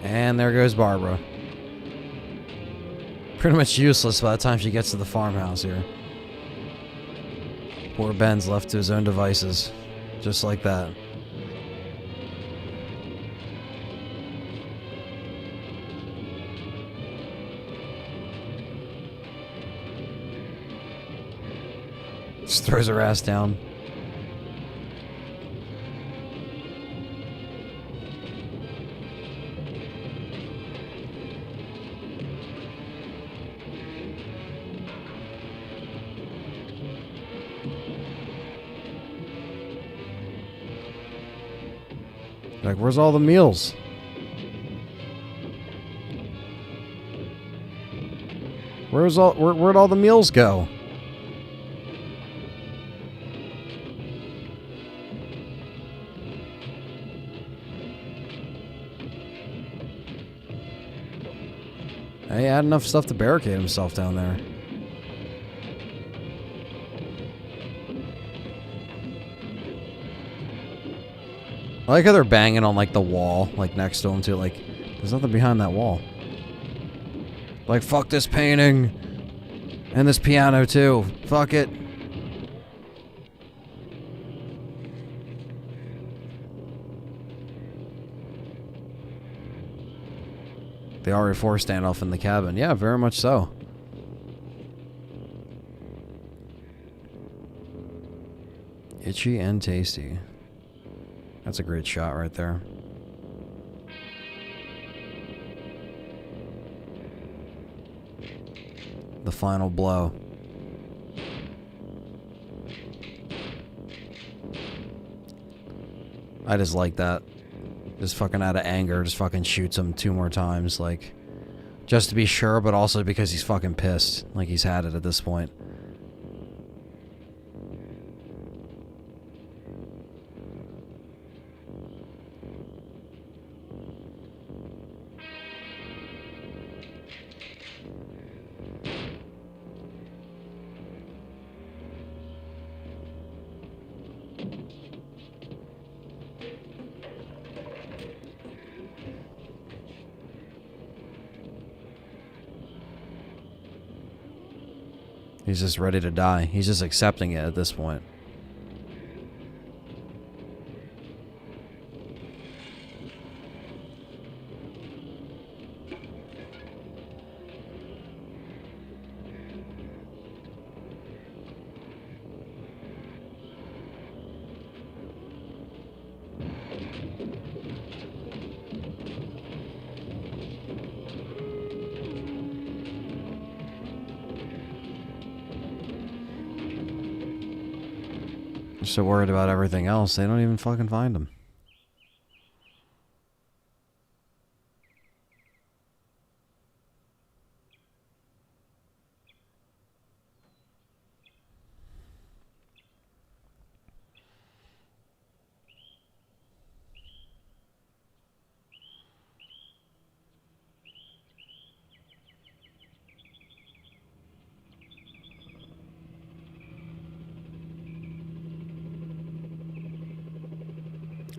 And there goes Barbara. Pretty much useless by the time she gets to the farmhouse here. Poor Ben's left to his own devices. Just like that. Just throws her ass down. Like, where's all the meals? Where'd all the meals go? He had enough stuff to barricade himself down there. I like how they're banging on, like, the wall, like, next to him, too. Like, there's nothing behind that wall. Like, fuck this painting. And this piano, too. Fuck it. The RE4 standoff in the cabin. Yeah, very much so. Itchy and tasty. That's a great shot right there. The final blow. I just like that. Just fucking out of anger, just fucking shoots him 2 more times, like, just to be sure, but also because he's fucking pissed. Like, he's had it at this point. He's just ready to die. He's just accepting it at this point. They're so worried about everything else, they don't even fucking find him.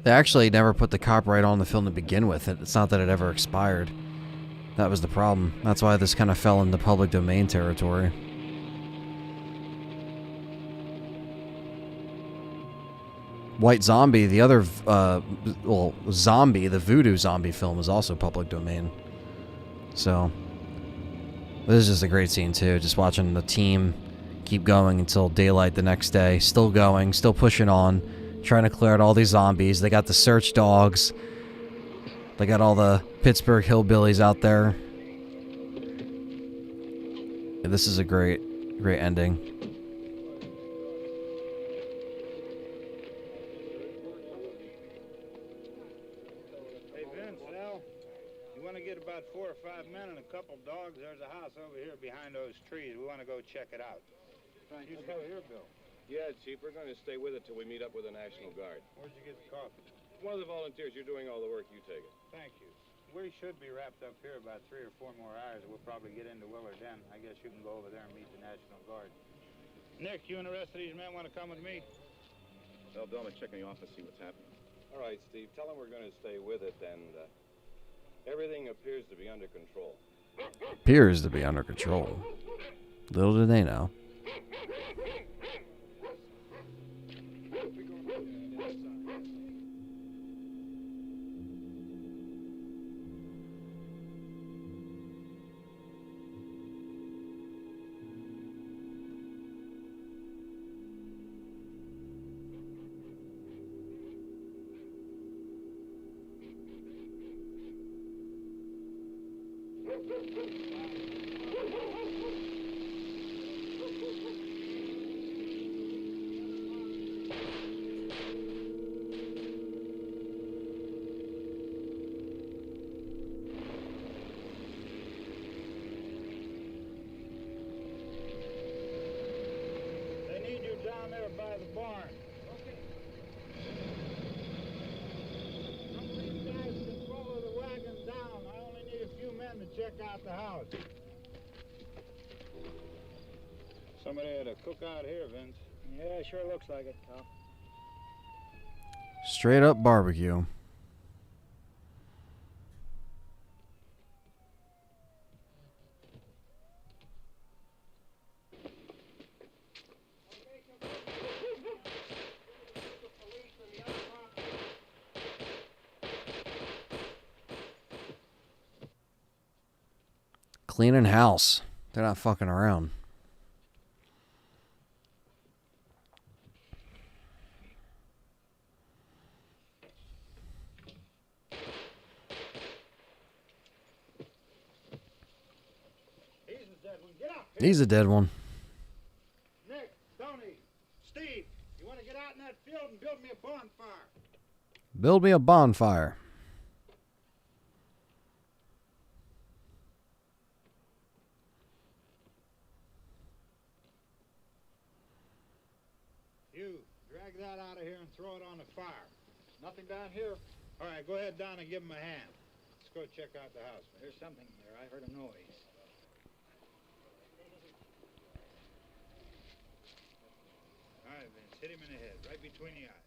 They actually never put the copyright on the film to begin with. It's not that it ever expired. That was the problem. That's why this kind of fell into public domain territory. White Zombie, the other, Zombie, the Voodoo Zombie film, is also public domain. So, this is just a great scene too. Just watching the team keep going until daylight the next day. Still going, still pushing on. Trying to clear out all these zombies. They got the search dogs. They got all the Pittsburgh hillbillies out there. Yeah, this is a great ending. Hey, Vince, Al, you want to get about 4 or 5 men and a couple dogs? There's a house over here behind those trees. We want to go check it out. You go here, Bill. Yeah, Chief, we're going to stay with it till we meet up with the National Guard. Where'd you get the coffee? One of the volunteers. You're doing all the work. You take it. Thank you. We should be wrapped up here about 3 or 4 more hours. We'll probably get into Willard then. I guess you can go over there and meet the National Guard. Nick, you and the rest of these men want to come with me? Tell Bill to check in the office, see what's happening. All right, Steve. Tell him we're going to stay with it, and everything appears to be under control. Appears to be under control. Little do they know. They need you down there by the barn. Okay. Some of these guys can follow the wagon down. I only need a few men to check out the house. Somebody had a cookout here, Vince. Yeah, sure looks like it, Tom. Straight up barbecue. Cleaning house. They're not fucking around. He's a dead one. Nick, Tony, Steve, you want to get out in that field and build me a bonfire? Build me a bonfire. You, drag that out of here and throw it on the fire. Nothing down here. All right, go ahead down and give him a hand. Let's go check out the house. There's something there. I heard a noise. All right, Vince, hit him in the head, right between the eyes.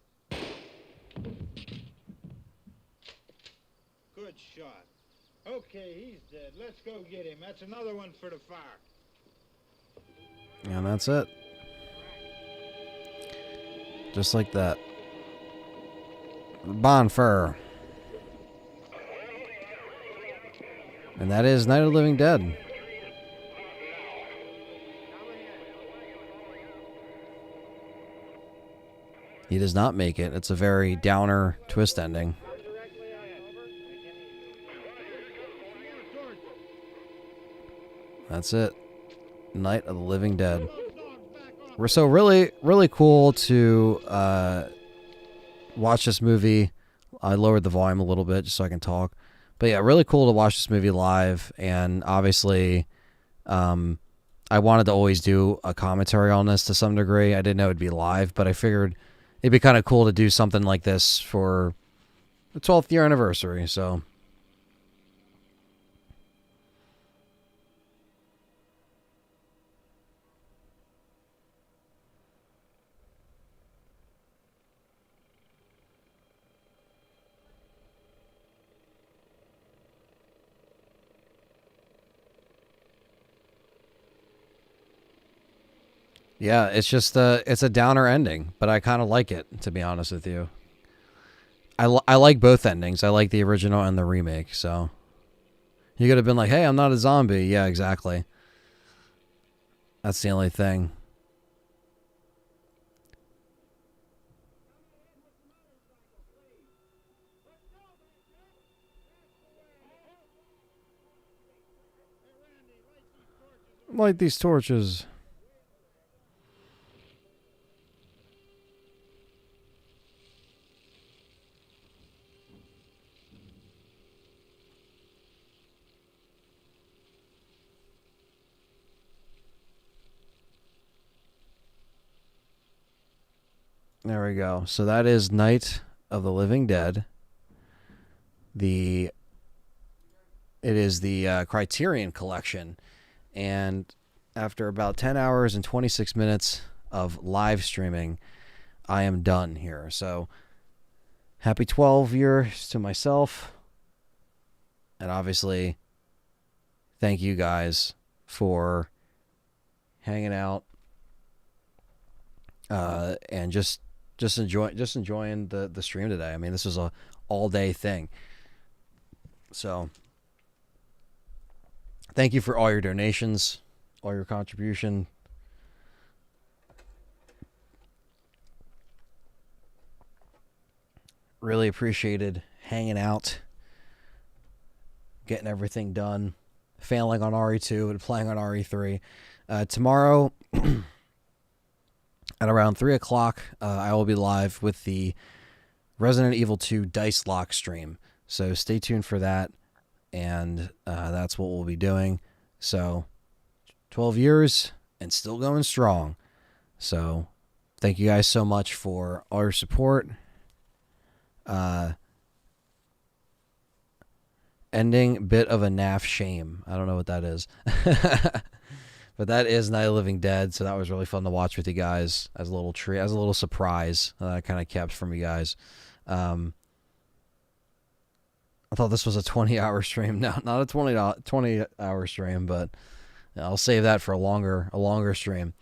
Good shot. Okay, he's dead. Let's go get him. That's another one for the fire. And that's it. Just like that. Bonfire. And that is Night of the Living Dead. He does not make it. It's a very downer twist ending. That's it. Night of the Living Dead. We're so really cool to watch this movie. I lowered the volume a little bit just so I can talk. But yeah, really cool to watch this movie live. And obviously, I wanted to always do a commentary on this to some degree. I didn't know it'd be live, but I figured it'd be kind of cool to do something like this for the 12th year anniversary. So yeah, it's just it's a downer ending, but I kind of like it, to be honest with you. I like both endings. I like the original and the remake. So you could have been like, "Hey, I'm not a zombie." Yeah, exactly. That's the only thing. Light these torches. There we go. So that is Night of the Living Dead. It is the Criterion Collection. And after about 10 hours and 26 minutes of live streaming, I am done here. So happy 12 years to myself. And obviously, thank you guys for hanging out and just enjoying the stream today. I mean, this was a all-day thing. So thank you for all your donations, all your contribution. Really appreciated hanging out, getting everything done, failing on RE2 and playing on RE3. Tomorrow at around 3 o'clock, I will be live with the Resident Evil 2 Dice Lock stream. So stay tuned for that. And that's what we'll be doing. So 12 years and still going strong. So thank you guys so much for all your support. Ending bit of a naff shame. I don't know what that is. But that is Night of the Living Dead. So that was really fun to watch with you guys as a little treat, as a little surprise that I kind of kept from you guys. I thought this was a 20-hour stream. No, not a 20-hour stream, but I'll save that for a longer stream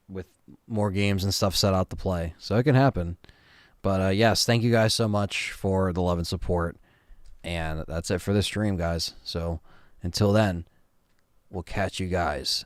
with more games and stuff set out to play. So it can happen. But yes, thank you guys so much for the love and support. And that's it for this stream, guys. So until then, we'll catch you guys